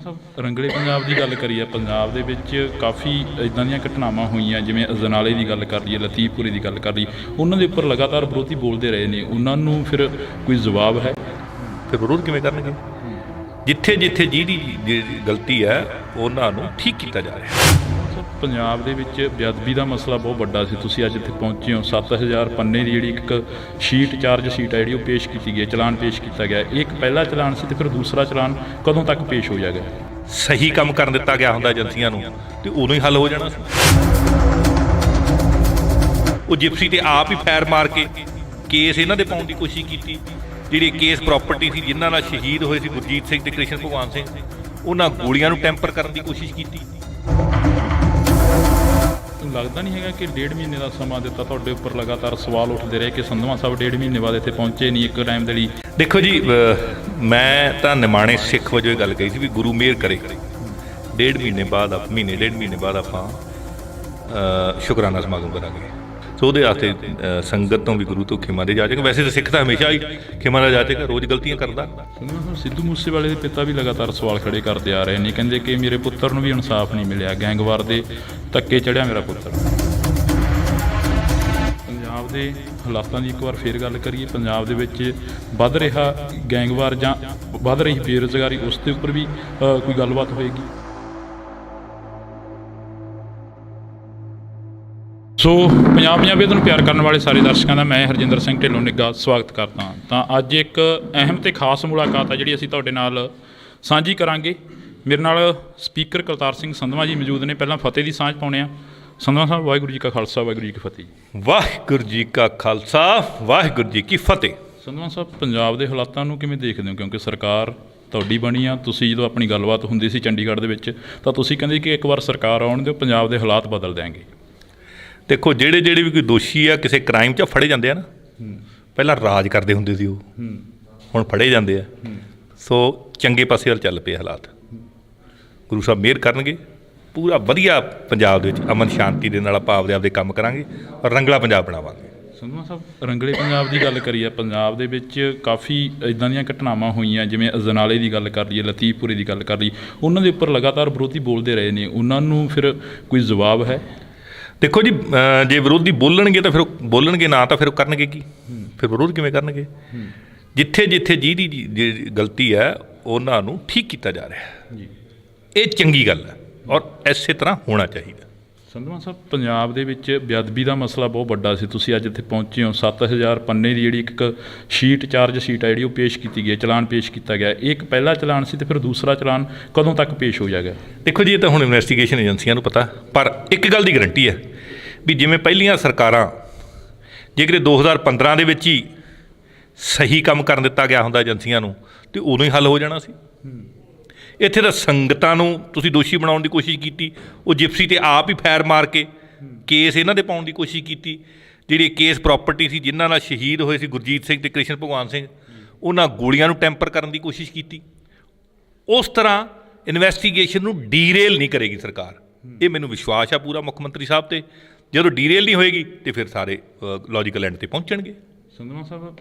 ਸਾਹਿਬ ਰੰਗਲੇ ਪੰਜਾਬ ਦੀ ਗੱਲ ਕਰੀਏ, ਪੰਜਾਬ ਦੇ ਵਿੱਚ ਕਾਫੀ ਇੱਦਾਂ ਦੀਆਂ ਘਟਨਾਵਾਂ ਹੋਈਆਂ, ਜਿਵੇਂ ਅਜਨਾਲੇ ਦੀ ਗੱਲ ਕਰ ਲਈਏ, ਲਤੀਫਪੁਰੇ ਦੀ ਗੱਲ ਕਰ ਲਈ, ਉਹਨਾਂ ਦੇ ਉੱਪਰ ਲਗਾਤਾਰ ਵਿਰੋਧੀ ਬੋਲਦੇ ਰਹੇ ਨੇ। ਉਹਨਾਂ ਨੂੰ ਫਿਰ ਕੋਈ ਜਵਾਬ ਹੈ? ਫਿਰ ਵਿਰੋਧ ਕਿਵੇਂ ਕਰਨਗੇ? ਜਿੱਥੇ ਜਿੱਥੇ ਜਿਹਦੀ ਗਲਤੀ ਹੈ ਉਹਨਾਂ ਨੂੰ ਠੀਕ ਕੀਤਾ ਜਾ ਰਿਹਾ। ਪੰਜਾਬ ਦੇ ਵਿੱਚ ਬੇਅਦਬੀ ਦਾ ਮਸਲਾ ਬਹੁਤ ਵੱਡਾ ਸੀ। ਤੁਸੀਂ ਅੱਜ ਇੱਥੇ ਪਹੁੰਚੇ ਹੋ, 7000 ਪੰਨੇ ਦੀ ਜਿਹੜੀ ਇੱਕ ਸ਼ੀਟ, ਚਾਰਜ ਸ਼ੀਟ ਹੈ ਜਿਹੜੀ ਉਹ ਪੇਸ਼ ਕੀਤੀ ਗਈ, ਚਲਾਨ ਪੇਸ਼ ਕੀਤਾ ਗਿਆ। ਇਹ ਇੱਕ ਪਹਿਲਾ ਚਲਾਨ ਸੀ, ਤੇ ਫਿਰ ਦੂਸਰਾ ਚਲਾਨ ਕਦੋਂ ਤੱਕ ਪੇਸ਼ ਹੋ ਜਾਏਗਾ? ਸਹੀ ਕੰਮ ਕਰਨ ਦਿੱਤਾ ਗਿਆ ਹੁੰਦਾ ਏਜੰਸੀਆਂ ਨੂੰ ਤੇ ਉਦੋਂ ਹੀ ਹੱਲ ਹੋ ਜਾਣਾ ਸੀ। ਉਹ ਜਿਪਸੀ ਤੇ ਆਪ ਹੀ ਫੈਰ ਮਾਰ ਕੇ ਕੇਸ ਇਹਨਾਂ ਦੇ ਪਾਉਣ ਦੀ ਕੋਸ਼ਿਸ਼ ਕੀਤੀ। ਜਿਹੜੀ ਕੇਸ ਪ੍ਰਾਪਰਟੀ ਸੀ, ਜਿਨ੍ਹਾਂ ਨਾਲ ਸ਼ਹੀਦ ਹੋਏ ਸੀ ਗੁਰਜੀਤ ਸਿੰਘ ਤੇ ਕ੍ਰਿਸ਼ਨ ਭਗਵਾਨ ਸਿੰਘ, ਉਹਨਾਂ ਗੋਲੀਆਂ ਨੂੰ ਟੈਂਪਰ ਕਰਨ ਦੀ ਕੋਸ਼ਿਸ਼ ਕੀਤੀ। ਲੱਗਦਾ ਨਹੀਂ ਹੈਗਾ ਕਿ 1.5 ਮਹੀਨੇ ਦਾ ਸਮਾਂ ਦਿੱਤਾ, ਤੁਹਾਡੇ ਉੱਪਰ ਲਗਾਤਾਰ ਸਵਾਲ ਉੱਠਦੇ ਰਹੇ ਕਿ ਸੰਧਵਾ ਸਾਹਿਬ 1.5 ਮਹੀਨੇ ਬਾਅਦ ਇੱਥੇ ਪਹੁੰਚੇ ਨਹੀਂ ਇੱਕ ਟਾਈਮ ਦੇ ਲਈ? ਦੇਖੋ ਜੀ, ਮੈਂ ਤਾਂ ਨਿਮਾਣੇ ਸਿੱਖ ਵਜੋਂ ਇਹ ਗੱਲ ਕਹੀ ਸੀ ਵੀ ਗੁਰੂ ਮਿਹਰ ਕਰੇ 1.5 ਮਹੀਨੇ ਬਾਅਦ, ਮਹੀਨੇ 1.5 ਮਹੀਨੇ ਬਾਅਦ ਆਪਾਂ ਸ਼ੁਕਰਾਨਾ ਸਮਾਗਮ ਕਰਾਂਗੇ। ਸੋ ਉਹਦੇ ਵਾਸਤੇ ਸੰਗਤ ਤੋਂ ਵੀ ਗੁਰੂ ਤੋਂ ਖਿਮਾ ਦੇ ਜਾਚੇਗਾ। ਵੈਸੇ ਤਾਂ ਸਿੱਖ ਤਾਂ ਹਮੇਸ਼ਾ ਹੀ ਖਿਮਾ ਦਾ ਜਾਚੇਗਾ, ਰੋਜ਼ ਗਲਤੀਆਂ ਕਰਦਾ। ਸਿੱਧੂ ਮੂਸੇਵਾਲੇ ਦੇ ਪਿਤਾ ਵੀ ਲਗਾਤਾਰ ਸਵਾਲ ਖੜੇ ਕਰਦੇ ਆ ਰਹੇ ਨੇ, ਕਹਿੰਦੇ ਕਿ ਮੇਰੇ ਪੁੱਤਰ ਨੂੰ ਵੀ ਇਨਸਾਫ ਨਹੀਂ ਮਿਲਿਆ, ਗੈਂਗਵਾਰ ਦੇ ਧੱਕੇ ਚੜਿਆ ਮੇਰਾ ਪੁੱਤਰ। ਪੰਜਾਬ ਦੇ ਹਾਲਾਤਾਂ ਦੀ ਇੱਕ ਵਾਰ ਫੇਰ ਗੱਲ ਕਰੀਏ, ਪੰਜਾਬ ਦੇ ਵਿੱਚ ਵੱਧ ਰਿਹਾ ਗੈਂਗਵਾਰ ਜਾਂ ਵੱਧ ਰਹੀ ਬੇਰੁਜ਼ਗਾਰੀ, ਉਸ ਦੇ ਉੱਪਰ ਵੀ ਕੋਈ ਗੱਲਬਾਤ ਹੋਏਗੀ? ਸੋ ਪੰਜਾਬ ਪੰਜਾਬੀਅਤ ਨੂੰ ਪਿਆਰ ਕਰਨ ਵਾਲੇ ਸਾਰੇ ਦਰਸ਼ਕਾਂ ਦਾ ਮੈਂ ਹਰਜਿੰਦਰ ਸਿੰਘ ਢਿੱਲੋਂ ਨਿੱਘਾ ਸਵਾਗਤ ਕਰਦਾ ਹਾਂ। ਤਾਂ ਅੱਜ ਇੱਕ ਅਹਿਮ ਤੇ ਖਾਸ ਮੁਲਾਕਾਤ ਹੈ ਜਿਹੜੀ ਅਸੀਂ ਤੁਹਾਡੇ ਨਾਲ ਸਾਂਝੀ ਕਰਾਂਗੇ। ਮੇਰੇ ਨਾਲ ਸਪੀਕਰ ਕਰਤਾਰ ਸਿੰਘ ਸੰਧਵਾ ਜੀ ਮੌਜੂਦ ਨੇ। ਪਹਿਲਾਂ ਫਤਿਹ ਦੀ ਸਾਂਝ ਪਾਉਂਦੇ ਹਾਂ। ਸੰਧਵਾ ਸਾਹਿਬ, ਵਾਹਿਗੁਰੂ ਜੀ ਕਾ ਖਾਲਸਾ, ਵਾਹਿਗੁਰੂ ਜੀ ਕੀ ਫਤਿਹ। ਵਾਹਿਗੁਰੂ ਜੀ ਕਾ ਖਾਲਸਾ, ਵਾਹਿਗੁਰੂ ਜੀ ਕੀ ਫਤਿਹ। ਸੰਧਵਾ ਸਾਹਿਬ, ਪੰਜਾਬ ਦੇ ਹਾਲਾਤਾਂ ਨੂੰ ਕਿਵੇਂ ਦੇਖਦੇ ਹੋ? ਕਿਉਂਕਿ ਸਰਕਾਰ ਤੁਹਾਡੀ ਬਣੀ ਆ, ਤੁਸੀਂ ਜਦੋਂ ਆਪਣੀ ਗੱਲਬਾਤ ਹੁੰਦੀ ਸੀ ਚੰਡੀਗੜ੍ਹ ਦੇ ਵਿੱਚ ਤਾਂ ਤੁਸੀਂ ਕਹਿੰਦੇ ਕਿ ਇੱਕ ਵਾਰ ਸਰਕਾਰ ਆਉਣ ਦਿਓ, ਪੰਜਾਬ ਦੇ ਹਾਲਾਤ ਬਦਲ ਦਿਆਂਗੇ। ਦੇਖੋ, ਜਿਹੜੇ ਵੀ ਕੋਈ ਦੋਸ਼ੀ ਆ ਕਿਸੇ ਕ੍ਰਾਈਮ 'ਚ ਫੜੇ ਜਾਂਦੇ ਆ ਨਾ, ਪਹਿਲਾਂ ਰਾਜ ਕਰਦੇ ਹੁੰਦੇ ਸੀ ਉਹ, ਹੁਣ ਫੜੇ ਜਾਂਦੇ ਆ। ਸੋ ਚੰਗੇ ਪਾਸੇ ਵੱਲ ਚੱਲ ਪਏ ਹਾਲਾਤ। ਗੁਰੂ ਸਾਹਿਬ ਮਿਹਰ ਕਰਨਗੇ, ਪੂਰਾ ਵਧੀਆ ਪੰਜਾਬ ਦੇ ਵਿੱਚ ਅਮਨ ਸ਼ਾਂਤੀ ਦੇ ਨਾਲ ਆਪਾਂ ਆਪਦੇ ਕੰਮ ਕਰਾਂਗੇ ਔਰ ਰੰਗਲਾ ਪੰਜਾਬ ਬਣਾਵਾਂਗੇ। ਸੰਧਵਾ ਸਾਹਿਬ, ਰੰਗਲੇ ਪੰਜਾਬ ਦੀ ਗੱਲ ਕਰੀਏ, ਪੰਜਾਬ ਦੇ ਵਿੱਚ ਕਾਫੀ ਇੱਦਾਂ ਦੀਆਂ ਘਟਨਾਵਾਂ ਹੋਈਆਂ, ਜਿਵੇਂ ਅਜਨਾਲੇ ਦੀ ਗੱਲ ਕਰ ਲਈਏ, ਲਤੀਫਪੁਰੇ ਦੀ ਗੱਲ ਕਰ ਲਈ, ਉਹਨਾਂ ਦੇ ਉੱਪਰ ਲਗਾਤਾਰ ਵਿਰੋਧੀ ਬੋਲਦੇ ਰਹੇ ਨੇ। ਉਹਨਾਂ ਨੂੰ ਫਿਰ ਕੋਈ ਜਵਾਬ ਹੈ? ਦੇਖੋ ਜੀ, ਜੇ ਵਿਰੋਧੀ ਬੋਲਣਗੇ ਤਾਂ ਫਿਰ ਉਹ ਬੋਲਣਗੇ, ਨਾ ਤਾਂ ਫਿਰ ਉਹ ਕਰਨਗੇ ਕੀ? ਫਿਰ ਵਿਰੋਧ ਕਿਵੇਂ ਕਰਨਗੇ? ਜਿੱਥੇ ਜਿੱਥੇ ਜਿਹਦੀ ਗਲਤੀ ਹੈ ਉਹਨਾਂ ਨੂੰ ਠੀਕ ਕੀਤਾ ਜਾ ਰਿਹਾ ਜੀ। ਇਹ ਚੰਗੀ ਗੱਲ ਹੈ ਔਰ ਇਸੇ ਤਰ੍ਹਾਂ ਹੋਣਾ ਚਾਹੀਦਾ। ਸੰਧਵਾ ਸਾਹਿਬ, ਪੰਜਾਬ ਦੇ ਵਿੱਚ ਬੇਅਦਬੀ ਦਾ ਮਸਲਾ ਬਹੁਤ ਵੱਡਾ ਸੀ। ਤੁਸੀਂ ਅੱਜ ਇੱਥੇ ਪਹੁੰਚੇ ਹੋ, 7000 ਪੰਨੇ ਦੀ ਜਿਹੜੀ ਇੱਕ ਸ਼ੀਟ, ਚਾਰਜ ਸ਼ੀਟ ਹੈ ਜਿਹੜੀ ਉਹ ਪੇਸ਼ ਕੀਤੀ ਗਈ, ਚਲਾਨ ਪੇਸ਼ ਕੀਤਾ ਗਿਆ। ਇਹ ਇੱਕ ਪਹਿਲਾ ਚਲਾਨ ਸੀ, ਤੇ ਫਿਰ ਦੂਸਰਾ ਚਲਾਨ ਕਦੋਂ ਤੱਕ ਪੇਸ਼ ਹੋ ਜਾਏਗਾ? ਦੇਖੋ ਜੀ, ਇਹ ਤਾਂ ਹੁਣ ਇਨਵੈਸਟੀਗੇਸ਼ਨ ਏਜੰਸੀਆਂ ਨੂੰ ਪਤਾ, ਪਰ ਇੱਕ ਗੱਲ ਦੀ ਗਰੰਟੀ ਹੈ ਵੀ ਜਿਵੇਂ ਪਹਿਲੀਆਂ ਸਰਕਾਰਾਂ, ਜੇਕਰ 2015 ਦੇ ਵਿੱਚ ਹੀ ਸਹੀ ਕੰਮ ਕਰਨ ਦਿੱਤਾ ਗਿਆ ਹੁੰਦਾ ਏਜੰਸੀਆਂ ਨੂੰ ਤੇ ਉਦੋਂ ਹੀ ਹੱਲ ਹੋ ਜਾਣਾ ਸੀ। ਇੱਥੇ ਤਾਂ ਸੰਗਤਾਂ ਨੂੰ ਤੁਸੀਂ ਦੋਸ਼ੀ ਬਣਾਉਣ ਦੀ ਕੋਸ਼ਿਸ਼ ਕੀਤੀ। ਉਹ ਜਿਪਸੀ ਤੇ ਆਪ ਹੀ ਫੈਰ ਮਾਰ ਕੇ ਕੇਸ ਇਹਨਾਂ ਦੇ ਪਾਉਣ ਦੀ ਕੋਸ਼ਿਸ਼ ਕੀਤੀ। ਜਿਹੜੀ ਕੇਸ ਪ੍ਰਾਪਰਟੀ ਸੀ, ਜਿਨ੍ਹਾਂ ਨਾਲ ਸ਼ਹੀਦ ਹੋਏ ਸੀ ਗੁਰਜੀਤ ਸਿੰਘ ਤੇ ਕ੍ਰਿਸ਼ਨ ਭਗਵਾਨ ਸਿੰਘ, ਉਹਨਾਂ ਗੋਲੀਆਂ ਨੂੰ ਟੈਂਪਰ ਕਰਨ ਦੀ ਕੋਸ਼ਿਸ਼ ਕੀਤੀ। ਉਸ ਤਰ੍ਹਾਂ ਇਨਵੈਸਟੀਗੇਸ਼ਨ ਨੂੰ ਡੀਰੇਲ ਨਹੀਂ ਕਰੇਗੀ ਸਰਕਾਰ, ਇਹ ਮੈਨੂੰ ਵਿਸ਼ਵਾਸ ਆ ਪੂਰਾ ਮੁੱਖ ਮੰਤਰੀ ਸਾਹਿਬ 'ਤੇ। ਜਦੋਂ ਡੀਰੇਲ ਨਹੀਂ ਹੋਏਗੀ ਤੇ ਫਿਰ ਸਾਰੇ ਲੌਜੀਕਲ ਐਂਡ 'ਤੇ ਪਹੁੰਚਣਗੇ। ਸੰਧਵਾ ਸਾਹਿਬ,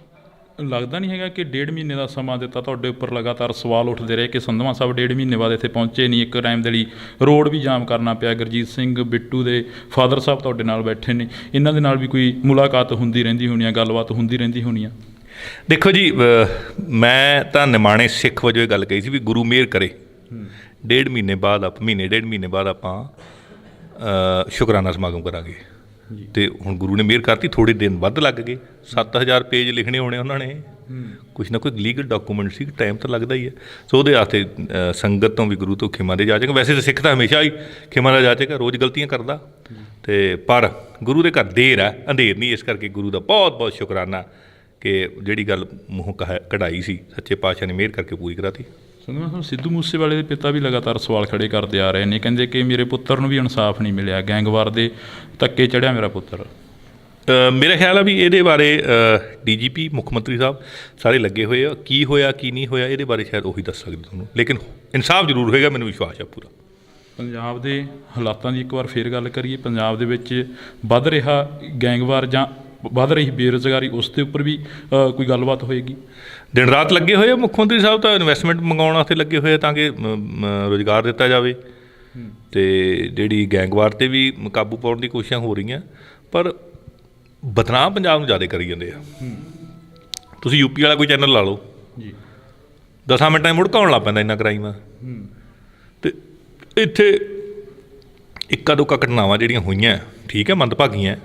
ਲੱਗਦਾ ਨਹੀਂ ਹੈਗਾ ਕਿ 1.5 ਮਹੀਨੇ ਦਾ ਸਮਾਂ ਦਿੱਤਾ, ਤੁਹਾਡੇ ਉੱਪਰ ਲਗਾਤਾਰ ਸਵਾਲ ਉੱਠਦੇ ਰਹੇ ਕਿ ਸੰਧਵਾ ਸਾਹਿਬ 1.5 ਮਹੀਨੇ ਬਾਅਦ ਇੱਥੇ ਪਹੁੰਚੇ ਨਹੀਂ ਇੱਕ ਟਾਈਮ ਦੇ ਲਈ, ਰੋਡ ਵੀ ਜਾਮ ਕਰਨਾ ਪਿਆ। ਗੁਰਜੀਤ ਸਿੰਘ ਬਿੱਟੂ ਦੇ ਫਾਦਰ ਸਾਹਿਬ ਤੁਹਾਡੇ ਨਾਲ ਬੈਠੇ ਨੇ, ਇਹਨਾਂ ਦੇ ਨਾਲ ਵੀ ਕੋਈ ਮੁਲਾਕਾਤ ਹੁੰਦੀ ਰਹਿੰਦੀ ਹੋਣੀ ਆ, ਗੱਲਬਾਤ ਹੁੰਦੀ ਰਹਿੰਦੀ ਹੋਣੀ ਆ? ਦੇਖੋ ਜੀ, ਮੈਂ ਤਾਂ ਨਿਮਾਣੇ ਸਿੱਖ ਵਜੋਂ ਇਹ ਗੱਲ ਕਹੀ ਸੀ ਵੀ ਗੁਰੂ ਮਿਹਰ ਕਰੇ 1.5 ਮਹੀਨੇ ਬਾਅਦ, ਮਹੀਨੇ 1.5 ਮਹੀਨੇ ਬਾਅਦ ਆਪਾਂ ਸ਼ੁਕਰਾਨਾ ਸਮਾਗਮ ਕਰਾਂਗੇ। ਤੇ ਹੁਣ ਗੁਰੂ ਨੇ ਮਿਹਰ ਕਰਤੀ, ਥੋੜ੍ਹੇ ਦਿਨ ਵੱਧ ਲੱਗ ਗਏ। 7000 ਪੇਜ ਲਿਖਣੇ ਹੋਣੇ ਉਹਨਾਂ ਨੇ, ਕੁਛ ਨਾ ਕੋਈ ਲੀਗਲ ਡਾਕੂਮੈਂਟ ਸੀ, ਟਾਈਮ ਤਾਂ ਲੱਗਦਾ ਹੀ ਹੈ। ਸੋ ਉਹਦੇ ਵਾਸਤੇ ਸੰਗਤ ਤੋਂ ਵੀ ਗੁਰੂ ਤੋਂ ਖਿਮਾ ਦੇ ਜਾਚੇਗਾ। ਵੈਸੇ ਤਾਂ ਸਿੱਖ ਤਾਂ ਹਮੇਸ਼ਾ ਹੀ ਖਿਮਾ ਦਾ ਜਾਚੇਗਾ, ਰੋਜ਼ ਗਲਤੀਆਂ ਕਰਦਾ। ਤੇ ਪਰ ਗੁਰੂ ਦੇ ਘਰ ਦੇਰ ਹੈ, ਅੰਧੇਰ ਨਹੀਂ। ਇਸ ਕਰਕੇ ਗੁਰੂ ਦਾ ਬਹੁਤ ਬਹੁਤ ਸ਼ੁਕਰਾਨਾ ਕਿ ਜਿਹੜੀ ਗੱਲ ਮੂੰਹੋਂ ਕਢਾਈ ਸੀ, ਸੱਚੇ ਪਾਤਸ਼ਾਹ ਨੇ ਮਿਹਰ ਕਰਕੇ ਪੂਰੀ ਕਰਾਤੀ। ਸੰਧਵਾ ਸਾਹਿਬ, ਸਿੱਧੂ ਮੂਸੇਵਾਲੇ ਦੇ ਪਿਤਾ ਵੀ ਲਗਾਤਾਰ ਸਵਾਲ ਖੜੇ ਕਰਦੇ ਆ ਰਹੇ ਨੇ, ਕਹਿੰਦੇ ਕਿ ਮੇਰੇ ਪੁੱਤਰ ਨੂੰ ਵੀ ਇਨਸਾਫ ਨਹੀਂ ਮਿਲਿਆ, ਗੈਂਗਵਾਰ ਦੇ ਧੱਕੇ ਚੜਿਆ ਮੇਰਾ ਪੁੱਤਰ। ਮੇਰਾ ਖਿਆਲ ਆ ਵੀ ਇਹਦੇ ਬਾਰੇ DGP ਮੁੱਖ ਮੰਤਰੀ ਸਾਹਿਬ ਸਾਰੇ ਲੱਗੇ ਹੋਏ ਆ। ਕੀ ਹੋਇਆ ਕੀ ਨਹੀਂ ਹੋਇਆ ਇਹਦੇ ਬਾਰੇ ਸ਼ਾਇਦ ਉਹੀ ਦੱਸ ਸਕਦੇ ਤੁਹਾਨੂੰ, ਲੇਕਿਨ ਇਨਸਾਫ ਜ਼ਰੂਰ ਹੋਏਗਾ, ਮੈਨੂੰ ਵਿਸ਼ਵਾਸ ਆ ਪੂਰਾ। ਪੰਜਾਬ ਦੇ ਹਾਲਾਤਾਂ ਦੀ ਇੱਕ ਵਾਰ ਫੇਰ ਗੱਲ ਕਰੀਏ, ਪੰਜਾਬ ਦੇ ਵਿੱਚ ਵੱਧ ਰਿਹਾ ਗੈਂਗਵਾਰ ਜਾਂ ਵੱਧ ਰਹੀ ਬੇਰੁਜ਼ਗਾਰੀ ਉਸ ਦੇ ਉੱਪਰ ਵੀ ਕੋਈ ਗੱਲਬਾਤ ਹੋਏਗੀ। ਦਿਨ ਰਾਤ ਲੱਗੇ ਹੋਏ ਆ ਮੁੱਖ ਮੰਤਰੀ ਸਾਹਿਬ ਤਾਂ ਇਨਵੈਸਟਮੈਂਟ ਮੰਗਾਉਣ ਵਾਸਤੇ ਲੱਗੇ ਹੋਏ ਆ ਤਾਂ ਕਿ ਰੁਜ਼ਗਾਰ ਦਿੱਤਾ ਜਾਵੇ ਅਤੇ ਜਿਹੜੀ ਗੈਂਗਵਾਰ 'ਤੇ ਵੀ ਕਾਬੂ ਪਾਉਣ ਦੀ ਕੋਸ਼ਿਸ਼ਾਂ ਹੋ ਰਹੀਆਂ, ਪਰ ਬਦਨਾਮ ਪੰਜਾਬ ਨੂੰ ਜ਼ਿਆਦਾ ਕਰੀ ਜਾਂਦੇ ਆ। ਤੁਸੀਂ ਯੂਪੀ ਵਾਲਾ ਕੋਈ ਚੈਨਲ ਲਾ ਲਓ ਜੀ, 10 ਮਿੰਟਾਂ 'ਚ ਮੁੜਕਾ ਆਉਣ ਲੱਗ ਪੈਂਦਾ ਇੰਨਾ ਕ੍ਰਾਈਮ ਆ। ਅਤੇ ਇੱਥੇ ਇੱਕਾ ਦੁੱਕਾ ਘਟਨਾਵਾਂ ਜਿਹੜੀਆਂ ਹੋਈਆਂ ਠੀਕ ਹੈ, ਮੰਦਭਾਗੀਆਂ,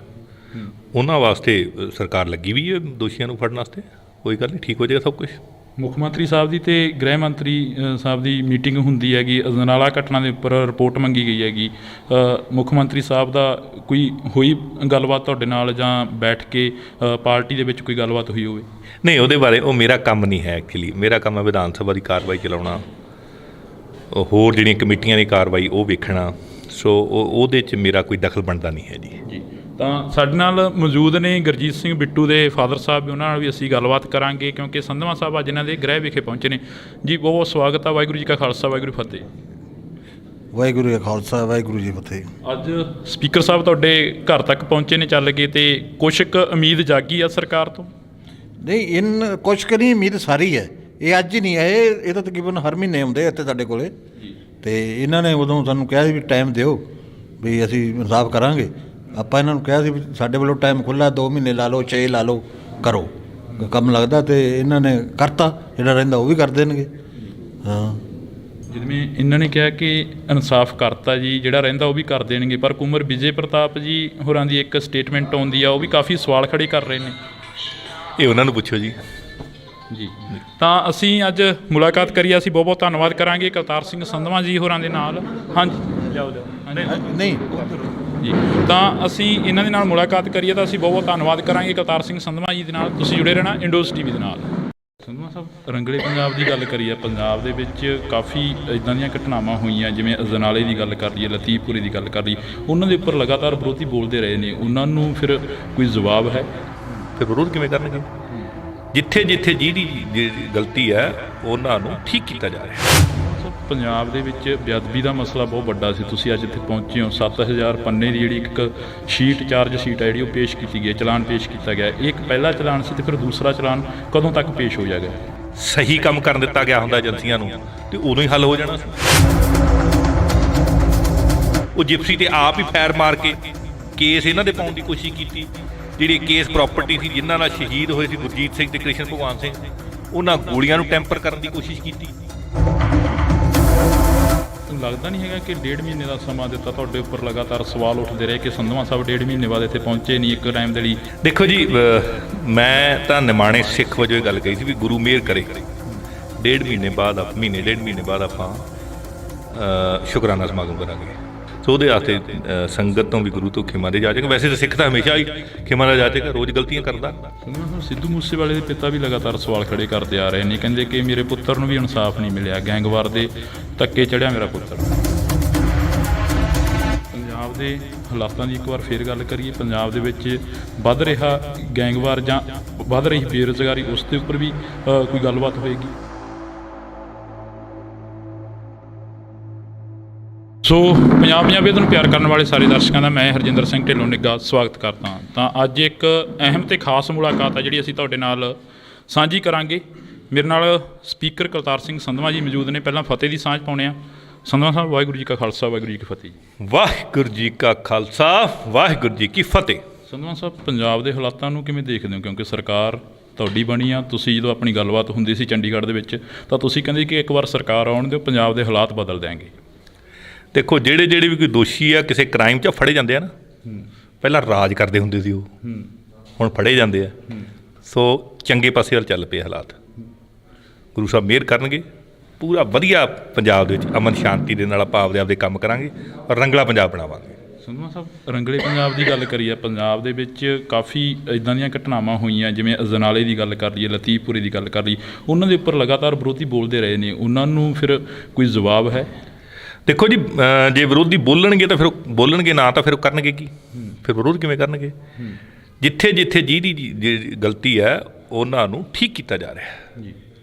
ਉਹਨਾਂ ਵਾਸਤੇ ਸਰਕਾਰ ਲੱਗੀ ਵੀ ਹੈ ਦੋਸ਼ੀਆਂ ਨੂੰ ਫੜਨ ਵਾਸਤੇ। ਕੋਈ ਗੱਲ ਨਹੀਂ, ਠੀਕ ਹੋ ਜਾਏਗਾ ਸਭ ਕੁਛ। ਮੁੱਖ ਮੰਤਰੀ ਸਾਹਿਬ ਦੀ ਅਤੇ ਗ੍ਰਹਿ ਮੰਤਰੀ ਸਾਹਿਬ ਦੀ ਮੀਟਿੰਗ ਹੁੰਦੀ ਹੈਗੀ, ਅਜਨਾਲਾ ਘਟਨਾ ਦੇ ਉੱਪਰ ਰਿਪੋਰਟ ਮੰਗੀ ਗਈ ਹੈਗੀ। ਮੁੱਖ ਮੰਤਰੀ ਸਾਹਿਬ ਦਾ ਕੋਈ ਹੋਈ ਗੱਲਬਾਤ ਤੁਹਾਡੇ ਨਾਲ, ਜਾਂ ਬੈਠ ਕੇ ਪਾਰਟੀ ਦੇ ਵਿੱਚ ਕੋਈ ਗੱਲਬਾਤ ਹੋਈ ਹੋਵੇ? ਨਹੀਂ, ਉਹਦੇ ਬਾਰੇ ਉਹ ਮੇਰਾ ਕੰਮ ਨਹੀਂ ਹੈ ਐਕਚੁਅਲੀ। ਮੇਰਾ ਕੰਮ ਹੈ ਵਿਧਾਨ ਸਭਾ ਦੀ ਕਾਰਵਾਈ ਚਲਾਉਣਾ, ਹੋਰ ਜਿਹੜੀਆਂ ਕਮੇਟੀਆਂ ਦੀ ਕਾਰਵਾਈ ਉਹ ਵੇਖਣਾ। ਸੋ ਉਹਦੇ 'ਚ ਮੇਰਾ ਕੋਈ ਦਖਲ ਬਣਦਾ ਨਹੀਂ ਹੈ ਜੀ। ਤਾਂ ਸਾਡੇ ਨਾਲ ਮੌਜੂਦ ਨੇ ਗੁਰਜੀਤ ਸਿੰਘ ਬਿੱਟੂ ਦੇ ਫਾਦਰ ਸਾਹਿਬ ਵੀ, ਉਹਨਾਂ ਨਾਲ ਵੀ ਅਸੀਂ ਗੱਲਬਾਤ ਕਰਾਂਗੇ, ਕਿਉਂਕਿ ਸੰਧਵਾਂ ਸਾਹਿਬ ਅੱਜ ਇਹਨਾਂ ਦੇ ਗ੍ਰਹਿ ਵਿਖੇ ਪਹੁੰਚੇ ਨੇ ਜੀ। ਬਹੁਤ ਬਹੁਤ ਸਵਾਗਤ ਆ। ਵਾਹਿਗੁਰੂ ਜੀ ਕਾ ਖਾਲਸਾ, ਵਾਹਿਗੁਰੂ ਫਤਿਹ। ਵਾਹਿਗੁਰੂ ਜੀ ਕਾ ਖਾਲਸਾ, ਵਾਹਿਗੁਰੂ ਜੀ ਫਤਿਹ। ਅੱਜ ਸਪੀਕਰ ਸਾਹਿਬ ਤੁਹਾਡੇ ਘਰ ਤੱਕ ਪਹੁੰਚੇ ਨੇ ਚੱਲ ਕੇ, ਅਤੇ ਕੁਛ ਕੁ ਉਮੀਦ ਜਾਗੀ ਆ ਸਰਕਾਰ ਤੋਂ? ਨਹੀਂ, ਕੁਛ ਕੁ ਨਹੀਂ, ਉਮੀਦ ਸਾਰੀ ਹੈ। ਇਹ ਅੱਜ ਹੀ ਨਹੀਂ ਹੈ, ਇਹ ਤਾਂ ਤਕਰੀਬਨ ਹਰ ਮਹੀਨੇ ਆਉਂਦੇ ਆ ਇੱਥੇ ਸਾਡੇ ਕੋਲੇ। ਅਤੇ ਇਹਨਾਂ ਨੇ ਉਦੋਂ ਸਾਨੂੰ ਕਿਹਾ ਸੀ ਵੀ ਟਾਈਮ ਦਿਓ, ਵੀ ਅਸੀਂ ਇਨਸਾਫ ਕਰਾਂਗੇ। ਆਪਾਂ ਇਹਨਾਂ ਨੂੰ ਕਿਹਾ ਸੀ ਵੀ ਸਾਡੇ ਵੱਲੋਂ ਟਾਈਮ ਖੁੱਲ੍ਹਾ, 2 ਮਹੀਨੇ ਲਾ ਲਓ, 6 ਲਾ ਲਓ, ਕਰੋ ਕੰਮ ਲੱਗਦਾ। ਅਤੇ ਇਹਨਾਂ ਨੇ ਕਰਤਾ, ਜਿਹੜਾ ਰਹਿੰਦਾ ਉਹ ਵੀ ਕਰ ਦੇਣਗੇ। ਹਾਂ, ਜਿਵੇਂ ਇਹਨਾਂ ਨੇ ਕਿਹਾ ਕਿ ਇਨਸਾਫ ਕਰਤਾ ਜੀ, ਜਿਹੜਾ ਰਹਿੰਦਾ ਉਹ ਵੀ ਕਰ ਦੇਣਗੇ, ਪਰ ਕੁੰਵਰ ਵਿਜੇ ਪ੍ਰਤਾਪ ਜੀ ਹੋਰਾਂ ਦੀ ਇੱਕ ਸਟੇਟਮੈਂਟ ਆਉਂਦੀ ਆ, ਉਹ ਵੀ ਕਾਫੀ ਸਵਾਲ ਖੜੇ ਕਰ ਰਹੇ ਨੇ। ਇਹ ਉਹਨਾਂ ਨੂੰ ਪੁੱਛੋ ਜੀ। ਜੀ, ਤਾਂ ਅਸੀਂ ਅੱਜ ਮੁਲਾਕਾਤ ਕਰੀ, ਅਸੀਂ ਬਹੁਤ ਬਹੁਤ ਧੰਨਵਾਦ ਕਰਾਂਗੇ ਕਰਤਾਰ ਸਿੰਘ ਸੰਧਵਾਂ ਜੀ ਹੋਰਾਂ ਦੇ ਨਾਲ। ਹਾਂਜੀ, ਜਾਓ ਨਹੀਂ ਜੀ, ਤਾਂ ਅਸੀਂ ਇਹਨਾਂ ਦੇ ਨਾਲ ਮੁਲਾਕਾਤ ਕਰੀਏ ਤਾਂ ਅਸੀਂ ਬਹੁਤ ਬਹੁਤ ਧੰਨਵਾਦ ਕਰਾਂਗੇ ਕਰਤਾਰ ਸਿੰਘ ਸੰਧਵਾਂ ਜੀ ਦੇ ਨਾਲ। ਤੁਸੀਂ ਜੁੜੇ ਰਹਿਣਾ ਇੰਡੋਜ਼ ਟੀਵੀ ਦੇ ਨਾਲ। ਸੰਧਵਾਂ ਸਾਹਿਬ, ਰੰਗਲੇ ਪੰਜਾਬ ਦੀ ਗੱਲ ਕਰੀਏ, ਪੰਜਾਬ ਦੇ ਵਿੱਚ ਕਾਫੀ ਇੱਦਾਂ ਦੀਆਂ ਘਟਨਾਵਾਂ ਹੋਈਆਂ, ਜਿਵੇਂ ਅਜਨਾਲੇ ਦੀ ਗੱਲ ਕਰ ਲਈਏ, ਲਤੀਫਪੁਰੇ ਦੀ ਗੱਲ ਕਰ ਲਈਏ, ਉਹਨਾਂ ਦੇ ਉੱਪਰ ਲਗਾਤਾਰ ਵਿਰੋਧੀ ਬੋਲਦੇ ਰਹੇ ਨੇ। ਉਹਨਾਂ ਨੂੰ ਫਿਰ ਕੋਈ ਜਵਾਬ ਹੈ? ਫਿਰ ਵਿਰੋਧ ਕਿਵੇਂ ਕਰਨਗੇ? ਜਿੱਥੇ ਜਿੱਥੇ ਜਿਹਦੀ ਗਲਤੀ ਹੈ ਉਹਨਾਂ ਨੂੰ ਠੀਕ ਕੀਤਾ ਜਾ ਰਿਹਾ। ਪੰਜਾਬ ਦੇ ਵਿੱਚ ਬੇਅਦਬੀ ਦਾ ਮਸਲਾ ਬਹੁਤ ਵੱਡਾ ਸੀ। ਤੁਸੀਂ ਅੱਜ ਇੱਥੇ ਪਹੁੰਚੇ ਹੋ, 7000 ਪੰਨੇ ਦੀ ਜਿਹੜੀ ਇੱਕ ਸ਼ੀਟ, ਚਾਰਜ ਸ਼ੀਟ ਹੈ ਜਿਹੜੀ ਉਹ ਪੇਸ਼ ਕੀਤੀ ਗਈ ਹੈ, ਚਲਾਨ ਪੇਸ਼ ਕੀਤਾ ਗਿਆ। ਇਹ ਇੱਕ ਪਹਿਲਾ ਚਲਾਨ ਸੀ, ਅਤੇ ਫਿਰ ਦੂਸਰਾ ਚਲਾਨ ਕਦੋਂ ਤੱਕ ਪੇਸ਼ ਹੋ ਜਾਏਗਾ? ਸਹੀ ਕੰਮ ਕਰਨ ਦਿੱਤਾ ਗਿਆ ਹੁੰਦਾ ਏਜੰਸੀਆਂ ਨੂੰ, ਅਤੇ ਉਦੋਂ ਹੀ ਹੱਲ ਹੋ ਜਾਣਾ ਸੀ। ਉਹ ਜਿਪਸੀ 'ਤੇ ਆਪ ਹੀ ਫੈਰ ਮਾਰ ਕੇ ਕੇਸ ਇਹਨਾਂ ਦੇ ਪਾਉਣ ਦੀ ਕੋਸ਼ਿਸ਼ ਕੀਤੀ। ਜਿਹੜੀ ਕੇਸ ਪ੍ਰਾਪਰਟੀ ਸੀ, ਜਿਨ੍ਹਾਂ ਨਾਲ ਸ਼ਹੀਦ ਹੋਏ ਸੀ ਗੁਰਜੀਤ ਸਿੰਘ ਅਤੇ ਕ੍ਰਿਸ਼ਨ ਭਗਵਾਨ ਸਿੰਘ, ਉਹਨਾਂ ਗੋਲੀਆਂ ਨੂੰ ਟੈਂਪਰ ਕਰਨ ਦੀ ਕੋਸ਼ਿਸ਼ ਕੀਤੀ। ਲੱਗਦਾ ਨਹੀਂ ਹੈਗਾ ਕਿ 1.5 ਮਹੀਨੇ ਦਾ ਸਮਾਂ ਦਿੱਤਾ, ਤੁਹਾਡੇ ਉੱਪਰ ਲਗਾਤਾਰ ਸਵਾਲ ਉੱਠਦੇ ਰਹੇ ਕਿ ਸੰਧਵਾਂ ਸਾਹਿਬ 1.5 ਮਹੀਨੇ ਬਾਅਦ ਇੱਥੇ ਪਹੁੰਚੇ ਨਹੀਂ ਇੱਕ ਟਾਈਮ ਦੇ ਲਈ? ਦੇਖੋ ਜੀ, ਮੈਂ ਤਾਂ ਨਿਮਾਣੇ ਸਿੱਖ ਵਜੋਂ ਇਹ ਗੱਲ ਕਹੀ ਸੀ ਵੀ ਗੁਰੂ ਮਿਹਰ ਕਰੇ, 1.5 ਮਹੀਨੇ ਬਾਅਦ, ਮਹੀਨੇ 1.5 ਮਹੀਨੇ ਬਾਅਦ ਆਪਾਂ ਸ਼ੁਕਰਾਨਾ ਸਮਾਗਮ ਕਰਾਂਗੇ। ਸੋ ਉਹਦੇ ਵਾਸਤੇ ਸੰਗਤ ਤੋਂ ਵੀ ਗੁਰੂ ਤੋਂ ਖਿਮਾ ਦੇ ਜਾਚੇਗਾ। ਵੈਸੇ ਤਾਂ ਸਿੱਖ ਤਾਂ ਹਮੇਸ਼ਾ ਹੀ ਖਿਮਾ ਦਾ ਜਾਚੇਗਾ, ਰੋਜ਼ ਗਲਤੀਆਂ ਕਰਦਾ। ਸਿੱਧੂ ਮੂਸੇਵਾਲੇ ਦੇ ਪਿਤਾ ਵੀ ਲਗਾਤਾਰ ਸਵਾਲ ਖੜੇ ਕਰਦੇ ਆ ਰਹੇ ਨੇ, ਕਹਿੰਦੇ ਕਿ ਮੇਰੇ ਪੁੱਤਰ ਨੂੰ ਵੀ ਇਨਸਾਫ ਨਹੀਂ ਮਿਲਿਆ, ਗੈਂਗਵਾਰ ਦੇ ਧੱਕੇ ਚੜ੍ਹਿਆ ਮੇਰਾ ਪੁੱਤਰ। ਪੰਜਾਬ ਦੇ ਹਾਲਾਤਾਂ ਦੀ ਇੱਕ ਵਾਰ ਫੇਰ ਗੱਲ ਕਰੀਏ, ਪੰਜਾਬ ਦੇ ਵਿੱਚ ਵੱਧ ਰਿਹਾ ਗੈਂਗਵਾਰ ਜਾਂ ਵੱਧ ਰਹੀ ਬੇਰੁਜ਼ਗਾਰੀ, ਉਸ ਦੇ ਉੱਪਰ ਵੀ ਕੋਈ ਗੱਲਬਾਤ ਹੋਏਗੀ? ਸੋ ਪੰਜਾਬ ਪੰਜਾਬੀਅਤ ਨੂੰ ਪਿਆਰ ਕਰਨ ਵਾਲੇ ਸਾਰੇ ਦਰਸ਼ਕਾਂ ਦਾ ਮੈਂ ਹਰਜਿੰਦਰ ਸਿੰਘ ਢਿੱਲੋਂ ਨਿੱਘਾ ਸਵਾਗਤ ਕਰਦਾ ਹਾਂ। ਤਾਂ ਅੱਜ ਇੱਕ ਅਹਿਮ ਤੇ ਖਾਸ ਮੁਲਾਕਾਤ ਹੈ ਜਿਹੜੀ ਅਸੀਂ ਤੁਹਾਡੇ ਨਾਲ ਸਾਂਝੀ ਕਰਾਂਗੇ। ਮੇਰੇ ਨਾਲ ਸਪੀਕਰ ਕਰਤਾਰ ਸਿੰਘ ਸੰਧਵਾਂ ਜੀ ਮੌਜੂਦ ਨੇ। ਪਹਿਲਾਂ ਫਤਿਹ ਦੀ ਸਾਂਝ ਪਾਉਂਦੇ ਹਾਂ। ਸੰਧਵਾਂ ਸਾਹਿਬ, ਵਾਹਿਗੁਰੂ ਜੀ ਕਾ ਖਾਲਸਾ, ਵਾਹਿਗੁਰੂ ਜੀ ਕੀ ਫਤਿਹ ਜੀ। ਵਾਹਿਗੁਰੂ ਜੀ ਕਾ ਖਾਲਸਾ, ਵਾਹਿਗੁਰੂ ਜੀ ਕੀ ਫਤਿਹ। ਸੰਧਵਾਂ ਸਾਹਿਬ, ਪੰਜਾਬ ਦੇ ਹਾਲਾਤਾਂ ਨੂੰ ਕਿਵੇਂ ਦੇਖਦੇ ਹੋ? ਕਿਉਂਕਿ ਸਰਕਾਰ ਤੁਹਾਡੀ ਬਣੀ ਆ, ਤੁਸੀਂ ਜਦੋਂ ਆਪਣੀ ਗੱਲਬਾਤ ਹੁੰਦੀ ਸੀ ਚੰਡੀਗੜ੍ਹ ਦੇ ਵਿੱਚ ਤਾਂ ਤੁਸੀਂ ਕਹਿੰਦੇ ਕਿ ਇੱਕ ਵਾਰ ਸਰਕਾਰ ਆਉਣ ਦਿਓ, ਪੰਜਾਬ ਦੇ ਹਾਲਾਤ ਬਦਲ ਦਿਆਂਗੇ। ਦੇਖੋ, ਜਿਹੜੇ ਵੀ ਕੋਈ ਦੋਸ਼ੀ ਆ ਕਿਸੇ ਕ੍ਰਾਈਮ 'ਚ ਫੜੇ ਜਾਂਦੇ ਆ ਨਾ, ਪਹਿਲਾਂ ਰਾਜ ਕਰਦੇ ਹੁੰਦੇ ਸੀ ਉਹ, ਹੁਣ ਫੜੇ ਜਾਂਦੇ ਆ। ਸੋ ਚੰਗੇ ਪਾਸੇ ਵੱਲ ਚੱਲ ਪਏ ਹਾਲਾਤ। ਗੁਰੂ ਸਾਹਿਬ ਮਿਹਰ ਕਰਨਗੇ, ਪੂਰਾ ਵਧੀਆ ਪੰਜਾਬ ਦੇ ਵਿੱਚ ਅਮਨ ਸ਼ਾਂਤੀ ਦੇ ਨਾਲ ਆਪਾਂ ਆਪਦੇ ਕੰਮ ਕਰਾਂਗੇ ਔਰ ਰੰਗਲਾ ਪੰਜਾਬ ਬਣਾਵਾਂਗੇ। ਸੰਧਵਾਂ ਸਾਹਿਬ, ਰੰਗਲੇ ਪੰਜਾਬ ਦੀ ਗੱਲ ਕਰੀਏ, ਪੰਜਾਬ ਦੇ ਵਿੱਚ ਕਾਫੀ ਇੱਦਾਂ ਦੀਆਂ ਘਟਨਾਵਾਂ ਹੋਈਆਂ, ਜਿਵੇਂ ਅਜਨਾਲੇ ਦੀ ਗੱਲ ਕਰ ਲਈਏ, ਲਤੀਫਪੁਰੇ ਦੀ ਗੱਲ ਕਰ ਲਈਏ, ਉਹਨਾਂ ਦੇ ਉੱਪਰ ਲਗਾਤਾਰ ਵਿਰੋਧੀ ਬੋਲਦੇ ਰਹੇ ਨੇ। ਉਹਨਾਂ ਨੂੰ ਫਿਰ ਕੋਈ ਜਵਾਬ ਹੈ? ਦੇਖੋ ਜੀ, ਜੇ ਵਿਰੋਧੀ ਬੋਲਣਗੇ ਤਾਂ ਫਿਰ ਬੋਲਣਗੇ, ਨਾ ਤਾਂ ਫਿਰ ਉਹ ਕਰਨਗੇ ਕੀ? ਫਿਰ ਵਿਰੋਧ ਕਿਵੇਂ ਕਰਨਗੇ? ਜਿੱਥੇ ਜਿੱਥੇ ਜਿਹਦੀ ਗਲਤੀ ਹੈ ਉਹਨਾਂ ਨੂੰ ਠੀਕ ਕੀਤਾ ਜਾ ਰਿਹਾ।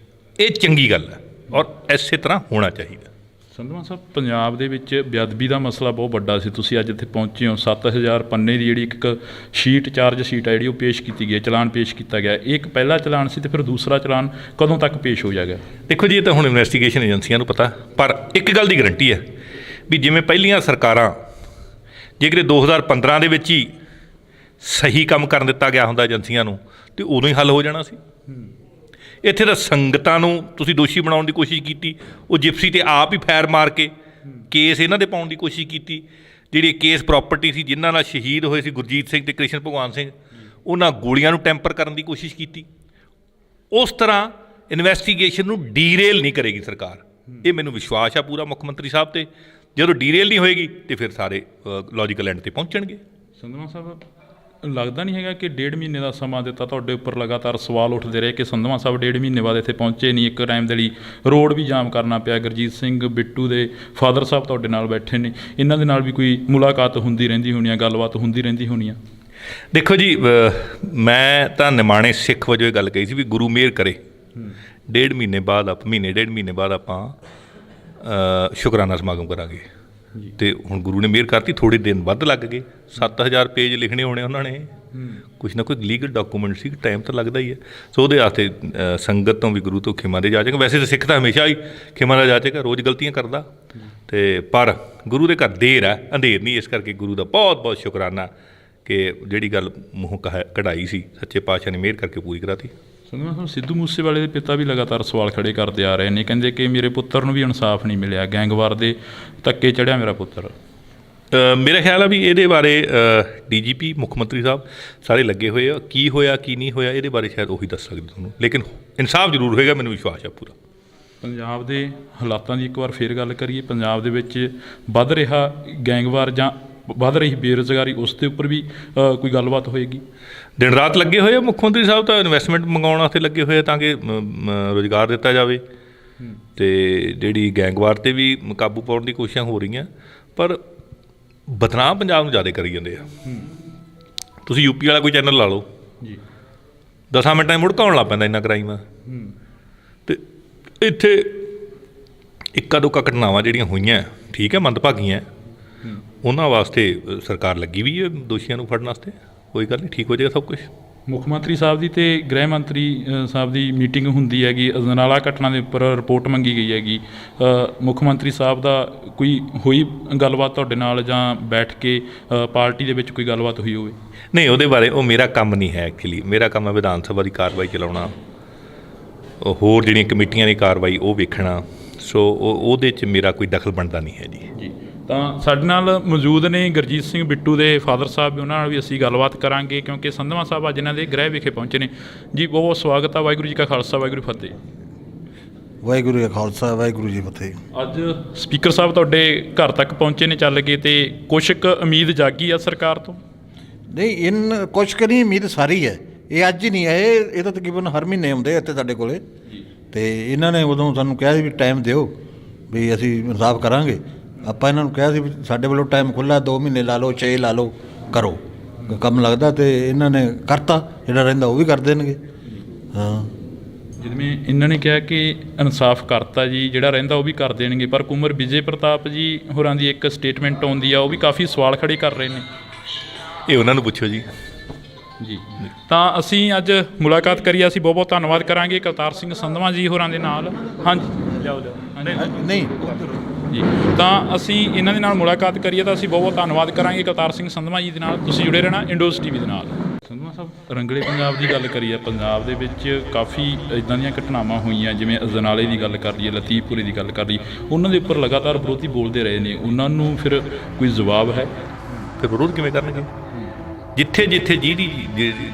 ਇਹ ਚੰਗੀ ਗੱਲ ਹੈ ਔਰ ਇਸੇ ਤਰ੍ਹਾਂ ਹੋਣਾ ਚਾਹੀਦਾ। ਸੰਧਵਾ ਸਾਹਿਬ, ਪੰਜਾਬ ਦੇ ਵਿੱਚ ਬੇਅਦਬੀ ਦਾ ਮਸਲਾ ਬਹੁਤ ਵੱਡਾ ਸੀ। ਤੁਸੀਂ ਅੱਜ ਇੱਥੇ ਪਹੁੰਚੇ ਹੋ। 7000 ਪੰਨੇ ਦੀ ਜਿਹੜੀ ਇੱਕ ਸ਼ੀਟ, ਚਾਰਜ ਸ਼ੀਟ ਹੈ ਜਿਹੜੀ ਉਹ ਪੇਸ਼ ਕੀਤੀ ਗਈ ਹੈ, ਚਲਾਨ ਪੇਸ਼ ਕੀਤਾ ਗਿਆ। ਇਹ ਇੱਕ ਪਹਿਲਾ ਚਲਾਨ ਸੀ ਤੇ ਫਿਰ ਦੂਸਰਾ ਚਲਾਨ ਕਦੋਂ ਤੱਕ ਪੇਸ਼ ਹੋ ਜਾਏਗਾ? ਦੇਖੋ ਜੀ, ਇਹ ਤਾਂ ਹੁਣ ਇਨਵੈਸਟੀਗੇਸ਼ਨ ਏਜੰਸੀਆਂ ਨੂੰ ਪਤਾ, ਪਰ ਇੱਕ ਗੱਲ ਦੀ ਗਰੰਟੀ ਹੈ ਵੀ ਜਿਵੇਂ ਪਹਿਲੀਆਂ ਸਰਕਾਰਾਂ ਜੇਕਰ 2015 ਦੇ ਵਿੱਚ ਹੀ ਸਹੀ ਕੰਮ ਕਰਨ ਦਿੱਤਾ ਗਿਆ ਹੁੰਦਾ ਏਜੰਸੀਆਂ ਨੂੰ ਤੇ ਉਦੋਂ ਹੀ ਹੱਲ ਹੋ ਜਾਣਾ ਸੀ। ਇੱਥੇ ਤਾਂ ਸੰਗਤਾਂ ਨੂੰ ਤੁਸੀਂ ਦੋਸ਼ੀ ਬਣਾਉਣ ਦੀ ਕੋਸ਼ਿਸ਼ ਕੀਤੀ, ਉਹ ਜਿਪਸੀ ਤੇ ਆਪ ਹੀ ਫੈਰ ਮਾਰ ਕੇ ਕੇਸ ਇਹਨਾਂ ਦੇ ਪਾਉਣ ਦੀ ਕੋਸ਼ਿਸ਼ ਕੀਤੀ। ਜਿਹੜੀ ਕੇਸ ਪ੍ਰਾਪਰਟੀ ਸੀ, ਜਿਨ੍ਹਾਂ ਨਾਲ ਸ਼ਹੀਦ ਹੋਏ ਸੀ ਗੁਰਜੀਤ ਸਿੰਘ ਤੇ ਕ੍ਰਿਸ਼ਨ ਭਗਵਾਨ ਸਿੰਘ, ਉਹਨਾਂ ਗੋਲੀਆਂ ਨੂੰ ਟੈਂਪਰ ਕਰਨ ਦੀ ਕੋਸ਼ਿਸ਼ ਕੀਤੀ। ਉਸ ਤਰ੍ਹਾਂ ਇਨਵੈਸਟੀਗੇਸ਼ਨ ਨੂੰ ਡੀਰੇਲ ਨਹੀਂ ਕਰੇਗੀ ਸਰਕਾਰ, ਇਹ ਮੈਨੂੰ ਵਿਸ਼ਵਾਸ ਆ ਪੂਰਾ ਮੁੱਖ ਮੰਤਰੀ ਸਾਹਿਬ ਤੇ। ਜਦੋਂ ਡੀਰੇਲ ਨਹੀਂ ਹੋਏਗੀ ਤੇ ਫਿਰ ਸਾਰੇ ਲੌਜੀਕਲ ਐਂਡ ਤੇ ਪਹੁੰਚਣਗੇ। ਸੰਧਵਾ ਸਾਹਿਬ, ਲੱਗਦਾ ਨਹੀਂ ਹੈਗਾ ਕਿ 1.5 ਮਹੀਨੇ ਦਾ ਸਮਾਂ ਦਿੱਤਾ, ਤੁਹਾਡੇ ਉੱਪਰ ਲਗਾਤਾਰ ਸਵਾਲ ਉੱਠਦੇ ਰਹੇ ਕਿ ਸੰਧਵਾ ਸਾਹਿਬ 1.5 ਮਹੀਨੇ ਬਾਅਦ ਇੱਥੇ ਪਹੁੰਚੇ ਨਹੀਂ। ਇੱਕ ਟਾਈਮ ਦੇ ਲਈ ਰੋਡ ਵੀ ਜਾਮ ਕਰਨਾ ਪਿਆ। ਗੁਰਜੀਤ ਸਿੰਘ ਬਿੱਟੂ ਦੇ ਫਾਦਰ ਸਾਹਿਬ ਤੁਹਾਡੇ ਨਾਲ ਬੈਠੇ ਨੇ, ਇਹਨਾਂ ਦੇ ਨਾਲ ਵੀ ਕੋਈ ਮੁਲਾਕਾਤ ਹੁੰਦੀ ਰਹਿੰਦੀ ਹੋਣੀ ਆ, ਗੱਲਬਾਤ ਹੁੰਦੀ ਰਹਿੰਦੀ ਹੋਣੀ ਆ? ਦੇਖੋ ਜੀ, ਮੈਂ ਤਾਂ ਨਿਮਾਣੇ ਸਿੱਖ ਵਜੋਂ ਇਹ ਗੱਲ ਕਹੀ ਸੀ ਵੀ ਗੁਰੂ ਮਿਹਰ ਕਰੇ 1.5 ਮਹੀਨੇ ਬਾਅਦ ਮਹੀਨੇ 1.5 ਮਹੀਨੇ ਬਾਅਦ ਆਪਾਂ ਸ਼ੁਕਰਾਨਾ ਸਮਾਗਮ ਕਰਾਂਗੇ। ਤੇ ਹੁਣ ਗੁਰੂ ਨੇ ਮਿਹਰ ਕਰਤੀ, ਥੋੜ੍ਹੇ ਦਿਨ ਵੱਧ ਲੱਗ ਗਏ। 7000 ਪੇਜ ਲਿਖਣੇ ਹੋਣੇ ਉਹਨਾਂ ਨੇ, ਕੁਛ ਨਾ ਕੋਈ ਲੀਗਲ ਡਾਕੂਮੈਂਟ ਸੀ, ਟਾਈਮ ਤਾਂ ਲੱਗਦਾ ਹੀ ਹੈ। ਸੋ ਉਹਦੇ ਵਾਸਤੇ ਸੰਗਤ ਤੋਂ ਵੀ ਗੁਰੂ ਤੋਂ ਖਿਮਾ ਦੇ ਜਾਚੇਗਾ। ਵੈਸੇ ਤਾਂ ਸਿੱਖ ਤਾਂ ਹਮੇਸ਼ਾ ਹੀ ਖਿਮਾ ਦਾ ਜਾਚੇਗਾ, ਰੋਜ਼ ਗਲਤੀਆਂ ਕਰਦਾ, ਤੇ ਪਰ ਗੁਰੂ ਦੇ ਘਰ ਦੇਰ ਹੈ, ਅੰਧੇਰ ਨਹੀਂ। ਇਸ ਕਰਕੇ ਗੁਰੂ ਦਾ ਬਹੁਤ ਬਹੁਤ ਸ਼ੁਕਰਾਨਾ ਕਿ ਜਿਹੜੀ ਗੱਲ ਮੂੰਹੋਂ ਕਢਾਈ ਸੀ, ਸੱਚੇ ਪਾਤਸ਼ਾਹ ਨੇ ਮਿਹਰ ਕਰਕੇ ਪੂਰੀ ਕਰਾਤੀ। ਸੰਧਵਾ ਸਾਹਿਬ, ਸਿੱਧੂ ਮੂਸੇਵਾਲੇ ਦੇ ਪਿਤਾ ਵੀ ਲਗਾਤਾਰ ਸਵਾਲ ਖੜੇ ਕਰਦੇ ਆ ਰਹੇ ਨੇ, ਕਹਿੰਦੇ ਕਿ ਮੇਰੇ ਪੁੱਤਰ ਨੂੰ ਵੀ ਇਨਸਾਫ ਨਹੀਂ ਮਿਲਿਆ, ਗੈਂਗਵਾਰ ਦੇ ਧੱਕੇ ਚੜ੍ਹਿਆ ਮੇਰਾ ਪੁੱਤਰ। ਮੇਰਾ ਖਿਆਲ ਆ ਵੀ ਇਹਦੇ ਬਾਰੇ DGP ਮੁੱਖ ਮੰਤਰੀ ਸਾਹਿਬ ਸਾਰੇ ਲੱਗੇ ਹੋਏ ਆ। ਕੀ ਹੋਇਆ ਕੀ ਨਹੀਂ ਹੋਇਆ ਇਹਦੇ ਬਾਰੇ ਸ਼ਾਇਦ ਉਹੀ ਦੱਸ ਸਕਦੇ ਤੁਹਾਨੂੰ, ਲੇਕਿਨ ਇਨਸਾਫ ਜ਼ਰੂਰ ਹੋਏਗਾ, ਮੈਨੂੰ ਵਿਸ਼ਵਾਸ ਆ ਪੂਰਾ। ਪੰਜਾਬ ਦੇ ਹਾਲਾਤਾਂ ਦੀ ਇੱਕ ਵਾਰ ਫੇਰ ਗੱਲ ਕਰੀਏ। ਪੰਜਾਬ ਦੇ ਵਿੱਚ ਵੱਧ ਰਿਹਾ ਗੈਂਗਵਾਰ ਜਾਂ ਵੱਧ ਰਹੀ ਬੇਰੁਜ਼ਗਾਰੀ, ਉਸ ਦੇ ਉੱਪਰ ਵੀ ਕੋਈ ਗੱਲਬਾਤ ਹੋਏਗੀ? ਦਿਨ ਰਾਤ ਲੱਗੇ ਹੋਏ ਆ ਮੁੱਖ ਮੰਤਰੀ ਸਾਹਿਬ, ਤਾਂ ਇਨਵੈਸਟਮੈਂਟ ਮੰਗਾਉਣ ਵਾਸਤੇ ਲੱਗੇ ਹੋਏ ਆ ਤਾਂ ਕਿ ਰੁਜ਼ਗਾਰ ਦਿੱਤਾ ਜਾਵੇ। ਤੇ ਜਿਹੜੀ ਗੈਂਗਵਾਰ 'ਤੇ ਵੀ ਕਾਬੂ ਪਾਉਣ ਦੀ ਕੋਸ਼ਿਸ਼ਾਂ ਹੋ ਰਹੀਆਂ, ਪਰ ਬਦਨਾਮ ਪੰਜਾਬ ਨੂੰ ਜ਼ਿਆਦਾ ਕਰੀ ਜਾਂਦੇ ਆ। ਤੁਸੀਂ UP ਵਾਲਾ ਕੋਈ ਚੈਨਲ ਲਾ ਲਓ ਜੀ, 10 ਮਿੰਟਾਂ 'ਚ ਮੁੜਕਾ ਆਉਣ ਲੱਗ ਪੈਂਦਾ ਇੰਨਾ ਕ੍ਰਾਈਮ ਆ। ਤੇ ਇੱਥੇ ਇੱਕਾ ਦੁੱਕਾ ਘਟਨਾਵਾਂ ਜਿਹੜੀਆਂ ਹੋਈਆਂ, ਠੀਕ ਹੈ, ਮੰਦਭਾਗੀਆਂ, ਉਹਨਾਂ ਵਾਸਤੇ ਸਰਕਾਰ ਲੱਗੀ ਵੀ ਹੈ ਦੋਸ਼ੀਆਂ ਨੂੰ ਫੜਨ ਵਾਸਤੇ। ਕੋਈ ਗੱਲ ਨਹੀਂ, ਠੀਕ ਹੋ ਜਾਏਗਾ ਸਭ ਕੁਛ। ਮੁੱਖ ਮੰਤਰੀ ਸਾਹਿਬ ਦੀ ਤੇ ਗ੍ਰਹਿ ਮੰਤਰੀ ਸਾਹਿਬ ਦੀ ਮੀਟਿੰਗ ਹੁੰਦੀ ਹੈਗੀ, ਅਜਨਾਲਾ ਘਟਨਾ ਦੇ ਉੱਪਰ ਰਿਪੋਰਟ ਮੰਗੀ ਗਈ ਹੈਗੀ। ਮੁੱਖ ਮੰਤਰੀ ਸਾਹਿਬ ਦਾ ਕੋਈ ਹੋਈ ਗੱਲਬਾਤ ਤੁਹਾਡੇ ਨਾਲ, ਜਾਂ ਬੈਠ ਕੇ ਪਾਰਟੀ ਦੇ ਵਿੱਚ ਕੋਈ ਗੱਲਬਾਤ ਹੋਈ ਹੋਵੇ? ਨਹੀਂ, ਉਹਦੇ ਬਾਰੇ ਉਹ ਮੇਰਾ ਕੰਮ ਨਹੀਂ ਹੈ। ਐਕਚੁਅਲੀ ਮੇਰਾ ਕੰਮ ਹੈ ਵਿਧਾਨ ਸਭਾ ਦੀ ਕਾਰਵਾਈ ਚਲਾਉਣਾ, ਹੋਰ ਜਿਹੜੀਆਂ ਕਮੇਟੀਆਂ ਦੀ ਕਾਰਵਾਈ ਉਹ ਵੇਖਣਾ। ਸੋ ਉਹਦੇ 'ਚ ਮੇਰਾ ਕੋਈ ਦਖਲ ਬਣਦਾ ਨਹੀਂ ਹੈ ਜੀ। ਤਾਂ ਸਾਡੇ ਨਾਲ ਮੌਜੂਦ ਨੇ ਗੁਰਜੀਤ ਸਿੰਘ ਬਿੱਟੂ ਦੇ ਫਾਦਰ ਸਾਹਿਬ ਵੀ, ਉਹਨਾਂ ਨਾਲ ਵੀ ਅਸੀਂ ਗੱਲਬਾਤ ਕਰਾਂਗੇ, ਕਿਉਂਕਿ ਸੰਧਵਾ ਸਾਹਿਬ ਅੱਜ ਇਹਨਾਂ ਦੇ ਗ੍ਰਹਿ ਵਿਖੇ ਪਹੁੰਚੇ ਨੇ ਜੀ। ਬਹੁਤ ਬਹੁਤ ਸਵਾਗਤ ਆ। ਵਾਹਿਗੁਰੂ ਜੀ ਕਾ ਖਾਲਸਾ, ਵਾਹਿਗੁਰੂ ਜੀ ਫਤਿਹ। ਵਾਹਿਗੁਰੂ ਜੀ ਕਾ ਖਾਲਸਾ, ਵਾਹਿਗੁਰੂ ਜੀ ਫਤਿਹ। ਅੱਜ ਸਪੀਕਰ ਸਾਹਿਬ ਤੁਹਾਡੇ ਘਰ ਤੱਕ ਪਹੁੰਚੇ ਨੇ ਚੱਲ ਕੇ, ਤੇ ਕੁਛ ਕੁ ਉਮੀਦ ਜਾਗੀ ਆ ਸਰਕਾਰ ਤੋਂ? ਨਹੀਂ, ਕੁਛ ਕੁ ਨਹੀਂ, ਉਮੀਦ ਸਾਰੀ ਹੈ। ਇਹ ਅੱਜ ਹੀ ਨਹੀਂ ਹੈ, ਇਹ ਤਾਂ ਤਕਰੀਬਨ ਹਰ ਮਹੀਨੇ ਆਉਂਦੇ ਇੱਥੇ ਸਾਡੇ ਕੋਲੇ। ਤੇ ਇਹਨਾਂ ਨੇ ਉਦੋਂ ਸਾਨੂੰ ਕਿਹਾ ਸੀ ਵੀ ਟਾਈਮ ਦਿਓ, ਵੀ ਅਸੀਂ ਇਨਸਾਫ ਕਰਾਂਗੇ। ਆਪਾਂ ਇਹਨਾਂ ਨੂੰ ਕਿਹਾ ਸੀ ਵੀ ਸਾਡੇ ਵੱਲੋਂ ਟਾਈਮ ਖੁੱਲ੍ਹਾ, 2 ਮਹੀਨੇ ਲਾ ਲਓ, 6 ਲਾ ਲਓ, ਕਰੋ ਕੰਮ ਲੱਗਦਾ। ਤੇ ਇਹਨਾਂ ਨੇ ਕਰਤਾ, ਜਿਹੜਾ ਰਹਿੰਦਾ ਉਹ ਵੀ ਕਰ ਦੇਣਗੇ। ਹਾਂ, ਜਿਵੇਂ ਇਹਨਾਂ ਨੇ ਕਿਹਾ ਕਿ ਇਨਸਾਫ ਕਰਤਾ ਜੀ, ਜਿਹੜਾ ਰਹਿੰਦਾ ਉਹ ਵੀ ਕਰ ਦੇਣਗੇ, ਪਰ ਕੁੰਵਰ ਵਿਜੇ ਪ੍ਰਤਾਪ ਜੀ ਹੋਰਾਂ ਦੀ ਇੱਕ ਸਟੇਟਮੈਂਟ ਆਉਂਦੀ ਆ, ਉਹ ਵੀ ਕਾਫੀ ਸਵਾਲ ਖੜੇ ਕਰ ਰਹੇ ਨੇ। ਇਹ ਉਹਨਾਂ ਨੂੰ ਪੁੱਛੋ ਜੀ। ਜੀ, ਤਾਂ ਅਸੀਂ ਅੱਜ ਮੁਲਾਕਾਤ ਕਰੀ, ਅਸੀਂ ਬਹੁਤ ਬਹੁਤ ਧੰਨਵਾਦ ਕਰਾਂਗੇ ਕਰਤਾਰ ਸਿੰਘ ਸੰਧਵਾ ਜੀ ਹੋਰਾਂ ਦੇ ਨਾਲ। ਹਾਂਜੀ, ਜਾਓ ਨਹੀਂ ਜੀ, ਤਾਂ ਅਸੀਂ ਇਹਨਾਂ ਦੇ ਨਾਲ ਮੁਲਾਕਾਤ ਕਰੀਏ ਤਾਂ ਅਸੀਂ ਬਹੁਤ ਬਹੁਤ ਧੰਨਵਾਦ ਕਰਾਂਗੇ ਕਰਤਾਰ ਸਿੰਘ ਸੰਧਵਾ ਜੀ ਦੇ ਨਾਲ। ਤੁਸੀਂ ਜੁੜੇ ਰਹਿਣਾ ਇੰਡੋਜ਼ TV ਦੇ ਨਾਲ। ਸੰਧਵਾ ਸਾਹਿਬ, ਰੰਗਲੇ ਪੰਜਾਬ ਦੀ ਗੱਲ ਕਰੀਏ, ਪੰਜਾਬ ਦੇ ਵਿੱਚ ਕਾਫੀ ਇੱਦਾਂ ਦੀਆਂ ਘਟਨਾਵਾਂ ਹੋਈਆਂ, ਜਿਵੇਂ ਅਜਨਾਲੇ ਦੀ ਗੱਲ ਕਰ ਲਈਏ, ਲਤੀਫਪੁਰੇ ਦੀ ਗੱਲ ਕਰ ਲਈਏ, ਉਹਨਾਂ ਦੇ ਉੱਪਰ ਲਗਾਤਾਰ ਵਿਰੋਧੀ ਬੋਲਦੇ ਰਹੇ ਨੇ। ਉਹਨਾਂ ਨੂੰ ਫਿਰ ਕੋਈ ਜਵਾਬ ਹੈ? ਫਿਰ ਵਿਰੋਧ ਕਿਵੇਂ ਕਰਨਗੇ? ਜਿੱਥੇ ਜਿੱਥੇ ਜਿਹਦੀ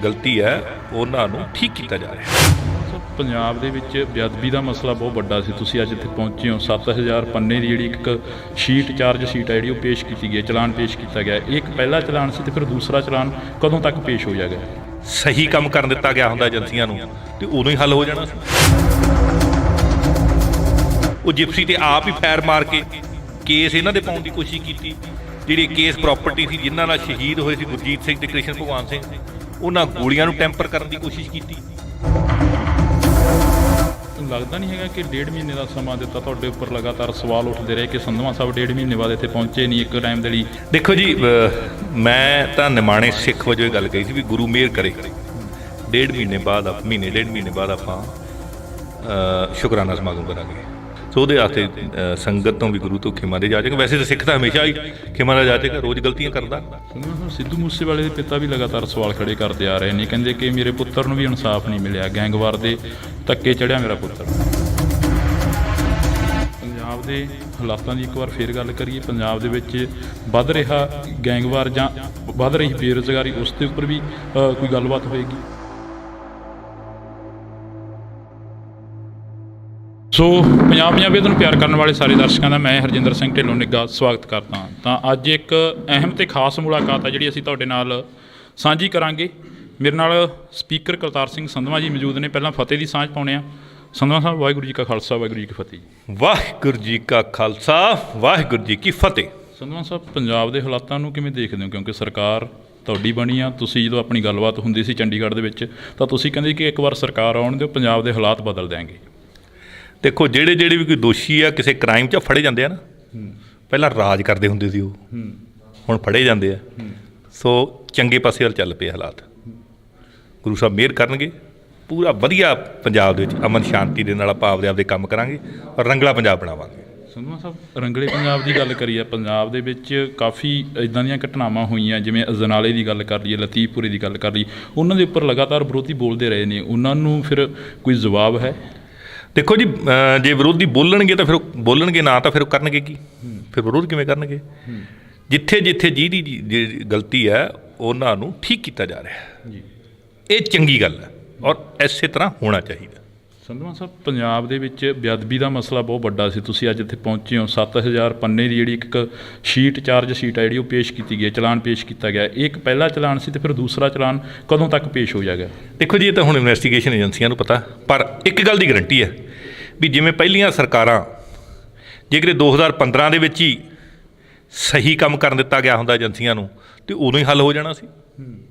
ਗਲਤੀ ਹੈ ਉਹਨਾਂ ਨੂੰ ਠੀਕ ਕੀਤਾ ਜਾ ਰਿਹਾ। ਪੰਜਾਬ ਦੇ ਵਿੱਚ ਬੇਅਦਬੀ ਦਾ ਮਸਲਾ ਬਹੁਤ ਵੱਡਾ ਸੀ। ਤੁਸੀਂ ਅੱਜ ਇੱਥੇ ਪਹੁੰਚੇ ਹੋ। 7000 ਪੰਨੇ ਦੀ ਜਿਹੜੀ ਇੱਕ ਸ਼ੀਟ, ਚਾਰਜ ਸ਼ੀਟ ਹੈ ਜਿਹੜੀ ਉਹ ਪੇਸ਼ ਕੀਤੀ ਗਈ, ਚਲਾਨ ਪੇਸ਼ ਕੀਤਾ ਗਿਆ। ਇਹ ਇੱਕ ਪਹਿਲਾ ਚਲਾਨ ਸੀ ਤੇ ਫਿਰ ਦੂਸਰਾ ਚਲਾਨ ਕਦੋਂ ਤੱਕ ਪੇਸ਼ ਹੋ ਜਾਏਗਾ? ਸਹੀ ਕੰਮ ਕਰਨ ਦਿੱਤਾ ਗਿਆ ਹੁੰਦਾ ਏਜੰਸੀਆਂ ਨੂੰ ਤੇ ਉਦੋਂ ਹੀ ਹੱਲ ਹੋ ਜਾਣਾ ਸੀ। ਉਹ ਜਿਪਸੀ ਤੇ ਆਪ ਹੀ ਫੈਰ ਮਾਰ ਕੇ ਕੇਸ ਇਹਨਾਂ ਦੇ ਪਾਉਣ ਦੀ ਕੋਸ਼ਿਸ਼ ਕੀਤੀ। ਜਿਹੜੀ ਕੇਸ ਪ੍ਰਾਪਰਟੀ ਸੀ, ਜਿਨ੍ਹਾਂ ਨਾਲ ਸ਼ਹੀਦ ਹੋਏ ਸੀ ਗੁਰਜੀਤ ਸਿੰਘ ਤੇ ਕ੍ਰਿਸ਼ਨ ਭਗਵਾਨ ਸਿੰਘ, ਉਹਨਾਂ ਗੋਲੀਆਂ ਨੂੰ ਟੈਂਪਰ ਕਰਨ ਦੀ ਕੋਸ਼ਿਸ਼ ਕੀਤੀ। ਲੱਗਦਾ ਨਹੀਂ ਹੈਗਾ ਕਿ 1.5 ਮਹੀਨੇ ਦਾ ਸਮਾਂ ਦਿੱਤਾ, ਤੁਹਾਡੇ ਉੱਪਰ ਲਗਾਤਾਰ ਸਵਾਲ ਉੱਠਦੇ ਰਹੇ ਕਿ ਸੰਧਵਾਂ ਸਾਹਿਬ 1.5 ਮਹੀਨੇ ਬਾਅਦ ਇੱਥੇ ਪਹੁੰਚੇ ਨਹੀਂ ਇੱਕ ਟਾਈਮ ਦੇ ਲਈ। ਦੇਖੋ ਜੀ, ਮੈਂ ਤਾਂ ਨਿਮਾਣੇ ਸਿੱਖ ਵਜੋਂ ਇਹ ਗੱਲ ਕਹੀ ਸੀ ਵੀ ਗੁਰੂ ਮਿਹਰ ਕਰੇ 1.5 ਮਹੀਨੇ ਬਾਅਦ ਮਹੀਨੇ 1.5 ਮਹੀਨੇ ਬਾਅਦ ਆਪਾਂ ਸ਼ੁਕਰਾਨਾ ਸਮਾਗਮ ਕਰਾਂਗੇ। ਸੋ ਉਹਦੇ ਵਾਸਤੇ ਸੰਗਤ ਤੋਂ ਵੀ ਗੁਰੂ ਤੋਂ ਖਿਮਾ ਦੇ ਜਾਚੇਗਾ। ਵੈਸੇ ਤਾਂ ਸਿੱਖ ਤਾਂ ਹਮੇਸ਼ਾ ਹੀ ਖਿਮਾ ਦਾ ਜਾਚੇਗਾ, ਰੋਜ਼ ਗਲਤੀਆਂ ਕਰਦਾ। ਸੰਧਵਾਂ ਸਾਹਿਬ ਸਿੱਧੂ ਮੂਸੇਵਾਲੇ ਦੇ ਪਿਤਾ ਵੀ ਲਗਾਤਾਰ ਸਵਾਲ ਖੜੇ ਕਰਦੇ ਆ ਰਹੇ ਨੇ, ਕਹਿੰਦੇ ਕਿ ਮੇਰੇ ਪੁੱਤਰ ਨੂੰ ਵੀ ਇਨਸਾਫ ਨਹੀਂ ਮਿਲਿਆ, ਗੈਂਗਵਾਰ ਦੇ ਧੱਕੇ ਚੜਿਆ ਮੇਰਾ ਪੁੱਤਰ। ਪੰਜਾਬ ਦੇ ਹਾਲਾਤਾਂ ਦੀ ਇੱਕ ਵਾਰ ਫੇਰ ਗੱਲ ਕਰੀਏ, ਪੰਜਾਬ ਦੇ ਵਿੱਚ ਵੱਧ ਰਿਹਾ ਗੈਂਗਵਾਰ ਜਾਂ ਵੱਧ ਰਹੀ ਬੇਰੁਜ਼ਗਾਰੀ, ਉਸ ਦੇ ਉੱਪਰ ਵੀ ਕੋਈ ਗੱਲਬਾਤ ਹੋਏਗੀ। ਸੋ ਪੰਜਾਬ ਪੰਜਾਬੀਅਤ ਨੂੰ ਪਿਆਰ ਕਰਨ ਵਾਲੇ ਸਾਰੇ ਦਰਸ਼ਕਾਂ ਦਾ ਮੈਂ ਹਰਜਿੰਦਰ ਸਿੰਘ ਢਿੱਲੋਂ ਨਿੱਗਾ ਸਵਾਗਤ ਕਰਦਾ ਹਾਂ। ਤਾਂ ਅੱਜ ਇੱਕ ਅਹਿਮ ਤੇ ਖਾਸ ਮੁਲਾਕਾਤ ਹੈ ਜਿਹੜੀ ਅਸੀਂ ਤੁਹਾਡੇ ਨਾਲ ਸਾਂਝੀ ਕਰਾਂਗੇ। ਮੇਰੇ ਨਾਲ ਸਪੀਕਰ ਕਰਤਾਰ ਸਿੰਘ ਸੰਧਵਾਂ ਜੀ ਮੌਜੂਦ ਨੇ। ਪਹਿਲਾਂ ਫਤਿਹ ਦੀ ਸਾਂਝ ਪਾਉਂਦੇ ਹਾਂ। ਸੰਧਵਾਂ ਸਾਹਿਬ, ਵਾਹਿਗੁਰੂ ਜੀ ਕਾ ਖਾਲਸਾ, ਵਾਹਿਗੁਰੂ ਜੀ ਕੀ ਫਤਿਹ ਜੀ। ਵਾਹਿਗੁਰੂ ਜੀ ਕਾ ਖਾਲਸਾ, ਵਾਹਿਗੁਰੂ ਜੀ ਕੀ ਫਤਿਹ। ਸੰਧਵਾਂ ਸਾਹਿਬ, ਪੰਜਾਬ ਦੇ ਹਾਲਾਤਾਂ ਨੂੰ ਕਿਵੇਂ ਦੇਖਦੇ ਹੋ? ਕਿਉਂਕਿ ਸਰਕਾਰ ਤੁਹਾਡੀ ਬਣੀ ਆ, ਤੁਸੀਂ ਜਦੋਂ ਆਪਣੀ ਗੱਲਬਾਤ ਹੁੰਦੀ ਸੀ ਚੰਡੀਗੜ੍ਹ ਦੇ ਵਿੱਚ ਤਾਂ ਤੁਸੀਂ ਕਹਿੰਦੇ ਕਿ ਇੱਕ ਵਾਰ ਸਰਕਾਰ ਆਉਣ ਦਿਓ, ਪੰਜਾਬ ਦੇ ਹਾਲਾਤ ਬਦਲ ਦਿਆਂਗੇ। ਦੇਖੋ, ਜਿਹੜੇ ਵੀ ਕੋਈ ਦੋਸ਼ੀ ਆ ਕਿਸੇ ਕ੍ਰਾਈਮ 'ਚ ਫੜੇ ਜਾਂਦੇ ਆ ਨਾ, ਪਹਿਲਾਂ ਰਾਜ ਕਰਦੇ ਹੁੰਦੇ ਸੀ ਉਹ, ਹੁਣ ਫੜੇ ਜਾਂਦੇ ਆ। ਸੋ ਚੰਗੇ ਪਾਸੇ ਵੱਲ ਚੱਲ ਪਏ ਹਾਲਾਤ। ਗੁਰੂ ਸਾਹਿਬ ਮਿਹਰ ਕਰਨਗੇ, ਪੂਰਾ ਵਧੀਆ ਪੰਜਾਬ ਦੇ ਵਿੱਚ ਅਮਨ ਸ਼ਾਂਤੀ ਦੇ ਨਾਲ ਆਪਾਂ ਆਪਦੇ ਕੰਮ ਕਰਾਂਗੇ ਔਰ ਰੰਗਲਾ ਪੰਜਾਬ ਬਣਾਵਾਂਗੇ। ਸੰਧਵਾਂ ਸਾਹਿਬ, ਰੰਗਲੇ ਪੰਜਾਬ ਦੀ ਗੱਲ ਕਰੀਏ, ਪੰਜਾਬ ਦੇ ਵਿੱਚ ਕਾਫੀ ਇੱਦਾਂ ਦੀਆਂ ਘਟਨਾਵਾਂ ਹੋਈਆਂ, ਜਿਵੇਂ ਅਜਨਾਲੇ ਦੀ ਗੱਲ ਕਰ ਲਈਏ, ਲਤੀਫਪੁਰੇ ਦੀ ਗੱਲ ਕਰ ਲਈਏ, ਉਹਨਾਂ ਦੇ ਉੱਪਰ ਲਗਾਤਾਰ ਵਿਰੋਧੀ ਬੋਲਦੇ ਰਹੇ ਨੇ, ਉਹਨਾਂ ਨੂੰ ਫਿਰ ਕੋਈ ਜਵਾਬ ਹੈ? ਦੇਖੋ ਜੀ, ਜੇ ਵਿਰੋਧੀ ਬੋਲਣਗੇ ਤਾਂ ਫਿਰ ਉਹ ਬੋਲਣਗੇ, ਨਾ ਤਾਂ ਫਿਰ ਉਹ ਕਰਨਗੇ ਕੀ, ਫਿਰ ਵਿਰੋਧ ਕਿਵੇਂ ਕਰਨਗੇ? ਜਿੱਥੇ ਜਿੱਥੇ ਜਿਹਦੀ ਗਲਤੀ ਹੈ ਉਹਨਾਂ ਨੂੰ ਠੀਕ ਕੀਤਾ ਜਾ ਰਿਹਾ ਜੀ, ਇਹ ਚੰਗੀ ਗੱਲ ਹੈ ਔਰ ਇਸੇ ਤਰ੍ਹਾਂ ਹੋਣਾ ਚਾਹੀਦਾ। ਸੰਧਵਾਂ ਸਾਹਿਬ, ਪੰਜਾਬ ਦੇ ਵਿੱਚ ਬੇਅਦਬੀ ਦਾ ਮਸਲਾ ਬਹੁਤ ਵੱਡਾ ਸੀ, ਤੁਸੀਂ ਅੱਜ ਇੱਥੇ ਪਹੁੰਚੇ ਹੋ। 7000 ਪੰਨੇ ਦੀ ਜਿਹੜੀ ਇੱਕ ਸ਼ੀਟ, ਚਾਰਜ ਸ਼ੀਟ ਹੈ ਜਿਹੜੀ ਉਹ ਪੇਸ਼ ਕੀਤੀ ਗਈ ਹੈ, ਚਲਾਨ ਪੇਸ਼ ਕੀਤਾ ਗਿਆ। ਇਹ ਇੱਕ ਪਹਿਲਾ ਚਲਾਨ ਸੀ ਤੇ ਫਿਰ ਦੂਸਰਾ ਚਲਾਨ ਕਦੋਂ ਤੱਕ ਪੇਸ਼ ਹੋ ਜਾਏਗਾ? ਦੇਖੋ ਜੀ, ਇਹ ਤਾਂ ਹੁਣ ਇਨਵੈਸਟੀਗੇਸ਼ਨ ਏਜੰਸੀਆਂ ਨੂੰ ਪਤਾ, ਪਰ ਇੱਕ ਗੱਲ ਦੀ ਗਰੰਟੀ ਹੈ ਵੀ ਜਿਵੇਂ ਪਹਿਲੀਆਂ ਸਰਕਾਰਾਂ ਜੇਕਰ 2015 ਦੇ ਵਿੱਚ ਹੀ ਸਹੀ ਕੰਮ ਕਰਨ ਦਿੱਤਾ ਗਿਆ ਹੁੰਦਾ ਏਜੰਸੀਆਂ ਨੂੰ ਤੇ ਉਦੋਂ ਹੀ ਹੱਲ ਹੋ ਜਾਣਾ ਸੀ।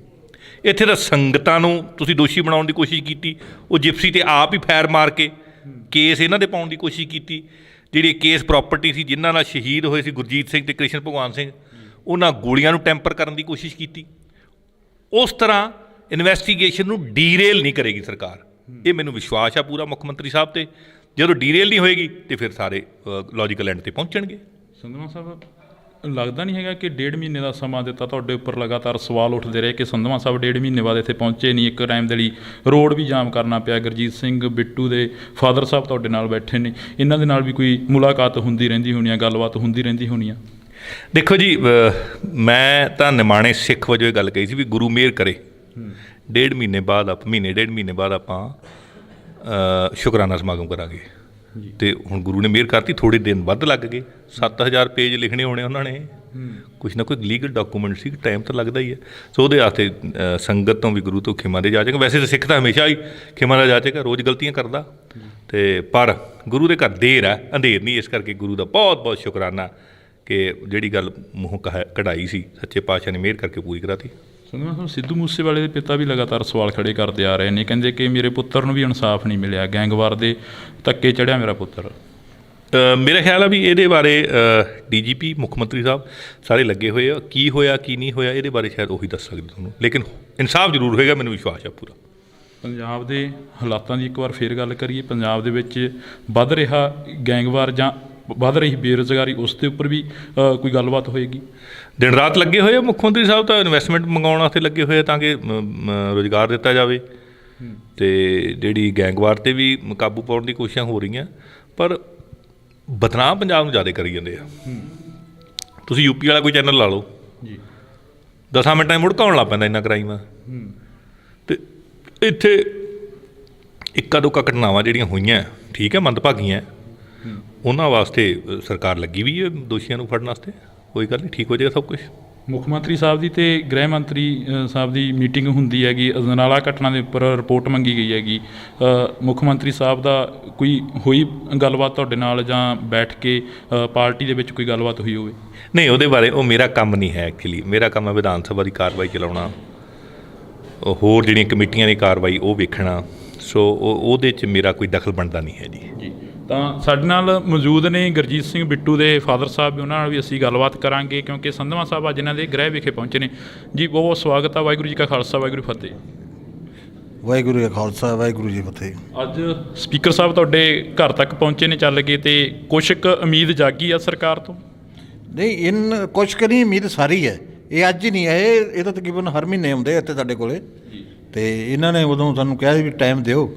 ਇੱਥੇ ਤਾਂ ਸੰਗਤਾਂ ਨੂੰ ਤੁਸੀਂ ਦੋਸ਼ੀ ਬਣਾਉਣ ਦੀ ਕੋਸ਼ਿਸ਼ ਕੀਤੀ, ਉਹ ਜਿਪਸੀ ਤੇ ਆਪ ਹੀ ਫੈਰ ਮਾਰ ਕੇ ਕੇਸ ਇਹਨਾਂ ਦੇ ਪਾਉਣ ਦੀ ਕੋਸ਼ਿਸ਼ ਕੀਤੀ। ਜਿਹੜੀ ਕੇਸ ਪ੍ਰਾਪਰਟੀ ਸੀ, ਜਿਨ੍ਹਾਂ ਨਾਲ ਸ਼ਹੀਦ ਹੋਏ ਸੀ ਗੁਰਜੀਤ ਸਿੰਘ ਤੇ ਕ੍ਰਿਸ਼ਨ ਭਗਵਾਨ ਸਿੰਘ, ਉਹਨਾਂ ਗੋਲੀਆਂ ਨੂੰ ਟੈਂਪਰ ਕਰਨ ਦੀ ਕੋਸ਼ਿਸ਼ ਕੀਤੀ। ਉਸ ਤਰ੍ਹਾਂ ਇਨਵੈਸਟੀਗੇਸ਼ਨ ਨੂੰ ਡੀਰੇਲ ਨਹੀਂ ਕਰੇਗੀ ਸਰਕਾਰ, ਇਹ ਮੈਨੂੰ ਵਿਸ਼ਵਾਸ ਆ ਪੂਰਾ ਮੁੱਖ ਮੰਤਰੀ ਸਾਹਿਬ ਤੇ। ਜਦੋਂ ਡੀਰੇਲ ਨਹੀਂ ਹੋਏਗੀ ਤੇ ਫਿਰ ਸਾਰੇ ਲੌਜੀਕਲ ਐਂਡ ਤੇ ਪਹੁੰਚਣਗੇ। ਸੰਧਵਾਂ ਸਾਹਿਬ, ਲੱਗਦਾ ਨਹੀਂ ਹੈਗਾ ਕਿ 1.5 ਮਹੀਨੇ ਦਾ ਸਮਾਂ ਦਿੱਤਾ, ਤੁਹਾਡੇ ਉੱਪਰ ਲਗਾਤਾਰ ਸਵਾਲ ਉੱਠਦੇ ਰਹੇ ਕਿ ਸੰਧਵਾਂ ਸਾਹਿਬ 1.5 ਮਹੀਨੇ ਬਾਅਦ ਇੱਥੇ ਪਹੁੰਚੇ ਨਹੀਂ, ਇੱਕ ਟਾਈਮ ਦੇ ਲਈ ਰੋਡ ਵੀ ਜਾਮ ਕਰਨਾ ਪਿਆ। ਗੁਰਜੀਤ ਸਿੰਘ ਬਿੱਟੂ ਦੇ ਫਾਦਰ ਸਾਹਿਬ ਤੁਹਾਡੇ ਨਾਲ ਬੈਠੇ ਨੇ, ਇਹਨਾਂ ਦੇ ਨਾਲ ਵੀ ਕੋਈ ਮੁਲਾਕਾਤ ਹੁੰਦੀ ਰਹਿੰਦੀ ਹੋਣੀ ਆ, ਗੱਲਬਾਤ ਹੁੰਦੀ ਰਹਿੰਦੀ ਹੋਣੀ ਆ? ਦੇਖੋ ਜੀ, ਮੈਂ ਤਾਂ ਨਿਮਾਣੇ ਸਿੱਖ ਵਜੋਂ ਇਹ ਗੱਲ ਕਹੀ ਸੀ ਵੀ ਗੁਰੂ ਮਿਹਰ ਕਰੇ 1.5 ਮਹੀਨੇ ਬਾਅਦ ਮਹੀਨੇ 1.5 ਮਹੀਨੇ ਬਾਅਦ ਆਪਾਂ ਸ਼ੁਕਰਾਨਾ ਸਮਾਗਮ ਕਰਾਂਗੇ। ਤੇ ਹੁਣ ਗੁਰੂ ਨੇ ਮਿਹਰ ਕਰਤੀ, ਥੋੜ੍ਹੇ ਦਿਨ ਵੱਧ ਲੱਗ ਗਏ। 7000 ਪੇਜ ਲਿਖਣੇ ਹੋਣੇ ਉਹਨਾਂ ਨੇ, ਕੁਛ ਨਾ ਕੋਈ ਲੀਗਲ ਡਾਕੂਮੈਂਟ ਸੀ, ਟਾਈਮ ਤਾਂ ਲੱਗਦਾ ਹੀ ਹੈ। ਸੋ ਉਹਦੇ ਵਾਸਤੇ ਸੰਗਤ ਤੋਂ ਵੀ ਗੁਰੂ ਤੋਂ ਖਿਮਾ ਦੇ ਜਾਚੇਗਾ। ਵੈਸੇ ਤਾਂ ਸਿੱਖ ਤਾਂ ਹਮੇਸ਼ਾ ਹੀ ਖਿਮਾ ਦਾ ਜਾਚੇਗਾ, ਰੋਜ਼ ਗਲਤੀਆਂ ਕਰਦਾ, ਤੇ ਪਰ ਗੁਰੂ ਦੇ ਘਰ ਦੇਰ ਹੈ, ਅੰਧੇਰ ਨਹੀਂ। ਇਸ ਕਰਕੇ ਗੁਰੂ ਦਾ ਬਹੁਤ ਬਹੁਤ ਸ਼ੁਕਰਾਨਾ ਕਿ ਜਿਹੜੀ ਗੱਲ ਮੂੰਹੋਂ ਕਢਾਈ ਸੀ, ਸੱਚੇ ਪਾਤਸ਼ਾਹ ਨੇ ਮਿਹਰ ਕਰਕੇ ਪੂਰੀ ਕਰਾਤੀ। ਸੰਧਵਾਂ ਸਾਹਿਬ, ਸਿੱਧੂ ਮੂਸੇਵਾਲੇ ਦੇ ਪਿਤਾ ਵੀ ਲਗਾਤਾਰ ਸਵਾਲ ਖੜੇ ਕਰਦੇ ਆ ਰਹੇ ਨੇ, ਕਹਿੰਦੇ ਕਿ ਮੇਰੇ ਪੁੱਤਰ ਨੂੰ ਵੀ ਇਨਸਾਫ ਨਹੀਂ ਮਿਲਿਆ, ਗੈਂਗਵਾਰ ਦੇ ਧੱਕੇ ਚੜਿਆ ਮੇਰਾ ਪੁੱਤਰ। ਮੇਰਾ ਖਿਆਲ ਆ ਵੀ ਇਹਦੇ ਬਾਰੇ DGP ਮੁੱਖ ਮੰਤਰੀ ਸਾਹਿਬ ਸਾਰੇ ਲੱਗੇ ਹੋਏ ਆ। ਕੀ ਹੋਇਆ ਕੀ ਨਹੀਂ ਹੋਇਆ ਇਹਦੇ ਬਾਰੇ ਸ਼ਾਇਦ ਉਹੀ ਦੱਸ ਸਕਦੇ ਤੁਹਾਨੂੰ, ਲੇਕਿਨ ਇਨਸਾਫ ਜ਼ਰੂਰ ਹੋਏਗਾ, ਮੈਨੂੰ ਵਿਸ਼ਵਾਸ ਆ ਪੂਰਾ। ਪੰਜਾਬ ਦੇ ਹਾਲਾਤਾਂ ਦੀ ਇੱਕ ਵਾਰ ਫੇਰ ਗੱਲ ਕਰੀਏ, ਪੰਜਾਬ ਦੇ ਵਿੱਚ ਵੱਧ ਰਿਹਾ ਗੈਂਗਵਾਰ ਜਾਂ ਵੱਧ ਰਹੀ ਬੇਰੁਜ਼ਗਾਰੀ, ਉਸ ਦੇ ਉੱਪਰ ਵੀ ਕੋਈ ਗੱਲਬਾਤ ਹੋਏਗੀ? ਦਿਨ ਰਾਤ ਲੱਗੇ ਹੋਏ ਆ ਮੁੱਖ ਮੰਤਰੀ ਸਾਹਿਬ, ਤਾਂ ਇਨਵੈਸਟਮੈਂਟ ਮੰਗਾਉਣ ਵਾਸਤੇ ਲੱਗੇ ਹੋਏ ਆ ਤਾਂ ਕਿ ਰੁਜ਼ਗਾਰ ਦਿੱਤਾ ਜਾਵੇ। ਅਤੇ ਜਿਹੜੀ ਗੈਂਗਵਾਰ 'ਤੇ ਵੀ ਕਾਬੂ ਪਾਉਣ ਦੀ ਕੋਸ਼ਿਸ਼ਾਂ ਹੋ ਰਹੀਆਂ, ਪਰ ਬਦਨਾਮ ਪੰਜਾਬ ਨੂੰ ਜ਼ਿਆਦਾ ਕਰੀ ਜਾਂਦੇ ਆ। ਤੁਸੀਂ UP ਵਾਲਾ ਕੋਈ ਚੈਨਲ ਲਾ ਲਓ ਜੀ, 10 ਮਿੰਟਾਂ 'ਚ ਮੁੜਕਾਉਣ ਲੱਗ ਪੈਂਦਾ ਇੰਨਾ ਕ੍ਰਾਈਮ ਆ। ਅਤੇ ਇੱਥੇ ਇੱਕਾ ਦੁੱਕਾ ਘਟਨਾਵਾਂ ਜਿਹੜੀਆਂ ਹੋਈਆਂ, ਠੀਕ ਹੈ, ਮੰਦਭਾਗੀਆਂ, ਉਹਨਾਂ ਵਾਸਤੇ ਸਰਕਾਰ ਲੱਗੀ ਵੀ ਹੈ ਦੋਸ਼ੀਆਂ ਨੂੰ ਫੜਨ ਵਾਸਤੇ। ਕੋਈ ਗੱਲ ਨਹੀਂ, ਠੀਕ ਹੋ ਜਾਏਗਾ ਸਭ ਕੁਛ। ਮੁੱਖ ਮੰਤਰੀ ਸਾਹਿਬ ਦੀ ਅਤੇ ਗ੍ਰਹਿ ਮੰਤਰੀ ਸਾਹਿਬ ਦੀ ਮੀਟਿੰਗ ਹੁੰਦੀ ਹੈਗੀ, ਅਜਨਾਲਾ ਘਟਨਾ ਦੇ ਉੱਪਰ ਰਿਪੋਰਟ ਮੰਗੀ ਗਈ ਹੈਗੀ। ਮੁੱਖ ਮੰਤਰੀ ਸਾਹਿਬ ਦਾ ਕੋਈ ਹੋਈ ਗੱਲਬਾਤ ਤੁਹਾਡੇ ਨਾਲ, ਜਾਂ ਬੈਠ ਕੇ ਪਾਰਟੀ ਦੇ ਵਿੱਚ ਕੋਈ ਗੱਲਬਾਤ ਹੋਈ ਹੋਵੇ? ਨਹੀਂ, ਉਹਦੇ ਬਾਰੇ ਉਹ ਮੇਰਾ ਕੰਮ ਨਹੀਂ ਹੈ। ਐਕਚੁਅਲੀ ਮੇਰਾ ਕੰਮ ਹੈ ਵਿਧਾਨ ਸਭਾ ਦੀ ਕਾਰਵਾਈ ਚਲਾਉਣਾ, ਹੋਰ ਜਿਹੜੀਆਂ ਕਮੇਟੀਆਂ ਦੀ ਕਾਰਵਾਈ ਉਹ ਵੇਖਣਾ, ਸੋ ਉਹਦੇ 'ਚ ਮੇਰਾ ਕੋਈ ਦਖਲ ਬਣਦਾ ਨਹੀਂ ਹੈ ਜੀ। ਤਾਂ ਸਾਡੇ ਨਾਲ ਮੌਜੂਦ ਨੇ ਗੁਰਜੀਤ ਸਿੰਘ ਬਿੱਟੂ ਦੇ ਫਾਦਰ ਸਾਹਿਬ ਵੀ, ਉਹਨਾਂ ਨਾਲ ਵੀ ਅਸੀਂ ਗੱਲਬਾਤ ਕਰਾਂਗੇ ਕਿਉਂਕਿ ਸੰਧਵਾਂ ਸਾਹਿਬ ਅੱਜ ਇਹਨਾਂ ਦੇ ਗ੍ਰਹਿ ਵਿਖੇ ਪਹੁੰਚੇ ਨੇ ਜੀ। ਬਹੁਤ ਬਹੁਤ ਸਵਾਗਤ ਹੈ। ਵਾਹਿਗੁਰੂ ਜੀ ਕਾ ਖਾਲਸਾ, ਵਾਹਿਗੁਰੂ ਜੀ ਕੀ ਫਤਿਹ। ਵਾਹਿਗੁਰੂ ਜੀ ਕਾ ਖਾਲਸਾ, ਵਾਹਿਗੁਰੂ ਜੀ ਕੀ ਫਤਿਹ। ਅੱਜ ਸਪੀਕਰ ਸਾਹਿਬ ਤੁਹਾਡੇ ਘਰ ਤੱਕ ਪਹੁੰਚੇ ਨੇ ਚੱਲ ਕੇ, ਤੇ ਕੁਛ ਕੁ ਉਮੀਦ ਜਾਗੀ ਆ ਸਰਕਾਰ ਤੋਂ? ਨਹੀਂ, ਕੁਛ ਕੁ ਨਹੀਂ, ਉਮੀਦ ਸਾਰੀ ਹੈ। ਇਹ ਅੱਜ ਹੀ ਨਹੀਂ ਆਏ, ਇਹ ਤਾਂ ਤਕਰੀਬਨ ਹਰ ਮਹੀਨੇ ਆਉਂਦੇ ਇੱਥੇ ਸਾਡੇ ਕੋਲੇ। ਤੇ ਇਹਨਾਂ ਨੇ ਉਦੋਂ ਸਾਨੂੰ ਕਿਹਾ ਸੀ ਵੀ ਟਾਈਮ ਦਿਓ,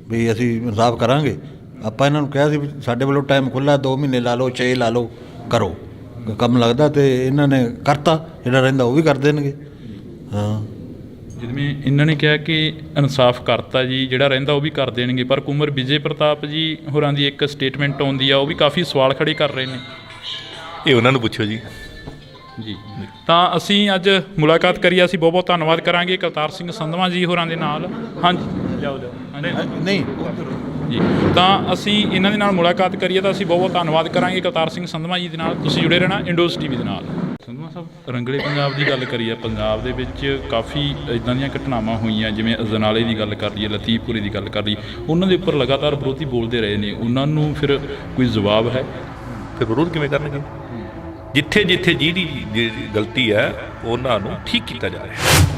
ਵੀ ਅਸੀਂ ਇਨਸਾਫ ਕਰਾਂਗੇ। ਆਪਾਂ ਇਹਨਾਂ ਨੂੰ ਕਿਹਾ ਸੀ ਵੀ ਸਾਡੇ ਵੱਲੋਂ ਟਾਈਮ ਖੁੱਲ੍ਹਾ, 2 ਮਹੀਨੇ ਲਾ ਲਓ, 6 ਲਾ ਲਓ, ਕਰੋ ਕੰਮ ਲੱਗਦਾ। ਤੇ ਇਹਨਾਂ ਨੇ ਕਰਤਾ, ਜਿਹੜਾ ਰਹਿੰਦਾ ਉਹ ਵੀ ਕਰ ਦੇਣਗੇ। ਹਾਂ, ਜਿਵੇਂ ਇਹਨਾਂ ਨੇ ਕਿਹਾ ਕਿ ਇਨਸਾਫ ਕਰਤਾ ਜੀ, ਜਿਹੜਾ ਰਹਿੰਦਾ ਉਹ ਵੀ ਕਰ ਦੇਣਗੇ, ਪਰ ਕੁੰਵਰ ਵਿਜੇ ਪ੍ਰਤਾਪ ਜੀ ਹੋਰਾਂ ਦੀ ਇੱਕ ਸਟੇਟਮੈਂਟ ਆਉਂਦੀ ਆ, ਉਹ ਵੀ ਕਾਫੀ ਸਵਾਲ ਖੜੇ ਕਰ ਰਹੇ ਨੇ। ਇਹ ਉਹਨਾਂ ਨੂੰ ਪੁੱਛੋ ਜੀ। ਤਾਂ ਅਸੀਂ ਅੱਜ ਮੁਲਾਕਾਤ ਕਰੀ, ਅਸੀਂ ਬਹੁਤ ਬਹੁਤ ਧੰਨਵਾਦ ਕਰਾਂਗੇ ਕਰਤਾਰ ਸਿੰਘ ਸੰਧਵਾਂ ਜੀ ਹੋਰਾਂ ਦੇ ਨਾਲ। ਹਾਂਜੀ, ਜਾਓ ਨਹੀਂ ਜੀ। ਤਾਂ ਅਸੀਂ ਇਹਨਾਂ ਦੇ ਨਾਲ ਮੁਲਾਕਾਤ ਕਰੀਏ ਤਾਂ ਅਸੀਂ ਬਹੁਤ ਬਹੁਤ ਧੰਨਵਾਦ ਕਰਾਂਗੇ ਕਰਤਾਰ ਸਿੰਘ ਸੰਧਵਾਂ ਜੀ ਦੇ ਨਾਲ। ਤੁਸੀਂ ਜੁੜੇ ਰਹਿਣਾ ਇੰਡੋਜ਼ ਟੀਵੀ ਦੇ ਨਾਲ। ਸੰਧਵਾਂ ਸਾਹਿਬ, ਰੰਗਲੇ ਪੰਜਾਬ ਦੀ ਗੱਲ ਕਰੀਏ, ਪੰਜਾਬ ਦੇ ਵਿੱਚ ਕਾਫੀ ਇੱਦਾਂ ਦੀਆਂ ਘਟਨਾਵਾਂ ਹੋਈਆਂ, ਜਿਵੇਂ ਅਜਨਾਲੇ ਦੀ ਗੱਲ ਕਰ ਲਈਏ, ਲਤੀਫਪੁਰੇ ਦੀ ਗੱਲ ਕਰ ਲਈਏ, ਉਹਨਾਂ ਦੇ ਉੱਪਰ ਲਗਾਤਾਰ ਵਿਰੋਧੀ ਬੋਲਦੇ ਰਹੇ ਨੇ। ਉਹਨਾਂ ਨੂੰ ਫਿਰ ਕੋਈ ਜਵਾਬ ਹੈ? ਫਿਰ ਵਿਰੋਧ ਕਿਵੇਂ ਕਰਨਗੇ? ਜਿੱਥੇ ਜਿੱਥੇ ਜਿਹਦੀ ਗਲਤੀ ਹੈ ਉਹਨਾਂ ਨੂੰ ਠੀਕ ਕੀਤਾ ਜਾ ਰਿਹਾ।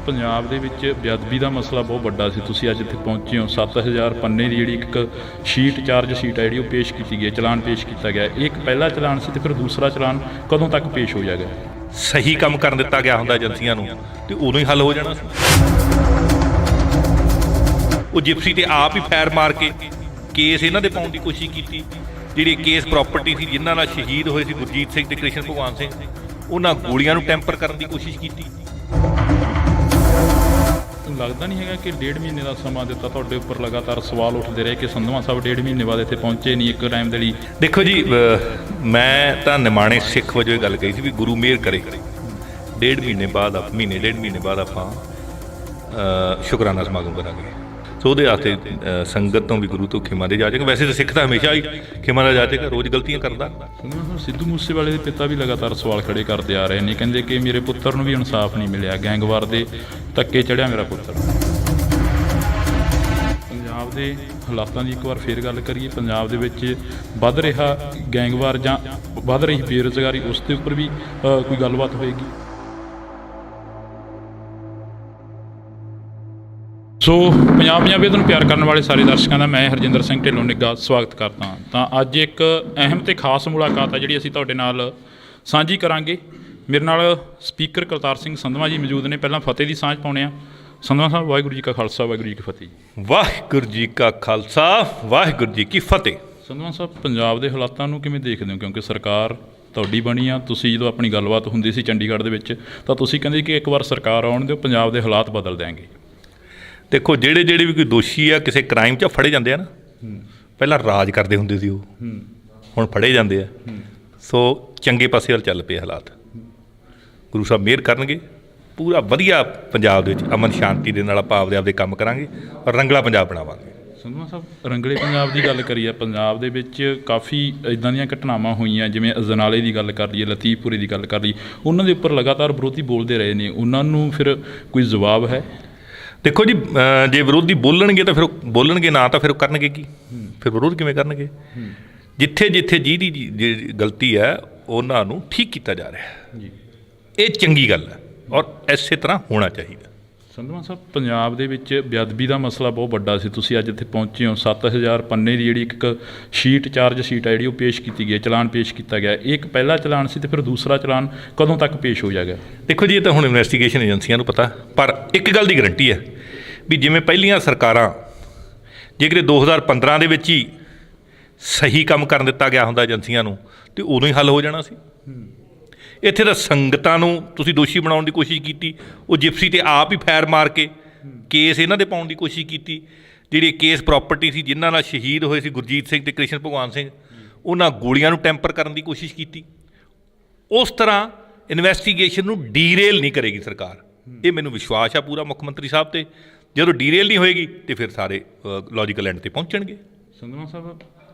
ਪੰਜਾਬ ਦੇ ਵਿੱਚ ਬੇਅਦਬੀ ਦਾ ਮਸਲਾ ਬਹੁਤ ਵੱਡਾ ਸੀ। ਤੁਸੀਂ ਅੱਜ ਇੱਥੇ ਪਹੁੰਚੇ ਹੋ। 7000 ਪੰਨੇ ਦੀ ਜਿਹੜੀ ਇੱਕ ਸ਼ੀਟ, ਚਾਰਜ ਸ਼ੀਟ ਹੈ ਜਿਹੜੀ, ਉਹ ਪੇਸ਼ ਕੀਤੀ ਗਈ, ਚਲਾਨ ਪੇਸ਼ ਕੀਤਾ ਗਿਆ। ਇਹ ਇੱਕ ਪਹਿਲਾ ਚਲਾਨ ਸੀ, ਤੇ ਫਿਰ ਦੂਸਰਾ ਚਲਾਨ ਕਦੋਂ ਤੱਕ ਪੇਸ਼ ਹੋ ਜਾਏਗਾ? ਸਹੀ ਕੰਮ ਕਰਨ ਦਿੱਤਾ ਗਿਆ ਹੁੰਦਾ ਏਜੰਸੀਆਂ ਨੂੰ ਤੇ ਉਦੋਂ ਹੀ ਹੱਲ ਹੋ ਜਾਣਾ ਸੀ। ਉਹ ਜਿਪਸੀ ਤੇ ਆਪ ਹੀ ਫੈਰ ਮਾਰ ਕੇ ਕੇਸ ਇਹਨਾਂ ਦੇ ਪਾਉਣ ਦੀ ਕੋਸ਼ਿਸ਼ ਕੀਤੀ। ਜਿਹੜੀ ਕੇਸ ਪ੍ਰਾਪਰਟੀ ਸੀ, ਜਿਨ੍ਹਾਂ ਨਾਲ ਸ਼ਹੀਦ ਹੋਏ ਸੀ ਗੁਰਜੀਤ ਸਿੰਘ ਤੇ ਕ੍ਰਿਸ਼ਨ ਭਗਵਾਨ ਸਿੰਘ, ਉਹਨਾਂ ਗੋਲੀਆਂ ਨੂੰ ਟੈਂਪਰ ਕਰਨ ਦੀ ਕੋਸ਼ਿਸ਼ ਕੀਤੀ। ਲੱਗਦਾ ਨਹੀਂ ਹੈਗਾ ਕਿ 1.5 ਮਹੀਨੇ ਦਾ ਸਮਾਂ ਦਿੱਤਾ, ਤੁਹਾਡੇ ਉੱਪਰ ਲਗਾਤਾਰ ਸਵਾਲ ਉੱਠਦੇ ਰਹੇ ਕਿ ਸੰਧਵਾਂ ਸਾਹਿਬ 1.5 ਮਹੀਨੇ ਬਾਅਦ ਇੱਥੇ ਪਹੁੰਚੇ ਨਹੀਂ ਇੱਕ ਟਾਈਮ ਦੇ ਲਈ? ਦੇਖੋ ਜੀ, ਮੈਂ ਤਾਂ ਨਿਮਾਣੇ ਸਿੱਖ ਵਜੋਂ ਇਹ ਗੱਲ ਕਹੀ ਸੀ ਵੀ ਗੁਰੂ ਮਿਹਰ ਕਰੇ 1.5 ਮਹੀਨੇ ਬਾਅਦ, ਮਹੀਨੇ 1.5 ਮਹੀਨੇ ਬਾਅਦ ਆਪਾਂ ਸ਼ੁਕਰਾਨਾ ਸਮਾਗਮ ਕਰਾਂਗੇ। ਸੋ ਉਹਦੇ ਵਾਸਤੇ ਸੰਗਤ ਤੋਂ ਵੀ ਗੁਰੂ ਤੋਂ ਖਿਮਾ ਦੇ ਜਾਚੇਗਾ। ਵੈਸੇ ਤਾਂ ਸਿੱਖ ਤਾਂ ਹਮੇਸ਼ਾ ਹੀ ਖਿਮਾ ਦਾ ਜਾਚੇਗਾ, ਰੋਜ਼ ਗਲਤੀਆਂ ਕਰਦਾ। ਸਿੱਧੂ ਮੂਸੇਵਾਲੇ ਦੇ ਪਿਤਾ ਵੀ ਲਗਾਤਾਰ ਸਵਾਲ ਖੜੇ ਕਰਦੇ ਆ ਰਹੇ ਨੇ, ਕਹਿੰਦੇ ਕਿ ਮੇਰੇ ਪੁੱਤਰ ਨੂੰ ਵੀ ਇਨਸਾਫ ਨਹੀਂ ਮਿਲਿਆ, ਗੈਂਗਵਾਰ ਦੇ ਧੱਕੇ ਚੜਿਆ ਮੇਰਾ ਪੁੱਤਰ। ਪੰਜਾਬ ਦੇ ਹਾਲਾਤਾਂ ਦੀ ਇੱਕ ਵਾਰ ਫੇਰ ਗੱਲ ਕਰੀਏ। ਪੰਜਾਬ ਦੇ ਵਿੱਚ ਵੱਧ ਰਿਹਾ ਗੈਂਗਵਾਰ ਜਾਂ ਵੱਧ ਰਹੀ ਬੇਰੁਜ਼ਗਾਰੀ, ਉਸ ਦੇ ਉੱਪਰ ਵੀ ਕੋਈ ਗੱਲਬਾਤ ਹੋਏਗੀ? ਸੋ ਪੰਜਾਬ ਪੰਜਾਬੀਅਤ ਨੂੰ ਪਿਆਰ ਕਰਨ ਵਾਲੇ ਸਾਰੇ ਦਰਸ਼ਕਾਂ ਦਾ ਮੈਂ ਹਰਜਿੰਦਰ ਸਿੰਘ ਢਿੱਲੋਂ ਨਿੱਘਾ ਸਵਾਗਤ ਕਰਦਾ ਹਾਂ। ਤਾਂ ਅੱਜ ਇੱਕ ਅਹਿਮ ਤੇ ਖਾਸ ਮੁਲਾਕਾਤ ਹੈ ਜਿਹੜੀ ਅਸੀਂ ਤੁਹਾਡੇ ਨਾਲ ਸਾਂਝੀ ਕਰਾਂਗੇ। ਮੇਰੇ ਨਾਲ ਸਪੀਕਰ ਕਰਤਾਰ ਸਿੰਘ ਸੰਧਵਾਂ ਜੀ ਮੌਜੂਦ ਨੇ। ਪਹਿਲਾਂ ਫਤਿਹ ਦੀ ਸਾਂਝ ਪਾਉਂਦੇ ਹਾਂ। ਸੰਧਵਾਂ ਸਾਹਿਬ, ਵਾਹਿਗੁਰੂ ਜੀ ਕਾ ਖਾਲਸਾ, ਵਾਹਿਗੁਰੂ ਜੀ ਕੀ ਫਤਿਹ। ਵਾਹਿਗੁਰੂ ਜੀ ਕਾ ਖਾਲਸਾ, ਵਾਹਿਗੁਰੂ ਜੀ ਕੀ ਫਤਿਹ। ਸੰਧਵਾਂ ਸਾਹਿਬ, ਪੰਜਾਬ ਦੇ ਹਾਲਾਤਾਂ ਨੂੰ ਕਿਵੇਂ ਦੇਖਦੇ ਹੋ? ਕਿਉਂਕਿ ਸਰਕਾਰ ਤੁਹਾਡੀ ਬਣੀ ਆ, ਤੁਸੀਂ ਜਦੋਂ ਆਪਣੀ ਗੱਲਬਾਤ ਹੁੰਦੀ ਸੀ ਚੰਡੀਗੜ੍ਹ ਦੇ ਵਿੱਚ ਤਾਂ ਤੁਸੀਂ ਕਹਿੰਦੇ ਕਿ ਇੱਕ ਵਾਰ ਸਰਕਾਰ ਆਉਣ ਦਿਓ, ਪੰਜਾਬ ਦੇ ਹਾਲਾਤ ਬਦਲ ਦਿਆਂਗੇ। ਦੇਖੋ, ਜਿਹੜੇ ਵੀ ਕੋਈ ਦੋਸ਼ੀ ਆ ਕਿਸੇ ਕ੍ਰਾਈਮ 'ਚ ਫੜੇ ਜਾਂਦੇ ਆ ਨਾ, ਪਹਿਲਾਂ ਰਾਜ ਕਰਦੇ ਹੁੰਦੇ ਸੀ ਉਹ, ਹੁਣ ਫੜੇ ਜਾਂਦੇ ਆ। ਸੋ ਚੰਗੇ ਪਾਸੇ ਵੱਲ ਚੱਲ ਪਏ ਹਾਲਾਤ। ਗੁਰੂ ਸਾਹਿਬ ਮਿਹਰ ਕਰਨਗੇ, ਪੂਰਾ ਵਧੀਆ ਪੰਜਾਬ ਦੇ ਵਿੱਚ ਅਮਨ ਸ਼ਾਂਤੀ ਦੇ ਨਾਲ ਆਪਾਂ ਆਪਦੇ ਕੰਮ ਕਰਾਂਗੇ ਔਰ ਰੰਗਲਾ ਪੰਜਾਬ ਬਣਾਵਾਂਗੇ। ਸੰਧਵਾਂ ਸਾਹਿਬ, ਰੰਗਲੇ ਪੰਜਾਬ ਦੀ ਗੱਲ ਕਰੀਏ, ਪੰਜਾਬ ਦੇ ਵਿੱਚ ਕਾਫੀ ਇੱਦਾਂ ਦੀਆਂ ਘਟਨਾਵਾਂ ਹੋਈਆਂ, ਜਿਵੇਂ ਅਜਨਾਲੇ ਦੀ ਗੱਲ ਕਰ ਲਈਏ, ਲਤੀਫਪੁਰੇ ਦੀ ਗੱਲ ਕਰ ਲਈਏ, ਉਹਨਾਂ ਦੇ ਉੱਪਰ ਲਗਾਤਾਰ ਵਿਰੋਧੀ ਬੋਲਦੇ ਰਹੇ ਨੇ। ਉਹਨਾਂ ਨੂੰ ਫਿਰ ਕੋਈ ਜਵਾਬ ਹੈ? ਦੇਖੋ ਜੀ, ਜੇ ਵਿਰੋਧੀ ਬੋਲਣਗੇ ਤਾਂ ਫਿਰ ਬੋਲਣਗੇ, ਨਾ ਤਾਂ ਫਿਰ ਉਹ ਕਰਨਗੇ ਕੀ? ਫਿਰ ਵਿਰੋਧ ਕਿਵੇਂ ਕਰਨਗੇ? ਜਿੱਥੇ ਜਿੱਥੇ ਜਿਹਦੀ ਗਲਤੀ ਹੈ ਉਹਨਾਂ ਨੂੰ ਠੀਕ ਕੀਤਾ ਜਾ ਰਿਹਾ ਜੀ। ਇਹ ਚੰਗੀ ਗੱਲ ਹੈ ਔਰ ਇਸੇ ਤਰ੍ਹਾਂ ਹੋਣਾ ਚਾਹੀਦਾ। ਸੰਧਵਾਂ ਸਾਹਿਬ, ਪੰਜਾਬ ਦੇ ਵਿੱਚ ਬੇਅਦਬੀ ਦਾ ਮਸਲਾ ਬਹੁਤ ਵੱਡਾ ਸੀ। ਤੁਸੀਂ ਅੱਜ ਇੱਥੇ ਪਹੁੰਚੇ ਹੋ। 7000 ਪੰਨੇ ਦੀ ਜਿਹੜੀ ਇੱਕ ਸ਼ੀਟ, ਚਾਰਜ ਸ਼ੀਟ ਹੈ ਜਿਹੜੀ, ਉਹ ਪੇਸ਼ ਕੀਤੀ ਗਈ, ਚਲਾਨ ਪੇਸ਼ ਕੀਤਾ ਗਿਆ। ਇਹ ਇੱਕ ਪਹਿਲਾ ਚਲਾਨ ਸੀ, ਤੇ ਫਿਰ ਦੂਸਰਾ ਚਲਾਨ ਕਦੋਂ ਤੱਕ ਪੇਸ਼ ਹੋ ਜਾਏਗਾ? ਦੇਖੋ ਜੀ, ਇਹ ਤਾਂ ਹੁਣ ਇਨਵੈਸਟੀਗੇਸ਼ਨ ਏਜੰਸੀਆਂ ਨੂੰ ਪਤਾ, ਪਰ ਇੱਕ ਗੱਲ ਦੀ ਗਰੰਟੀ ਹੈ ਵੀ ਜਿਵੇਂ ਪਹਿਲੀਆਂ ਸਰਕਾਰਾਂ, ਜੇਕਰ 2015 ਦੇ ਵਿੱਚ ਹੀ ਸਹੀ ਕੰਮ ਕਰਨ ਦਿੱਤਾ ਗਿਆ ਹੁੰਦਾ ਏਜੰਸੀਆਂ ਨੂੰ ਤੇ ਉਦੋਂ ਹੀ ਹੱਲ ਹੋ ਜਾਣਾ ਸੀ। ਇੱਥੇ ਤਾਂ ਸੰਗਤਾਂ ਨੂੰ ਤੁਸੀਂ ਦੋਸ਼ੀ ਬਣਾਉਣ ਦੀ ਕੋਸ਼ਿਸ਼ ਕੀਤੀ। ਉਹ ਜਿਪਸੀ ਤੇ ਆਪ ਹੀ ਫੈਰ ਮਾਰ ਕੇ ਕੇਸ ਇਹਨਾਂ ਦੇ ਪਾਉਣ ਦੀ ਕੋਸ਼ਿਸ਼ ਕੀਤੀ। ਜਿਹੜੀ ਕੇਸ ਪ੍ਰਾਪਰਟੀ ਸੀ, ਜਿਨ੍ਹਾਂ ਨਾਲ ਸ਼ਹੀਦ ਹੋਏ ਸੀ ਗੁਰਜੀਤ ਸਿੰਘ ਤੇ ਕ੍ਰਿਸ਼ਨ ਭਗਵਾਨ ਸਿੰਘ, ਉਹਨਾਂ ਗੋਲੀਆਂ ਨੂੰ ਟੈਂਪਰ ਕਰਨ ਦੀ ਕੋਸ਼ਿਸ਼ ਕੀਤੀ। ਉਸ ਤਰ੍ਹਾਂ ਇਨਵੈਸਟੀਗੇਸ਼ਨ ਨੂੰ ਡੀਰੇਲ ਨਹੀਂ ਕਰੇਗੀ ਸਰਕਾਰ। ਇਹ ਮੈਨੂੰ ਵਿਸ਼ਵਾਸ ਆ ਪੂਰਾ ਮੁੱਖ ਮੰਤਰੀ ਸਾਹਿਬ ਤੇ। ਜਦੋਂ ਡੀਰੇਲ ਨਹੀਂ ਹੋਏਗੀ ਤੇ ਫਿਰ ਸਾਰੇ ਲੌਜੀਕਲ ਐਂਡ ਤੇ ਪਹੁੰਚਣਗੇ। ਸੰਧਵਾਂ ਸਾਹਿਬ,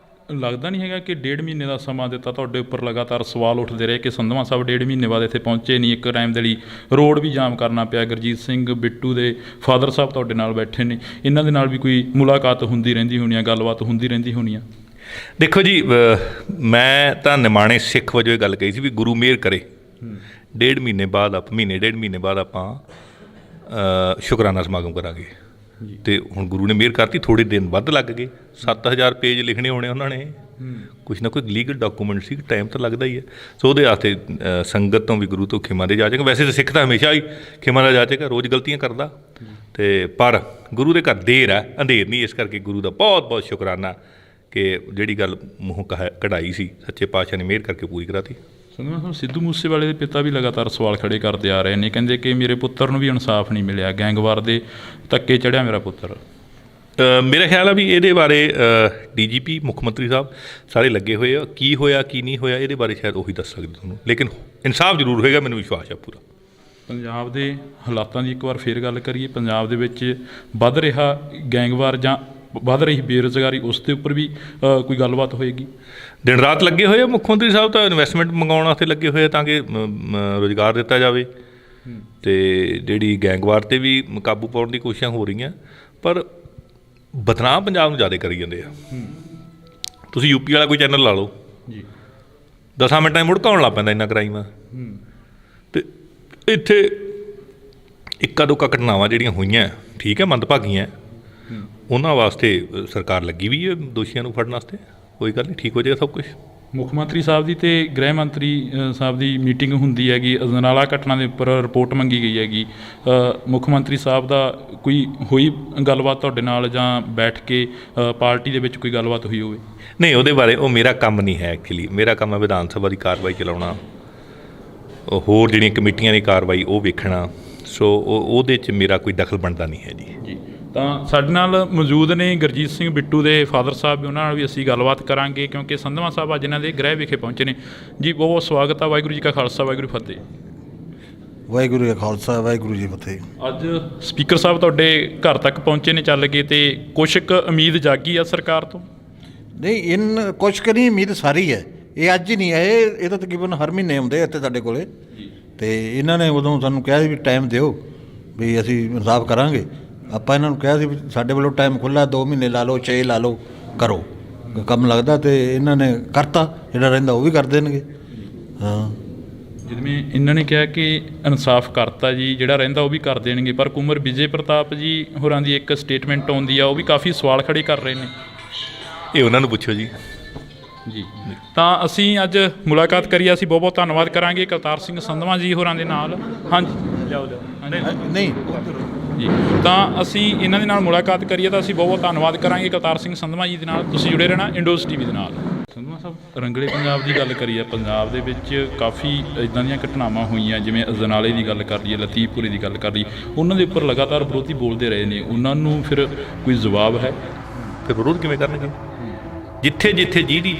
ਲੱਗਦਾ ਨਹੀਂ ਹੈਗਾ ਕਿ 1.5 ਮਹੀਨੇ ਦਾ ਸਮਾਂ ਦਿੱਤਾ, ਤੁਹਾਡੇ ਉੱਪਰ ਲਗਾਤਾਰ ਸਵਾਲ ਉੱਠਦੇ ਰਹੇ ਕਿ ਸੰਧਵਾਂ ਸਾਹਿਬ 1.5 ਮਹੀਨੇ ਬਾਅਦ ਇੱਥੇ ਪਹੁੰਚੇ ਨਹੀਂ, ਇੱਕ ਟਾਈਮ ਦੇ ਲਈ ਰੋਡ ਵੀ ਜਾਮ ਕਰਨਾ ਪਿਆ, ਗੁਰਜੀਤ ਸਿੰਘ ਬਿੱਟੂ ਦੇ ਫਾਦਰ ਸਾਹਿਬ ਤੁਹਾਡੇ ਨਾਲ ਬੈਠੇ ਨੇ, ਇਹਨਾਂ ਦੇ ਨਾਲ ਵੀ ਕੋਈ ਮੁਲਾਕਾਤ ਹੁੰਦੀ ਰਹਿੰਦੀ ਹੋਣੀ ਆ, ਗੱਲਬਾਤ ਹੁੰਦੀ ਰਹਿੰਦੀ ਹੋਣੀ ਆ? ਦੇਖੋ ਜੀ, ਮੈਂ ਤਾਂ ਨਿਮਾਣੇ ਸਿੱਖ ਵਜੋਂ ਇਹ ਗੱਲ ਕਹੀ ਸੀ ਵੀ ਗੁਰੂ ਮਿਹਰ ਕਰੇ 1.5 ਮਹੀਨੇ ਬਾਅਦ ਮਹੀਨੇ 1.5 ਮਹੀਨੇ ਬਾਅਦ ਆਪਾਂ ਸ਼ੁਕਰਾਨਾ ਸਮਾਗਮ ਕਰਾਂਗੇ। ਤੇ ਹੁਣ ਗੁਰੂ ਨੇ ਮਿਹਰ ਕਰਤੀ, ਥੋੜ੍ਹੇ ਦਿਨ ਵੱਧ ਲੱਗ ਗਏ, 7000 ਪੇਜ ਲਿਖਣੇ ਹੋਣੇ ਉਹਨਾਂ ਨੇ, ਕੁਛ ਨਾ ਕੋਈ ਲੀਗਲ ਡਾਕੂਮੈਂਟ ਸੀ, ਟਾਈਮ ਤਾਂ ਲੱਗਦਾ ਹੀ ਹੈ। ਸੋ ਉਹਦੇ ਵਾਸਤੇ ਸੰਗਤ ਤੋਂ ਵੀ ਗੁਰੂ ਤੋਂ ਖਿਮਾ ਦੇ ਜਾਚੇਗਾ। ਵੈਸੇ ਤਾਂ ਸਿੱਖ ਤਾਂ ਹਮੇਸ਼ਾ ਹੀ ਖਿਮਾ ਦਾ ਜਾਚੇਗਾ, ਰੋਜ਼ ਗਲਤੀਆਂ ਕਰਦਾ, ਤੇ ਪਰ ਗੁਰੂ ਦੇ ਘਰ ਦੇਰ ਹੈ, ਅੰਧੇਰ ਨਹੀਂ। ਇਸ ਕਰਕੇ ਗੁਰੂ ਦਾ ਬਹੁਤ ਬਹੁਤ ਸ਼ੁਕਰਾਨਾ ਕਿ ਜਿਹੜੀ ਗੱਲ ਮੂੰਹੋਂ ਕਢਾਈ ਸੀ, ਸੱਚੇ ਪਾਤਸ਼ਾਹ ਨੇ ਮਿਹਰ ਕਰਕੇ ਪੂਰੀ ਕਰਾਤੀ। ਸੰਧਵਾਂ ਸਾਹਿਬ, ਸਿੱਧੂ ਮੂਸੇਵਾਲੇ ਦੇ ਪਿਤਾ ਵੀ ਲਗਾਤਾਰ ਸਵਾਲ ਖੜੇ ਕਰਦੇ ਆ ਰਹੇ ਨੇ, ਕਹਿੰਦੇ ਕਿ ਮੇਰੇ ਪੁੱਤਰ ਨੂੰ ਵੀ ਇਨਸਾਫ ਨਹੀਂ ਮਿਲਿਆ, ਗੈਂਗਵਾਰ ਦੇ ਧੱਕੇ ਚੜ੍ਹਿਆ ਮੇਰਾ ਪੁੱਤਰ। ਮੇਰਾ ਖਿਆਲ ਆ ਵੀ ਇਹਦੇ ਬਾਰੇ DGP ਮੁੱਖ ਮੰਤਰੀ ਸਾਹਿਬ ਸਾਰੇ ਲੱਗੇ ਹੋਏ ਆ, ਕੀ ਹੋਇਆ ਕੀ ਨਹੀਂ ਹੋਇਆ ਇਹਦੇ ਬਾਰੇ ਸ਼ਾਇਦ ਉਹੀ ਦੱਸ ਸਕਦੇ ਤੁਹਾਨੂੰ, ਲੇਕਿਨ ਇਨਸਾਫ ਜ਼ਰੂਰ ਹੋਏਗਾ, ਮੈਨੂੰ ਵਿਸ਼ਵਾਸ ਆ ਪੂਰਾ। ਪੰਜਾਬ ਦੇ ਹਾਲਾਤਾਂ ਦੀ ਇੱਕ ਵਾਰ ਫੇਰ ਗੱਲ ਕਰੀਏ, ਪੰਜਾਬ ਦੇ ਵਿੱਚ ਵੱਧ ਰਿਹਾ ਗੈਂਗਵਾਰ ਜਾਂ ਵੱਧ ਰਹੀ ਬੇਰੁਜ਼ਗਾਰੀ, ਉਸ ਦੇ ਉੱਪਰ ਵੀ ਕੋਈ ਗੱਲਬਾਤ ਹੋਏਗੀ? ਦਿਨ ਰਾਤ ਲੱਗੇ ਹੋਏ ਆ ਮੁੱਖ ਮੰਤਰੀ ਸਾਹਿਬ, ਤਾਂ ਇਨਵੈਸਟਮੈਂਟ ਮੰਗਾਉਣ ਵਾਸਤੇ ਲੱਗੇ ਹੋਏ ਆ ਤਾਂ ਕਿ ਰੁਜ਼ਗਾਰ ਦਿੱਤਾ ਜਾਵੇ, ਅਤੇ ਜਿਹੜੀ ਗੈਂਗਵਾਰ 'ਤੇ ਵੀ ਕਾਬੂ ਪਾਉਣ ਦੀ ਕੋਸ਼ਿਸ਼ਾਂ ਹੋ ਰਹੀਆਂ, ਪਰ ਬਦਨਾਮ ਪੰਜਾਬ ਨੂੰ ਜ਼ਿਆਦਾ ਕਰੀ ਜਾਂਦੇ ਆ। ਤੁਸੀਂ UP ਵਾਲਾ ਕੋਈ ਚੈਨਲ ਲਾ ਲਓ ਜੀ, 10 ਮਿੰਟਾਂ 'ਚ ਮੁੜਕਾ ਆਉਣ ਲੱਗ ਪੈਂਦਾ ਇੰਨਾ ਕ੍ਰਾਈਮ ਆ। ਅਤੇ ਇੱਥੇ ਇੱਕਾ ਦੁੱਕਾ ਘਟਨਾਵਾਂ ਜਿਹੜੀਆਂ ਹੋਈਆਂ, ਠੀਕ ਹੈ, ਮੰਦਭਾਗੀਆਂ, ਉਹਨਾਂ ਵਾਸਤੇ ਸਰਕਾਰ ਲੱਗੀ ਵੀ ਹੈ ਦੋਸ਼ੀਆਂ ਨੂੰ ਫੜਨ ਵਾਸਤੇ। ਕੋਈ ਗੱਲ ਨਹੀਂ, ਠੀਕ ਹੋ ਜਾਏਗਾ ਸਭ ਕੁਛ। ਮੁੱਖ ਮੰਤਰੀ ਸਾਹਿਬ ਦੀ ਅਤੇ ਗ੍ਰਹਿ ਮੰਤਰੀ ਸਾਹਿਬ ਦੀ ਮੀਟਿੰਗ ਹੁੰਦੀ ਹੈਗੀ, ਅਜਨਾਲਾ ਘਟਨਾ ਦੇ ਉੱਪਰ ਰਿਪੋਰਟ ਮੰਗੀ ਗਈ ਹੈਗੀ, ਮੁੱਖ ਮੰਤਰੀ ਸਾਹਿਬ ਦਾ ਕੋਈ ਹੋਈ ਗੱਲਬਾਤ ਤੁਹਾਡੇ ਨਾਲ, ਜਾਂ ਬੈਠ ਕੇ ਪਾਰਟੀ ਦੇ ਵਿੱਚ ਕੋਈ ਗੱਲਬਾਤ ਹੋਈ ਹੋਵੇ? ਨਹੀਂ, ਉਹਦੇ ਬਾਰੇ ਉਹ ਮੇਰਾ ਕੰਮ ਨਹੀਂ ਹੈ ਐਕਚੁਅਲੀ। ਮੇਰਾ ਕੰਮ ਹੈ ਵਿਧਾਨ ਸਭਾ ਦੀ ਕਾਰਵਾਈ ਚਲਾਉਣਾ, ਹੋਰ ਜਿਹੜੀਆਂ ਕਮੇਟੀਆਂ ਦੀ ਕਾਰਵਾਈ ਉਹ ਵੇਖਣਾ। ਸੋ ਉਹਦੇ 'ਚ ਮੇਰਾ ਕੋਈ ਦਖਲ ਬਣਦਾ ਨਹੀਂ ਹੈ ਜੀ। ਤਾਂ ਸਾਡੇ ਨਾਲ ਮੌਜੂਦ ਨੇ ਗੁਰਜੀਤ ਸਿੰਘ ਬਿੱਟੂ ਦੇ ਫਾਦਰ ਸਾਹਿਬ ਵੀ, ਉਹਨਾਂ ਨਾਲ ਵੀ ਅਸੀਂ ਗੱਲਬਾਤ ਕਰਾਂਗੇ, ਕਿਉਂਕਿ ਸੰਧਵਾਂ ਸਾਹਿਬ ਅੱਜ ਇਹਨਾਂ ਦੇ ਗ੍ਰਹਿ ਵਿਖੇ ਪਹੁੰਚੇ ਨੇ ਜੀ। ਬਹੁਤ ਬਹੁਤ ਸਵਾਗਤ ਆ। ਵਾਹਿਗੁਰੂ ਜੀ ਕਾ ਖਾਲਸਾ, ਵਾਹਿਗੁਰੂ ਫਤਿਹ। ਵਾਹਿਗੁਰੂ ਜੀ ਕਾ ਖਾਲਸਾ, ਵਾਹਿਗੁਰੂ ਜੀ ਫਤਿਹ। ਅੱਜ ਸਪੀਕਰ ਸਾਹਿਬ ਤੁਹਾਡੇ ਘਰ ਤੱਕ ਪਹੁੰਚੇ ਨੇ ਚੱਲ ਕੇ, ਅਤੇ ਕੁਛ ਕੁ ਉਮੀਦ ਜਾਗੀ ਆ ਸਰਕਾਰ ਤੋਂ? ਨਹੀਂ, ਕੁਛ ਕੁ ਨਹੀਂ, ਉਮੀਦ ਸਾਰੀ ਹੈ। ਇਹ ਅੱਜ ਹੀ ਨਹੀਂ ਆਏ, ਇਹ ਤਾਂ ਤਕਰੀਬਨ ਹਰ ਮਹੀਨੇ ਆਉਂਦੇ ਇੱਥੇ ਸਾਡੇ ਕੋਲੇ, ਅਤੇ ਇਹਨਾਂ ਨੇ ਉਦੋਂ ਸਾਨੂੰ ਕਿਹਾ ਸੀ ਵੀ ਟਾਈਮ ਦਿਓ, ਵੀ ਅਸੀਂ ਇਨਸਾਫ ਕਰਾਂਗੇ। ਆਪਾਂ ਇਹਨਾਂ ਨੂੰ ਕਿਹਾ ਸੀ ਵੀ ਸਾਡੇ ਵੱਲੋਂ ਟਾਈਮ ਖੁੱਲ੍ਹਾ, 2 ਮਹੀਨੇ ਲਾ ਲਓ, 6 ਲਾ ਲਓ, ਕਰੋ ਕੰਮ ਲੱਗਦਾ, ਅਤੇ ਇਹਨਾਂ ਨੇ ਕਰਤਾ। ਜਿਹੜਾ ਰਹਿੰਦਾ ਉਹ ਵੀ ਕਰ ਦੇਣਗੇ। ਹਾਂ, ਜਿਵੇਂ ਇਹਨਾਂ ਨੇ ਕਿਹਾ ਕਿ ਇਨਸਾਫ ਕਰਤਾ ਜੀ, ਜਿਹੜਾ ਰਹਿੰਦਾ ਉਹ ਵੀ ਕਰ ਦੇਣਗੇ, ਪਰ ਕੁੰਵਰ ਵਿਜੇ ਪ੍ਰਤਾਪ ਜੀ ਹੋਰਾਂ ਦੀ ਇੱਕ ਸਟੇਟਮੈਂਟ ਆਉਂਦੀ ਆ, ਉਹ ਵੀ ਕਾਫੀ ਸਵਾਲ ਖੜੇ ਕਰ ਰਹੇ ਨੇ। ਇਹ ਉਹਨਾਂ ਨੂੰ ਪੁੱਛੋ ਜੀ। ਜੀ, ਤਾਂ ਅਸੀਂ ਅੱਜ ਮੁਲਾਕਾਤ ਕਰੀ, ਅਸੀਂ ਬਹੁਤ ਬਹੁਤ ਧੰਨਵਾਦ ਕਰਾਂਗੇ ਕਰਤਾਰ ਸਿੰਘ ਸੰਧਵਾਂ ਜੀ ਹੋਰਾਂ ਦੇ ਨਾਲ। ਹਾਂਜੀ, ਲਿਆਓ ਨਹੀਂ ਜੀ, ਤਾਂ ਅਸੀਂ ਇਹਨਾਂ ਦੇ ਨਾਲ ਮੁਲਾਕਾਤ ਕਰੀਏ, ਤਾਂ ਅਸੀਂ ਬਹੁਤ ਬਹੁਤ ਧੰਨਵਾਦ ਕਰਾਂਗੇ ਕਰਤਾਰ ਸਿੰਘ ਸੰਧਵਾਂ ਜੀ ਦੇ ਨਾਲ। ਤੁਸੀਂ ਜੁੜੇ ਰਹਿਣਾ ਇੰਡੋਜ਼ TV ਦੇ ਨਾਲ। ਸੰਧਵਾਂ ਸਾਹਿਬ, ਰੰਗਲੇ ਪੰਜਾਬ ਦੀ ਗੱਲ ਕਰੀਏ, ਪੰਜਾਬ ਦੇ ਵਿੱਚ ਕਾਫੀ ਇੱਦਾਂ ਦੀਆਂ ਘਟਨਾਵਾਂ ਹੋਈਆਂ, ਜਿਵੇਂ ਅਜਨਾਲੇ ਦੀ ਗੱਲ ਕਰ ਲਈਏ, ਲਤੀਫਪੁਰੇ ਦੀ ਗੱਲ ਕਰ ਲਈਏ, ਉਹਨਾਂ ਦੇ ਉੱਪਰ ਲਗਾਤਾਰ ਵਿਰੋਧੀ ਬੋਲਦੇ ਰਹੇ ਨੇ, ਉਹਨਾਂ ਨੂੰ ਫਿਰ ਕੋਈ ਜਵਾਬ ਹੈ? ਫਿਰ ਵਿਰੋਧ ਕਿਵੇਂ ਕਰਨਗੇ? ਜਿੱਥੇ ਜਿੱਥੇ ਜਿਹਦੀ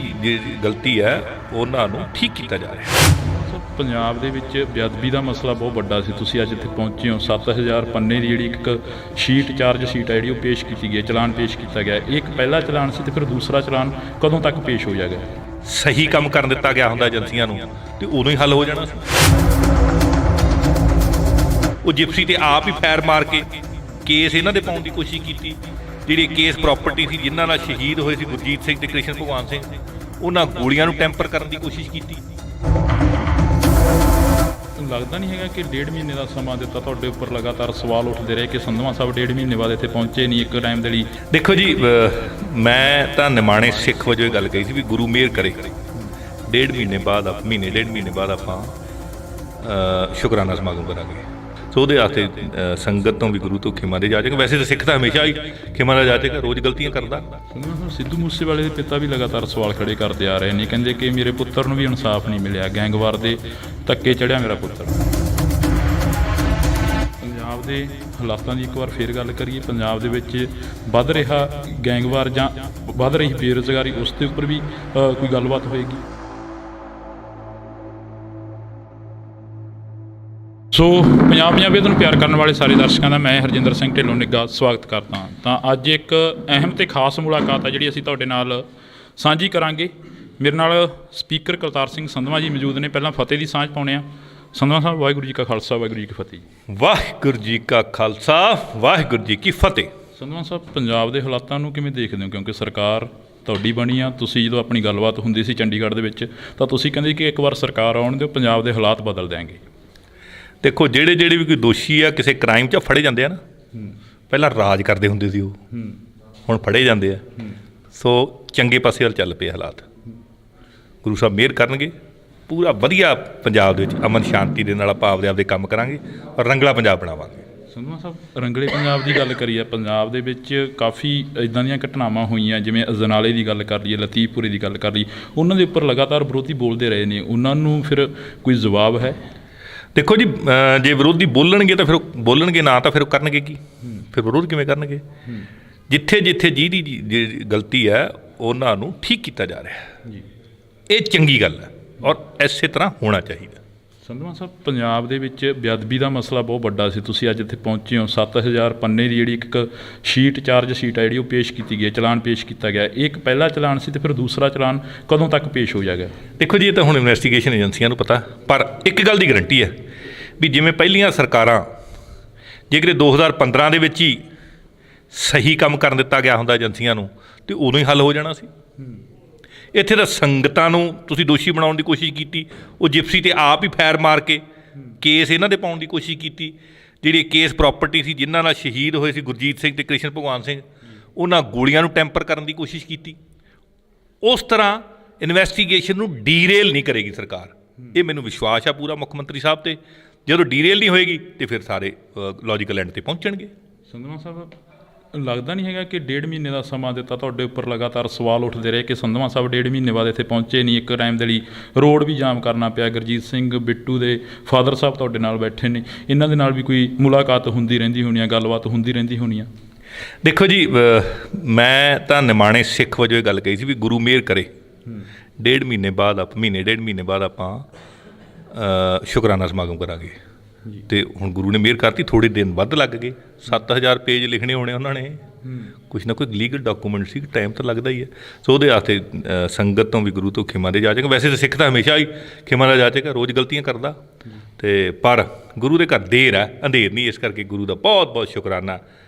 ਗਲਤੀ ਹੈ ਉਹਨਾਂ ਨੂੰ ਠੀਕ ਕੀਤਾ ਜਾ ਰਿਹਾ। ਪੰਜਾਬ ਦੇ ਵਿੱਚ ਬੇਅਦਬੀ ਦਾ ਮਸਲਾ ਬਹੁਤ ਵੱਡਾ ਸੀ, ਤੁਸੀਂ ਅੱਜ ਇੱਥੇ ਪਹੁੰਚੇ ਹੋ। 7000 ਪੰਨੇ ਦੀ ਜਿਹੜੀ ਇੱਕ ਸ਼ੀਟ, ਚਾਰਜ ਸ਼ੀਟ ਹੈ ਜਿਹੜੀ, ਉਹ ਪੇਸ਼ ਕੀਤੀ ਗਈ, ਚਲਾਨ ਪੇਸ਼ ਕੀਤਾ ਗਿਆ। ਇਹ ਇੱਕ ਪਹਿਲਾ ਚਲਾਨ ਸੀ, ਅਤੇ ਫਿਰ ਦੂਸਰਾ ਚਲਾਨ ਕਦੋਂ ਤੱਕ ਪੇਸ਼ ਹੋ ਜਾਏਗਾ? ਸਹੀ ਕੰਮ ਕਰਨ ਦਿੱਤਾ ਗਿਆ ਹੁੰਦਾ ਏਜੰਸੀਆਂ ਨੂੰ, ਤੇ ਉਦੋਂ ਹੀ ਹੱਲ ਹੋ ਜਾਣਾ ਸੀ। ਉਹ ਜਿਪਸੀ ਤੇ ਆਪ ਹੀ ਫੈਰ ਮਾਰ ਕੇ ਕੇਸ ਇਹਨਾਂ ਦੇ ਪਾਉਣ ਦੀ ਕੋਸ਼ਿਸ਼ ਕੀਤੀ। ਜਿਹੜੀ ਕੇਸ ਪ੍ਰਾਪਰਟੀ ਸੀ, ਜਿਨ੍ਹਾਂ ਨਾਲ ਸ਼ਹੀਦ ਹੋਏ ਸੀ ਗੁਰਜੀਤ ਸਿੰਘ ਤੇ ਕ੍ਰਿਸ਼ਨ ਭਗਵਾਨ ਸਿੰਘ, ਉਹਨਾਂ ਗੋਲੀਆਂ ਨੂੰ ਟੈਂਪਰ ਕਰਨ ਦੀ ਕੋਸ਼ਿਸ਼ ਕੀਤੀ। ਲੱਗਦਾ ਨਹੀਂ ਹੈਗਾ ਕਿ 1.5 ਮਹੀਨੇ ਦਾ ਸਮਾਂ ਦਿੱਤਾ, ਤੁਹਾਡੇ ਉੱਪਰ ਲਗਾਤਾਰ ਸਵਾਲ ਉੱਠਦੇ ਰਹੇ ਕਿ ਸੰਧਵਾਂ ਸਾਹਿਬ 1.5 ਮਹੀਨੇ ਬਾਅਦ ਇੱਥੇ ਪਹੁੰਚੇ ਨਹੀਂ, ਇੱਕ ਟਾਈਮ ਦੇ ਲਈ? ਦੇਖੋ ਜੀ, ਮੈਂ ਤਾਂ ਨਿਮਾਣੇ ਸਿੱਖ ਵਜੋਂ ਇਹ ਗੱਲ ਕਹੀ ਸੀ ਵੀ ਗੁਰੂ ਮਿਹਰ ਕਰੇ 1.5 ਮਹੀਨੇ ਬਾਅਦ ਮਹੀਨੇ 1.5 ਮਹੀਨੇ ਬਾਅਦ ਆਪਾਂ ਸ਼ੁਕਰਾਨਾ ਸਮਾਗਮ ਕਰਾਂਗੇ। ਸੋ ਉਹਦੇ ਵਾਸਤੇ ਸੰਗਤ ਤੋਂ ਵੀ ਗੁਰੂ ਤੋਂ ਖਿਮਾ ਦੇ ਜਾਚੇਗਾ। ਵੈਸੇ ਤਾਂ ਸਿੱਖ ਤਾਂ ਹਮੇਸ਼ਾ ਹੀ ਖਿਮਾ ਦਾ ਜਾਚੇਗਾ, ਰੋਜ਼ ਗਲਤੀਆਂ ਕਰਦਾ। ਸਿੱਧੂ ਮੂਸੇਵਾਲੇ ਦੇ ਪਿਤਾ ਵੀ ਲਗਾਤਾਰ ਸਵਾਲ ਖੜੇ ਕਰਦੇ ਆ ਰਹੇ ਨੇ, ਕਹਿੰਦੇ ਕਿ ਮੇਰੇ ਪੁੱਤਰ ਨੂੰ ਵੀ ਇਨਸਾਫ ਨਹੀਂ ਮਿਲਿਆ, ਗੈਂਗਵਾਰ ਦੇ ਧੱਕੇ ਚੜ੍ਹਿਆ ਮੇਰਾ ਪੁੱਤਰ। ਪੰਜਾਬ ਦੇ ਹਾਲਾਤਾਂ ਦੀ ਇੱਕ ਵਾਰ ਫੇਰ ਗੱਲ ਕਰੀਏ, ਪੰਜਾਬ ਦੇ ਵਿੱਚ ਵੱਧ ਰਿਹਾ ਗੈਂਗਵਾਰ ਜਾਂ ਵੱਧ ਰਹੀ ਬੇਰੁਜ਼ਗਾਰੀ, ਉਸ ਦੇ ਉੱਪਰ ਵੀ ਕੋਈ ਗੱਲਬਾਤ ਹੋਏਗੀ? ਸੋ ਪੰਜਾਬ ਪੰਜਾਬੀਅਤ ਨੂੰ ਪਿਆਰ ਕਰਨ ਵਾਲੇ ਸਾਰੇ ਦਰਸ਼ਕਾਂ ਦਾ ਮੈਂ ਹਰਜਿੰਦਰ ਸਿੰਘ ਢਿੱਲੋਂ ਨਿੱਘਾ ਸਵਾਗਤ ਕਰਦਾ। ਤਾਂ ਅੱਜ ਇੱਕ ਅਹਿਮ ਤੇ ਖਾਸ ਮੁਲਾਕਾਤ ਆ ਜਿਹੜੀ ਅਸੀਂ ਤੁਹਾਡੇ ਨਾਲ ਸਾਂਝੀ ਕਰਾਂਗੇ। ਮੇਰੇ ਨਾਲ ਸਪੀਕਰ ਕਰਤਾਰ ਸਿੰਘ ਸੰਧਵਾਂ ਜੀ ਮੌਜੂਦ ਨੇ। ਪਹਿਲਾਂ ਫਤਿਹ ਦੀ ਸਾਂਝ ਪਾਉਂਦੇ ਹਾਂ। ਸੰਧਵਾਂ ਸਾਹਿਬ, ਵਾਹਿਗੁਰੂ ਜੀ ਕਾ ਖਾਲਸਾ, ਵਾਹਿਗੁਰੂ ਜੀ ਕੀ ਫਤਿਹ ਜੀ। ਵਾਹਿਗੁਰੂ ਜੀ ਕਾ ਖਾਲਸਾ, ਵਾਹਿਗੁਰੂ ਜੀ ਕੀ ਫਤਿਹ। ਸੰਧਵਾਂ ਸਾਹਿਬ, ਪੰਜਾਬ ਦੇ ਹਾਲਾਤਾਂ ਨੂੰ ਕਿਵੇਂ ਦੇਖਦੇ ਹੋ? ਕਿਉਂਕਿ ਸਰਕਾਰ ਤੁਹਾਡੀ ਬਣੀ ਆ, ਤੁਸੀਂ ਜਦੋਂ ਆਪਣੀ ਗੱਲਬਾਤ ਹੁੰਦੀ ਸੀ ਚੰਡੀਗੜ੍ਹ ਦੇ ਵਿੱਚ ਤਾਂ ਤੁਸੀਂ ਕਹਿੰਦੇ ਕਿ ਇੱਕ ਵਾਰ ਸਰਕਾਰ ਆਉਣ ਦਿਓ, ਪੰਜਾਬ ਦੇ ਹਾਲਾਤ ਬਦਲ ਦਿਆਂਗੇ। ਦੇਖੋ, ਜਿਹੜੇ ਵੀ ਕੋਈ ਦੋਸ਼ੀ ਆ ਕਿਸੇ ਕ੍ਰਾਈਮ 'ਚ ਫੜੇ ਜਾਂਦੇ ਆ ਨਾ, ਪਹਿਲਾਂ ਰਾਜ ਕਰਦੇ ਹੁੰਦੇ ਸੀ ਉਹ, ਹੁਣ ਫੜੇ ਜਾਂਦੇ ਆ। ਸੋ ਚੰਗੇ ਪਾਸੇ ਵੱਲ ਚੱਲ ਪਏ ਹਾਲਾਤ। ਗੁਰੂ ਸਾਹਿਬ ਮਿਹਰ ਕਰਨਗੇ, ਪੂਰਾ ਵਧੀਆ ਪੰਜਾਬ ਦੇ ਵਿੱਚ ਅਮਨ ਸ਼ਾਂਤੀ ਦੇ ਨਾਲ ਆਪਾਂ ਆਪਦੇ ਕੰਮ ਕਰਾਂਗੇ ਔਰ ਰੰਗਲਾ ਪੰਜਾਬ ਬਣਾਵਾਂਗੇ। ਸੰਧਵਾ ਸਾਹਿਬ, ਰੰਗਲੇ ਪੰਜਾਬ ਦੀ ਗੱਲ ਕਰੀਏ, ਪੰਜਾਬ ਦੇ ਵਿੱਚ ਕਾਫੀ ਇੱਦਾਂ ਦੀਆਂ ਘਟਨਾਵਾਂ ਹੋਈਆਂ, ਜਿਵੇਂ ਅਜਨਾਲੇ ਦੀ ਗੱਲ ਕਰ ਲਈਏ, ਲਤੀਫਪੁਰੇ ਦੀ ਗੱਲ ਕਰ ਲਈਏ, ਉਹਨਾਂ ਦੇ ਉੱਪਰ ਲਗਾਤਾਰ ਵਿਰੋਧੀ ਬੋਲਦੇ ਰਹੇ ਨੇ। ਉਹਨਾਂ ਨੂੰ ਫਿਰ ਕੋਈ ਜਵਾਬ ਹੈ? ਦੇਖੋ ਜੀ, ਜੇ ਵਿਰੋਧੀ ਬੋਲਣਗੇ ਤਾਂ ਫਿਰ ਬੋਲਣਗੇ, ਨਾ ਤਾਂ ਫਿਰ ਉਹ ਕਰਨਗੇ ਕੀ? ਫਿਰ ਵਿਰੋਧ ਕਿਵੇਂ ਕਰਨਗੇ? ਜਿੱਥੇ ਜਿਹਦੀ ਗਲਤੀ ਹੈ ਉਹਨਾਂ ਨੂੰ ਠੀਕ ਕੀਤਾ ਜਾ ਰਿਹਾ ਜੀ। ਇਹ ਚੰਗੀ ਗੱਲ ਹੈ ਔਰ ਇਸੇ ਤਰ੍ਹਾਂ ਹੋਣਾ ਚਾਹੀਦਾ। ਸੰਧਵਾ ਸਾਹਿਬ, ਪੰਜਾਬ ਦੇ ਵਿੱਚ ਬੇਅਦਬੀ ਦਾ ਮਸਲਾ ਬਹੁਤ ਵੱਡਾ ਸੀ। ਤੁਸੀਂ ਅੱਜ ਇੱਥੇ ਪਹੁੰਚੇ ਹੋ। 7000 ਪੰਨੇ ਦੀ ਜਿਹੜੀ ਇੱਕ ਸ਼ੀਟ, ਚਾਰਜ ਸ਼ੀਟ ਹੈ ਜਿਹੜੀ ਉਹ ਪੇਸ਼ ਕੀਤੀ ਗਈ ਹੈ, ਚਲਾਨ ਪੇਸ਼ ਕੀਤਾ ਗਿਆ। ਇਹ ਇੱਕ ਪਹਿਲਾ ਚਲਾਨ ਸੀ ਤੇ ਫਿਰ ਦੂਸਰਾ ਚਲਾਨ ਕਦੋਂ ਤੱਕ ਪੇਸ਼ ਹੋ ਜਾਏਗਾ? ਦੇਖੋ ਜੀ, ਇਹ ਤਾਂ ਹੁਣ ਇਨਵੈਸਟੀਗੇਸ਼ਨ ਏਜੰਸੀਆਂ ਨੂੰ ਪਤਾ, ਪਰ ਇੱਕ ਗੱਲ ਦੀ ਗਰੰਟੀ ਹੈ ਵੀ ਜਿਵੇਂ ਪਹਿਲੀਆਂ ਸਰਕਾਰਾਂ ਜੇਕਰ 2015 ਦੇ ਵਿੱਚ ਹੀ ਸਹੀ ਕੰਮ ਕਰਨ ਦਿੱਤਾ ਗਿਆ ਹੁੰਦਾ ਏਜੰਸੀਆਂ ਨੂੰ ਤੇ ਉਦੋਂ ਹੀ ਹੱਲ ਹੋ ਜਾਣਾ ਸੀ। ਇੱਥੇ ਤਾਂ ਸੰਗਤਾਂ ਨੂੰ ਤੁਸੀਂ ਦੋਸ਼ੀ ਬਣਾਉਣ ਦੀ ਕੋਸ਼ਿਸ਼ ਕੀਤੀ। ਉਹ ਜਿਪਸੀ ਤੇ ਆਪ ਹੀ ਫੈਰ ਮਾਰ ਕੇ ਕੇਸ ਇਹਨਾਂ ਦੇ ਪਾਉਣ ਦੀ ਕੋਸ਼ਿਸ਼ ਕੀਤੀ। ਜਿਹੜੀ ਕੇਸ ਪ੍ਰਾਪਰਟੀ ਸੀ, ਜਿਨ੍ਹਾਂ ਨਾਲ ਸ਼ਹੀਦ ਹੋਏ ਸੀ ਗੁਰਜੀਤ ਸਿੰਘ ਤੇ ਕ੍ਰਿਸ਼ਨ ਭਗਵਾਨ ਸਿੰਘ, ਉਹਨਾਂ ਗੋਲੀਆਂ ਨੂੰ ਟੈਂਪਰ ਕਰਨ ਦੀ ਕੋਸ਼ਿਸ਼ ਕੀਤੀ। ਉਸ ਤਰ੍ਹਾਂ ਇਨਵੈਸਟੀਗੇਸ਼ਨ ਨੂੰ ਡੀਰੇਲ ਨਹੀਂ ਕਰੇਗੀ ਸਰਕਾਰ। ਇਹ ਮੈਨੂੰ ਵਿਸ਼ਵਾਸ ਆ ਪੂਰਾ ਮੁੱਖ ਮੰਤਰੀ ਸਾਹਿਬ 'ਤੇ। ਜਦੋਂ ਡੀਰੇਲ ਨਹੀਂ ਹੋਏਗੀ ਤੇ ਫਿਰ ਸਾਰੇ ਲੌਜੀਕਲ ਐਂਡ 'ਤੇ ਪਹੁੰਚਣਗੇ। ਸੰਧਵਾ ਸਾਹਿਬ, ਲੱਗਦਾ ਨਹੀਂ ਹੈਗਾ ਕਿ 1.5 ਮਹੀਨੇ ਦਾ ਸਮਾਂ ਦਿੱਤਾ, ਤੁਹਾਡੇ ਉੱਪਰ ਲਗਾਤਾਰ ਸਵਾਲ ਉੱਠਦੇ ਰਹੇ ਕਿ ਸੰਧਵਾ ਸਾਹਿਬ 1.5 ਮਹੀਨੇ ਬਾਅਦ ਇੱਥੇ ਪਹੁੰਚੇ ਨਹੀਂ। ਇੱਕ ਟਾਈਮ ਦੇ ਲਈ ਰੋਡ ਵੀ ਜਾਮ ਕਰਨਾ ਪਿਆ। ਗੁਰਜੀਤ ਸਿੰਘ ਬਿੱਟੂ ਦੇ ਫਾਦਰ ਸਾਹਿਬ ਤੁਹਾਡੇ ਨਾਲ ਬੈਠੇ ਨੇ, ਇਹਨਾਂ ਦੇ ਨਾਲ ਵੀ ਕੋਈ ਮੁਲਾਕਾਤ ਹੁੰਦੀ ਰਹਿੰਦੀ ਹੋਣੀ ਆ, ਗੱਲਬਾਤ ਹੁੰਦੀ ਰਹਿੰਦੀ ਹੋਣੀ ਆ? ਦੇਖੋ ਜੀ, ਮੈਂ ਤਾਂ ਨਿਮਾਣੇ ਸਿੱਖ ਵਜੋਂ ਇਹ ਗੱਲ ਕਹੀ ਸੀ ਵੀ ਗੁਰੂ ਮਿਹਰ ਕਰੇ 1.5 ਮਹੀਨੇ ਬਾਅਦ ਮਹੀਨੇ 1.5 ਮਹੀਨੇ ਬਾਅਦ ਆਪਾਂ ਸ਼ੁਕਰਾਨਾ ਸਮਾਗਮ ਕਰਾਂਗੇ। ਤੇ ਹੁਣ ਗੁਰੂ ਨੇ ਮਿਹਰ ਕਰਤੀ, ਥੋੜ੍ਹੇ ਦਿਨ ਵੱਧ ਲੱਗ ਗਏ। 7000 ਪੇਜ ਲਿਖਣੇ ਹੋਣੇ ਉਹਨਾਂ ਨੇ, ਕੁਛ ਨਾ ਕੋਈ ਲੀਗਲ ਡਾਕੂਮੈਂਟ ਸੀ, ਟਾਈਮ ਤਾਂ ਲੱਗਦਾ ਹੀ ਹੈ। ਸੋ ਉਹਦੇ ਵਾਸਤੇ ਸੰਗਤ ਤੋਂ ਵੀ ਗੁਰੂ ਤੋਂ ਖਿਮਾ ਦੇ ਜਾਚੇਗਾ। ਵੈਸੇ ਤਾਂ ਸਿੱਖ ਤਾਂ ਹਮੇਸ਼ਾ ਹੀ ਖਿਮਾ ਦਾ ਜਾਚੇਗਾ, ਰੋਜ਼ ਗਲਤੀਆਂ ਕਰਦਾ, ਤੇ ਪਰ ਗੁਰੂ ਦੇ ਘਰ ਦੇਰ ਹੈ, ਅੰਧੇਰ ਨਹੀਂ। ਇਸ ਕਰਕੇ ਗੁਰੂ ਦਾ ਬਹੁਤ ਬਹੁਤ ਸ਼ੁਕਰਾਨਾ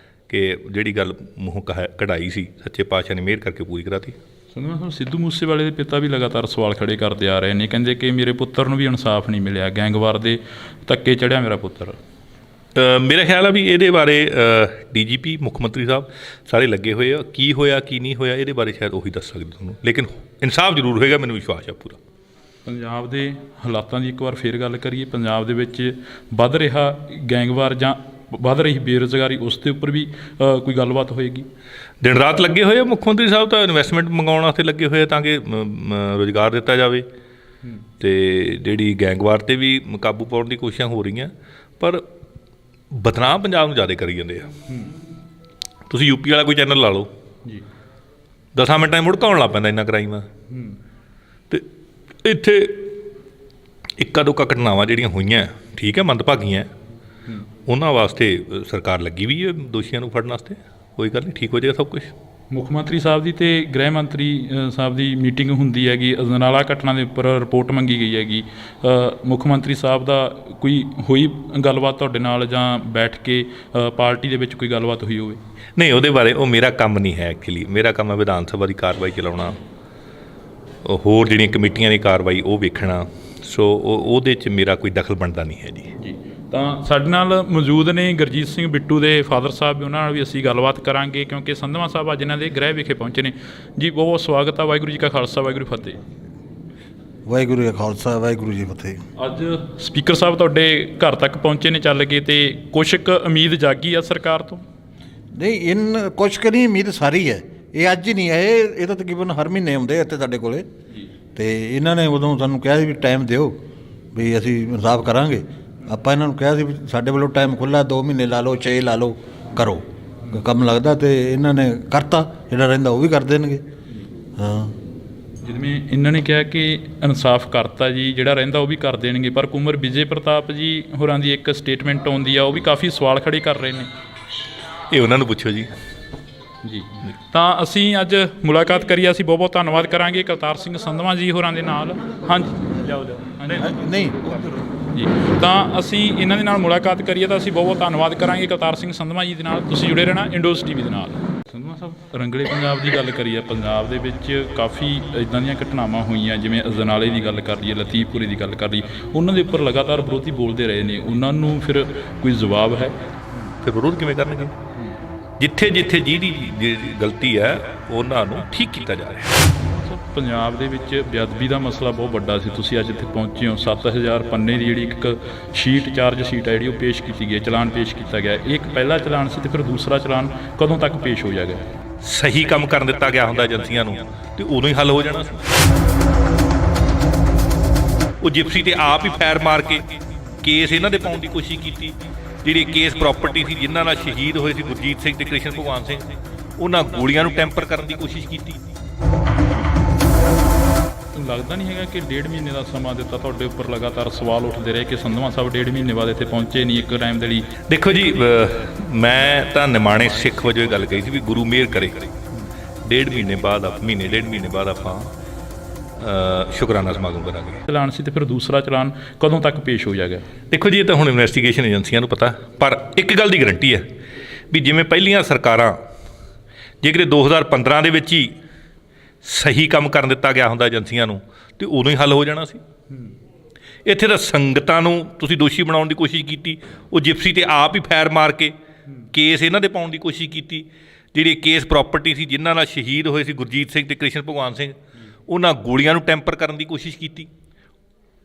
ਕਿ ਜਿਹੜੀ ਗੱਲ ਮੂੰਹੋਂ ਕਢਾਈ ਸੀ, ਸੱਚੇ ਪਾਤਸ਼ਾਹ ਨੇ ਮਿਹਰ ਕਰਕੇ ਪੂਰੀ ਕਰਾਤੀ। ਸੰਧਵਾ ਸਾਹਿਬ, ਸਿੱਧੂ ਮੂਸੇਵਾਲੇ ਦੇ ਪਿਤਾ ਵੀ ਲਗਾਤਾਰ ਸਵਾਲ ਖੜੇ ਕਰਦੇ ਆ ਰਹੇ ਨੇ, ਕਹਿੰਦੇ ਕਿ ਮੇਰੇ ਪੁੱਤਰ ਨੂੰ ਵੀ ਇਨਸਾਫ ਨਹੀਂ ਮਿਲਿਆ, ਗੈਂਗਵਾਰ ਦੇ ਧੱਕੇ ਚੜ੍ਹਿਆ ਮੇਰਾ ਪੁੱਤਰ। ਮੇਰਾ ਖਿਆਲ ਆ ਵੀ ਇਹਦੇ ਬਾਰੇ DGP ਮੁੱਖ ਮੰਤਰੀ ਸਾਹਿਬ ਸਾਰੇ ਲੱਗੇ ਹੋਏ ਆ। ਕੀ ਹੋਇਆ ਕੀ ਨਹੀਂ ਹੋਇਆ ਇਹਦੇ ਬਾਰੇ ਸ਼ਾਇਦ ਉਹੀ ਦੱਸ ਸਕਦੇ ਤੁਹਾਨੂੰ, ਲੇਕਿਨ ਇਨਸਾਫ ਜ਼ਰੂਰ ਹੋਏਗਾ, ਮੈਨੂੰ ਵਿਸ਼ਵਾਸ ਆ ਪੂਰਾ। ਪੰਜਾਬ ਦੇ ਹਾਲਾਤਾਂ ਦੀ ਇੱਕ ਵਾਰ ਫੇਰ ਗੱਲ ਕਰੀਏ। ਪੰਜਾਬ ਦੇ ਵਿੱਚ ਵੱਧ ਰਿਹਾ ਗੈਂਗਵਾਰ ਜਾਂ ਵੱਧ ਰਹੀ ਬੇਰੁਜ਼ਗਾਰੀ, ਉਸ ਦੇ ਉੱਪਰ ਵੀ ਕੋਈ ਗੱਲਬਾਤ ਹੋਏਗੀ? ਦਿਨ ਰਾਤ ਲੱਗੇ ਹੋਏ ਆ ਮੁੱਖ ਮੰਤਰੀ ਸਾਹਿਬ, ਤਾਂ ਇਨਵੈਸਟਮੈਂਟ ਮੰਗਾਉਣ ਵਾਸਤੇ ਲੱਗੇ ਹੋਏ ਆ ਤਾਂ ਕਿ ਰੁਜ਼ਗਾਰ ਦਿੱਤਾ ਜਾਵੇ। ਅਤੇ ਜਿਹੜੀ ਗੈਂਗਵਾਰ 'ਤੇ ਵੀ ਕਾਬੂ ਪਾਉਣ ਦੀ ਕੋਸ਼ਿਸ਼ਾਂ ਹੋ ਰਹੀਆਂ, ਪਰ ਬਦਨਾਮ ਪੰਜਾਬ ਨੂੰ ਜ਼ਿਆਦਾ ਕਰੀ ਜਾਂਦੇ ਆ। ਤੁਸੀਂ UP ਵਾਲਾ ਕੋਈ ਚੈਨਲ ਲਾ ਲਓ ਜੀ, 10 ਮਿੰਟਾਂ 'ਚ ਮੁੜਕਾਉਣ ਲੱਗ ਪੈਂਦਾ ਇੰਨਾ ਕ੍ਰਾਈਮ ਆ। ਅਤੇ ਇੱਥੇ ਇੱਕਾ ਦੁੱਕਾ ਘਟਨਾਵਾਂ ਜਿਹੜੀਆਂ ਹੋਈਆਂ, ਠੀਕ ਹੈ, ਮੰਦਭਾਗੀਆਂ, ਉਹਨਾਂ ਵਾਸਤੇ ਸਰਕਾਰ ਲੱਗੀ ਵੀ ਹੈ ਦੋਸ਼ੀਆਂ ਨੂੰ ਫੜਨ ਵਾਸਤੇ। ਕੋਈ ਗੱਲ ਨਹੀਂ, ਠੀਕ ਹੋ ਜਾਏਗਾ ਸਭ ਕੁਛ। ਮੁੱਖ ਮੰਤਰੀ ਸਾਹਿਬ ਦੀ ਅਤੇ ਗ੍ਰਹਿ ਮੰਤਰੀ ਸਾਹਿਬ ਦੀ ਮੀਟਿੰਗ ਹੁੰਦੀ ਹੈਗੀ, ਅਜਨਾਲਾ ਘਟਨਾ ਦੇ ਉੱਪਰ ਰਿਪੋਰਟ ਮੰਗੀ ਗਈ ਹੈਗੀ। ਮੁੱਖ ਮੰਤਰੀ ਸਾਹਿਬ ਦਾ ਕੋਈ ਹੋਈ ਗੱਲਬਾਤ ਤੁਹਾਡੇ ਨਾਲ, ਜਾਂ ਬੈਠ ਕੇ ਪਾਰਟੀ ਦੇ ਵਿੱਚ ਕੋਈ ਗੱਲਬਾਤ ਹੋਈ ਹੋਵੇ? ਨਹੀਂ, ਉਹਦੇ ਬਾਰੇ ਉਹ ਮੇਰਾ ਕੰਮ ਨਹੀਂ ਹੈ। ਐਕਚੁਅਲੀ ਮੇਰਾ ਕੰਮ ਹੈ ਵਿਧਾਨ ਸਭਾ ਦੀ ਕਾਰਵਾਈ ਚਲਾਉਣਾ, ਹੋਰ ਜਿਹੜੀਆਂ ਕਮੇਟੀਆਂ ਦੀ ਕਾਰਵਾਈ ਉਹ ਵੇਖਣਾ। ਸੋ ਉਹਦੇ 'ਚ ਮੇਰਾ ਕੋਈ ਦਖਲ ਬਣਦਾ ਨਹੀਂ ਹੈ ਜੀ। ਤਾਂ ਸਾਡੇ ਨਾਲ ਮੌਜੂਦ ਨੇ ਗੁਰਜੀਤ ਸਿੰਘ ਬਿੱਟੂ ਦੇ ਫਾਦਰ ਸਾਹਿਬ, ਉਹਨਾਂ ਨਾਲ ਵੀ ਅਸੀਂ ਗੱਲਬਾਤ ਕਰਾਂਗੇ, ਕਿਉਂਕਿ ਸੰਧਵਾ ਸਾਹਿਬ ਅੱਜ ਇਹਨਾਂ ਦੇ ਗ੍ਰਹਿ ਵਿਖੇ ਪਹੁੰਚੇ ਨੇ ਜੀ। ਬਹੁਤ ਬਹੁਤ ਸਵਾਗਤ ਆ। ਵਾਹਿਗੁਰੂ ਜੀ ਕਾ ਖਾਲਸਾ, ਵਾਹਿਗੁਰੂ ਫਤਿਹ। ਵਾਹਿਗੁਰੂ ਜੀ ਕਾ ਖਾਲਸਾ, ਵਾਹਿਗੁਰੂ ਜੀ ਫਤਿਹ। ਅੱਜ ਸਪੀਕਰ ਸਾਹਿਬ ਤੁਹਾਡੇ ਘਰ ਤੱਕ ਪਹੁੰਚੇ ਨੇ ਚੱਲ ਕੇ, ਅਤੇ ਕੁਛ ਕੁ ਉਮੀਦ ਜਾਗੀ ਆ ਸਰਕਾਰ ਤੋਂ? ਨਹੀਂ, ਕੁਛ ਕੁ ਨਹੀਂ, ਉਮੀਦ ਸਾਰੀ ਹੈ। ਇਹ ਅੱਜ ਹੀ ਨਹੀਂ ਆਏ, ਇਹ ਤਾਂ ਤਕਰੀਬਨ ਹਰ ਮਹੀਨੇ ਆਉਂਦੇ ਇੱਥੇ ਸਾਡੇ ਕੋਲੇ। ਅਤੇ ਇਹਨਾਂ ਨੇ ਉਦੋਂ ਸਾਨੂੰ ਕਿਹਾ ਸੀ ਵੀ ਟਾਈਮ ਦਿਓ, ਵੀ ਅਸੀਂ ਇਨਸਾਫ ਕਰਾਂਗੇ। ਆਪਾਂ ਇਹਨਾਂ ਨੂੰ ਕਿਹਾ ਸੀ ਵੀ ਸਾਡੇ ਵੱਲੋਂ ਟਾਈਮ ਖੁੱਲ੍ਹਾ, 2 ਮਹੀਨੇ ਲਾ ਲਓ, 6 ਲਾ ਲਓ, ਕਰੋ ਕੰਮ ਲੱਗਦਾ। ਅਤੇ ਇਹਨਾਂ ਨੇ ਕਰਤਾ, ਜਿਹੜਾ ਰਹਿੰਦਾ ਉਹ ਵੀ ਕਰ ਦੇਣਗੇ। ਹਾਂ, ਜਿਵੇਂ ਇਹਨਾਂ ਨੇ ਕਿਹਾ ਕਿ ਇਨਸਾਫ ਕਰਤਾ ਜੀ, ਜਿਹੜਾ ਰਹਿੰਦਾ ਉਹ ਵੀ ਕਰ ਦੇਣਗੇ, ਪਰ ਕੁੰਵਰ ਵਿਜੇ ਪ੍ਰਤਾਪ ਜੀ ਹੋਰਾਂ ਦੀ ਇੱਕ ਸਟੇਟਮੈਂਟ ਆਉਂਦੀ ਆ, ਉਹ ਵੀ ਕਾਫੀ ਸਵਾਲ ਖੜੇ ਕਰ ਰਹੇ ਨੇ। ਇਹ ਉਹਨਾਂ ਨੂੰ ਪੁੱਛੋ ਜੀ। ਜੀ ਤਾਂ ਅਸੀਂ ਅੱਜ ਮੁਲਾਕਾਤ ਕਰੀ, ਅਸੀਂ ਬਹੁਤ ਬਹੁਤ ਧੰਨਵਾਦ ਕਰਾਂਗੇ ਕਰਤਾਰ ਸਿੰਘ ਸੰਧਵਾਂ ਜੀ ਹੋਰਾਂ ਦੇ ਨਾਲ। ਹਾਂਜੀ ਜਾਓ ਹਾਂਜੀ ਨਹੀਂ ਜੀ, ਤਾਂ ਅਸੀਂ ਇਹਨਾਂ ਦੇ ਨਾਲ ਮੁਲਾਕਾਤ ਕਰੀਏ ਤਾਂ ਅਸੀਂ ਬਹੁਤ ਬਹੁਤ ਧੰਨਵਾਦ ਕਰਾਂਗੇ ਕਰਤਾਰ ਸਿੰਘ ਸੰਧਵਾਂ ਜੀ ਦੇ ਨਾਲ। ਤੁਸੀਂ ਜੁੜੇ ਰਹਿਣਾ ਇੰਡੋਜ਼ ਟੀਵੀ ਦੇ ਨਾਲ। ਸੰਧਵਾਂ ਸਾਹਿਬ, ਰੰਗਲੇ ਪੰਜਾਬ ਦੀ ਗੱਲ ਕਰੀਏ, ਪੰਜਾਬ ਦੇ ਵਿੱਚ ਕਾਫੀ ਇੱਦਾਂ ਦੀਆਂ ਘਟਨਾਵਾਂ ਹੋਈਆਂ, ਜਿਵੇਂ ਅਜਨਾਲੇ ਦੀ ਗੱਲ ਕਰ ਲਈਏ, ਲਤੀਫਪੁਰੀ ਦੀ ਗੱਲ ਕਰ ਲਈਏ, ਉਹਨਾਂ ਦੇ ਉੱਪਰ ਲਗਾਤਾਰ ਵਿਰੋਧੀ ਬੋਲਦੇ ਰਹੇ ਨੇ, ਉਹਨਾਂ ਨੂੰ ਫਿਰ ਕੋਈ ਜਵਾਬ ਹੈ? ਫਿਰ ਵਿਰੋਧ ਕਿਵੇਂ ਕਰਨਗੇ? ਜਿੱਥੇ ਜਿੱਥੇ ਜਿਹਦੀ ਗਲਤੀ ਹੈ ਉਹਨਾਂ ਨੂੰ ਠੀਕ ਕੀਤਾ ਜਾ ਰਿਹਾ। ਪੰਜਾਬ ਦੇ ਵਿੱਚ ਬੇਅਦਬੀ ਦਾ ਮਸਲਾ ਬਹੁਤ ਵੱਡਾ ਸੀ, ਤੁਸੀਂ ਅੱਜ ਇੱਥੇ ਪਹੁੰਚੇ ਹੋ। 7000 ਪੰਨੇ ਦੀ ਜਿਹੜੀ ਇੱਕ ਸ਼ੀਟ, ਚਾਰਜ ਸ਼ੀਟ ਹੈ ਜਿਹੜੀ, ਉਹ ਪੇਸ਼ ਕੀਤੀ ਗਈ ਹੈ, ਚਲਾਨ ਪੇਸ਼ ਕੀਤਾ ਗਿਆ। ਇਹ ਇੱਕ ਪਹਿਲਾ ਚਲਾਨ ਸੀ, ਤੇ ਫਿਰ ਦੂਸਰਾ ਚਲਾਨ ਕਦੋਂ ਤੱਕ ਪੇਸ਼ ਹੋ ਜਾਏਗਾ? ਸਹੀ ਕੰਮ ਕਰਨ ਦਿੱਤਾ ਗਿਆ ਹੁੰਦਾ ਏਜੰਸੀਆਂ ਨੂੰ ਤੇ ਉਦੋਂ ਹੀ ਹੱਲ ਹੋ ਜਾਣਾ ਸੀ। ਉਹ ਜਿਪਸੀ ਤੇ ਆਪ ਹੀ ਫੈਰ ਮਾਰ ਕੇ ਕੇਸ ਇਹਨਾਂ ਦੇ ਪਾਉਣ ਦੀ ਕੋਸ਼ਿਸ਼ ਕੀਤੀ। ਜਿਹੜੇ ਕੇਸ ਪ੍ਰਾਪਰਟੀ ਸੀ, ਜਿਨ੍ਹਾਂ ਨਾਲ ਸ਼ਹੀਦ ਹੋਏ ਸੀ ਗੁਰਜੀਤ ਸਿੰਘ ਤੇ ਕ੍ਰਿਸ਼ਨ ਭਗਵਾਨ ਸਿੰਘ, ਉਹਨਾਂ ਗੋਲੀਆਂ ਨੂੰ ਟੈਂਪਰ ਕਰਨ ਦੀ ਕੋਸ਼ਿਸ਼ ਕੀਤੀ। ਲੱਗਦਾ ਨਹੀਂ ਹੈਗਾ ਕਿ 1.5 ਮਹੀਨੇ ਦਾ ਸਮਾਂ ਦਿੱਤਾ, ਤੁਹਾਡੇ ਉੱਪਰ ਲਗਾਤਾਰ ਸਵਾਲ ਉੱਠਦੇ ਰਹੇ ਕਿ ਸੰਧਵਾਂ ਸਾਹਿਬ 1.5 ਮਹੀਨੇ ਬਾਅਦ ਇੱਥੇ ਪਹੁੰਚੇ ਨਹੀਂ ਇੱਕ ਟਾਈਮ ਦੇ ਲਈ? ਦੇਖੋ ਜੀ, ਮੈਂ ਤਾਂ ਨਿਮਾਣੇ ਸਿੱਖ ਵਜੋਂ ਇਹ ਗੱਲ ਕਹੀ ਸੀ ਵੀ ਗੁਰੂ ਮਿਹਰ ਕਰੇ 1.5 ਮਹੀਨੇ ਬਾਅਦ, ਮਹੀਨੇ 1.5 ਮਹੀਨੇ ਬਾਅਦ ਆਪਾਂ ਸ਼ੁਕਰਾਨਾ ਸਮਾਗਮ ਕਰਾਂਗੇ। ਚਲਾਨ ਸੀ, ਤੇ ਫਿਰ ਦੂਸਰਾ ਚਲਾਨ ਕਦੋਂ ਤੱਕ ਪੇਸ਼ ਹੋ ਜਾਏਗਾ? ਦੇਖੋ ਜੀ, ਇਹ ਤਾਂ ਹੁਣ ਇਨਵੈਸਟੀਗੇਸ਼ਨ ਏਜੰਸੀਆਂ ਨੂੰ ਪਤਾ, ਪਰ ਇੱਕ ਗੱਲ ਦੀ ਗਰੰਟੀ ਹੈ ਵੀ ਜਿਵੇਂ ਪਹਿਲੀਆਂ ਸਰਕਾਰਾਂ, ਜੇਕਰ 2015 ਦੇ ਵਿੱਚ ਹੀ ਸਹੀ ਕੰਮ ਕਰਨ ਦਿੱਤਾ ਗਿਆ ਹੁੰਦਾ ਏਜੰਸੀਆਂ ਨੂੰ ਤੇ ਉਦੋਂ ਹੀ ਹੱਲ ਹੋ ਜਾਣਾ ਸੀ। ਇੱਥੇ ਤਾਂ ਸੰਗਤਾਂ ਨੂੰ ਤੁਸੀਂ ਦੋਸ਼ੀ ਬਣਾਉਣ ਦੀ ਕੋਸ਼ਿਸ਼ ਕੀਤੀ। ਉਹ ਜਿਪਸੀ ਤੇ ਆਪ ਹੀ ਫੈਰ ਮਾਰ ਕੇ ਕੇਸ ਇਹਨਾਂ ਦੇ ਪਾਉਣ ਦੀ ਕੋਸ਼ਿਸ਼ ਕੀਤੀ। ਜਿਹੜੇ ਕੇਸ ਪ੍ਰਾਪਰਟੀ ਸੀ, ਜਿਨ੍ਹਾਂ ਨਾਲ ਸ਼ਹੀਦ ਹੋਏ ਸੀ ਗੁਰਜੀਤ ਸਿੰਘ ਤੇ ਕ੍ਰਿਸ਼ਨ ਭਗਵਾਨ ਸਿੰਘ, ਉਹਨਾਂ ਗੋਲੀਆਂ ਨੂੰ ਟੈਂਪਰ ਕਰਨ ਦੀ ਕੋਸ਼ਿਸ਼ ਕੀਤੀ।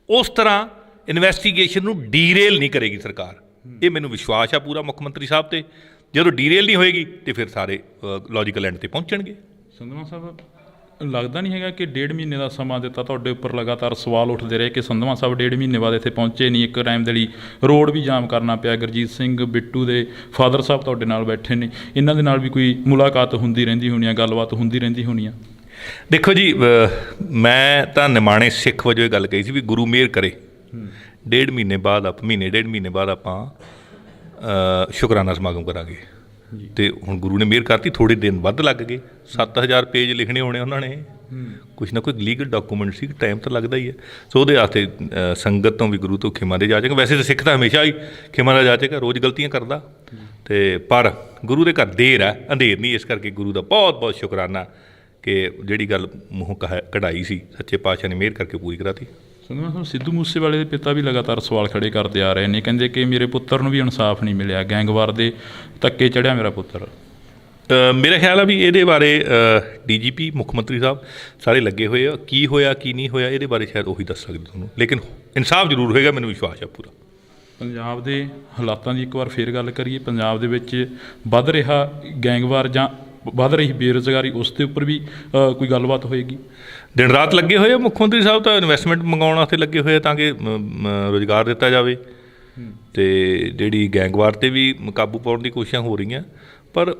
ਉਸ ਤਰ੍ਹਾਂ ਇਨਵੈਸਟੀਗੇਸ਼ਨ ਨੂੰ ਡੀਰੇਲ ਨਹੀਂ ਕਰੇਗੀ ਸਰਕਾਰ, ਇਹ ਮੈਨੂੰ ਵਿਸ਼ਵਾਸ ਆ ਪੂਰਾ ਮੁੱਖ ਮੰਤਰੀ ਸਾਹਿਬ ਤੇ। ਜਦੋਂ ਡੀਰੇਲ ਨਹੀਂ ਹੋਏਗੀ ਤੇ ਫਿਰ ਸਾਰੇ ਲੌਜੀਕਲ ਐਂਡ ਤੇ ਪਹੁੰਚਣਗੇ। ਸੰਧਵਾਂ ਸਾਹਿਬ, ਲੱਗਦਾ ਨਹੀਂ ਹੈਗਾ ਕਿ 1.5 ਮਹੀਨੇ ਦਾ ਸਮਾਂ ਦਿੱਤਾ, ਤੁਹਾਡੇ ਉੱਪਰ ਲਗਾਤਾਰ ਸਵਾਲ ਉੱਠਦੇ ਰਹੇ ਕਿ ਸੰਧਵਾਂ ਸਾਹਿਬ 1.5 ਮਹੀਨੇ ਬਾਅਦ ਇੱਥੇ ਪਹੁੰਚੇ ਨਹੀਂ ਇੱਕ ਟਾਈਮ ਦੇ ਲਈ, ਰੋਡ ਵੀ ਜਾਮ ਕਰਨਾ ਪਿਆ। ਗੁਰਜੀਤ ਸਿੰਘ ਬਿੱਟੂ ਦੇ ਫਾਦਰ ਸਾਹਿਬ ਤੁਹਾਡੇ ਨਾਲ ਬੈਠੇ ਨੇ, ਇਹਨਾਂ ਦੇ ਨਾਲ ਵੀ ਕੋਈ ਮੁਲਾਕਾਤ ਹੁੰਦੀ ਰਹਿੰਦੀ ਹੋਣੀ ਆ, ਗੱਲਬਾਤ ਹੁੰਦੀ ਰਹਿੰਦੀ ਹੋਣੀ ਆ? ਦੇਖੋ ਜੀ, ਮੈਂ ਤਾਂ ਨਿਮਾਣੇ ਸਿੱਖ ਵਜੋਂ ਇਹ ਗੱਲ ਕਹੀ ਸੀ ਵੀ ਗੁਰੂ ਮਿਹਰ ਕਰੇ 1.5 ਮਹੀਨੇ ਬਾਅਦ, ਮਹੀਨੇ 1.5 ਮਹੀਨੇ ਬਾਅਦ ਆਪਾਂ ਸ਼ੁਕਰਾਨਾ ਸਮਾਗਮ ਕਰਾਂਗੇ। ਤੇ ਹੁਣ ਗੁਰੂ ਨੇ ਮਿਹਰ ਕਰਤੀ, ਥੋੜ੍ਹੇ ਦਿਨ ਵੱਧ ਲੱਗ ਗਏ। 7000 ਪੇਜ ਲਿਖਣੇ ਹੋਣੇ ਉਹਨਾਂ ਨੇ, ਕੁਛ ਨਾ ਕੋਈ ਲੀਗਲ ਡਾਕੂਮੈਂਟ ਸੀ, ਟਾਈਮ ਤਾਂ ਲੱਗਦਾ ਹੀ ਹੈ। ਸੋ ਉਹਦੇ ਵਾਸਤੇ ਸੰਗਤ ਤੋਂ ਵੀ ਗੁਰੂ ਤੋਂ ਖਿਮਾ ਦੇ ਜਾਚੇਗਾ। ਵੈਸੇ ਤਾਂ ਸਿੱਖ ਤਾਂ ਹਮੇਸ਼ਾ ਹੀ ਖਿਮਾ ਦਾ ਜਾਚੇਗਾ, ਰੋਜ਼ ਗਲਤੀਆਂ ਕਰਦਾ, ਤੇ ਪਰ ਗੁਰੂ ਦੇ ਘਰ ਦੇਰ ਹੈ, ਅੰਧੇਰ ਨਹੀਂ। ਇਸ ਕਰਕੇ ਗੁਰੂ ਦਾ ਬਹੁਤ ਬਹੁਤ ਸ਼ੁਕਰਾਨਾ ਕਿ ਜਿਹੜੀ ਗੱਲ ਮੂੰਹੋਂ ਕਢਾਈ ਸੀ, ਸੱਚੇ ਪਾਤਸ਼ਾਹ ਨੇ ਮਿਹਰ ਕਰਕੇ ਪੂਰੀ ਕਰਾਤੀ। ਸੰਧਵਾਂ ਸਾਹਿਬ, ਸਿੱਧੂ ਮੂਸੇਵਾਲੇ ਦੇ ਪਿਤਾ ਵੀ ਲਗਾਤਾਰ ਸਵਾਲ ਖੜੇ ਕਰਦੇ ਆ ਰਹੇ ਨੇ, ਕਹਿੰਦੇ ਕਿ ਮੇਰੇ ਪੁੱਤਰ ਨੂੰ ਵੀ ਇਨਸਾਫ ਨਹੀਂ ਮਿਲਿਆ, ਗੈਂਗਵਾਰ ਦੇ ਧੱਕੇ ਚੜ੍ਹਿਆ ਮੇਰਾ ਪੁੱਤਰ। ਮੇਰਾ ਖਿਆਲ ਆ ਵੀ ਇਹਦੇ ਬਾਰੇ ਡੀਜੀਪੀ, ਮੁੱਖ ਮੰਤਰੀ ਸਾਹਿਬ ਸਾਰੇ ਲੱਗੇ ਹੋਏ ਆ। ਕੀ ਹੋਇਆ ਕੀ ਨਹੀਂ ਹੋਇਆ ਇਹਦੇ ਬਾਰੇ ਸ਼ਾਇਦ ਉਹੀ ਦੱਸ ਸਕਦੇ ਤੁਹਾਨੂੰ, ਲੇਕਿਨ ਇਨਸਾਫ ਜ਼ਰੂਰ ਹੋਏਗਾ, ਮੈਨੂੰ ਵਿਸ਼ਵਾਸ ਆ ਪੂਰਾ। ਪੰਜਾਬ ਦੇ ਹਾਲਾਤਾਂ ਦੀ ਇੱਕ ਵਾਰ ਫੇਰ ਗੱਲ ਕਰੀਏ, ਪੰਜਾਬ ਦੇ ਵਿੱਚ ਵੱਧ ਰਿਹਾ ਗੈਂਗਵਾਰ ਜਾਂ ਵੱਧ ਰਹੀ ਬੇਰੁਜ਼ਗਾਰੀ, ਉਸ ਦੇ ਉੱਪਰ ਵੀ ਕੋਈ ਗੱਲਬਾਤ ਹੋਏਗੀ? ਦਿਨ ਰਾਤ ਲੱਗੇ ਹੋਏ ਆ ਮੁੱਖ ਮੰਤਰੀ ਸਾਹਿਬ, ਤਾਂ ਇਨਵੈਸਟਮੈਂਟ ਮੰਗਾਉਣ ਵਾਸਤੇ ਲੱਗੇ ਹੋਏ ਆ ਤਾਂ ਕਿ ਰੁਜ਼ਗਾਰ ਦਿੱਤਾ ਜਾਵੇ, ਅਤੇ ਜਿਹੜੀ ਗੈਂਗਵਾਰ 'ਤੇ ਵੀ ਕਾਬੂ ਪਾਉਣ ਦੀ ਕੋਸ਼ਿਸ਼ਾਂ ਹੋ ਰਹੀਆਂ। ਪਰ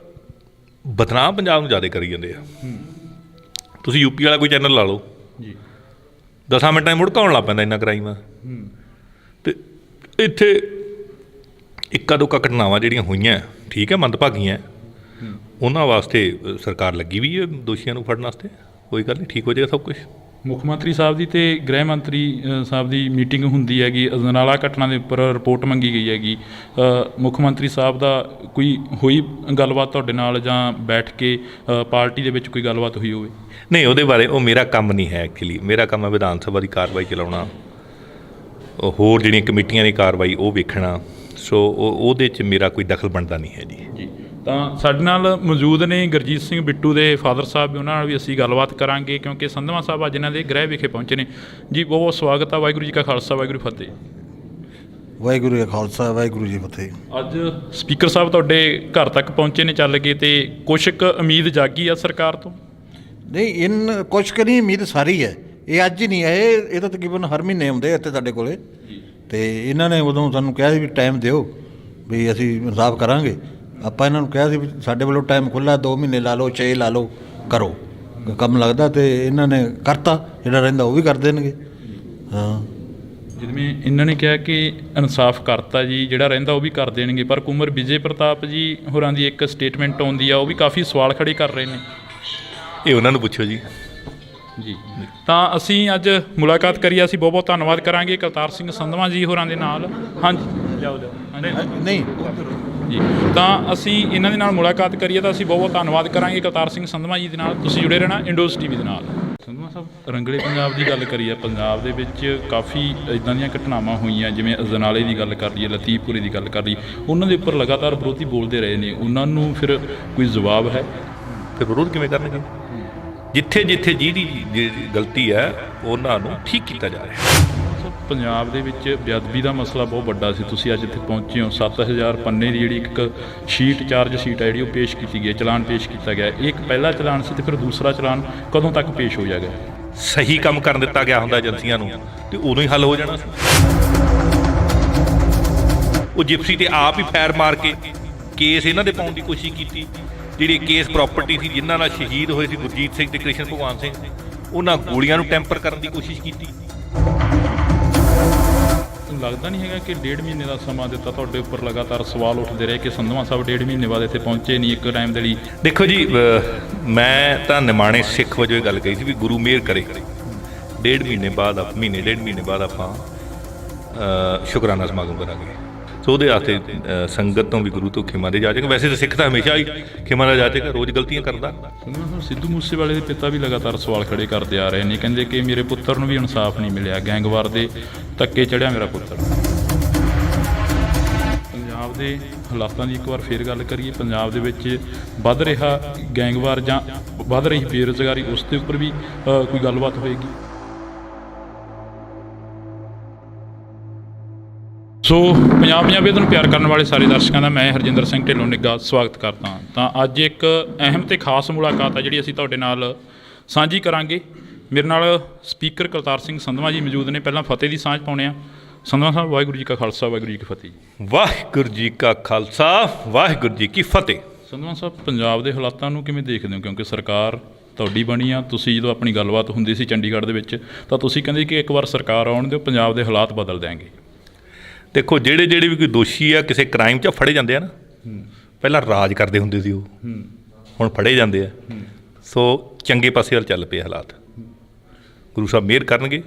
ਬਦਨਾਮ ਪੰਜਾਬ ਨੂੰ ਜ਼ਿਆਦਾ ਕਰੀ ਜਾਂਦੇ ਆ। ਤੁਸੀਂ ਯੂਪੀ ਵਾਲਾ ਕੋਈ ਚੈਨਲ ਲਾ ਲਓ ਜੀ, 10 ਮਿੰਟਾਂ 'ਚ ਮੁੜਕਾਉਣ ਲੱਗ ਪੈਂਦਾ ਇੰਨਾ ਕ੍ਰਾਈਮ ਆ। ਅਤੇ ਇੱਥੇ ਇੱਕਾ ਦੁੱਕਾ ਘਟਨਾਵਾਂ ਜਿਹੜੀਆਂ ਹੋਈਆਂ, ਠੀਕ ਹੈ, ਮੰਦਭਾਗੀਆਂ, ਉਹਨਾਂ ਵਾਸਤੇ ਸਰਕਾਰ ਲੱਗੀ ਵੀ ਹੈ ਦੋਸ਼ੀਆਂ ਨੂੰ ਫੜਨ ਵਾਸਤੇ। ਕੋਈ ਗੱਲ ਨਹੀਂ, ਠੀਕ ਹੋ ਜਾਏਗਾ ਸਭ ਕੁਛ। ਮੁੱਖ ਮੰਤਰੀ ਸਾਹਿਬ ਦੀ ਤੇ ਗ੍ਰਹਿ ਮੰਤਰੀ ਸਾਹਿਬ ਦੀ ਮੀਟਿੰਗ ਹੁੰਦੀ ਹੈਗੀ, ਅਜਨਾਲਾ ਘਟਨਾ ਦੇ ਉੱਪਰ ਰਿਪੋਰਟ ਮੰਗੀ ਗਈ ਹੈਗੀ। ਮੁੱਖ ਮੰਤਰੀ ਸਾਹਿਬ ਦਾ ਕੋਈ ਹੋਈ ਗੱਲਬਾਤ ਤੁਹਾਡੇ ਨਾਲ, ਜਾਂ ਬੈਠ ਕੇ ਪਾਰਟੀ ਦੇ ਵਿੱਚ ਕੋਈ ਗੱਲਬਾਤ ਹੋਈ ਹੋਵੇ? ਨਹੀਂ, ਉਹਦੇ ਬਾਰੇ ਉਹ ਮੇਰਾ ਕੰਮ ਨਹੀਂ ਹੈ। ਐਕਚੁਅਲੀ ਮੇਰਾ ਕੰਮ ਹੈ ਵਿਧਾਨ ਸਭਾ ਦੀ ਕਾਰਵਾਈ ਚਲਾਉਣਾ, ਹੋਰ ਜਿਹੜੀਆਂ ਕਮੇਟੀਆਂ ਦੀ ਕਾਰਵਾਈ ਉਹ ਵੇਖਣਾ। ਸੋ ਉਹਦੇ 'ਚ ਮੇਰਾ ਕੋਈ ਦਖਲ ਬਣਦਾ ਨਹੀਂ ਹੈ ਜੀ। ਤਾਂ ਸਾਡੇ ਨਾਲ ਮੌਜੂਦ ਨੇ ਗੁਰਜੀਤ ਸਿੰਘ ਬਿੱਟੂ ਦੇ ਫਾਦਰ ਸਾਹਿਬ, ਉਹਨਾਂ ਨਾਲ ਵੀ ਅਸੀਂ ਗੱਲਬਾਤ ਕਰਾਂਗੇ, ਕਿਉਂਕਿ ਸੰਧਵਾਂ ਸਾਹਿਬ ਅੱਜ ਇਹਨਾਂ ਦੇ ਗ੍ਰਹਿ ਵਿਖੇ ਪਹੁੰਚੇ ਨੇ ਜੀ। ਬਹੁਤ ਬਹੁਤ ਸਵਾਗਤ ਆ। ਵਾਹਿਗੁਰੂ ਜੀ ਕਾ ਖਾਲਸਾ, ਵਾਹਿਗੁਰੂ ਜੀ ਫਤਿਹ। ਵਾਹਿਗੁਰੂ ਜੀ ਕਾ ਖਾਲਸਾ, ਵਾਹਿਗੁਰੂ ਜੀ ਫਤਿਹ। ਅੱਜ ਸਪੀਕਰ ਸਾਹਿਬ ਤੁਹਾਡੇ ਘਰ ਤੱਕ ਪਹੁੰਚੇ ਨੇ ਚੱਲ ਕੇ, ਤੇ ਕੁਛ ਕੁ ਉਮੀਦ ਜਾਗੀ ਆ ਸਰਕਾਰ ਤੋਂ? ਨਹੀਂ, ਕੁਛ ਕੁ ਨਹੀਂ, ਉਮੀਦ ਸਾਰੀ ਹੈ। ਇਹ ਅੱਜ ਹੀ ਨਹੀਂ ਹੈ, ਇਹ ਤਾਂ ਤਕਰੀਬਨ ਹਰ ਮਹੀਨੇ ਆਉਂਦੇ ਇੱਥੇ ਸਾਡੇ ਕੋਲੇ, ਤੇ ਇਹਨਾਂ ਨੇ ਉਦੋਂ ਸਾਨੂੰ ਕਿਹਾ ਸੀ ਵੀ ਟਾਈਮ ਦਿਓ, ਵੀ ਅਸੀਂ ਇਨਸਾਫ ਕਰਾਂਗੇ। ਆਪਾਂ ਇਹਨਾਂ ਨੂੰ ਕਿਹਾ ਸੀ ਵੀ ਸਾਡੇ ਵੱਲੋਂ ਟਾਈਮ ਖੁੱਲ੍ਹਾ, 2 ਮਹੀਨੇ ਲਾ ਲਓ, 6 ਲਾ ਲਓ, ਕਰੋ ਕੰਮ ਲੱਗਦਾ। ਤੇ ਇਹਨਾਂ ਨੇ ਕਰਤਾ, ਜਿਹੜਾ ਰਹਿੰਦਾ ਉਹ ਵੀ ਕਰ ਦੇਣਗੇ। ਹਾਂ, ਜਿਵੇਂ ਇਹਨਾਂ ਨੇ ਕਿਹਾ ਕਿ ਇਨਸਾਫ ਕਰਤਾ ਜੀ, ਜਿਹੜਾ ਰਹਿੰਦਾ ਉਹ ਵੀ ਕਰ ਦੇਣਗੇ, ਪਰ ਕੁੰਵਰ ਵਿਜੇ ਪ੍ਰਤਾਪ ਜੀ ਹੋਰਾਂ ਦੀ ਇੱਕ ਸਟੇਟਮੈਂਟ ਆਉਂਦੀ ਆ, ਉਹ ਵੀ ਕਾਫੀ ਸਵਾਲ ਖੜੇ ਕਰ ਰਹੇ ਨੇ। ਇਹ ਉਹਨਾਂ ਨੂੰ ਪੁੱਛੋ ਜੀ। ਜੀ ਤਾਂ ਅਸੀਂ ਅੱਜ ਮੁਲਾਕਾਤ ਕਰੀ, ਅਸੀਂ ਬਹੁਤ ਬਹੁਤ ਧੰਨਵਾਦ ਕਰਾਂਗੇ ਕਰਤਾਰ ਸਿੰਘ ਸੰਧਵਾਂ ਜੀ ਹੋਰਾਂ ਦੇ ਨਾਲ। ਹਾਂਜੀ ਲਿਆਓ ਨਹੀਂ ਜੀ, ਤਾਂ ਅਸੀਂ ਇਹਨਾਂ ਦੇ ਨਾਲ ਮੁਲਾਕਾਤ ਕਰੀਏ ਤਾਂ ਅਸੀਂ ਬਹੁਤ ਬਹੁਤ ਧੰਨਵਾਦ ਕਰਾਂਗੇ ਕਰਤਾਰ ਸਿੰਘ ਸੰਧਵਾਂ ਜੀ ਦੇ ਨਾਲ। ਤੁਸੀਂ ਜੁੜੇ ਰਹਿਣਾ ਇੰਡੋਜ਼ ਟੀਵੀ ਦੇ ਨਾਲ। ਸੰਧਵਾਂ ਸਾਹਿਬ, ਰੰਗਲੇ ਪੰਜਾਬ ਦੀ ਗੱਲ ਕਰੀਏ, ਪੰਜਾਬ ਦੇ ਵਿੱਚ ਕਾਫੀ ਇੱਦਾਂ ਦੀਆਂ ਘਟਨਾਵਾਂ ਹੋਈਆਂ, ਜਿਵੇਂ ਅਜਨਾਲੇ ਦੀ ਗੱਲ ਕਰ ਲਈਏ, ਲਤੀਫਪੁਰੇ ਦੀ ਗੱਲ ਕਰ ਲਈਏ, ਉਹਨਾਂ ਦੇ ਉੱਪਰ ਲਗਾਤਾਰ ਵਿਰੋਧੀ ਬੋਲਦੇ ਰਹੇ ਨੇ, ਉਹਨਾਂ ਨੂੰ ਫਿਰ ਕੋਈ ਜਵਾਬ ਹੈ? ਫਿਰ ਵਿਰੋਧ ਕਿਵੇਂ ਕਰਨਗੇ? ਜਿੱਥੇ ਜਿੱਥੇ ਜਿਹਦੀ ਗਲਤੀ ਹੈ ਉਹਨਾਂ ਨੂੰ ਠੀਕ ਕੀਤਾ ਜਾ ਰਿਹਾ। ਪੰਜਾਬ ਦੇ ਵਿੱਚ ਬੇਅਦਬੀ ਦਾ ਮਸਲਾ ਬਹੁਤ ਵੱਡਾ ਸੀ, ਤੁਸੀਂ ਅੱਜ ਇੱਥੇ ਪਹੁੰਚੇ ਹੋ। 7000 ਪੰਨੇ ਦੀ ਜਿਹੜੀ ਇੱਕ ਸ਼ੀਟ, ਚਾਰਜ ਸ਼ੀਟ ਹੈ ਜਿਹੜੀ, ਉਹ ਪੇਸ਼ ਕੀਤੀ ਗਈ, ਚਲਾਨ ਪੇਸ਼ ਕੀਤਾ ਗਿਆ। ਇੱਕ ਪਹਿਲਾ ਚਲਾਨ ਸੀ ਤੇ ਫਿਰ ਦੂਸਰਾ ਚਲਾਨ ਕਦੋਂ ਤੱਕ ਪੇਸ਼ ਹੋ ਜਾਏਗਾ? ਸਹੀ ਕੰਮ ਕਰਨ ਦਿੱਤਾ ਗਿਆ ਹੁੰਦਾ ਏਜੰਸੀਆਂ ਨੂੰ ਤੇ ਉਦੋਂ ਹੀ ਹੱਲ ਹੋ ਜਾਣਾ ਸੀ। ਉਹ ਜਿਪਸੀ ਤੇ ਆਪ ਹੀ ਫੈਰ ਮਾਰ ਕੇ ਕੇਸ ਇਹਨਾਂ ਦੇ ਪਾਉਣ ਦੀ ਕੋਸ਼ਿਸ਼ ਕੀਤੀ। ਜਿਹੜੇ ਕੇਸ ਪ੍ਰਾਪਰਟੀ ਸੀ, ਜਿਨ੍ਹਾਂ ਨਾਲ ਸ਼ਹੀਦ ਹੋਏ ਸੀ ਗੁਰਜੀਤ ਸਿੰਘ ਤੇ ਕ੍ਰਿਸ਼ਨ ਭਗਵਾਨ ਸਿੰਘ, ਉਹਨਾਂ ਗੋਲੀਆਂ ਨੂੰ ਟੈਂਪਰ ਕਰਨ ਦੀ ਕੋਸ਼ਿਸ਼ ਕੀਤੀ। ਲੱਗਦਾ ਨਹੀਂ ਹੈਗਾ ਕਿ 1.5 ਮਹੀਨੇ ਦਾ ਸਮਾਂ ਦਿੱਤਾ, ਤੁਹਾਡੇ ਉੱਪਰ ਲਗਾਤਾਰ ਸਵਾਲ ਉੱਠਦੇ ਰਹੇ ਕਿ ਸੰਧਵਾਂ ਸਾਹਿਬ 1.5 ਮਹੀਨੇ ਬਾਅਦ ਇੱਥੇ ਪਹੁੰਚੇ ਨਹੀਂ ਇੱਕ ਟਾਈਮ ਦੇ ਲਈ? ਦੇਖੋ ਜੀ, ਮੈਂ ਤਾਂ ਨਿਮਾਣੇ ਸਿੱਖ ਵਜੋਂ ਇਹ ਗੱਲ ਕਹੀ ਸੀ ਵੀ ਗੁਰੂ ਮਿਹਰ ਕਰੇ 1.5 ਮਹੀਨੇ ਬਾਅਦ, ਮਹੀਨੇ 1.5 ਮਹੀਨੇ ਬਾਅਦ ਆਪਾਂ ਸ਼ੁਕਰਾਨਾ ਸਮਾਗਮ ਕਰਾਂਗੇ। ਸੋ ਉਹਦੇ ਵਾਸਤੇ ਸੰਗਤ ਤੋਂ ਵੀ ਗੁਰੂ ਤੋਂ ਖਿਮਾ ਦੇ ਜਾਚੇਗਾ। ਵੈਸੇ ਤਾਂ ਸਿੱਖ ਤਾਂ ਹਮੇਸ਼ਾ ਹੀ ਖਿਮਾ ਦਾ ਜਾਚੇਗਾ, ਰੋਜ਼ ਗਲਤੀਆਂ ਕਰਦਾ। ਸੰਧਵਾਂ ਸਾਹਿਬ, ਸਿੱਧੂ ਮੂਸੇਵਾਲੇ ਦੇ ਪਿਤਾ ਵੀ ਲਗਾਤਾਰ ਸਵਾਲ ਖੜੇ ਕਰਦੇ ਆ ਰਹੇ ਨੇ, ਕਹਿੰਦੇ ਕਿ ਮੇਰੇ ਪੁੱਤਰ ਨੂੰ ਵੀ ਇਨਸਾਫ ਨਹੀਂ ਮਿਲਿਆ, ਗੈਂਗਵਾਰ ਦੇ ਧੱਕੇ ਚੜ੍ਹਿਆ ਮੇਰਾ ਪੁੱਤਰ। ਪੰਜਾਬ ਦੇ ਹਾਲਾਤਾਂ ਦੀ ਇੱਕ ਵਾਰ ਫੇਰ ਗੱਲ ਕਰੀਏ, ਪੰਜਾਬ ਦੇ ਵਿੱਚ ਵੱਧ ਰਿਹਾ ਗੈਂਗਵਾਰ ਜਾਂ ਵੱਧ ਰਹੀ ਬੇਰੁਜ਼ਗਾਰੀ, ਉਸ ਦੇ ਉੱਪਰ ਵੀ ਕੋਈ ਗੱਲਬਾਤ ਹੋਏਗੀ? ਸੋ ਪੰਜਾਬ ਪੰਜਾਬੀਅਤ ਨੂੰ ਪਿਆਰ ਕਰਨ ਵਾਲੇ ਸਾਰੇ ਦਰਸ਼ਕਾਂ ਦਾ ਮੈਂ ਹਰਜਿੰਦਰ ਸਿੰਘ ਢਿੱਲੋਂ ਨਿੱਘਾ ਸਵਾਗਤ ਕਰਦਾ ਹਾਂ। ਤਾਂ ਅੱਜ ਇੱਕ ਅਹਿਮ ਤੇ ਖਾਸ ਮੁਲਾਕਾਤ ਹੈ ਜਿਹੜੀ ਅਸੀਂ ਤੁਹਾਡੇ ਨਾਲ ਸਾਂਝੀ ਕਰਾਂਗੇ। ਮੇਰੇ ਨਾਲ ਸਪੀਕਰ ਕਰਤਾਰ ਸਿੰਘ ਸੰਧਵਾਂ ਜੀ ਮੌਜੂਦ ਨੇ। ਪਹਿਲਾਂ ਫਤਿਹ ਦੀ ਸਾਂਝ ਪਾਉਂਦੇ ਹਾਂ। ਸੰਧਵਾਂ ਸਾਹਿਬ, ਵਾਹਿਗੁਰੂ ਜੀ ਕਾ ਖਾਲਸਾ, ਵਾਹਿਗੁਰੂ ਜੀ ਕੀ ਫਤਿਹ ਜੀ। ਵਾਹਿਗੁਰੂ ਜੀ ਕਾ ਖਾਲਸਾ, ਵਾਹਿਗੁਰੂ ਜੀ ਕੀ ਫਤਿਹ। ਸੰਧਵਾਂ ਸਾਹਿਬ, ਪੰਜਾਬ ਦੇ ਹਾਲਾਤਾਂ ਨੂੰ ਕਿਵੇਂ ਦੇਖਦੇ ਹੋ? ਕਿਉਂਕਿ ਸਰਕਾਰ ਤੁਹਾਡੀ ਬਣੀ ਆ, ਤੁਸੀਂ ਜਦੋਂ ਆਪਣੀ ਗੱਲਬਾਤ ਹੁੰਦੀ ਸੀ ਚੰਡੀਗੜ੍ਹ ਦੇ ਵਿੱਚ ਤਾਂ ਤੁਸੀਂ ਕਹਿੰਦੇ ਕਿ ਇੱਕ ਵਾਰ ਸਰਕਾਰ ਆਉਣ ਦਿਓ, ਪੰਜਾਬ ਦੇ ਹਾਲਾਤ ਬਦਲ ਦਿਆਂਗੇ। ਦੇਖੋ, ਜਿਹੜੇ ਵੀ ਕੋਈ ਦੋਸ਼ੀ ਆ ਕਿਸੇ ਕ੍ਰਾਈਮ 'ਚ ਫੜੇ ਜਾਂਦੇ ਆ ਨਾ, ਪਹਿਲਾਂ ਰਾਜ ਕਰਦੇ ਹੁੰਦੇ ਸੀ ਉਹ, ਹੁਣ ਫੜੇ ਜਾਂਦੇ ਆ। ਸੋ ਚੰਗੇ ਪਾਸੇ ਵੱਲ ਚੱਲ ਪਏ ਹਾਲਾਤ। ਗੁਰੂ ਸਾਹਿਬ ਮਿਹਰ ਕਰਨਗੇ,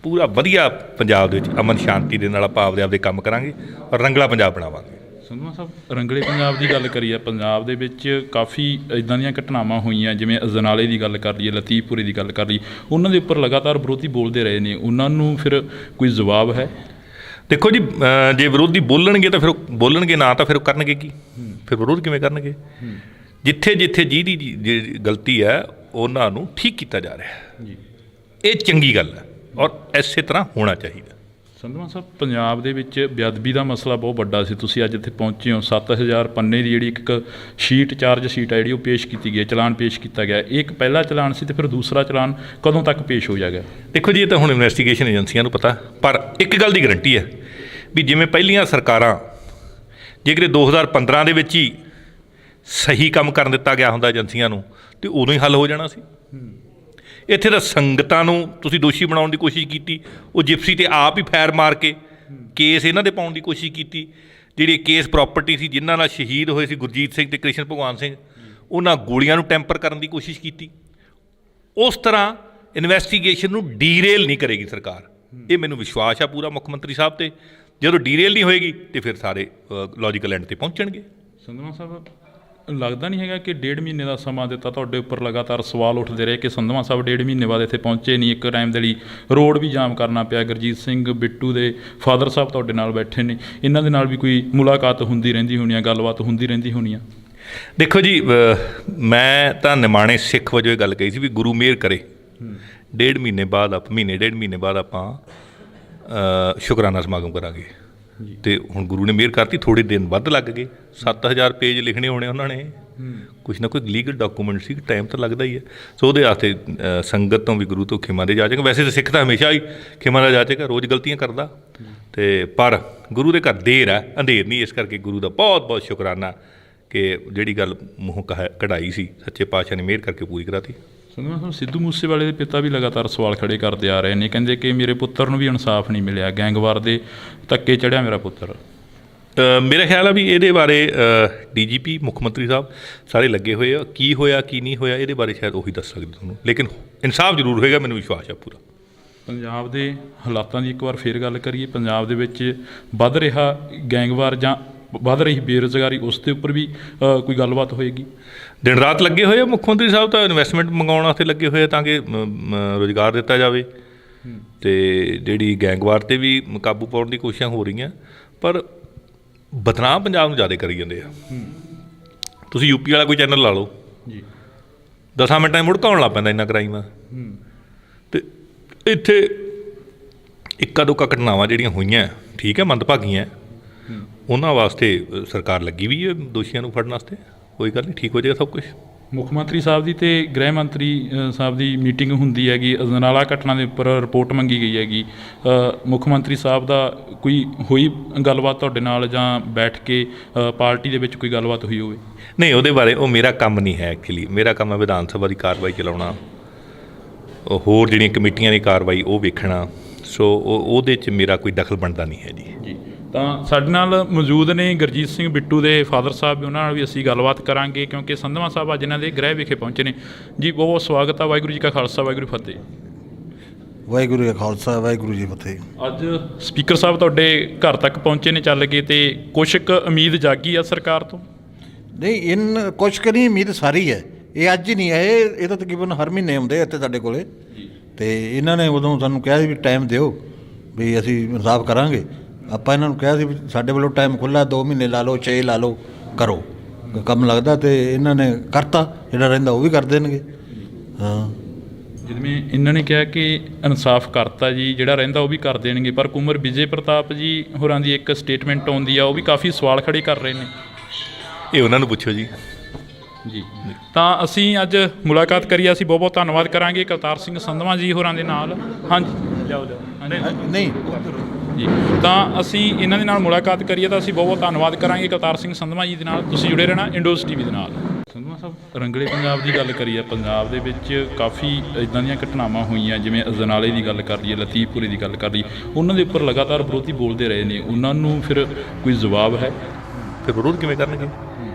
ਪੂਰਾ ਵਧੀਆ ਪੰਜਾਬ ਦੇ ਵਿੱਚ ਅਮਨ ਸ਼ਾਂਤੀ ਦੇ ਨਾਲ ਆਪਾਂ ਆਪਦੇ ਕੰਮ ਕਰਾਂਗੇ ਔਰ ਰੰਗਲਾ ਪੰਜਾਬ ਬਣਾਵਾਂਗੇ। ਸੰਧਵਾਂ ਸਾਹਿਬ, ਰੰਗਲੇ ਪੰਜਾਬ ਦੀ ਗੱਲ ਕਰੀਏ, ਪੰਜਾਬ ਦੇ ਵਿੱਚ ਕਾਫੀ ਇੱਦਾਂ ਦੀਆਂ ਘਟਨਾਵਾਂ ਹੋਈਆਂ, ਜਿਵੇਂ ਅਜਨਾਲੇ ਦੀ ਗੱਲ ਕਰ ਲਈਏ, ਲਤੀਫਪੁਰੇ ਦੀ ਗੱਲ ਕਰ ਲਈਏ, ਉਹਨਾਂ ਦੇ ਉੱਪਰ ਲਗਾਤਾਰ ਵਿਰੋਧੀ ਬੋਲਦੇ ਰਹੇ ਨੇ, ਉਹਨਾਂ ਨੂੰ ਫਿਰ ਕੋਈ ਜਵਾਬ ਹੈ? ਦੇਖੋ ਜੀ, ਜੇ ਵਿਰੋਧੀ ਬੋਲਣਗੇ ਤਾਂ ਫਿਰ ਉਹ ਬੋਲਣਗੇ, ਨਾ ਤਾਂ ਫਿਰ ਉਹ ਕਰਨਗੇ ਕੀ? ਫਿਰ ਵਿਰੋਧ ਕਿਵੇਂ ਕਰਨਗੇ? ਜਿੱਥੇ ਜਿੱਥੇ ਜਿਹਦੀ ਗਲਤੀ ਹੈ ਉਹਨਾਂ ਨੂੰ ਠੀਕ ਕੀਤਾ ਜਾ ਰਿਹਾ ਜੀ, ਇਹ ਚੰਗੀ ਗੱਲ ਹੈ ਔਰ ਇਸੇ ਤਰ੍ਹਾਂ ਹੋਣਾ ਚਾਹੀਦਾ। ਸੰਧਵਾਂ ਸਾਹਿਬ, ਪੰਜਾਬ ਦੇ ਵਿੱਚ ਬੇਅਦਬੀ ਦਾ ਮਸਲਾ ਬਹੁਤ ਵੱਡਾ ਸੀ, ਤੁਸੀਂ ਅੱਜ ਇੱਥੇ ਪਹੁੰਚੇ ਹੋ। 7000 ਪੰਨੇ ਦੀ ਜਿਹੜੀ ਇੱਕ ਸ਼ੀਟ, ਚਾਰਜ ਸ਼ੀਟ ਹੈ ਜਿਹੜੀ, ਉਹ ਪੇਸ਼ ਕੀਤੀ ਗਈ, ਚਲਾਨ ਪੇਸ਼ ਕੀਤਾ ਗਿਆ। ਇੱਕ ਪਹਿਲਾ ਚਲਾਨ ਸੀ ਤੇ ਫਿਰ ਦੂਸਰਾ ਚਲਾਨ ਕਦੋਂ ਤੱਕ ਪੇਸ਼ ਹੋ ਜਾਏਗਾ? ਦੇਖੋ ਜੀ, ਇਹ ਤਾਂ ਹੁਣ ਇਨਵੈਸਟੀਗੇਸ਼ਨ ਏਜੰਸੀਆਂ ਨੂੰ ਪਤਾ, ਪਰ ਇੱਕ ਗੱਲ ਦੀ ਗਰੰਟੀ ਹੈ ਵੀ ਜਿਵੇਂ ਪਹਿਲੀਆਂ ਸਰਕਾਰਾਂ, ਜੇਕਰ 2015 ਦੇ ਵਿੱਚ ਹੀ ਸਹੀ ਕੰਮ ਕਰਨ ਦਿੱਤਾ ਗਿਆ ਹੁੰਦਾ ਏਜੰਸੀਆਂ ਨੂੰ ਤੇ ਉਦੋਂ ਹੀ ਹੱਲ ਹੋ ਜਾਣਾ ਸੀ। ਇੱਥੇ ਤਾਂ ਸੰਗਤਾਂ ਨੂੰ ਤੁਸੀਂ ਦੋਸ਼ੀ ਬਣਾਉਣ ਦੀ ਕੋਸ਼ਿਸ਼ ਕੀਤੀ, ਉਹ ਜਿਪਸੀ ਤੇ ਆਪ ਹੀ ਫੈਰ ਮਾਰ ਕੇ ਕੇਸ ਇਹਨਾਂ ਦੇ ਪਾਉਣ ਦੀ ਕੋਸ਼ਿਸ਼ ਕੀਤੀ। ਜਿਹੜੇ ਕੇਸ ਪ੍ਰਾਪਰਟੀ ਸੀ, ਜਿਨ੍ਹਾਂ ਨਾਲ ਸ਼ਹੀਦ ਹੋਏ ਸੀ ਗੁਰਜੀਤ ਸਿੰਘ ਤੇ ਕ੍ਰਿਸ਼ਨ ਭਗਵਾਨ ਸਿੰਘ, ਉਹਨਾਂ ਗੋਲੀਆਂ ਨੂੰ ਟੈਂਪਰ ਕਰਨ ਦੀ ਕੋਸ਼ਿਸ਼ ਕੀਤੀ। ਉਸ ਤਰ੍ਹਾਂ ਇਨਵੈਸਟੀਗੇਸ਼ਨ ਨੂੰ ਡੀਰੇਲ ਨਹੀਂ ਕਰੇਗੀ ਸਰਕਾਰ, ਇਹ ਮੈਨੂੰ ਵਿਸ਼ਵਾਸ ਆ ਪੂਰਾ ਮੁੱਖ ਮੰਤਰੀ ਸਾਹਿਬ ਤੇ। ਜਦੋਂ ਡੀਰੇਲ ਨਹੀਂ ਹੋਏਗੀ ਤੇ ਫਿਰ ਸਾਰੇ ਲੌਜੀਕਲ ਐਂਡ ਤੇ ਪਹੁੰਚਣਗੇ। ਸੰਧਵਾਂ ਸਾਹਿਬ, ਲੱਗਦਾ ਨਹੀਂ ਹੈਗਾ ਕਿ 1.5 ਮਹੀਨੇ ਦਾ ਸਮਾਂ ਦਿੱਤਾ, ਤੁਹਾਡੇ ਉੱਪਰ ਲਗਾਤਾਰ ਸਵਾਲ ਉੱਠਦੇ ਰਹੇ ਕਿ ਸੰਧਵਾਂ ਸਾਹਿਬ 1.5 ਮਹੀਨੇ ਬਾਅਦ ਇੱਥੇ ਪਹੁੰਚੇ ਨਹੀਂ, ਇੱਕ ਟਾਈਮ ਦੇ ਲਈ ਰੋਡ ਵੀ ਜਾਮ ਕਰਨਾ ਪਿਆ। ਗੁਰਜੀਤ ਸਿੰਘ ਬਿੱਟੂ ਦੇ ਫਾਦਰ ਸਾਹਿਬ ਤੁਹਾਡੇ ਨਾਲ ਬੈਠੇ ਨੇ, ਇਹਨਾਂ ਦੇ ਨਾਲ ਵੀ ਕੋਈ ਮੁਲਾਕਾਤ ਹੁੰਦੀ ਰਹਿੰਦੀ ਹੋਣੀ ਆ, ਗੱਲਬਾਤ ਹੁੰਦੀ ਰਹਿੰਦੀ ਹੋਣੀ ਆ? ਦੇਖੋ ਜੀ, ਮੈਂ ਤਾਂ ਨਿਮਾਣੇ ਸਿੱਖ ਵਜੋਂ ਇਹ ਗੱਲ ਕਹੀ ਸੀ ਵੀ ਗੁਰੂ ਮਿਹਰ ਕਰੇ 1.5 ਮਹੀਨੇ ਬਾਅਦ, ਮਹੀਨੇ 1.5 ਮਹੀਨੇ ਬਾਅਦ ਆਪਾਂ ਸ਼ੁਕਰਾਨਾ ਸਮਾਗਮ ਕਰਾਂਗੇ। ਤੇ ਹੁਣ ਗੁਰੂ ਨੇ ਮਿਹਰ ਕਰਤੀ, ਥੋੜ੍ਹੇ ਦਿਨ ਵੱਧ ਲੱਗ ਗਏ। 7000 ਪੇਜ ਲਿਖਣੇ ਹੋਣੇ ਉਹਨਾਂ ਨੇ, ਕੁਛ ਨਾ ਕੋਈ ਲੀਗਲ ਡਾਕੂਮੈਂਟ ਸੀ, ਟਾਈਮ ਤਾਂ ਲੱਗਦਾ ਹੀ ਹੈ। ਸੋ ਉਹਦੇ ਵਾਸਤੇ ਸੰਗਤ ਤੋਂ ਵੀ ਗੁਰੂ ਤੋਂ ਖਿਮਾ ਦੇ ਜਾਚੇਗਾ। ਵੈਸੇ ਤਾਂ ਸਿੱਖ ਤਾਂ ਹਮੇਸ਼ਾ ਹੀ ਖਿਮਾ ਦਾ ਜਾਚੇਗਾ, ਰੋਜ਼ ਗਲਤੀਆਂ ਕਰਦਾ, ਤੇ ਪਰ ਗੁਰੂ ਦੇ ਘਰ ਦੇਰ ਹੈ, ਅੰਧੇਰ ਨਹੀਂ। ਇਸ ਕਰਕੇ ਗੁਰੂ ਦਾ ਬਹੁਤ ਬਹੁਤ ਸ਼ੁਕਰਾਨਾ ਕਿ ਜਿਹੜੀ ਗੱਲ ਮੂੰਹੋਂ ਕਢਾਈ ਸੀ, ਸੱਚੇ ਪਾਤਸ਼ਾਹ ਨੇ ਮਿਹਰ ਕਰਕੇ ਪੂਰੀ ਕਰਾਤੀ। ਸੰਧਵਾ ਸਾਹਿਬ, ਸਿੱਧੂ ਮੂਸੇਵਾਲੇ ਦੇ ਪਿਤਾ ਵੀ ਲਗਾਤਾਰ ਸਵਾਲ ਖੜੇ ਕਰਦੇ ਆ ਰਹੇ ਨੇ, ਕਹਿੰਦੇ ਕਿ ਮੇਰੇ ਪੁੱਤਰ ਨੂੰ ਵੀ ਇਨਸਾਫ ਨਹੀਂ ਮਿਲਿਆ, ਗੈਂਗਵਾਰ ਦੇ ਧੱਕੇ ਚੜਿਆ ਮੇਰਾ ਪੁੱਤਰ। ਮੇਰਾ ਖਿਆਲ ਆ ਵੀ ਇਹਦੇ ਬਾਰੇ ਡੀਜੀਪੀ ਮੁੱਖ ਮੰਤਰੀ ਸਾਹਿਬ ਸਾਰੇ ਲੱਗੇ ਹੋਏ ਆ, ਕੀ ਹੋਇਆ ਕੀ ਨਹੀਂ ਹੋਇਆ ਇਹਦੇ ਬਾਰੇ ਸ਼ਾਇਦ ਉਹੀ ਦੱਸ ਸਕਦੇ ਤੁਹਾਨੂੰ, ਲੇਕਿਨ ਇਨਸਾਫ ਜ਼ਰੂਰ ਹੋਏਗਾ, ਮੈਨੂੰ ਵਿਸ਼ਵਾਸ ਆ ਪੂਰਾ। ਪੰਜਾਬ ਦੇ ਹਾਲਾਤਾਂ ਦੀ ਇੱਕ ਵਾਰ ਫੇਰ ਗੱਲ ਕਰੀਏ, ਪੰਜਾਬ ਦੇ ਵਿੱਚ ਵੱਧ ਰਿਹਾ ਗੈਂਗਵਾਰ ਜਾਂ ਵੱਧ ਰਹੀ ਬੇਰੁਜ਼ਗਾਰੀ, ਉਸ ਦੇ ਉੱਪਰ ਵੀ ਕੋਈ ਗੱਲਬਾਤ ਹੋਏਗੀ? ਦਿਨ ਰਾਤ ਲੱਗੇ ਹੋਏ ਆ ਮੁੱਖ ਮੰਤਰੀ ਸਾਹਿਬ, ਤਾਂ ਇਨਵੈਸਟਮੈਂਟ ਮੰਗਾਉਣ ਵਾਸਤੇ ਲੱਗੇ ਹੋਏ ਆ ਤਾਂ ਕਿ ਰੁਜ਼ਗਾਰ ਦਿੱਤਾ ਜਾਵੇ, ਅਤੇ ਜਿਹੜੀ ਗੈਂਗਵਾਰ 'ਤੇ ਵੀ ਕਾਬੂ ਪਾਉਣ ਦੀ ਕੋਸ਼ਿਸ਼ਾਂ ਹੋ ਰਹੀਆਂ, ਪਰ ਬਦਨਾਮ ਪੰਜਾਬ ਨੂੰ ਜ਼ਿਆਦਾ ਕਰੀ ਜਾਂਦੇ ਆ। ਤੁਸੀਂ ਯੂਪੀ ਵਾਲਾ ਕੋਈ ਚੈਨਲ ਲਾ ਲਓ ਜੀ, 10 ਮਿੰਟਾਂ 'ਚ ਮੁੜਕਾ ਆਉਣ ਲੱਗ ਪੈਂਦਾ ਇੰਨਾ ਕ੍ਰਾਈਮ ਆ। ਅਤੇ ਇੱਥੇ ਇੱਕਾ ਦੁੱਕਾ ਘਟਨਾਵਾਂ ਜਿਹੜੀਆਂ ਹੋਈਆਂ ਠੀਕ ਹੈ, ਮੰਦਭਾਗੀਆਂ, ਉਹਨਾਂ ਵਾਸਤੇ ਸਰਕਾਰ ਲੱਗੀ ਵੀ ਹੈ ਦੋਸ਼ੀਆਂ ਨੂੰ ਫੜਨ ਵਾਸਤੇ। ਕੋਈ ਗੱਲ ਨਹੀਂ, ਠੀਕ ਹੋ ਜਾਏਗਾ ਸਭ ਕੁਛ। ਮੁੱਖ ਮੰਤਰੀ ਸਾਹਿਬ ਦੀ ਅਤੇ ਗ੍ਰਹਿ ਮੰਤਰੀ ਸਾਹਿਬ ਦੀ ਮੀਟਿੰਗ ਹੁੰਦੀ ਹੈਗੀ, ਅਜਨਾਲਾ ਘਟਨਾ ਦੇ ਉੱਪਰ ਰਿਪੋਰਟ ਮੰਗੀ ਗਈ ਹੈਗੀ, ਮੁੱਖ ਮੰਤਰੀ ਸਾਹਿਬ ਦਾ ਕੋਈ ਹੋਈ ਗੱਲਬਾਤ ਤੁਹਾਡੇ ਨਾਲ, ਜਾਂ ਬੈਠ ਕੇ ਪਾਰਟੀ ਦੇ ਵਿੱਚ ਕੋਈ ਗੱਲਬਾਤ ਹੋਈ ਹੋਵੇ? ਨਹੀਂ, ਉਹਦੇ ਬਾਰੇ ਉਹ ਮੇਰਾ ਕੰਮ ਨਹੀਂ ਹੈ ਐਕਚੁਅਲੀ। ਮੇਰਾ ਕੰਮ ਹੈ ਵਿਧਾਨ ਸਭਾ ਦੀ ਕਾਰਵਾਈ ਚਲਾਉਣਾ, ਹੋਰ ਜਿਹੜੀਆਂ ਕਮੇਟੀਆਂ ਦੀ ਕਾਰਵਾਈ ਉਹ ਵੇਖਣਾ, ਸੋ ਉਹਦੇ 'ਚ ਮੇਰਾ ਕੋਈ ਦਖਲ ਬਣਦਾ ਨਹੀਂ ਹੈ ਜੀ। ਤਾਂ ਸਾਡੇ ਨਾਲ ਮੌਜੂਦ ਨੇ ਗੁਰਜੀਤ ਸਿੰਘ ਬਿੱਟੂ ਦੇ ਫਾਦਰ ਸਾਹਿਬ ਵੀ, ਉਹਨਾਂ ਨਾਲ ਵੀ ਅਸੀਂ ਗੱਲਬਾਤ ਕਰਾਂਗੇ, ਕਿਉਂਕਿ ਸੰਧਵਾ ਸਾਹਿਬ ਅੱਜ ਇਹਨਾਂ ਦੇ ਗ੍ਰਹਿ ਵਿਖੇ ਪਹੁੰਚੇ ਨੇ ਜੀ। ਬਹੁਤ ਬਹੁਤ ਸਵਾਗਤ ਆ। ਵਾਹਿਗੁਰੂ ਜੀ ਕਾ ਖਾਲਸਾ, ਵਾਹਿਗੁਰੂ ਫਤਿਹ। ਵਾਹਿਗੁਰੂ ਜੀ ਕਾ ਖਾਲਸਾ, ਵਾਹਿਗੁਰੂ ਜੀ ਫਤਿਹ। ਅੱਜ ਸਪੀਕਰ ਸਾਹਿਬ ਤੁਹਾਡੇ ਘਰ ਤੱਕ ਪਹੁੰਚੇ ਨੇ ਚੱਲ ਕੇ, ਅਤੇ ਕੁਛ ਕੁ ਉਮੀਦ ਜਾਗੀ ਆ ਸਰਕਾਰ ਤੋਂ? ਨਹੀਂ, ਕੁਛ ਕੁ ਨਹੀਂ, ਉਮੀਦ ਸਾਰੀ ਹੈ। ਇਹ ਅੱਜ ਹੀ ਨਹੀਂ ਆਏ, ਇਹ ਤਾਂ ਤਕਰੀਬਨ ਹਰ ਮਹੀਨੇ ਆਉਂਦੇ ਇੱਥੇ ਸਾਡੇ ਕੋਲੇ, ਅਤੇ ਇਹਨਾਂ ਨੇ ਉਦੋਂ ਸਾਨੂੰ ਕਿਹਾ ਸੀ ਵੀ ਟਾਈਮ ਦਿਓ, ਵੀ ਅਸੀਂ ਇਨਸਾਫ ਕਰਾਂਗੇ। ਆਪਾਂ ਇਹਨਾਂ ਨੂੰ ਕਿਹਾ ਸੀ ਵੀ ਸਾਡੇ ਵੱਲੋਂ ਟਾਈਮ ਖੁੱਲ੍ਹਾ, 2 ਮਹੀਨੇ ਲਾ ਲਓ, 6 ਲਾ ਲਓ, ਕਰੋ ਕੰਮ ਲੱਗਦਾ, ਅਤੇ ਇਹਨਾਂ ਨੇ ਕਰਤਾ। ਜਿਹੜਾ ਰਹਿੰਦਾ ਉਹ ਵੀ ਕਰ ਦੇਣਗੇ। ਹਾਂ, ਜਿਵੇਂ ਇਹਨਾਂ ਨੇ ਕਿਹਾ ਕਿ ਇਨਸਾਫ ਕਰਤਾ ਜੀ, ਜਿਹੜਾ ਰਹਿੰਦਾ ਉਹ ਵੀ ਕਰ ਦੇਣਗੇ, ਪਰ ਕੁੰਵਰ ਵਿਜੇ ਪ੍ਰਤਾਪ ਜੀ ਹੋਰਾਂ ਦੀ ਇੱਕ ਸਟੇਟਮੈਂਟ ਆਉਂਦੀ ਆ, ਉਹ ਵੀ ਕਾਫੀ ਸਵਾਲ ਖੜੇ ਕਰ ਰਹੇ ਨੇ। ਇਹ ਉਹਨਾਂ ਨੂੰ ਪੁੱਛੋ ਜੀ। ਜੀ, ਤਾਂ ਅਸੀਂ ਅੱਜ ਮੁਲਾਕਾਤ ਕਰੀ, ਅਸੀਂ ਬਹੁਤ ਬਹੁਤ ਧੰਨਵਾਦ ਕਰਾਂਗੇ ਕਰਤਾਰ ਸਿੰਘ ਸੰਧਵਾ ਜੀ ਹੋਰਾਂ ਦੇ ਨਾਲ। ਹਾਂਜੀ, ਜਾਓ ਨਹੀਂ ਜੀ, ਤਾਂ ਅਸੀਂ ਇਹਨਾਂ ਦੇ ਨਾਲ ਮੁਲਾਕਾਤ ਕਰੀਏ ਤਾਂ ਅਸੀਂ ਬਹੁਤ ਬਹੁਤ ਧੰਨਵਾਦ ਕਰਾਂਗੇ ਕਰਤਾਰ ਸਿੰਘ ਸੰਧਵਾ ਜੀ ਦੇ ਨਾਲ। ਤੁਸੀਂ ਜੁੜੇ ਰਹਿਣਾ ਇੰਡੋਜ਼ ਟੀਵੀ ਦੇ ਨਾਲ। ਸੰਧਵਾ ਸਾਹਿਬ, ਰੰਗਲੇ ਪੰਜਾਬ ਦੀ ਗੱਲ ਕਰੀਏ, ਪੰਜਾਬ ਦੇ ਵਿੱਚ ਕਾਫੀ ਇੱਦਾਂ ਦੀਆਂ ਘਟਨਾਵਾਂ ਹੋਈਆਂ, ਜਿਵੇਂ ਅਜਨਾਲੇ ਦੀ ਗੱਲ ਕਰ ਲਈਏ, ਲਤੀਫਪੁਰੇ ਦੀ ਗੱਲ ਕਰ ਲਈਏ, ਉਹਨਾਂ ਦੇ ਉੱਪਰ ਲਗਾਤਾਰ ਵਿਰੋਧੀ ਬੋਲਦੇ ਰਹੇ ਨੇ, ਉਹਨਾਂ ਨੂੰ ਫਿਰ ਕੋਈ ਜਵਾਬ ਹੈ? ਫਿਰ ਵਿਰੋਧ ਕਿਵੇਂ ਕਰਨਗੇ?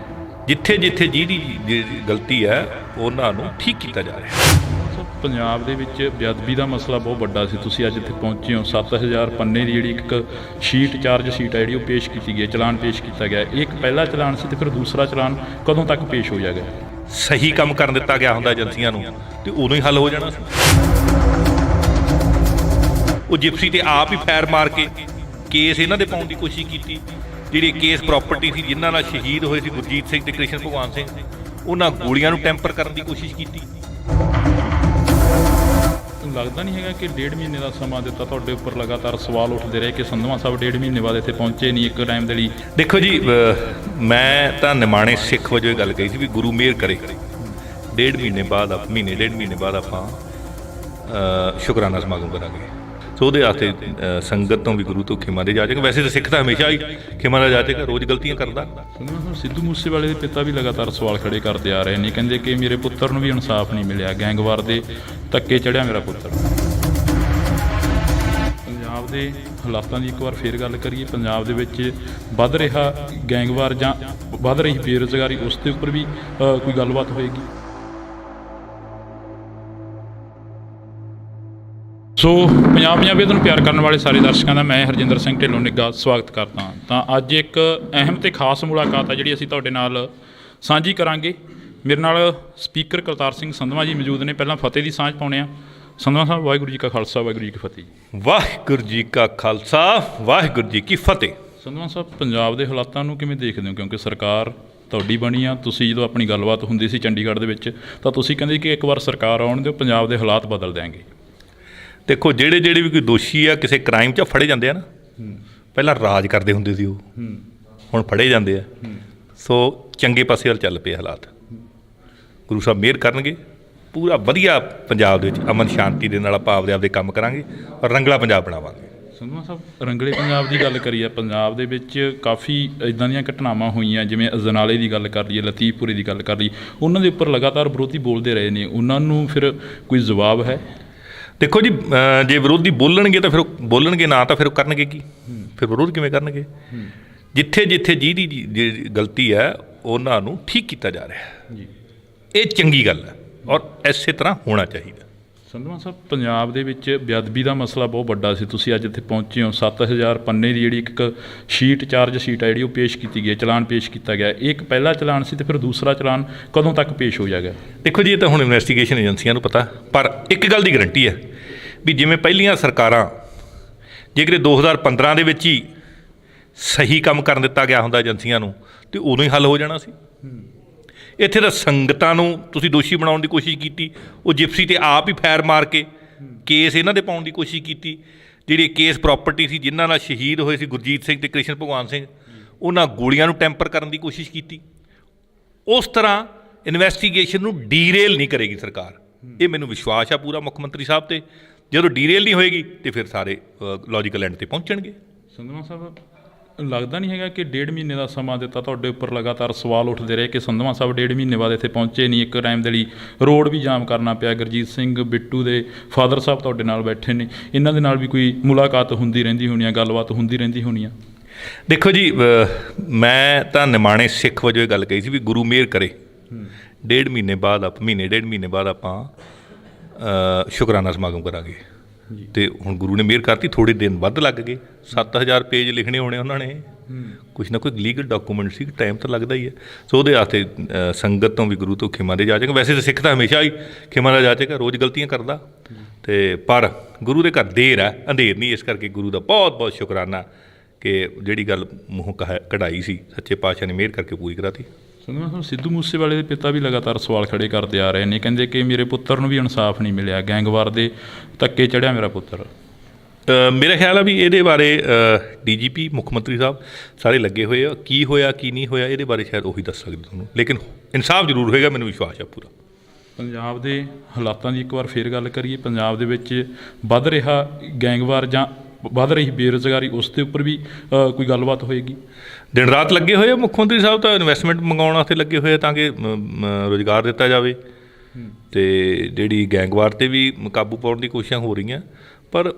ਜਿੱਥੇ ਜਿੱਥੇ ਜਿਹਦੀ ਗਲਤੀ ਹੈ ਉਹਨਾਂ ਨੂੰ ਠੀਕ ਕੀਤਾ ਜਾ ਰਿਹਾ। ਪੰਜਾਬ ਦੇ ਵਿੱਚ ਬੇਅਦਬੀ ਦਾ ਮਸਲਾ ਬਹੁਤ ਵੱਡਾ ਸੀ, ਤੁਸੀਂ ਅੱਜ ਇੱਥੇ ਪਹੁੰਚੇ ਹੋ। 7000 ਪੰਨੇ ਦੀ ਜਿਹੜੀ ਇੱਕ ਸ਼ੀਟ, ਚਾਰਜ ਸ਼ੀਟ ਹੈ ਜਿਹੜੀ ਉਹ ਪੇਸ਼ ਕੀਤੀ ਗਈ ਹੈ, ਚਲਾਨ ਪੇਸ਼ ਕੀਤਾ ਗਿਆ। ਇਹ ਇੱਕ ਪਹਿਲਾ ਚਲਾਨ ਸੀ, ਅਤੇ ਫਿਰ ਦੂਸਰਾ ਚਲਾਨ ਕਦੋਂ ਤੱਕ ਪੇਸ਼ ਹੋ ਜਾਏਗਾ? ਸਹੀ ਕੰਮ ਕਰਨ ਦਿੱਤਾ ਗਿਆ ਹੁੰਦਾ ਏਜੰਸੀਆਂ ਨੂੰ, ਅਤੇ ਉਦੋਂ ਹੀ ਹੱਲ ਹੋ ਜਾਣਾ ਸੀ। ਉਹ ਜਿਪਸੀ ਤੇ ਆਪ ਹੀ ਫੈਰ ਮਾਰ ਕੇ ਕੇਸ ਇਹਨਾਂ ਦੇ ਪਾਉਣ ਦੀ ਕੋਸ਼ਿਸ਼ ਕੀਤੀ। ਜਿਹੜੀ ਕੇਸ ਪ੍ਰਾਪਰਟੀ ਸੀ, ਜਿਨ੍ਹਾਂ ਨਾਲ ਸ਼ਹੀਦ ਹੋਏ ਸੀ ਗੁਰਜੀਤ ਸਿੰਘ ਤੇ ਕ੍ਰਿਸ਼ਨ ਭਗਵਾਨ ਸਿੰਘ, ਉਹਨਾਂ ਗੋਲੀਆਂ ਨੂੰ ਟੈਂਪਰ ਕਰਨ ਦੀ ਕੋਸ਼ਿਸ਼ ਕੀਤੀ। ਲੱਗਦਾ ਨਹੀਂ ਹੈਗਾ ਕਿ 1.5 ਮਹੀਨੇ ਦਾ ਸਮਾਂ ਦਿੱਤਾ, ਤੁਹਾਡੇ ਉੱਪਰ ਲਗਾਤਾਰ ਸਵਾਲ ਉੱਠਦੇ ਰਹੇ ਕਿ ਸੰਧਵਾ ਸਾਹਿਬ 1.5 ਮਹੀਨੇ ਬਾਅਦ ਇੱਥੇ ਪਹੁੰਚੇ ਨਹੀਂ ਇੱਕ ਟਾਈਮ ਦੇ ਲਈ? ਦੇਖੋ ਜੀ, ਮੈਂ ਤਾਂ ਨਿਮਾਣੇ ਸਿੱਖ ਵਜੋਂ ਇਹ ਗੱਲ ਕਹੀ ਸੀ ਵੀ ਗੁਰੂ ਮਿਹਰ ਕਰੇ, 1.5 ਮਹੀਨੇ ਬਾਅਦ, ਮਹੀਨੇ 1.5 ਮਹੀਨੇ ਬਾਅਦ ਆਪਾਂ ਸ਼ੁਕਰਾਨਾ ਸਮਾਗਮ ਕਰਾਂਗੇ। ਸੋ ਉਹਦੇ ਵਾਸਤੇ ਸੰਗਤ ਤੋਂ ਵੀ ਗੁਰੂ ਤੋਂ ਖਿਮਾ ਦੇ ਜਾਚੇਗਾ। ਵੈਸੇ ਤਾਂ ਸਿੱਖ ਤਾਂ ਹਮੇਸ਼ਾ ਹੀ ਖਿਮਾ ਦਾ ਜਾਚੇਗਾ, ਰੋਜ਼ ਗਲਤੀਆਂ ਕਰਦਾ। ਸਿੱਧੂ ਮੂਸੇਵਾਲੇ ਦੇ ਪਿਤਾ ਵੀ ਲਗਾਤਾਰ ਸਵਾਲ ਖੜੇ ਕਰਦੇ ਆ ਰਹੇ ਨੇ, ਕਹਿੰਦੇ ਕਿ ਮੇਰੇ ਪੁੱਤਰ ਨੂੰ ਵੀ ਇਨਸਾਫ ਨਹੀਂ ਮਿਲਿਆ, ਗੈਂਗਵਾਰ ਦੇ ਧੱਕੇ ਚੜਿਆ ਮੇਰਾ ਪੁੱਤਰ। ਪੰਜਾਬ ਦੇ ਹਾਲਾਤਾਂ ਦੀ ਇੱਕ ਵਾਰ ਫੇਰ ਗੱਲ ਕਰੀਏ, ਪੰਜਾਬ ਦੇ ਵਿੱਚ ਵੱਧ ਰਿਹਾ ਗੈਂਗਵਾਰ ਜਾਂ ਵੱਧ ਰਹੀ ਬੇਰੁਜ਼ਗਾਰੀ, ਉਸ ਦੇ ਉੱਪਰ ਵੀ ਕੋਈ ਗੱਲਬਾਤ ਹੋਏਗੀ? ਸੋ ਪੰਜਾਬ ਪੰਜਾਬੀਅਤ ਨੂੰ ਪਿਆਰ ਕਰਨ ਵਾਲੇ ਸਾਰੇ ਦਰਸ਼ਕਾਂ ਦਾ ਮੈਂ ਹਰਜਿੰਦਰ ਸਿੰਘ ਢਿੱਲੋਂ ਨਿੱਘਾ ਸਵਾਗਤ ਕਰਦਾ ਹਾਂ। ਤਾਂ ਅੱਜ ਇੱਕ ਅਹਿਮ ਤੇ ਖਾਸ ਮੁਲਾਕਾਤ ਹੈ ਜਿਹੜੀ ਅਸੀਂ ਤੁਹਾਡੇ ਨਾਲ ਸਾਂਝੀ ਕਰਾਂਗੇ। ਮੇਰੇ ਨਾਲ ਸਪੀਕਰ ਕਰਤਾਰ ਸਿੰਘ ਸੰਧਵਾ ਜੀ ਮੌਜੂਦ ਨੇ। ਪਹਿਲਾਂ ਫਤਿਹ ਦੀ ਸਾਂਝ ਪਾਉਂਦੇ ਹਾਂ। ਸੰਧਵਾ ਸਾਹਿਬ, ਵਾਹਿਗੁਰੂ ਜੀ ਕਾ ਖਾਲਸਾ, ਵਾਹਿਗੁਰੂ ਜੀ ਕੀ ਫਤਿਹ। ਵਾਹਿਗੁਰੂ ਜੀ ਕਾ ਖਾਲਸਾ, ਵਾਹਿਗੁਰੂ ਜੀ ਕੀ ਫਤਿਹ। ਸੰਧਵਾ ਸਾਹਿਬ, ਪੰਜਾਬ ਦੇ ਹਾਲਾਤਾਂ ਨੂੰ ਕਿਵੇਂ ਦੇਖਦੇ ਹੋ? ਕਿਉਂਕਿ ਸਰਕਾਰ ਤੁਹਾਡੀ ਬਣੀ ਆ, ਤੁਸੀਂ ਜਦੋਂ ਆਪਣੀ ਗੱਲਬਾਤ ਹੁੰਦੀ ਸੀ ਚੰਡੀਗੜ੍ਹ ਦੇ ਵਿੱਚ ਤਾਂ ਤੁਸੀਂ ਕਹਿੰਦੇ ਕਿ ਇੱਕ ਵਾਰ ਸਰਕਾਰ ਆਉਣ ਦਿਓ, ਪੰਜਾਬ ਦੇ ਹਾਲਾਤ ਬਦਲ ਦਿਆਂਗੇ। ਦੇਖੋ, ਜਿਹੜੇ ਵੀ ਕੋਈ ਦੋਸ਼ੀ ਆ ਕਿਸੇ ਕ੍ਰਾਈਮ 'ਚ ਫੜੇ ਜਾਂਦੇ ਆ ਨਾ, ਪਹਿਲਾਂ ਰਾਜ ਕਰਦੇ ਹੁੰਦੇ ਸੀ ਉਹ, ਹੁਣ ਫੜੇ ਜਾਂਦੇ ਆ। ਸੋ ਚੰਗੇ ਪਾਸੇ ਵੱਲ ਚੱਲ ਪਏ ਹਾਲਾਤ। ਗੁਰੂ ਸਾਹਿਬ ਮਿਹਰ ਕਰਨਗੇ, ਪੂਰਾ ਵਧੀਆ ਪੰਜਾਬ ਦੇ ਵਿੱਚ ਅਮਨ ਸ਼ਾਂਤੀ ਦੇ ਨਾਲ ਆਪਾਂ ਆਪਦੇ ਕੰਮ ਕਰਾਂਗੇ ਔਰ ਰੰਗਲਾ ਪੰਜਾਬ ਬਣਾਵਾਂਗੇ। ਸੰਧਵਾ ਸਾਹਿਬ, ਰੰਗਲੇ ਪੰਜਾਬ ਦੀ ਗੱਲ ਕਰੀਏ, ਪੰਜਾਬ ਦੇ ਵਿੱਚ ਕਾਫੀ ਇਦਾਂ ਦੀਆਂ ਘਟਨਾਵਾਂ ਹੋਈਆਂ, ਜਿਵੇਂ ਅਜਨਾਲੇ ਦੀ ਗੱਲ ਕਰ ਲਈਏ, ਲਤੀਫਪੁਰੇ ਦੀ ਗੱਲ ਕਰ ਲਈਏ, ਉਹਨਾਂ ਦੇ ਉੱਪਰ ਲਗਾਤਾਰ ਵਿਰੋਧੀ ਬੋਲਦੇ ਰਹੇ ਨੇ, ਉਹਨਾਂ ਨੂੰ ਫਿਰ ਕੋਈ ਜਵਾਬ ਹੈ? ਦੇਖੋ ਜੀ, ਜੇ ਵਿਰੋਧੀ ਬੋਲਣਗੇ ਤਾਂ ਫਿਰ ਉਹ ਬੋਲਣਗੇ, ਨਾ ਤਾਂ ਫਿਰ ਉਹ ਕਰਨਗੇ ਕੀ, ਫਿਰ ਵਿਰੋਧ ਕਿਵੇਂ ਕਰਨਗੇ? ਜਿੱਥੇ ਜਿੱਥੇ ਜਿਹਦੀ ਜੇ ਗਲਤੀ ਹੈ ਉਹਨਾਂ ਨੂੰ ਠੀਕ ਕੀਤਾ ਜਾ ਰਿਹਾ ਜੀ, ਇਹ ਚੰਗੀ ਗੱਲ ਹੈ ਔਰ ਇਸੇ ਤਰ੍ਹਾਂ ਹੋਣਾ ਚਾਹੀਦਾ। ਸੰਧਵਾ ਸਾਹਿਬ, ਪੰਜਾਬ ਦੇ ਵਿੱਚ ਬੇਅਦਬੀ ਦਾ ਮਸਲਾ ਬਹੁਤ ਵੱਡਾ ਸੀ, ਤੁਸੀਂ ਅੱਜ ਇੱਥੇ ਪਹੁੰਚੇ ਹੋ। 7000 ਪੰਨੇ ਦੀ ਜਿਹੜੀ ਇੱਕ ਸ਼ੀਟ, ਚਾਰਜ ਸ਼ੀਟ ਹੈ ਜਿਹੜੀ, ਉਹ ਪੇਸ਼ ਕੀਤੀ ਗਈ ਹੈ, ਚਲਾਨ ਪੇਸ਼ ਕੀਤਾ ਗਿਆ। ਇਹ ਇੱਕ ਪਹਿਲਾ ਚਲਾਨ ਸੀ, ਤੇ ਫਿਰ ਦੂਸਰਾ ਚਲਾਨ ਕਦੋਂ ਤੱਕ ਪੇਸ਼ ਹੋ ਜਾਏਗਾ? ਦੇਖੋ ਜੀ, ਇਹ ਤਾਂ ਹੁਣ ਇਨਵੈਸਟੀਗੇਸ਼ਨ ਏਜੰਸੀਆਂ ਨੂੰ ਪਤਾ, ਪਰ ਇੱਕ ਗੱਲ ਦੀ ਗਰੰਟੀ ਹੈ ਵੀ ਜਿਵੇਂ ਪਹਿਲੀਆਂ ਸਰਕਾਰਾਂ, ਜੇਕਰ 2015 ਦੇ ਵਿੱਚ ਹੀ ਸਹੀ ਕੰਮ ਕਰਨ ਦਿੱਤਾ ਗਿਆ ਹੁੰਦਾ ਏਜੰਸੀਆਂ ਨੂੰ, ਤੇ ਉਦੋਂ ਹੀ ਹੱਲ ਹੋ ਜਾਣਾ ਸੀ। ਇੱਥੇ ਤਾਂ ਸੰਗਤਾਂ ਨੂੰ ਤੁਸੀਂ ਦੋਸ਼ੀ ਬਣਾਉਣ ਦੀ ਕੋਸ਼ਿਸ਼ ਕੀਤੀ, ਉਹ ਜਿਪਸੀ ਤੇ ਆਪ ਹੀ ਫੈਰ ਮਾਰ ਕੇ ਕੇਸ ਇਹਨਾਂ ਦੇ ਪਾਉਣ ਦੀ ਕੋਸ਼ਿਸ਼ ਕੀਤੀ। ਜਿਹੜੀ ਕੇਸ ਪ੍ਰਾਪਰਟੀ ਸੀ, ਜਿਨ੍ਹਾਂ ਨਾਲ ਸ਼ਹੀਦ ਹੋਏ ਸੀ ਗੁਰਜੀਤ ਸਿੰਘ ਤੇ ਕ੍ਰਿਸ਼ਨ ਭਗਵਾਨ ਸਿੰਘ, ਉਹਨਾਂ ਗੋਲੀਆਂ ਨੂੰ ਟੈਂਪਰ ਕਰਨ ਦੀ ਕੋਸ਼ਿਸ਼ ਕੀਤੀ। ਉਸ ਤਰ੍ਹਾਂ ਇਨਵੈਸਟੀਗੇਸ਼ਨ ਨੂੰ ਡੀਰੇਲ ਨਹੀਂ ਕਰੇਗੀ ਸਰਕਾਰ, ਇਹ ਮੈਨੂੰ ਵਿਸ਼ਵਾਸ ਆ ਪੂਰਾ ਮੁੱਖ ਮੰਤਰੀ ਸਾਹਿਬ ਤੇ। ਜਦੋਂ ਡੀਰੇਲ ਨਹੀਂ ਹੋਏਗੀ ਤੇ ਫਿਰ ਸਾਰੇ ਲੌਜੀਕਲ ਐਂਡ ਤੇ ਪਹੁੰਚਣਗੇ। ਸੰਧਵਾ ਸਾਹਿਬ, ਲੱਗਦਾ ਨਹੀਂ ਹੈਗਾ ਕਿ 1.5 ਮਹੀਨੇ ਦਾ ਸਮਾਂ ਦਿੱਤਾ, ਤੁਹਾਡੇ ਉੱਪਰ ਲਗਾਤਾਰ ਸਵਾਲ ਉੱਠਦੇ ਰਹੇ ਕਿ ਸੰਧਵਾ ਸਾਹਿਬ 1.5 ਮਹੀਨੇ ਬਾਅਦ ਇੱਥੇ ਪਹੁੰਚੇ ਨਹੀਂ, ਇੱਕ ਟਾਈਮ ਦੇ ਲਈ ਰੋਡ ਵੀ ਜਾਮ ਕਰਨਾ ਪਿਆ। ਗੁਰਜੀਤ ਸਿੰਘ ਬਿੱਟੂ ਦੇ ਫਾਦਰ ਸਾਹਿਬ ਤੁਹਾਡੇ ਨਾਲ ਬੈਠੇ ਨੇ, ਇਹਨਾਂ ਦੇ ਨਾਲ ਵੀ ਕੋਈ ਮੁਲਾਕਾਤ ਹੁੰਦੀ ਰਹਿੰਦੀ ਹੋਣੀ ਆ, ਗੱਲਬਾਤ ਹੁੰਦੀ ਰਹਿੰਦੀ ਹੋਣੀ ਆ? ਦੇਖੋ ਜੀ, ਮੈਂ ਤਾਂ ਨਿਮਾਣੇ ਸਿੱਖ ਵਜੋਂ ਇਹ ਗੱਲ ਕਹੀ ਸੀ ਵੀ ਗੁਰੂ ਮਿਹਰ ਕਰੇ 1.5 ਮਹੀਨੇ ਬਾਅਦ, ਮਹੀਨੇ 1.5 ਮਹੀਨੇ ਬਾਅਦ ਆਪਾਂ ਸ਼ੁਕਰਾਨਾ ਸਮਾਗਮ ਕਰਾਂਗੇ। ਤੇ ਹੁਣ ਗੁਰੂ ਨੇ ਮਿਹਰ ਕਰਤੀ, ਥੋੜ੍ਹੇ ਦਿਨ ਵੱਧ ਲੱਗ ਗਏ। 7000 ਪੇਜ ਲਿਖਣੇ ਹੋਣੇ ਉਹਨਾਂ ਨੇ, ਕੁਛ ਨਾ ਕੋਈ ਲੀਗਲ ਡਾਕੂਮੈਂਟ ਸੀ, ਟਾਈਮ ਤਾਂ ਲੱਗਦਾ ਹੀ ਹੈ। ਸੋ ਉਹਦੇ ਵਾਸਤੇ ਸੰਗਤ ਤੋਂ ਵੀ ਗੁਰੂ ਤੋਂ ਖਿਮਾ ਦੇ ਜਾਚੇਗਾ। ਵੈਸੇ ਤਾਂ ਸਿੱਖ ਤਾਂ ਹਮੇਸ਼ਾ ਹੀ ਖਿਮਾ ਦਾ ਜਾਚੇਗਾ, ਰੋਜ਼ ਗਲਤੀਆਂ ਕਰਦਾ, ਤੇ ਪਰ ਗੁਰੂ ਦੇ ਘਰ ਦੇਰ ਹੈ, ਅੰਧੇਰ ਨਹੀਂ। ਇਸ ਕਰਕੇ ਗੁਰੂ ਦਾ ਬਹੁਤ ਬਹੁਤ ਸ਼ੁਕਰਾਨਾ ਕਿ ਜਿਹੜੀ ਗੱਲ ਮੂੰਹੋਂ ਕਢਾਈ ਸੀ, ਸੱਚੇ ਪਾਤਸ਼ਾਹ ਨੇ ਮਿਹਰ ਕਰਕੇ ਪੂਰੀ ਕਰਾਤੀ। ਸੰਧਵਾ ਸਾਹਿਬ, ਸਿੱਧੂ ਮੂਸੇਵਾਲੇ ਦੇ ਪਿਤਾ ਵੀ ਲਗਾਤਾਰ ਸਵਾਲ ਖੜੇ ਕਰਦੇ ਆ ਰਹੇ ਨੇ, ਕਹਿੰਦੇ ਕਿ ਮੇਰੇ ਪੁੱਤਰ ਨੂੰ ਵੀ ਇਨਸਾਫ ਨਹੀਂ ਮਿਲਿਆ, ਗੈਂਗਵਾਰ ਦੇ ਧੱਕੇ ਚੜ੍ਹਿਆ ਮੇਰਾ ਪੁੱਤਰ। ਮੇਰਾ ਖਿਆਲ ਆ ਵੀ ਇਹਦੇ ਬਾਰੇ ਡੀਜੀਪੀ, ਮੁੱਖ ਮੰਤਰੀ ਸਾਹਿਬ ਸਾਰੇ ਲੱਗੇ ਹੋਏ ਆ। ਕੀ ਹੋਇਆ ਕੀ ਨਹੀਂ ਹੋਇਆ ਇਹਦੇ ਬਾਰੇ ਸ਼ਾਇਦ ਉਹੀ ਦੱਸ ਸਕਦੇ ਤੁਹਾਨੂੰ, ਲੇਕਿਨ ਇਨਸਾਫ ਜ਼ਰੂਰ ਹੋਏਗਾ, ਮੈਨੂੰ ਵਿਸ਼ਵਾਸ ਆ ਪੂਰਾ। ਪੰਜਾਬ ਦੇ ਹਾਲਾਤਾਂ ਦੀ ਇੱਕ ਵਾਰ ਫੇਰ ਗੱਲ ਕਰੀਏ, ਪੰਜਾਬ ਦੇ ਵਿੱਚ ਵੱਧ ਰਿਹਾ ਗੈਂਗਵਾਰ ਜਾਂ ਵੱਧ ਰਹੀ ਬੇਰੁਜ਼ਗਾਰੀ, ਉਸ ਦੇ ਉੱਪਰ ਵੀ ਕੋਈ ਗੱਲਬਾਤ ਹੋਏਗੀ? ਦਿਨ ਰਾਤ ਲੱਗੇ ਹੋਏ ਆ ਮੁੱਖ ਮੰਤਰੀ ਸਾਹਿਬ, ਤਾਂ ਇਨਵੈਸਟਮੈਂਟ ਮੰਗਾਉਣ ਵਾਸਤੇ ਲੱਗੇ ਹੋਏ ਆ ਤਾਂ ਕਿ ਰੁਜ਼ਗਾਰ ਦਿੱਤਾ ਜਾਵੇ। ਅਤੇ ਜਿਹੜੀ ਗੈਂਗਵਾਰ 'ਤੇ ਵੀ ਕਾਬੂ ਪਾਉਣ ਦੀ ਕੋਸ਼ਿਸ਼ਾਂ ਹੋ ਰਹੀਆਂ, ਪਰ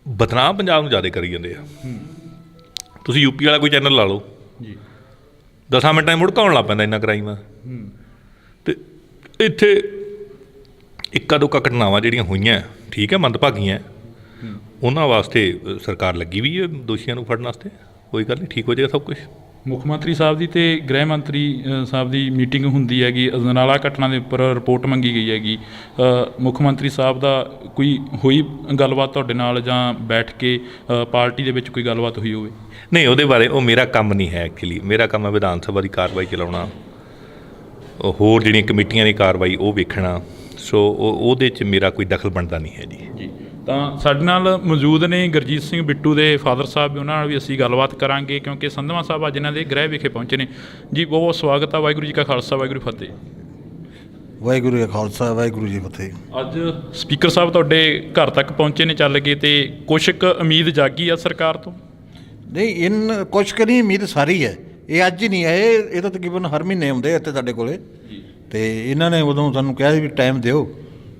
ਬਦਨਾਮ ਪੰਜਾਬ ਨੂੰ ਜ਼ਿਆਦਾ ਕਰੀ ਜਾਂਦੇ ਆ। ਤੁਸੀਂ ਯੂਪੀ ਵਾਲਾ ਕੋਈ ਚੈਨਲ ਲਾ ਲਓ ਜੀ, 10 ਮਿੰਟਾਂ 'ਚ ਮੁੜ ਘਾਉਣ ਲੱਗ ਪੈਂਦਾ ਇੰਨਾ ਕ੍ਰਾਈਮ ਆ। ਅਤੇ ਇੱਥੇ ਇੱਕਾ ਦੁੱਕਾ ਘਟਨਾਵਾਂ ਜਿਹੜੀਆਂ ਹੋਈਆਂ, ਠੀਕ ਹੈ, ਮੰਦਭਾਗੀਆਂ, ਉਹਨਾਂ ਵਾਸਤੇ ਸਰਕਾਰ ਲੱਗੀ ਵੀ ਹੈ ਦੋਸ਼ੀਆਂ ਨੂੰ ਫੜਨ ਵਾਸਤੇ। ਕੋਈ ਗੱਲ ਨਹੀਂ, ਠੀਕ ਹੋ ਜਾਏਗਾ ਸਭ ਕੁਛ। ਮੁੱਖ ਮੰਤਰੀ ਸਾਹਿਬ ਦੀ ਅਤੇ ਗ੍ਰਹਿ ਮੰਤਰੀ ਸਾਹਿਬ ਦੀ ਮੀਟਿੰਗ ਹੁੰਦੀ ਹੈਗੀ, ਅਜਨਾਲਾ ਘਟਨਾ ਦੇ ਉੱਪਰ ਰਿਪੋਰਟ ਮੰਗੀ ਗਈ ਹੈਗੀ। ਮੁੱਖ ਮੰਤਰੀ ਸਾਹਿਬ ਦਾ ਕੋਈ ਹੋਈ ਗੱਲਬਾਤ ਤੁਹਾਡੇ ਨਾਲ, ਜਾਂ ਬੈਠ ਕੇ ਪਾਰਟੀ ਦੇ ਵਿੱਚ ਕੋਈ ਗੱਲਬਾਤ ਹੋਈ ਹੋਵੇ? ਨਹੀਂ, ਉਹਦੇ ਬਾਰੇ ਉਹ ਮੇਰਾ ਕੰਮ ਨਹੀਂ ਹੈ। ਐਕਚੁਅਲੀ ਮੇਰਾ ਕੰਮ ਹੈ ਵਿਧਾਨ ਸਭਾ ਦੀ ਕਾਰਵਾਈ ਚਲਾਉਣਾ, ਹੋਰ ਜਿਹੜੀਆਂ ਕਮੇਟੀਆਂ ਦੀ ਕਾਰਵਾਈ ਉਹ ਵੇਖਣਾ। ਸੋ ਉਹਦੇ 'ਚ ਮੇਰਾ ਕੋਈ ਦਖਲ ਬਣਦਾ ਨਹੀਂ ਹੈ ਜੀ। ਤਾਂ ਸਾਡੇ ਨਾਲ ਮੌਜੂਦ ਨੇ ਗੁਰਜੀਤ ਸਿੰਘ ਬਿੱਟੂ ਦੇ ਫਾਦਰ ਸਾਹਿਬ, ਉਹਨਾਂ ਨਾਲ ਵੀ ਅਸੀਂ ਗੱਲਬਾਤ ਕਰਾਂਗੇ, ਕਿਉਂਕਿ ਸੰਧਵਾ ਸਾਹਿਬ ਅੱਜ ਇਹਨਾਂ ਦੇ ਗ੍ਰਹਿ ਵਿਖੇ ਪਹੁੰਚੇ ਨੇ ਜੀ। ਬਹੁਤ ਬਹੁਤ ਸਵਾਗਤ ਆ। ਵਾਹਿਗੁਰੂ ਜੀ ਕਾ ਖਾਲਸਾ, ਵਾਹਿਗੁਰੂ ਜੀ ਫਤਿਹ। ਵਾਹਿਗੁਰੂ ਜੀ ਕਾ ਖਾਲਸਾ, ਵਾਹਿਗੁਰੂ ਜੀ ਫਤਿਹ। ਅੱਜ ਸਪੀਕਰ ਸਾਹਿਬ ਤੁਹਾਡੇ ਘਰ ਤੱਕ ਪਹੁੰਚੇ ਨੇ ਚੱਲ ਕੇ, ਅਤੇ ਕੁਛ ਕੁ ਉਮੀਦ ਜਾਗੀ ਆ ਸਰਕਾਰ ਤੋਂ? ਨਹੀਂ, ਕੁਛ ਕੁ ਨਹੀਂ, ਉਮੀਦ ਸਾਰੀ ਹੈ। ਇਹ ਅੱਜ ਹੀ ਨਹੀਂ ਹੈ, ਇਹ ਤਾਂ ਤਕਰੀਬਨ ਹਰ ਮਹੀਨੇ ਆਉਂਦੇ ਇੱਥੇ ਸਾਡੇ ਕੋਲੇ। ਅਤੇ ਇਹਨਾਂ ਨੇ ਉਦੋਂ ਸਾਨੂੰ ਕਿਹਾ ਸੀ ਵੀ ਟਾਈਮ ਦਿਓ,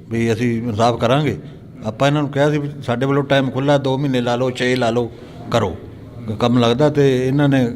ਵੀ ਅਸੀਂ ਇਨਸਾਫ ਕਰਾਂਗੇ। ਆਪਾਂ ਇਹਨਾਂ ਨੂੰ ਕਿਹਾ ਸੀ ਵੀ ਸਾਡੇ ਵੱਲੋਂ ਟਾਈਮ ਖੁੱਲ੍ਹਾ, 2 ਮਹੀਨੇ ਲਾ ਲਓ, 6 ਲਾ ਲਓ, ਕਰੋ ਕੰਮ ਲੱਗਦਾ। ਅਤੇ ਇਹਨਾਂ ਨੇ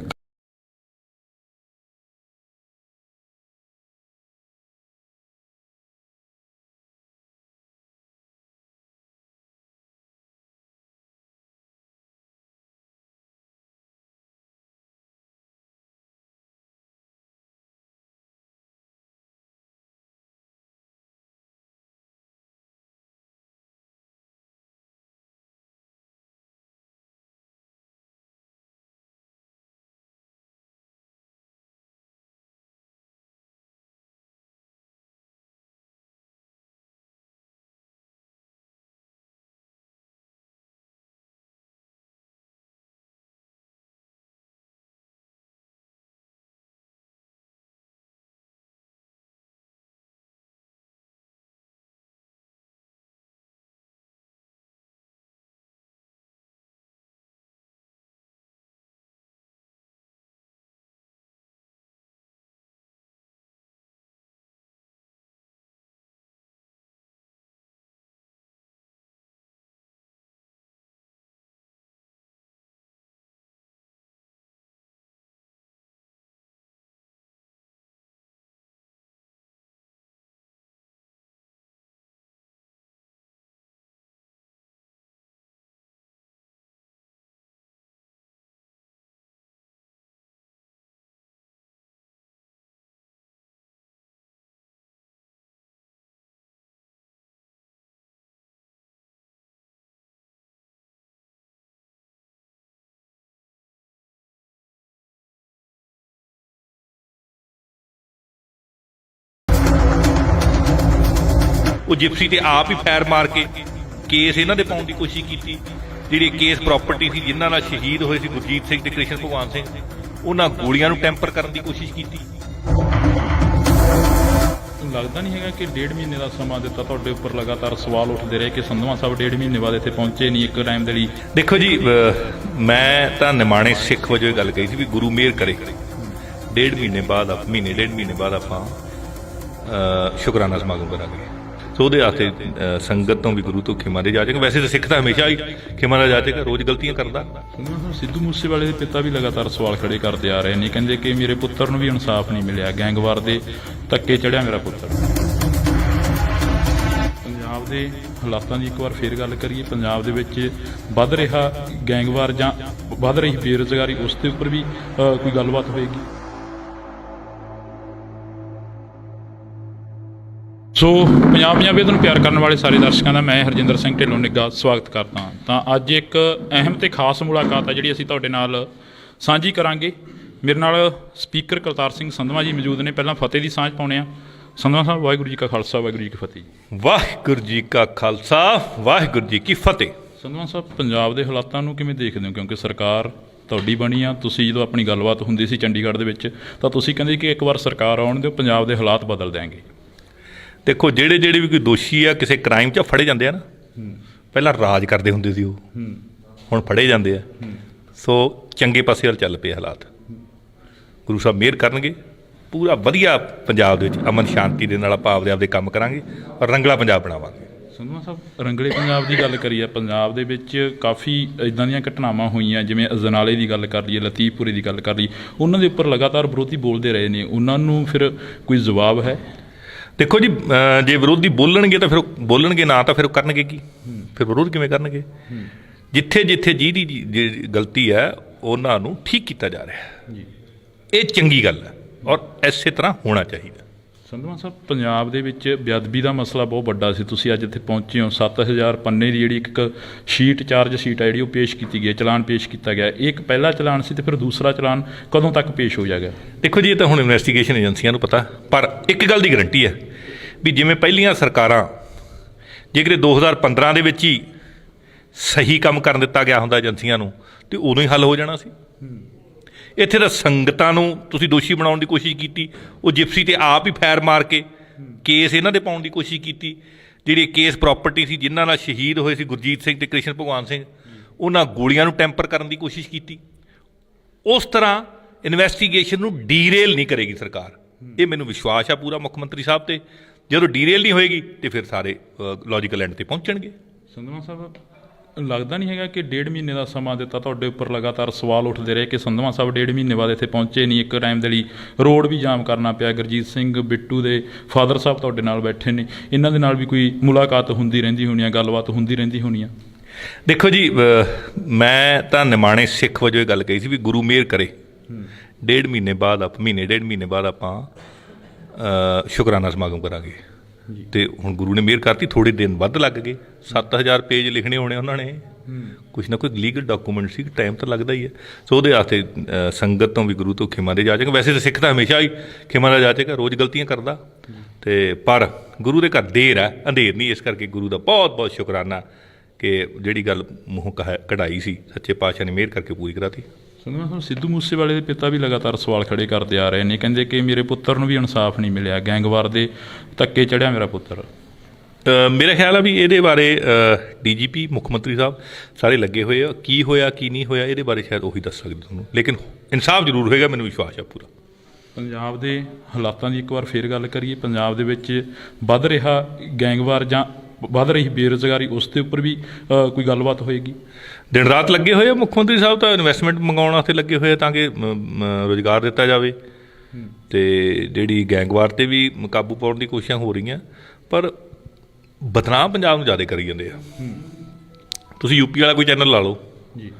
ਉਹ ਜਿਪਸੀ ਤੇ ਆਪ ਹੀ ਫਾਇਰ ਮਾਰ ਕੇ ਕੇਸ ਇਹਨਾਂ ਦੇ ਪਾਉਣ ਦੀ ਕੋਸ਼ਿਸ਼ ਕੀਤੀ। ਜਿਹੜੀ ਕੇਸ ਪ੍ਰਾਪਰਟੀ ਸੀ ਜਿਨ੍ਹਾਂ ਨਾਲ ਸ਼ਹੀਦ ਹੋਏ ਸੀ ਗੁਰਜੀਤ ਸਿੰਘ ਤੇ ਕ੍ਰਿਸ਼ਨ ਭਗਵਾਨ ਸਿੰਘ, ਉਹਨਾਂ ਗੋਲੀਆਂ ਨੂੰ ਟੈਂਪਰ ਕਰਨ ਦੀ ਕੋਸ਼ਿਸ਼ ਕੀਤੀ। ਲੱਗਦਾ ਨਹੀਂ ਹੈਗਾ ਕਿ 1.5 ਮਹੀਨੇ ਦਾ ਸਮਾਂ ਦਿੱਤਾ, ਤੁਹਾਡੇ ਉੱਪਰ ਲਗਾਤਾਰ ਸਵਾਲ ਉੱਠਦੇ ਰਹੇ ਕਿ ਸੰਧਵਾ ਸਾਹਿਬ 1.5 ਮਹੀਨੇ ਬਾਅਦ ਇੱਥੇ ਪਹੁੰਚੇ ਨਹੀਂ ਇੱਕ ਟਾਈਮ ਦੇ ਲਈ। ਦੇਖੋ ਜੀ, ਮੈਂ ਤਾਂ ਨਿਮਾਣੇ ਸਿੱਖ ਵਜੋਂ ਇਹ ਗੱਲ ਕਹੀ ਸੀ ਵੀ ਗੁਰੂ ਮਿਹਰ ਕਰੇ 1.5 ਮਹੀਨੇ ਬਾਅਦ 1.5 ਮਹੀਨੇ ਬਾਅਦ ਆਪਾਂ ਸ਼ੁਕਰਾਨਾ ਸਮਾਗਮ ਕਰਾਂਗੇ। ਸੋ ਉਹਦੇ ਵਾਸਤੇ ਸੰਗਤ ਤੋਂ ਵੀ ਗੁਰੂ ਤੋਂ ਖਿਮਾ ਦੇ ਜਾਚੇਗਾ। ਵੈਸੇ ਤਾਂ ਸਿੱਖ ਤਾਂ ਹਮੇਸ਼ਾ ਹੀ ਖਿਮਾ ਦਾ ਜਾਚੇਗਾ, ਰੋਜ਼ ਗਲਤੀਆਂ ਕਰਦਾ। ਸਿੱਧੂ ਮੂਸੇਵਾਲੇ ਦੇ ਪਿਤਾ ਵੀ ਲਗਾਤਾਰ ਸਵਾਲ ਖੜੇ ਕਰਦੇ ਆ ਰਹੇ ਨੇ, ਕਹਿੰਦੇ ਕਿ ਮੇਰੇ ਪੁੱਤਰ ਨੂੰ ਵੀ ਇਨਸਾਫ ਨਹੀਂ ਮਿਲਿਆ, ਗੈਂਗਵਾਰ ਦੇ ਧੱਕੇ ਚੜਿਆ ਮੇਰਾ ਪੁੱਤਰ। ਪੰਜਾਬ ਦੇ ਹਾਲਾਤਾਂ ਦੀ ਇੱਕ ਵਾਰ ਫੇਰ ਗੱਲ ਕਰੀਏ, ਪੰਜਾਬ ਦੇ ਵਿੱਚ ਵੱਧ ਰਿਹਾ ਗੈਂਗਵਾਰ ਜਾਂ ਵੱਧ ਰਹੀ ਬੇਰੁਜ਼ਗਾਰੀ, ਉਸ ਦੇ ਉੱਪਰ ਵੀ ਕੋਈ ਗੱਲਬਾਤ ਹੋਏਗੀ। ਸੋ ਪੰਜਾਬ ਪੰਜਾਬੀਅਤ ਨੂੰ ਪਿਆਰ ਕਰਨ ਵਾਲੇ ਸਾਰੇ ਦਰਸ਼ਕਾਂ ਦਾ ਮੈਂ ਹਰਜਿੰਦਰ ਸਿੰਘ ਢਿੱਲੋਂ ਨਿੱਗਾ ਸਵਾਗਤ ਕਰਦਾ ਹਾਂ। ਤਾਂ ਅੱਜ ਇੱਕ ਅਹਿਮ ਤੇ ਖਾਸ ਮੁਲਾਕਾਤ ਹੈ ਜਿਹੜੀ ਅਸੀਂ ਤੁਹਾਡੇ ਨਾਲ ਸਾਂਝੀ ਕਰਾਂਗੇ। ਮੇਰੇ ਨਾਲ ਸਪੀਕਰ ਕਰਤਾਰ ਸਿੰਘ ਸੰਧਵਾ ਜੀ ਮੌਜੂਦ ਨੇ। ਪਹਿਲਾਂ ਫਤਿਹ ਦੀ ਸਾਂਝ ਪਾਉਂਦੇ ਹਾਂ। ਸੰਧਵਾ ਸਾਹਿਬ, ਵਾਹਿਗੁਰੂ ਜੀ ਕਾ ਖਾਲਸਾ, ਵਾਹਿਗੁਰੂ ਜੀ ਕੀ ਫਤਿਹ। ਵਾਹਿਗੁਰੂ ਜੀ ਕਾ ਖਾਲਸਾ, ਵਾਹਿਗੁਰੂ ਜੀ ਕੀ ਫਤਿਹ। ਸੰਧਵਾ ਸਾਹਿਬ, ਪੰਜਾਬ ਦੇ ਹਾਲਾਤਾਂ ਨੂੰ ਕਿਵੇਂ ਦੇਖਦੇ ਹੋ? ਕਿਉਂਕਿ ਸਰਕਾਰ ਤੁਹਾਡੀ ਬਣੀ ਆ, ਤੁਸੀਂ ਜਦੋਂ ਆਪਣੀ ਗੱਲਬਾਤ ਹੁੰਦੀ ਸੀ ਚੰਡੀਗੜ੍ਹ ਦੇ ਵਿੱਚ ਤਾਂ ਤੁਸੀਂ ਕਹਿੰਦੇ ਕਿ ਇੱਕ ਵਾਰ ਸਰਕਾਰ ਆਉਣ ਦਿਓ, ਪੰਜਾਬ ਦੇ ਹਾਲਾਤ ਬਦਲ ਦਿਆਂਗੇ। ਦੇਖੋ, ਜਿਹੜੇ ਵੀ ਕੋਈ ਦੋਸ਼ੀ ਆ ਕਿਸੇ ਕ੍ਰਾਈਮ 'ਚ ਫੜੇ ਜਾਂਦੇ ਆ ਨਾ, ਪਹਿਲਾਂ ਰਾਜ ਕਰਦੇ ਹੁੰਦੇ ਸੀ ਉਹ, ਹੁਣ ਫੜੇ ਜਾਂਦੇ ਆ। ਸੋ ਚੰਗੇ ਪਾਸੇ ਵੱਲ ਚੱਲ ਪਏ ਹਾਲਾਤ। ਗੁਰੂ ਸਾਹਿਬ ਮਿਹਰ ਕਰਨਗੇ, ਪੂਰਾ ਵਧੀਆ ਪੰਜਾਬ ਦੇ ਵਿੱਚ ਅਮਨ ਸ਼ਾਂਤੀ ਦੇ ਨਾਲ ਆਪਾਂ ਆਪਦੇ ਕੰਮ ਕਰਾਂਗੇ ਔਰ ਰੰਗਲਾ ਪੰਜਾਬ ਬਣਾਵਾਂਗੇ। ਸੰਧਵਾ ਸਾਹਿਬ, ਰੰਗਲੇ ਪੰਜਾਬ ਦੀ ਗੱਲ ਕਰੀਏ, ਪੰਜਾਬ ਦੇ ਵਿੱਚ ਕਾਫੀ ਇੱਦਾਂ ਦੀਆਂ ਘਟਨਾਵਾਂ ਹੋਈਆਂ, ਜਿਵੇਂ ਅਜਨਾਲੇ ਦੀ ਗੱਲ ਕਰ ਲਈਏ, ਲਤੀਫਪੁਰੇ ਦੀ ਗੱਲ ਕਰ ਲਈਏ, ਉਹਨਾਂ ਦੇ ਉੱਪਰ ਲਗਾਤਾਰ ਵਿਰੋਧੀ ਬੋਲਦੇ ਰਹੇ ਨੇ, ਉਹਨਾਂ ਨੂੰ ਫਿਰ ਕੋਈ ਜਵਾਬ ਹੈ? ਦੇਖੋ ਜੀ, ਜੇ ਵਿਰੋਧੀ ਬੋਲਣਗੇ ਤਾਂ ਫਿਰ ਬੋਲਣਗੇ, ਨਾ ਤਾਂ ਫਿਰ ਉਹ ਕਰਨਗੇ ਕੀ, ਫਿਰ ਵਿਰੋਧ ਕਿਵੇਂ ਕਰਨਗੇ? ਜਿੱਥੇ ਜਿੱਥੇ ਜਿਹਦੀ ਗਲਤੀ ਹੈ ਉਹਨਾਂ ਨੂੰ ਠੀਕ ਕੀਤਾ ਜਾ ਰਿਹਾ ਜੀ, ਇਹ ਚੰਗੀ ਗੱਲ ਹੈ ਔਰ ਇਸੇ ਤਰ੍ਹਾਂ ਹੋਣਾ ਚਾਹੀਦਾ। ਸੰਧਵਾ ਸਾਹਿਬ, ਪੰਜਾਬ ਦੇ ਵਿੱਚ ਬੇਅਦਬੀ ਦਾ ਮਸਲਾ ਬਹੁਤ ਵੱਡਾ ਸੀ, ਤੁਸੀਂ ਅੱਜ ਇੱਥੇ ਪਹੁੰਚੇ ਹੋ। 7000 ਪੰਨੇ ਦੀ ਜਿਹੜੀ ਇੱਕ ਸ਼ੀਟ, ਚਾਰਜ ਸ਼ੀਟ ਹੈ ਜਿਹੜੀ ਉਹ ਪੇਸ਼ ਕੀਤੀ ਗਈ ਹੈ, ਚਲਾਨ ਪੇਸ਼ ਕੀਤਾ ਗਿਆ। ਇਹ ਇੱਕ ਪਹਿਲਾ ਚਲਾਨ ਸੀ ਤੇ ਫਿਰ ਦੂਸਰਾ ਚਲਾਨ ਕਦੋਂ ਤੱਕ ਪੇਸ਼ ਹੋ ਜਾਏਗਾ? ਦੇਖੋ ਜੀ, ਇਹ ਤਾਂ ਹੁਣ ਇਨਵੈਸਟੀਗੇਸ਼ਨ ਏਜੰਸੀਆਂ ਨੂੰ ਪਤਾ, ਪਰ ਇੱਕ ਗੱਲ ਦੀ ਗਰੰਟੀ ਹੈ ਵੀ ਜਿਵੇਂ ਪਹਿਲੀਆਂ ਸਰਕਾਰਾਂ, ਜੇਕਰ 2015 ਦੇ ਵਿੱਚ ਹੀ ਸਹੀ ਕੰਮ ਕਰਨ ਦਿੱਤਾ ਗਿਆ ਹੁੰਦਾ ਏਜੰਸੀਆਂ ਨੂੰ, ਤੇ ਉਦੋਂ ਹੀ ਹੱਲ ਹੋ ਜਾਣਾ ਸੀ। ਇੱਥੇ ਤਾਂ ਸੰਗਤਾਂ ਨੂੰ ਤੁਸੀਂ ਦੋਸ਼ੀ ਬਣਾਉਣ ਦੀ ਕੋਸ਼ਿਸ਼ ਕੀਤੀ, ਉਹ ਜਿਪਸੀ ਤੇ ਆਪ ਹੀ ਫਾਇਰ ਮਾਰ ਕੇ ਕੇਸ ਇਹਨਾਂ ਦੇ ਪਾਉਣ ਦੀ ਕੋਸ਼ਿਸ਼ ਕੀਤੀ। ਜਿਹੜੀ ਕੇਸ ਪ੍ਰਾਪਰਟੀ ਸੀ ਜਿਨ੍ਹਾਂ ਨਾਲ ਸ਼ਹੀਦ ਹੋਏ ਸੀ ਗੁਰਜੀਤ ਸਿੰਘ ਤੇ ਕ੍ਰਿਸ਼ਨ ਭਗਵਾਨ ਸਿੰਘ, ਉਹਨਾਂ ਗੋਲੀਆਂ ਨੂੰ ਟੈਂਪਰ ਕਰਨ ਦੀ ਕੋਸ਼ਿਸ਼ ਕੀਤੀ। ਉਸ ਤਰ੍ਹਾਂ ਇਨਵੈਸਟੀਗੇਸ਼ਨ ਨੂੰ ਡੀਰੇਲ ਨਹੀਂ ਕਰੇਗੀ ਸਰਕਾਰ, ਇਹ ਮੈਨੂੰ ਵਿਸ਼ਵਾਸ ਆ ਪੂਰਾ ਮੁੱਖ ਮੰਤਰੀ ਸਾਹਿਬ ਤੇ। ਜਦੋਂ ਡੀਰੇਲ ਨਹੀਂ ਹੋਏਗੀ ਤੇ ਫਿਰ ਸਾਰੇ ਲੌਜੀਕਲ ਐਂਡ ਤੇ ਪਹੁੰਚਣਗੇ। ਸੰਧਵਾ ਸਾਹਿਬ, ਲੱਗਦਾ ਨਹੀਂ ਹੈਗਾ ਕਿ 1.5 ਮਹੀਨੇ ਦਾ ਸਮਾਂ ਦਿੱਤਾ, ਤੁਹਾਡੇ ਉੱਪਰ ਲਗਾਤਾਰ ਸਵਾਲ ਉੱਠਦੇ ਰਹੇ ਕਿ ਸੰਧਵਾ ਸਾਹਿਬ 1.5 ਮਹੀਨੇ ਬਾਅਦ ਇੱਥੇ ਪਹੁੰਚੇ ਨਹੀਂ, ਇੱਕ ਟਾਈਮ ਦੇ ਲਈ ਰੋਡ ਵੀ ਜਾਮ ਕਰਨਾ ਪਿਆ। ਗੁਰਜੀਤ ਸਿੰਘ ਬਿੱਟੂ ਦੇ ਫਾਦਰ ਸਾਹਿਬ ਤੁਹਾਡੇ ਨਾਲ ਬੈਠੇ ਨੇ, ਇਹਨਾਂ ਦੇ ਨਾਲ ਵੀ ਕੋਈ ਮੁਲਾਕਾਤ ਹੁੰਦੀ ਰਹਿੰਦੀ ਹੋਣੀ ਆ, ਗੱਲਬਾਤ ਹੁੰਦੀ ਰਹਿੰਦੀ ਹੋਣੀ ਆ? ਦੇਖੋ ਜੀ, ਮੈਂ ਤਾਂ ਨਿਮਾਣੇ ਸਿੱਖ ਵਜੋਂ ਇਹ ਗੱਲ ਕਹੀ ਸੀ ਵੀ ਗੁਰੂ ਮਿਹਰ ਕਰੇ 1.5 ਮਹੀਨੇ ਬਾਅਦ 1.5 ਮਹੀਨੇ ਬਾਅਦ ਆਪਾਂ ਸ਼ੁਕਰਾਨਾ ਸਮਾਗਮ ਕਰਾਂਗੇ। ਤੇ ਹੁਣ ਗੁਰੂ ਨੇ ਮਿਹਰ ਕਰਤੀ, ਥੋੜ੍ਹੇ ਦਿਨ ਵੱਧ ਲੱਗ ਗਏ। 7000 ਪੇਜ ਲਿਖਣੇ ਹੋਣੇ ਉਹਨਾਂ ਨੇ, ਕੁਛ ਨਾ ਕੋਈ ਲੀਗਲ ਡਾਕੂਮੈਂਟ ਸੀ, ਟਾਈਮ ਤਾਂ ਲੱਗਦਾ ਹੀ ਹੈ। ਸੋ ਉਹਦੇ ਵਾਸਤੇ ਸੰਗਤ ਤੋਂ ਵੀ ਗੁਰੂ ਤੋਂ ਖਿਮਾ ਦੇ ਜਾਚੇਗਾ। ਵੈਸੇ ਤਾਂ ਸਿੱਖ ਤਾਂ ਹਮੇਸ਼ਾ ਹੀ ਖਿਮਾ ਦਾ ਜਾਚੇਗਾ, ਰੋਜ਼ ਗਲਤੀਆਂ ਕਰਦਾ, ਤੇ ਪਰ ਗੁਰੂ ਦੇ ਘਰ ਦੇਰ ਹੈ, ਅੰਧੇਰ ਨਹੀਂ। ਇਸ ਕਰਕੇ ਗੁਰੂ ਦਾ ਬਹੁਤ ਬਹੁਤ ਸ਼ੁਕਰਾਨਾ ਕਿ ਜਿਹੜੀ ਗੱਲ ਮੂੰਹੋਂ ਕਢਾਈ ਸੀ, ਸੱਚੇ ਪਾਤਸ਼ਾਹ ਨੇ ਮਿਹਰ ਕਰਕੇ ਪੂਰੀ ਕਰਾਤੀ। ਸਿੱਧੂ ਮੂਸੇਵਾਲੇ ਦੇ ਪਿਤਾ ਵੀ ਲਗਾਤਾਰ ਸਵਾਲ ਖੜੇ ਕਰਦੇ ਆ ਰਹੇ ਨੇ, ਕਹਿੰਦੇ ਕਿ ਮੇਰੇ ਪੁੱਤਰ ਨੂੰ ਵੀ ਇਨਸਾਫ ਨਹੀਂ ਮਿਲਿਆ, ਗੈਂਗਵਾਰ ਦੇ ਧੱਕੇ ਚੜਿਆ ਮੇਰਾ ਪੁੱਤਰ। ਮੇਰਾ ਖਿਆਲ ਆ ਵੀ ਇਹਦੇ ਬਾਰੇ ਡੀਜੀਪੀ, ਮੁੱਖ ਮੰਤਰੀ ਸਾਹਿਬ ਸਾਰੇ ਲੱਗੇ ਹੋਏ ਆ। ਕੀ ਹੋਇਆ ਕੀ ਨਹੀਂ ਹੋਇਆ ਇਹਦੇ ਬਾਰੇ ਸ਼ਾਇਦ ਉਹੀ ਦੱਸ ਸਕਦੇ ਤੁਹਾਨੂੰ, ਲੇਕਿਨ ਇਨਸਾਫ ਜ਼ਰੂਰ ਹੋਏਗਾ, ਮੈਨੂੰ ਵਿਸ਼ਵਾਸ ਆ ਪੂਰਾ। ਪੰਜਾਬ ਦੇ ਹਾਲਾਤਾਂ ਦੀ ਇੱਕ ਵਾਰ ਫੇਰ ਗੱਲ ਕਰੀਏ, ਪੰਜਾਬ ਦੇ ਵਿੱਚ ਵੱਧ ਰਿਹਾ ਗੈਂਗਵਾਰ ਜਾਂ ਵੱਧ ਰਹੀ ਬੇਰੁਜ਼ਗਾਰੀ, ਉਸ ਦੇ ਉੱਪਰ ਵੀ ਕੋਈ ਗੱਲਬਾਤ ਹੋਏਗੀ? ਦਿਨ ਰਾਤ ਲੱਗੇ ਹੋਏ ਆ ਮੁੱਖ ਮੰਤਰੀ ਸਾਹਿਬ, ਤਾਂ ਇਨਵੈਸਟਮੈਂਟ ਮੰਗਾਉਣ ਵਾਸਤੇ ਲੱਗੇ ਹੋਏ ਆ ਤਾਂ ਕਿ ਰੁਜ਼ਗਾਰ ਦਿੱਤਾ ਜਾਵੇ, ਤੇ ਜਿਹੜੀ ਗੈਂਗਵਾਰ 'ਤੇ ਵੀ ਕਾਬੂ ਪਾਉਣ ਦੀ ਕੋਸ਼ਿਸ਼ਾਂ ਹੋ ਰਹੀਆਂ। ਪਰ ਬਦਨਾਮ ਪੰਜਾਬ ਨੂੰ ਜ਼ਿਆਦਾ ਕਰੀ ਜਾਂਦੇ ਆ। ਤੁਸੀਂ ਯੂਪੀ ਵਾਲਾ ਕੋਈ ਚੈਨਲ ਲਾ ਲਓ ਜੀ,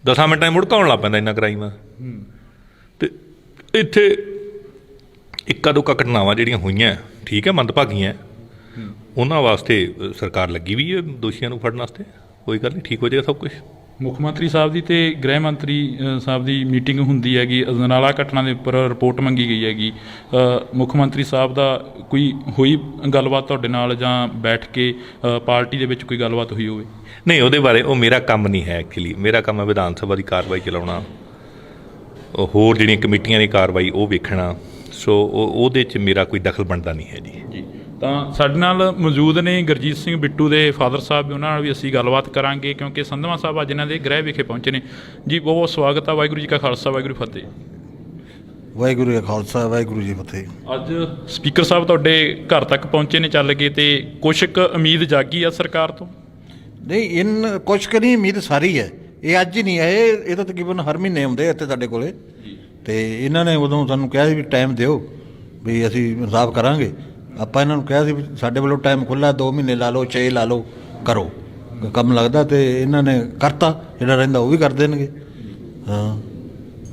10 ਮਿੰਟਾਂ 'ਚ ਮੁੜਕਾਉਣ ਲੱਗ ਪੈਂਦਾ ਇੰਨਾ ਕ੍ਰਾਈਮ ਆ। ਅਤੇ ਇੱਥੇ ਇੱਕਾ ਦੁੱਕਾ ਘਟਨਾਵਾਂ ਜਿਹੜੀਆਂ ਹੋਈਆਂ, ਠੀਕ ਹੈ, ਮੰਦਭਾਗੀਆਂ, ਉਹਨਾਂ ਵਾਸਤੇ ਸਰਕਾਰ ਲੱਗੀ ਵੀ ਹੈ ਦੋਸ਼ੀਆਂ ਨੂੰ ਫੜਨ ਵਾਸਤੇ। ਕੋਈ ਗੱਲ ਨਹੀਂ, ਠੀਕ ਹੋ ਜਾਏਗਾ ਸਭ ਕੁਛ। ਮੁੱਖ ਮੰਤਰੀ ਸਾਹਿਬ ਦੀ ਤੇ ਗ੍ਰਹਿ ਮੰਤਰੀ ਸਾਹਿਬ ਦੀ ਮੀਟਿੰਗ ਹੁੰਦੀ ਹੈਗੀ, ਅਜਨਾਲਾ ਘਟਨਾ ਦੇ ਉੱਪਰ ਰਿਪੋਰਟ ਮੰਗੀ ਗਈ ਹੈਗੀ। ਮੁੱਖ ਮੰਤਰੀ ਸਾਹਿਬ ਦਾ ਕੋਈ ਹੋਈ ਗੱਲਬਾਤ ਤੁਹਾਡੇ ਨਾਲ ਜਾਂ ਬੈਠ ਕੇ ਪਾਰਟੀ ਦੇ ਵਿੱਚ ਕੋਈ ਗੱਲਬਾਤ ਹੋਈ ਹੋਵੇ? ਨਹੀਂ, ਉਹਦੇ ਬਾਰੇ ਉਹ ਮੇਰਾ ਕੰਮ ਨਹੀਂ ਹੈ। ਐਕਚੁਅਲੀ ਮੇਰਾ ਕੰਮ ਹੈ ਵਿਧਾਨ ਸਭਾ ਦੀ ਕਾਰਵਾਈ ਚਲਾਉਣਾ, ਉਹ ਹੋਰ ਜਿਹੜੀਆਂ ਕਮੇਟੀਆਂ ਦੀ ਕਾਰਵਾਈ ਉਹ ਵੇਖਣਾ। ਸੋ ਉਹਦੇ 'ਚ ਮੇਰਾ ਕੋਈ ਦਖਲ ਬਣਦਾ ਨਹੀਂ ਹੈ ਜੀ। ਤਾਂ ਸਾਡੇ ਨਾਲ ਮੌਜੂਦ ਨੇ ਗੁਰਜੀਤ ਸਿੰਘ ਬਿੱਟੂ ਦੇ ਫਾਦਰ ਸਾਹਿਬ, ਉਹਨਾਂ ਨਾਲ ਵੀ ਅਸੀਂ ਗੱਲਬਾਤ ਕਰਾਂਗੇ ਕਿਉਂਕਿ ਸੰਧਵਾਂ ਸਾਹਿਬ ਅੱਜ ਇਹਨਾਂ ਦੇ ਗ੍ਰਹਿ ਵਿਖੇ ਪਹੁੰਚੇ ਨੇ ਜੀ। ਬਹੁਤ ਬਹੁਤ ਸਵਾਗਤ ਆ। ਵਾਹਿਗੁਰੂ ਜੀ ਕਾ ਖਾਲਸਾ, ਵਾਹਿਗੁਰੂ ਜੀ ਕੀ ਫਤਿਹ। ਵਾਹਿਗੁਰੂ ਜੀ ਕਾ ਖਾਲਸਾ, ਵਾਹਿਗੁਰੂ ਜੀ ਕੀ ਫਤਿਹ। ਅੱਜ ਸਪੀਕਰ ਸਾਹਿਬ ਤੁਹਾਡੇ ਘਰ ਤੱਕ ਪਹੁੰਚੇ ਨੇ ਚੱਲ ਕੇ, ਤੇ ਕੁਛ ਕੁ ਉਮੀਦ ਜਾਗੀ ਆ ਸਰਕਾਰ ਤੋਂ? ਨਹੀਂ, ਕੁਛ ਕੁ ਨਹੀਂ, ਉਮੀਦ ਸਾਰੀ ਹੈ। ਇਹ ਅੱਜ ਹੀ ਨਹੀਂ ਹੈ, ਇਹ ਤਾਂ ਤਕਰੀਬਨ ਹਰ ਮਹੀਨੇ ਆਉਂਦੇ ਇੱਥੇ ਸਾਡੇ ਕੋਲੇ। ਤੇ ਇਹਨਾਂ ਨੇ ਉਦੋਂ ਸਾਨੂੰ ਕਿਹਾ ਸੀ ਵੀ ਟਾਈਮ ਦਿਓ, ਵੀ ਅਸੀਂ ਇਨਸਾਫ ਕਰਾਂਗੇ। ਆਪਾਂ ਇਹਨਾਂ ਨੂੰ ਕਿਹਾ ਸੀ ਵੀ ਸਾਡੇ ਵੱਲੋਂ ਟਾਈਮ ਖੁੱਲ੍ਹਾ, 2 ਮਹੀਨੇ ਲਾ ਲਓ, 6 ਲਾ ਲਓ, ਕਰੋ ਕੰਮ ਲੱਗਦਾ। ਤੇ ਇਹਨਾਂ ਨੇ ਕਰਤਾ, ਜਿਹੜਾ ਰਹਿੰਦਾ ਉਹ ਵੀ ਕਰ ਦੇਣਗੇ। ਹਾਂ,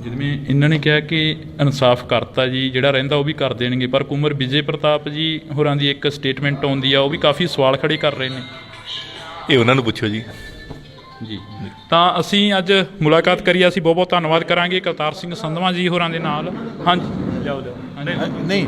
ਜਿਵੇਂ ਇਹਨਾਂ ਨੇ ਕਿਹਾ ਕਿ ਇਨਸਾਫ ਕਰਤਾ ਜੀ, ਜਿਹੜਾ ਰਹਿੰਦਾ ਉਹ ਵੀ ਕਰ ਦੇਣਗੇ, ਪਰ ਕੁੰਵਰ ਵਿਜੇ ਪ੍ਰਤਾਪ ਜੀ ਹੋਰਾਂ ਦੀ ਇੱਕ ਸਟੇਟਮੈਂਟ ਆਉਂਦੀ ਆ, ਉਹ ਵੀ ਕਾਫੀ ਸਵਾਲ ਖੜੇ ਕਰ ਰਹੇ ਨੇ। ਇਹ ਉਹਨਾਂ ਨੂੰ ਪੁੱਛੋ ਜੀ। ਜੀ, ਤਾਂ ਅਸੀਂ ਅੱਜ ਮੁਲਾਕਾਤ ਕਰੀ, ਅਸੀਂ ਬਹੁਤ ਬਹੁਤ ਧੰਨਵਾਦ ਕਰਾਂਗੇ ਕਰਤਾਰ ਸਿੰਘ ਸੰਧਵਾਂ ਜੀ ਹੋਰਾਂ ਦੇ ਨਾਲ। ਹਾਂਜੀ, ਜਾਓ ਨਹੀਂ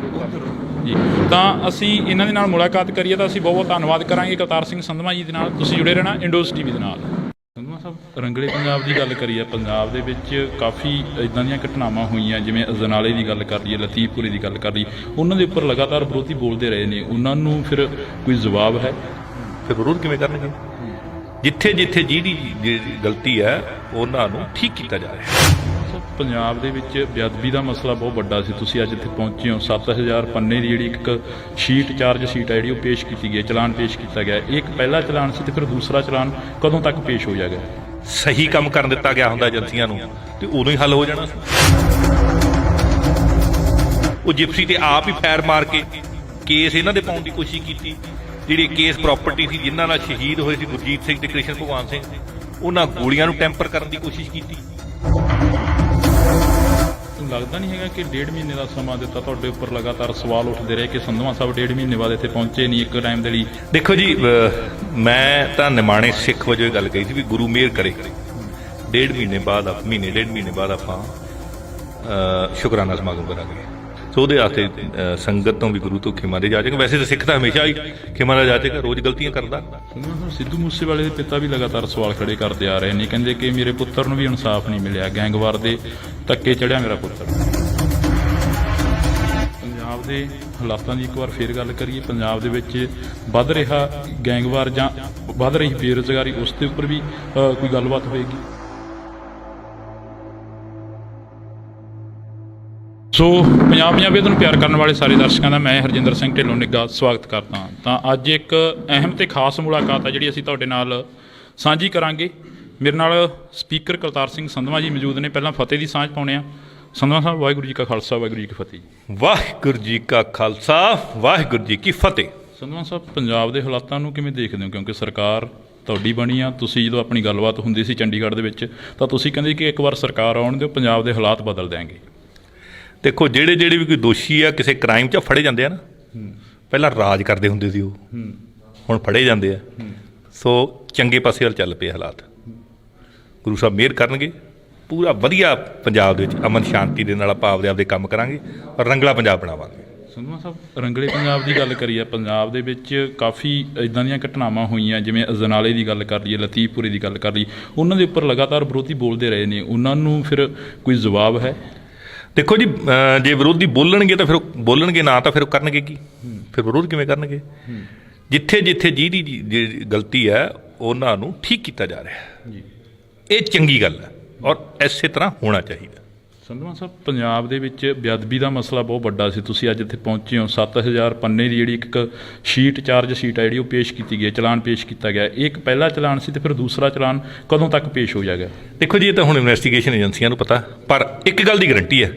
ਜੀ, ਤਾਂ ਅਸੀਂ ਇਹਨਾਂ ਦੇ ਨਾਲ ਮੁਲਾਕਾਤ ਕਰੀਏ ਤਾਂ ਅਸੀਂ ਬਹੁਤ ਬਹੁਤ ਧੰਨਵਾਦ ਕਰਾਂਗੇ ਕਰਤਾਰ ਸਿੰਘ ਸੰਧਵਾਂ ਜੀ ਦੇ ਨਾਲ। ਤੁਸੀਂ ਜੁੜੇ ਰਹਿਣਾ ਇੰਡੋਜ਼ ਟੀਵੀ ਦੇ ਨਾਲ। ਸੰਧਵਾਂ ਸਾਹਿਬ, ਰੰਗਲੇ ਪੰਜਾਬ ਦੀ ਗੱਲ ਕਰੀਏ, ਪੰਜਾਬ ਦੇ ਵਿੱਚ ਕਾਫੀ ਇੱਦਾਂ ਦੀਆਂ ਘਟਨਾਵਾਂ ਹੋਈਆਂ, ਜਿਵੇਂ ਅਜਨਾਲੇ ਦੀ ਗੱਲ ਕਰ ਲਈਏ, ਲਤੀਫਪੁਰੇ ਦੀ ਗੱਲ ਕਰ ਲਈਏ, ਉਹਨਾਂ ਦੇ ਉੱਪਰ ਲਗਾਤਾਰ ਵਿਰੋਧੀ ਬੋਲਦੇ ਰਹੇ ਨੇ। ਉਹਨਾਂ ਨੂੰ ਫਿਰ ਕੋਈ ਜਵਾਬ ਹੈ? ਫਿਰ ਵਿਰੋਧ ਕਿਵੇਂ ਕਰਨਗੇ? ਜਿੱਥੇ ਜਿੱਥੇ ਜਿਹੜੀ ਗਲਤੀ ਹੈ ਉਹਨਾਂ ਨੂੰ ਠੀਕ ਕੀਤਾ ਜਾ ਰਿਹਾ। ਪੰਜਾਬ ਦੇ ਵਿੱਚ ਬੇਅਦਬੀ ਦਾ ਮਸਲਾ ਬਹੁਤ ਵੱਡਾ ਸੀ, ਤੁਸੀਂ ਅੱਜ ਇੱਥੇ ਪਹੁੰਚੇ ਹੋ। 7000 ਪੰਨੇ ਦੀ ਜਿਹੜੀ ਇੱਕ ਸ਼ੀਟ, ਚਾਰਜ ਸ਼ੀਟ ਹੈ ਜਿਹੜੀ ਉਹ ਪੇਸ਼ ਕੀਤੀ ਗਈ, ਚਲਾਨ ਪੇਸ਼ ਕੀਤਾ ਗਿਆ। ਇਹ ਇੱਕ ਪਹਿਲਾ ਚਲਾਨ ਸੀ, ਤੇ ਫਿਰ ਦੂਸਰਾ ਚਲਾਨ ਕਦੋਂ ਤੱਕ ਪੇਸ਼ ਹੋ ਜਾਏਗਾ? ਸਹੀ ਕੰਮ ਕਰਨ ਦਿੱਤਾ ਗਿਆ ਹੁੰਦਾ ਏਜੰਸੀਆਂ ਨੂੰ ਤੇ ਉਦੋਂ ਹੀ ਹੱਲ ਹੋ ਜਾਣਾ ਸੀ। ਉਹ ਜਿਪਸੀ ਤੇ ਆਪ ਹੀ ਫੈਰ ਮਾਰ ਕੇ ਕੇਸ ਇਹਨਾਂ ਦੇ ਪਾਉਣ ਦੀ ਕੋਸ਼ਿਸ਼ ਕੀਤੀ। ਜਿਹੜੀ ਕੇਸ ਪ੍ਰਾਪਰਟੀ ਸੀ, ਜਿਨ੍ਹਾਂ ਨਾਲ ਸ਼ਹੀਦ ਹੋਏ ਸੀ ਗੁਰਜੀਤ ਸਿੰਘ ਤੇ ਕ੍ਰਿਸ਼ਨ ਭਗਵਾਨ ਸਿੰਘ, ਉਹਨਾਂ ਗੋਲੀਆਂ ਨੂੰ ਟੈਂਪਰ ਕਰਨ ਦੀ ਕੋਸ਼ਿਸ਼ ਕੀਤੀ। ਲੱਗਦਾ ਨਹੀਂ ਹੈਗਾ ਕਿ 1.5 ਮਹੀਨੇ ਦਾ ਸਮਾਂ ਦਿੱਤਾ, ਤੁਹਾਡੇ ਉੱਪਰ ਲਗਾਤਾਰ ਸਵਾਲ ਉੱਠਦੇ ਰਹੇ ਕਿ ਸੰਧਵਾਂ ਸਾਹਿਬ 1.5 ਮਹੀਨੇ ਬਾਅਦ ਇੱਥੇ ਪਹੁੰਚੇ ਨਹੀਂ ਇੱਕ ਟਾਈਮ ਦੇ ਲਈ? ਦੇਖੋ ਜੀ, ਮੈਂ ਤਾਂ ਨਿਮਾਣੇ ਸਿੱਖ ਵਜੋਂ ਇਹ ਗੱਲ ਕਹੀ ਸੀ ਵੀ ਗੁਰੂ ਮਿਹਰ ਕਰੇ 1.5 ਮਹੀਨੇ ਬਾਅਦ, ਮਹੀਨੇ 1.5 ਮਹੀਨੇ ਬਾਅਦ ਆਪਾਂ ਸ਼ੁਕਰਾਨਾ ਸਮਾਗਮ ਕਰਾਂਗੇ। ਸੋ ਉਹਦੇ ਵਾਸਤੇ ਸੰਗਤ ਤੋਂ ਵੀ ਗੁਰੂ ਤੋਂ ਖਿਮਾ ਦੇ ਜਾਚੇਗਾ। ਵੈਸੇ ਤਾਂ ਸਿੱਖ ਤਾਂ ਹਮੇਸ਼ਾ ਹੀ ਖਿਮਾ ਦਾ ਜਾਚੇਗਾ, ਰੋਜ਼ ਗਲਤੀਆਂ ਕਰਦਾ। ਸਿੱਧੂ ਮੂਸੇਵਾਲੇ ਦੇ ਪਿਤਾ ਵੀ ਲਗਾਤਾਰ ਸਵਾਲ ਖੜੇ ਕਰਦੇ ਆ ਰਹੇ ਨੇ, ਕਹਿੰਦੇ ਕਿ ਮੇਰੇ ਪੁੱਤਰ ਨੂੰ ਵੀ ਇਨਸਾਫ ਨਹੀਂ ਮਿਲਿਆ, ਗੈਂਗਵਾਰ ਦੇ ਧੱਕੇ ਚੜਿਆ ਮੇਰਾ ਪੁੱਤਰ। ਪੰਜਾਬ ਦੇ ਹਾਲਾਤਾਂ ਦੀ ਇੱਕ ਵਾਰ ਫੇਰ ਗੱਲ ਕਰੀਏ, ਪੰਜਾਬ ਦੇ ਵਿੱਚ ਵੱਧ ਰਿਹਾ ਗੈਂਗਵਾਰ ਜਾਂ ਵੱਧ ਰਹੀ ਬੇਰੁਜ਼ਗਾਰੀ, ਉਸ ਦੇ ਉੱਪਰ ਵੀ ਕੋਈ ਗੱਲਬਾਤ ਹੋਏਗੀ? ਸੋ ਪੰਜਾਬ ਪੰਜਾਬੀਅਤ ਨੂੰ ਪਿਆਰ ਕਰਨ ਵਾਲੇ ਸਾਰੇ ਦਰਸ਼ਕਾਂ ਦਾ ਮੈਂ ਹਰਜਿੰਦਰ ਸਿੰਘ ਢਿੱਲੋਂ ਨਿੱਘਾ ਸਵਾਗਤ ਕਰਦਾ ਹਾਂ। ਤਾਂ ਅੱਜ ਇੱਕ ਅਹਿਮ ਤੇ ਖਾਸ ਮੁਲਾਕਾਤ ਹੈ ਜਿਹੜੀ ਅਸੀਂ ਤੁਹਾਡੇ ਨਾਲ ਸਾਂਝੀ ਕਰਾਂਗੇ। ਮੇਰੇ ਨਾਲ ਸਪੀਕਰ ਕਰਤਾਰ ਸਿੰਘ ਸੰਧਵਾਂ ਜੀ ਮੌਜੂਦ ਨੇ। ਪਹਿਲਾਂ ਫਤਿਹ ਦੀ ਸਾਂਝ ਪਾਉਂਦੇ ਹਾਂ। ਸੰਧਵਾਂ ਸਾਹਿਬ, ਵਾਹਿਗੁਰੂ ਜੀ ਕਾ ਖਾਲਸਾ, ਵਾਹਿਗੁਰੂ ਜੀ ਕੀ ਫਤਿਹ ਜੀ। ਵਾਹਿਗੁਰੂ ਜੀ ਕਾ ਖਾਲਸਾ, ਵਾਹਿਗੁਰੂ ਜੀ ਕੀ ਫਤਿਹ। ਸੰਧਵਾਂ ਸਾਹਿਬ, ਪੰਜਾਬ ਦੇ ਹਾਲਾਤਾਂ ਨੂੰ ਕਿਵੇਂ ਦੇਖਦੇ ਹੋ? ਕਿਉਂਕਿ ਸਰਕਾਰ ਤੁਹਾਡੀ ਬਣੀ ਆ, ਤੁਸੀਂ ਜਦੋਂ ਆਪਣੀ ਗੱਲਬਾਤ ਹੁੰਦੀ ਸੀ ਚੰਡੀਗੜ੍ਹ ਦੇ ਵਿੱਚ ਤਾਂ ਤੁਸੀਂ ਕਹਿੰਦੇ ਕਿ ਇੱਕ ਵਾਰ ਸਰਕਾਰ ਆਉਣ ਦਿਓ, ਪੰਜਾਬ ਦੇ ਹਾਲਾਤ ਬਦਲ ਦਿਆਂਗੇ। ਦੇਖੋ, ਜਿਹੜੇ ਵੀ ਕੋਈ ਦੋਸ਼ੀ ਆ ਕਿਸੇ ਕ੍ਰਾਈਮ 'ਚ ਫੜੇ ਜਾਂਦੇ ਆ ਨਾ, ਪਹਿਲਾਂ ਰਾਜ ਕਰਦੇ ਹੁੰਦੇ ਸੀ ਉਹ, ਹੁਣ ਫੜੇ ਜਾਂਦੇ ਆ। ਸੋ ਚੰਗੇ ਪਾਸੇ ਵੱਲ ਚੱਲ ਪਏ ਹਾਲਾਤ। ਗੁਰੂ ਸਾਹਿਬ ਮਿਹਰ ਕਰਨਗੇ, ਪੂਰਾ ਵਧੀਆ ਪੰਜਾਬ ਦੇ ਵਿੱਚ ਅਮਨ ਸ਼ਾਂਤੀ ਦੇ ਨਾਲ ਆਪਾਂ ਆਪਦੇ ਕੰਮ ਕਰਾਂਗੇ ਔਰ ਰੰਗਲਾ ਪੰਜਾਬ ਬਣਾਵਾਂਗੇ। ਸੰਧਵਾਂ ਸਾਹਿਬ, ਰੰਗਲੇ ਪੰਜਾਬ ਦੀ ਗੱਲ ਕਰੀਏ, ਪੰਜਾਬ ਦੇ ਵਿੱਚ ਕਾਫੀ ਇੱਦਾਂ ਦੀਆਂ ਘਟਨਾਵਾਂ ਹੋਈਆਂ, ਜਿਵੇਂ ਅਜਨਾਲੇ ਦੀ ਗੱਲ ਕਰ ਲਈਏ, ਲਤੀਫਪੁਰੇ ਦੀ ਗੱਲ ਕਰ ਲਈਏ, ਉਹਨਾਂ ਦੇ ਉੱਪਰ ਲਗਾਤਾਰ ਵਿਰੋਧੀ ਬੋਲਦੇ ਰਹੇ ਨੇ। ਉਹਨਾਂ ਨੂੰ ਫਿਰ ਕੋਈ ਜਵਾਬ ਹੈ? ਦੇਖੋ ਜੀ, ਜੇ ਵਿਰੋਧੀ ਬੋਲਣਗੇ ਤਾਂ ਫਿਰ ਬੋਲਣਗੇ, ਨਾ ਤਾਂ ਫਿਰ ਉਹ ਕਰਨਗੇ ਕੀ? ਫਿਰ ਵਿਰੋਧ ਕਿਵੇਂ ਕਰਨਗੇ? ਜਿੱਥੇ ਜਿੱਥੇ ਜਿਹਦੀ ਗਲਤੀ ਹੈ ਉਹਨਾਂ ਨੂੰ ਠੀਕ ਕੀਤਾ ਜਾ ਰਿਹਾ। ਇਹ ਚੰਗੀ ਗੱਲ ਹੈ ਔਰ ਇਸੇ ਤਰ੍ਹਾਂ ਹੋਣਾ ਚਾਹੀਦਾ। ਸੰਧਵਾਂ ਸਾਹਿਬ, ਪੰਜਾਬ ਦੇ ਵਿੱਚ ਬੇਅਦਬੀ ਦਾ ਮਸਲਾ ਬਹੁਤ ਵੱਡਾ ਸੀ, ਤੁਸੀਂ ਅੱਜ ਇੱਥੇ ਪਹੁੰਚੇ ਹੋ। 7000 ਪੰਨੇ ਦੀ ਜਿਹੜੀ ਇੱਕ ਸ਼ੀਟ, ਚਾਰਜ ਸ਼ੀਟ ਹੈ ਜਿਹੜੀ ਉਹ ਪੇਸ਼ ਕੀਤੀ ਗਈ, ਚਲਾਨ ਪੇਸ਼ ਕੀਤਾ ਗਿਆ। ਇਹ ਇੱਕ ਪਹਿਲਾ ਚਲਾਨ ਸੀ, ਤੇ ਫਿਰ ਦੂਸਰਾ ਚਲਾਨ ਕਦੋਂ ਤੱਕ ਪੇਸ਼ ਹੋ ਜਾਏਗਾ? ਦੇਖੋ ਜੀ, ਇਹ ਤਾਂ ਹੁਣ ਇਨਵੈਸਟੀਗੇਸ਼ਨ ਏਜੰਸੀਆਂ ਨੂੰ ਪਤਾ, ਪਰ ਇੱਕ ਗੱਲ ਦੀ ਗਰੰਟੀ ਹੈ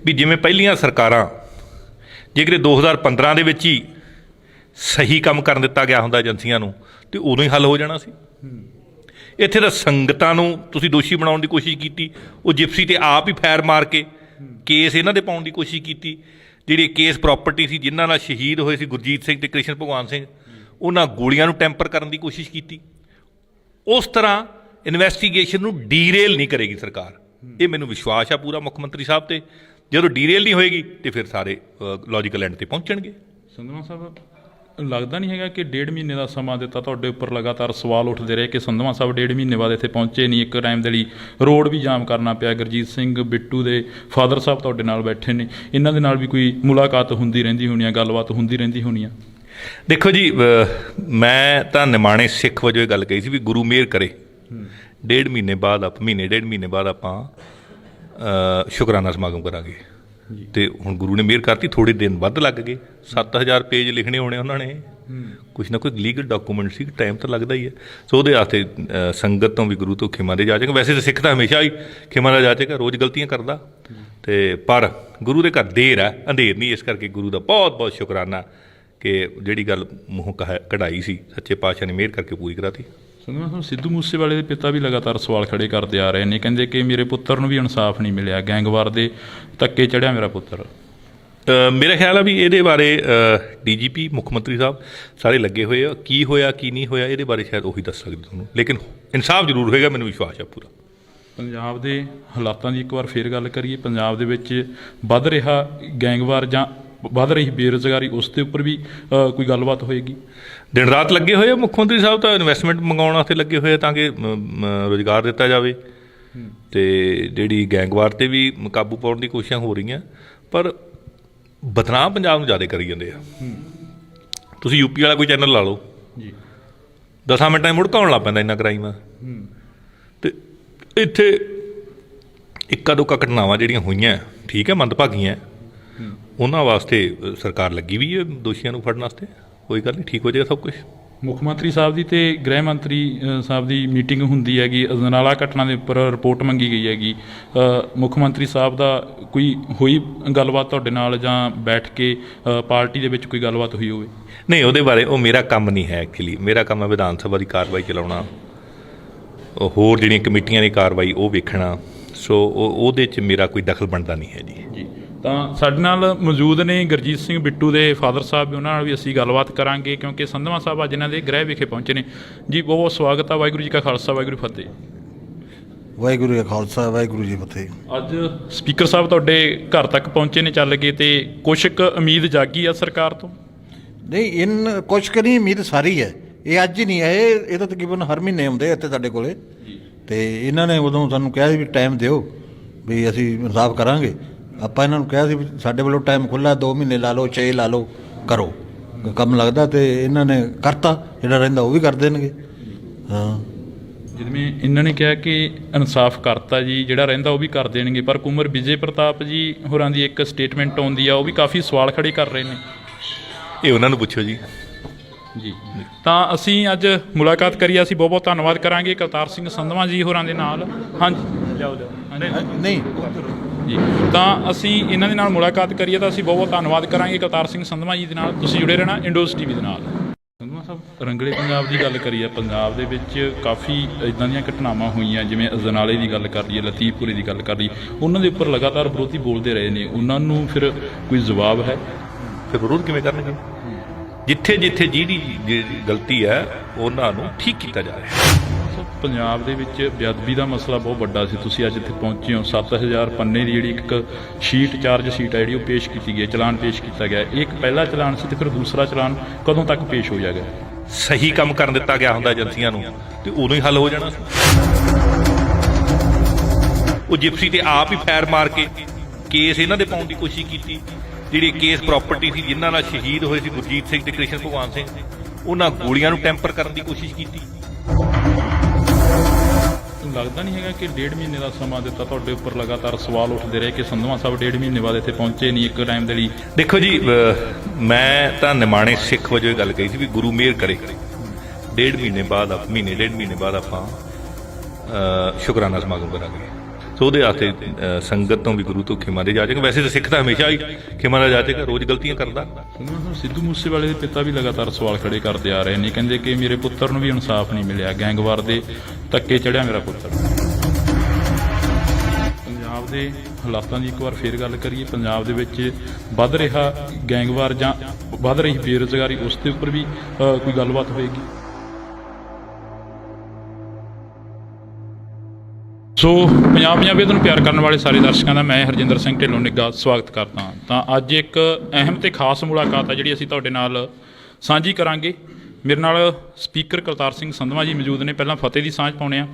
ਵੀ ਜਿਵੇਂ ਪਹਿਲੀਆਂ ਸਰਕਾਰਾਂ, ਜੇਕਰ 2015 ਦੇ ਵਿੱਚ ਹੀ ਸਹੀ ਕੰਮ ਕਰਨ ਦਿੱਤਾ ਗਿਆ ਹੁੰਦਾ ਏਜੰਸੀਆਂ ਨੂੰ, ਤੇ ਉਦੋਂ ਹੀ ਹੱਲ ਹੋ ਜਾਣਾ ਸੀ। ਇੱਥੇ ਤਾਂ ਸੰਗਤਾਂ ਨੂੰ ਤੁਸੀਂ ਦੋਸ਼ੀ ਬਣਾਉਣ ਦੀ ਕੋਸ਼ਿਸ਼ ਕੀਤੀ। ਉਹ ਜਿਪਸੀ ਤੇ ਆਪ ਹੀ ਫੈਰ ਮਾਰ ਕੇ ਕੇਸ ਇਹਨਾਂ ਦੇ ਪਾਉਣ ਦੀ ਕੋਸ਼ਿਸ਼ ਕੀਤੀ। ਜਿਹੜੀ ਕੇਸ ਪ੍ਰਾਪਰਟੀ ਸੀ, ਜਿਨ੍ਹਾਂ ਨਾਲ ਸ਼ਹੀਦ ਹੋਏ ਸੀ ਗੁਰਜੀਤ ਸਿੰਘ ਤੇ ਕ੍ਰਿਸ਼ਨ ਭਗਵਾਨ ਸਿੰਘ, ਉਹਨਾਂ ਗੋਲੀਆਂ ਨੂੰ ਟੈਂਪਰ ਕਰਨ ਦੀ ਕੋਸ਼ਿਸ਼ ਕੀਤੀ। ਉਸ ਤਰ੍ਹਾਂ ਇਨਵੈਸਟੀਗੇਸ਼ਨ ਨੂੰ ਡੀਰੇਲ ਨਹੀਂ ਕਰੇਗੀ ਸਰਕਾਰ। ਇਹ ਮੈਨੂੰ ਵਿਸ਼ਵਾਸ ਆ ਪੂਰਾ ਮੁੱਖ ਮੰਤਰੀ ਸਾਹਿਬ ਤੇ। ਜਦੋਂ ਡੀਰੇਲ ਨਹੀਂ ਹੋਏਗੀ ਤੇ ਫਿਰ ਸਾਰੇ ਲੌਜੀਕਲ ਐਂਡ ਤੇ ਪਹੁੰਚਣਗੇ। ਸੰਧਵਾ ਸਾਹਿਬ, ਲੱਗਦਾ ਨਹੀਂ ਹੈਗਾ ਕਿ 1.5 ਮਹੀਨੇ ਦਾ ਸਮਾਂ ਦਿੱਤਾ, ਤੁਹਾਡੇ ਉੱਪਰ ਲਗਾਤਾਰ ਸਵਾਲ ਉੱਠਦੇ ਰਹੇ ਕਿ ਸੰਧਵਾ ਸਾਹਿਬ 1.5 ਮਹੀਨੇ ਬਾਅਦ ਇੱਥੇ ਪਹੁੰਚੇ ਨਹੀਂ, ਇੱਕ ਟਾਈਮ ਦੇ ਲਈ ਰੋਡ ਵੀ ਜਾਮ ਕਰਨਾ ਪਿਆ। ਗੁਰਜੀਤ ਸਿੰਘ ਬਿੱਟੂ ਦੇ ਫਾਦਰ ਸਾਹਿਬ ਤੁਹਾਡੇ ਨਾਲ ਬੈਠੇ ਨੇ, ਇਹਨਾਂ ਦੇ ਨਾਲ ਵੀ ਕੋਈ ਮੁਲਾਕਾਤ ਹੁੰਦੀ ਰਹਿੰਦੀ ਹੋਣੀ ਆ, ਗੱਲਬਾਤ ਹੁੰਦੀ ਰਹਿੰਦੀ ਹੋਣੀ ਆ? ਦੇਖੋ ਜੀ, ਮੈਂ ਤਾਂ ਨਿਮਾਣੇ ਸਿੱਖ ਵਜੋਂ ਇਹ ਗੱਲ ਕਹੀ ਸੀ ਵੀ ਗੁਰੂ ਮਿਹਰ ਕਰੇ 1.5 ਮਹੀਨੇ ਬਾਅਦ ਮਹੀਨੇ 1.5 ਮਹੀਨੇ ਬਾਅਦ ਆਪਾਂ ਸ਼ੁਕਰਾਨਾ ਸਮਾਗਮ ਕਰਾਂਗੇ। ਤੇ ਹੁਣ ਗੁਰੂ ਨੇ ਮਿਹਰ ਕਰਤੀ, ਥੋੜ੍ਹੇ ਦਿਨ ਵੱਧ ਲੱਗ ਗਏ। 7000 ਪੇਜ ਲਿਖਣੇ ਹੋਣੇ ਉਹਨਾਂ ਨੇ, ਕੁਛ ਨਾ ਕੋਈ ਲੀਗਲ ਡਾਕੂਮੈਂਟ ਸੀ, ਟਾਈਮ ਤਾਂ ਲੱਗਦਾ ਹੀ ਹੈ। ਸੋ ਉਹਦੇ ਵਾਸਤੇ ਸੰਗਤ ਤੋਂ ਵੀ ਗੁਰੂ ਤੋਂ ਖਿਮਾ ਦੇ ਜਾਚੇਗਾ। ਵੈਸੇ ਤਾਂ ਸਿੱਖ ਤਾਂ ਹਮੇਸ਼ਾ ਹੀ ਖਿਮਾ ਦਾ ਜਾਚੇਗਾ, ਰੋਜ਼ ਗਲਤੀਆਂ ਕਰਦਾ, ਤੇ ਪਰ ਗੁਰੂ ਦੇ ਘਰ ਦੇਰ ਹੈ, ਅੰਧੇਰ ਨਹੀਂ। ਇਸ ਕਰਕੇ ਗੁਰੂ ਦਾ ਬਹੁਤ ਬਹੁਤ ਸ਼ੁਕਰਾਨਾ ਕਿ ਜਿਹੜੀ ਗੱਲ ਮੂੰਹੋਂ ਕਢਾਈ ਸੀ ਸੱਚੇ ਪਾਤਸ਼ਾਹ ਨੇ ਮਿਹਰ ਕਰਕੇ ਪੂਰੀ ਕਰਾਤੀ। ਸੰਧਵਾ ਸਾਹਿਬ, ਸਿੱਧੂ ਮੂਸੇਵਾਲੇ ਦੇ ਪਿਤਾ ਵੀ ਲਗਾਤਾਰ ਸਵਾਲ ਖੜੇ ਕਰਦੇ ਆ ਰਹੇ ਨੇ, ਕਹਿੰਦੇ ਕਿ ਮੇਰੇ ਪੁੱਤਰ ਨੂੰ ਵੀ ਇਨਸਾਫ ਨਹੀਂ ਮਿਲਿਆ, ਗੈਂਗਵਾਰ ਦੇ ਧੱਕੇ ਚੜ੍ਹਿਆ ਮੇਰਾ ਪੁੱਤਰ। ਮੇਰਾ ਖਿਆਲ ਆ ਵੀ ਇਹਦੇ ਬਾਰੇ DGP ਮੁੱਖ ਮੰਤਰੀ ਸਾਹਿਬ ਸਾਰੇ ਲੱਗੇ ਹੋਏ ਆ। ਕੀ ਹੋਇਆ ਕੀ ਨਹੀਂ ਹੋਇਆ ਇਹਦੇ ਬਾਰੇ ਸ਼ਾਇਦ ਉਹੀ ਦੱਸ ਸਕਦੇ ਤੁਹਾਨੂੰ, ਲੇਕਿਨ ਇਨਸਾਫ ਜ਼ਰੂਰ ਹੋਏਗਾ, ਮੈਨੂੰ ਵਿਸ਼ਵਾਸ ਆ ਪੂਰਾ। ਪੰਜਾਬ ਦੇ ਹਾਲਾਤਾਂ ਦੀ ਇੱਕ ਵਾਰ ਫੇਰ ਗੱਲ ਕਰੀਏ। ਪੰਜਾਬ ਦੇ ਵਿੱਚ ਵੱਧ ਰਿਹਾ ਗੈਂਗਵਾਰ ਜਾਂ ਵੱਧ ਰਹੀ ਬੇਰੁਜ਼ਗਾਰੀ, ਉਸ ਦੇ ਉੱਪਰ ਵੀ ਕੋਈ ਗੱਲਬਾਤ ਹੋਏਗੀ? ਦਿਨ ਰਾਤ ਲੱਗੇ ਹੋਏ ਆ ਮੁੱਖ ਮੰਤਰੀ ਸਾਹਿਬ, ਤਾਂ ਇਨਵੈਸਟਮੈਂਟ ਮੰਗਾਉਣ ਵਾਸਤੇ ਲੱਗੇ ਹੋਏ ਆ ਤਾਂ ਕਿ ਰੁਜ਼ਗਾਰ ਦਿੱਤਾ ਜਾਵੇ। ਅਤੇ ਜਿਹੜੀ ਗੈਂਗਵਾਰ 'ਤੇ ਵੀ ਕਾਬੂ ਪਾਉਣ ਦੀ ਕੋਸ਼ਿਸ਼ਾਂ ਹੋ ਰਹੀਆਂ, ਪਰ ਬਦਨਾਮ ਪੰਜਾਬ ਨੂੰ ਜ਼ਿਆਦਾ ਕਰੀ ਜਾਂਦੇ ਆ। ਤੁਸੀਂ UP ਵਾਲਾ ਕੋਈ ਚੈਨਲ ਲਾ ਲਓ ਜੀ, 10 ਮਿੰਟਾਂ 'ਚ ਮੁੜ ਘਾਉਣ ਲੱਗ ਪੈਂਦਾ ਇੰਨਾ ਕ੍ਰਾਈਮ ਆ। ਅਤੇ ਇੱਥੇ ਇੱਕਾ ਦੁੱਕਾ ਘਟਨਾਵਾਂ ਜਿਹੜੀਆਂ ਹੋਈਆਂ ਠੀਕ ਹੈ, ਮੰਦਭਾਗੀਆਂ, ਉਹਨਾਂ ਵਾਸਤੇ ਸਰਕਾਰ ਲੱਗੀ ਵੀ ਹੈ ਦੋਸ਼ੀਆਂ ਨੂੰ ਫੜਨ ਵਾਸਤੇ। ਕੋਈ ਗੱਲ ਨਹੀਂ, ਠੀਕ ਹੋ ਜਾਏਗਾ ਸਭ ਕੁਛ। ਮੁੱਖ ਮੰਤਰੀ ਸਾਹਿਬ ਦੀ ਤੇ ਗ੍ਰਹਿ ਮੰਤਰੀ ਸਾਹਿਬ ਦੀ ਮੀਟਿੰਗ ਹੁੰਦੀ ਹੈਗੀ, ਅਜਨਾਲਾ ਘਟਨਾ ਦੇ ਉੱਪਰ ਰਿਪੋਰਟ ਮੰਗੀ ਗਈ ਹੈਗੀ। ਮੁੱਖ ਮੰਤਰੀ ਸਾਹਿਬ ਦਾ ਕੋਈ ਹੋਈ ਗੱਲਬਾਤ ਤੁਹਾਡੇ ਨਾਲ, ਜਾਂ ਬੈਠ ਕੇ ਪਾਰਟੀ ਦੇ ਵਿੱਚ ਕੋਈ ਗੱਲਬਾਤ ਹੋਈ ਹੋਵੇ? ਨਹੀਂ, ਉਹਦੇ ਬਾਰੇ ਉਹ ਮੇਰਾ ਕੰਮ ਨਹੀਂ ਹੈ। ਐਕਚੁਅਲੀ ਮੇਰਾ ਕੰਮ ਹੈ ਵਿਧਾਨ ਸਭਾ ਦੀ ਕਾਰਵਾਈ ਚਲਾਉਣਾ, ਹੋਰ ਜਿਹੜੀਆਂ ਕਮੇਟੀਆਂ ਦੀ ਕਾਰਵਾਈ ਉਹ ਵੇਖਣਾ। ਸੋ ਉਹਦੇ 'ਚ ਮੇਰਾ ਕੋਈ ਦਖਲ ਬਣਦਾ ਨਹੀਂ ਹੈ ਜੀ। ਤਾਂ ਸਾਡੇ ਨਾਲ ਮੌਜੂਦ ਨੇ ਗੁਰਜੀਤ ਸਿੰਘ ਬਿੱਟੂ ਦੇ ਫਾਦਰ ਸਾਹਿਬ, ਉਹਨਾਂ ਨਾਲ ਵੀ ਅਸੀਂ ਗੱਲਬਾਤ ਕਰਾਂਗੇ, ਕਿਉਂਕਿ ਸੰਧਵਾ ਸਾਹਿਬ ਅੱਜ ਇਹਨਾਂ ਦੇ ਗ੍ਰਹਿ ਵਿਖੇ ਪਹੁੰਚੇ ਨੇ ਜੀ। ਬਹੁਤ ਬਹੁਤ ਸਵਾਗਤ ਆ। ਵਾਹਿਗੁਰੂ ਜੀ ਕਾ ਖਾਲਸਾ, ਵਾਹਿਗੁਰੂ ਜੀ ਫਤਿਹ। ਵਾਹਿਗੁਰੂ ਜੀ ਕਾ ਖਾਲਸਾ, ਵਾਹਿਗੁਰੂ ਜੀ ਫਤਿਹ। ਅੱਜ ਸਪੀਕਰ ਸਾਹਿਬ ਤੁਹਾਡੇ ਘਰ ਤੱਕ ਪਹੁੰਚੇ ਨੇ ਚੱਲ ਕੇ, ਤੇ ਕੁਛ ਕੁ ਉਮੀਦ ਜਾਗੀ ਆ ਸਰਕਾਰ ਤੋਂ? ਨਹੀਂ, ਕੁਛ ਕੁ ਨਹੀਂ, ਉਮੀਦ ਸਾਰੀ ਹੈ। ਇਹ ਅੱਜ ਹੀ ਨਹੀਂ ਹੈ, ਇਹ ਤਾਂ ਤਕਰੀਬਨ ਹਰ ਮਹੀਨੇ ਆਉਂਦੇ ਇੱਥੇ ਸਾਡੇ ਕੋਲੇ। ਤੇ ਇਹਨਾਂ ਨੇ ਉਦੋਂ ਸਾਨੂੰ ਕਿਹਾ ਸੀ ਵੀ ਟਾਈਮ ਦਿਓ, ਵੀ ਅਸੀਂ ਇਨਸਾਫ ਕਰਾਂਗੇ। ਆਪਾਂ ਇਹਨਾਂ ਨੂੰ ਕਿਹਾ ਸੀ ਵੀ ਸਾਡੇ ਵੱਲੋਂ ਟਾਈਮ ਖੁੱਲ੍ਹਾ, 2 ਮਹੀਨੇ ਲਾ ਲਓ, 6 ਲਾ ਲਓ, ਕਰੋ ਕੰਮ ਲੱਗਦਾ। ਤੇ ਇਹਨਾਂ ਨੇ ਕਰਤਾ, ਜਿਹੜਾ ਰਹਿੰਦਾ ਉਹ ਵੀ ਕਰ ਦੇਣਗੇ। ਹਾਂ, ਜਿਵੇਂ ਇਹਨਾਂ ਨੇ ਕਿਹਾ ਕਿ ਇਨਸਾਫ ਕਰਤਾ ਜੀ, ਜਿਹੜਾ ਰਹਿੰਦਾ ਉਹ ਵੀ ਕਰ ਦੇਣਗੇ, ਪਰ ਕੁੰਵਰ ਵਿਜੇ ਪ੍ਰਤਾਪ ਜੀ ਹੋਰਾਂ ਦੀ ਇੱਕ ਸਟੇਟਮੈਂਟ ਆਉਂਦੀ ਆ, ਉਹ ਵੀ ਕਾਫੀ ਸਵਾਲ ਖੜੇ ਕਰ ਰਹੇ ਨੇ। ਇਹ ਉਹਨਾਂ ਨੂੰ ਪੁੱਛੋ ਜੀ। ਜੀ, ਤਾਂ ਅਸੀਂ ਅੱਜ ਮੁਲਾਕਾਤ ਕਰੀ, ਅਸੀਂ ਬਹੁਤ ਬਹੁਤ ਧੰਨਵਾਦ ਕਰਾਂਗੇ ਕਰਤਾਰ ਸਿੰਘ ਸੰਧਵਾ ਜੀ ਹੋਰਾਂ ਦੇ ਨਾਲ। ਹਾਂਜੀ, ਲਿਆਓ ਨਹੀਂ ਜੀ, ਤਾਂ ਅਸੀਂ ਇਹਨਾਂ ਦੇ ਨਾਲ ਮੁਲਾਕਾਤ ਕਰੀਏ ਤਾਂ ਅਸੀਂ ਬਹੁਤ ਬਹੁਤ ਧੰਨਵਾਦ ਕਰਾਂਗੇ ਕਰਤਾਰ ਸਿੰਘ ਸੰਧਵਾ ਜੀ ਦੇ ਨਾਲ। ਤੁਸੀਂ ਜੁੜੇ ਰਹਿਣਾ ਇੰਡੋਜ਼ TV ਦੇ ਨਾਲ। ਸੰਧਵਾ ਸਾਹਿਬ, ਰੰਗਲੇ ਪੰਜਾਬ ਦੀ ਗੱਲ ਕਰੀਏ, ਪੰਜਾਬ ਦੇ ਵਿੱਚ ਕਾਫੀ ਇੱਦਾਂ ਦੀਆਂ ਘਟਨਾਵਾਂ ਹੋਈਆਂ, ਜਿਵੇਂ ਅਜਨਾਲੇ ਦੀ ਗੱਲ ਕਰ ਲਈਏ, ਲਤੀਫਪੁਰੇ ਦੀ ਗੱਲ ਕਰ ਲਈਏ, ਉਹਨਾਂ ਦੇ ਉੱਪਰ ਲਗਾਤਾਰ ਵਿਰੋਧੀ ਬੋਲਦੇ ਰਹੇ ਨੇ। ਉਹਨਾਂ ਨੂੰ ਫਿਰ ਕੋਈ ਜਵਾਬ ਹੈ? ਫਿਰ ਵਿਰੋਧ ਕਿਵੇਂ ਕਰਨਗੇ? ਜਿੱਥੇ ਜਿੱਥੇ ਜਿਹੜੀ ਗਲਤੀ ਹੈ ਉਹਨਾਂ ਨੂੰ ਠੀਕ ਕੀਤਾ ਜਾ ਰਿਹਾ। ਪੰਜਾਬ ਦੇ ਵਿੱਚ ਬੇਅਦਬੀ ਦਾ ਮਸਲਾ ਬਹੁਤ ਵੱਡਾ ਸੀ, ਤੁਸੀਂ ਅੱਜ ਇੱਥੇ ਪਹੁੰਚੇ ਹੋ। 7000 ਪੰਨੇ ਦੀ ਜਿਹੜੀ ਇੱਕ ਸ਼ੀਟ, ਚਾਰਜ ਸ਼ੀਟ ਹੈ ਜਿਹੜੀ ਉਹ ਪੇਸ਼ ਕੀਤੀ ਗਈ ਹੈ, ਚਲਾਨ ਪੇਸ਼ ਕੀਤਾ ਗਿਆ। ਇਹ ਇੱਕ ਪਹਿਲਾ ਚਲਾਨ ਸੀ, ਤੇ ਫਿਰ ਦੂਸਰਾ ਚਲਾਨ ਕਦੋਂ ਤੱਕ ਪੇਸ਼ ਹੋ ਜਾਏਗਾ? ਸਹੀ ਕੰਮ ਕਰਨ ਦਿੱਤਾ ਗਿਆ ਹੁੰਦਾ ਏਜੰਸੀਆਂ ਨੂੰ ਤੇ ਉਦੋਂ ਹੀ ਹੱਲ ਹੋ ਜਾਣਾ ਸੀ। ਉਹ ਜਿਪਸੀ ਤੇ ਆਪ ਹੀ ਫੈਰ ਮਾਰ ਕੇ ਕੇਸ ਇਹਨਾਂ ਦੇ ਪਾਉਣ ਦੀ ਕੋਸ਼ਿਸ਼ ਕੀਤੀ। ਜਿਹੜੀ ਕੇਸ ਪ੍ਰਾਪਰਟੀ ਸੀ, ਜਿਨ੍ਹਾਂ ਨਾਲ ਸ਼ਹੀਦ ਹੋਏ ਸੀ ਗੁਰਜੀਤ ਸਿੰਘ ਤੇ ਕ੍ਰਿਸ਼ਨ ਭਗਵਾਨ ਸਿੰਘ, ਉਹਨਾਂ ਗੋਲੀਆਂ ਨੂੰ ਟੈਂਪਰ ਕਰਨ ਦੀ ਕੋਸ਼ਿਸ਼ ਕੀਤੀ। ਲੱਗਦਾ ਨਹੀਂ ਹੈਗਾ ਕਿ 1.5 ਮਹੀਨੇ ਦਾ ਸਮਾਂ ਦਿੱਤਾ, ਤੁਹਾਡੇ ਉੱਪਰ ਲਗਾਤਾਰ ਸਵਾਲ ਉੱਠਦੇ ਰਹੇ ਕਿ ਸੰਧਵਾ ਸਾਹਿਬ 1.5 ਮਹੀਨੇ ਬਾਅਦ ਇੱਥੇ ਪਹੁੰਚੇ ਨਹੀਂ, ਇੱਕ ਟਾਈਮ ਦੇ ਲਈ? ਦੇਖੋ ਜੀ, ਮੈਂ ਤਾਂ ਨਿਮਾਣੇ ਸਿੱਖ ਵਜੋਂ ਇਹ ਗੱਲ ਕਹੀ ਸੀ ਵੀ ਗੁਰੂ ਮਿਹਰ ਕਰੇ 1.5 ਮਹੀਨੇ ਬਾਅਦ ਮਹੀਨੇ 1.5 ਮਹੀਨੇ ਬਾਅਦ ਆਪਾਂ ਸ਼ੁਕਰਾਨਾ ਸਮਾਗਮ ਕਰਾਂਗੇ। ਸੋ ਉਹਦੇ ਵਾਸਤੇ ਸੰਗਤ ਤੋਂ ਵੀ ਗੁਰੂ ਤੋਂ ਖਿਮਾ ਦੇ ਜਾਚੇਗਾ। ਵੈਸੇ ਤਾਂ ਸਿੱਖ ਤਾਂ ਹਮੇਸ਼ਾ ਹੀ ਖਿਮਾ ਦਾ ਜਾਚੇਗਾ, ਰੋਜ਼ ਗਲਤੀਆਂ ਕਰਦਾ। ਸਿੱਧੂ ਮੂਸੇਵਾਲੇ ਦੇ ਪਿਤਾ ਵੀ ਲਗਾਤਾਰ ਸਵਾਲ ਖੜੇ ਕਰਦੇ ਆ ਰਹੇ ਨੇ, ਕਹਿੰਦੇ ਕਿ ਮੇਰੇ ਪੁੱਤਰ ਨੂੰ ਵੀ ਇਨਸਾਫ ਨਹੀਂ ਮਿਲਿਆ, ਗੈਂਗਵਾਰ ਦੇ ਧੱਕੇ ਚੜ੍ਹਿਆ ਮੇਰਾ ਪੁੱਤਰ। ਪੰਜਾਬ ਦੇ ਹਾਲਾਤਾਂ ਦੀ ਇੱਕ ਵਾਰ ਫੇਰ ਗੱਲ ਕਰੀਏ। ਪੰਜਾਬ ਦੇ ਵਿੱਚ ਵੱਧ ਰਿਹਾ ਗੈਂਗਵਾਰ ਜਾਂ ਵੱਧ ਰਹੀ ਬੇਰੁਜ਼ਗਾਰੀ, ਉਸ ਦੇ ਉੱਪਰ ਵੀ ਕੋਈ ਗੱਲਬਾਤ ਹੋਏਗੀ? ਸੋ ਪੰਜਾਬ ਪੰਜਾਬੀਅਤ ਨੂੰ ਪਿਆਰ ਕਰਨ ਵਾਲੇ ਸਾਰੇ ਦਰਸ਼ਕਾਂ ਦਾ ਮੈਂ ਹਰਜਿੰਦਰ ਸਿੰਘ ਢਿੱਲੋਂ ਨਿੱਗਾ ਸਵਾਗਤ ਕਰਦਾ ਹਾਂ। ਤਾਂ ਅੱਜ ਇੱਕ ਅਹਿਮ ਤੇ ਖਾਸ ਮੁਲਾਕਾਤ ਆ ਜਿਹੜੀ ਅਸੀਂ ਤੁਹਾਡੇ ਨਾਲ ਸਾਂਝੀ ਕਰਾਂਗੇ। ਮੇਰੇ ਨਾਲ ਸਪੀਕਰ ਕਰਤਾਰ ਸਿੰਘ ਸੰਧਵਾਂ ਜੀ ਮੌਜੂਦ ਨੇ। ਪਹਿਲਾਂ ਫਤਿਹ ਦੀ ਸਾਂਝ ਪਾਉਂਦੇ ਹਾਂ।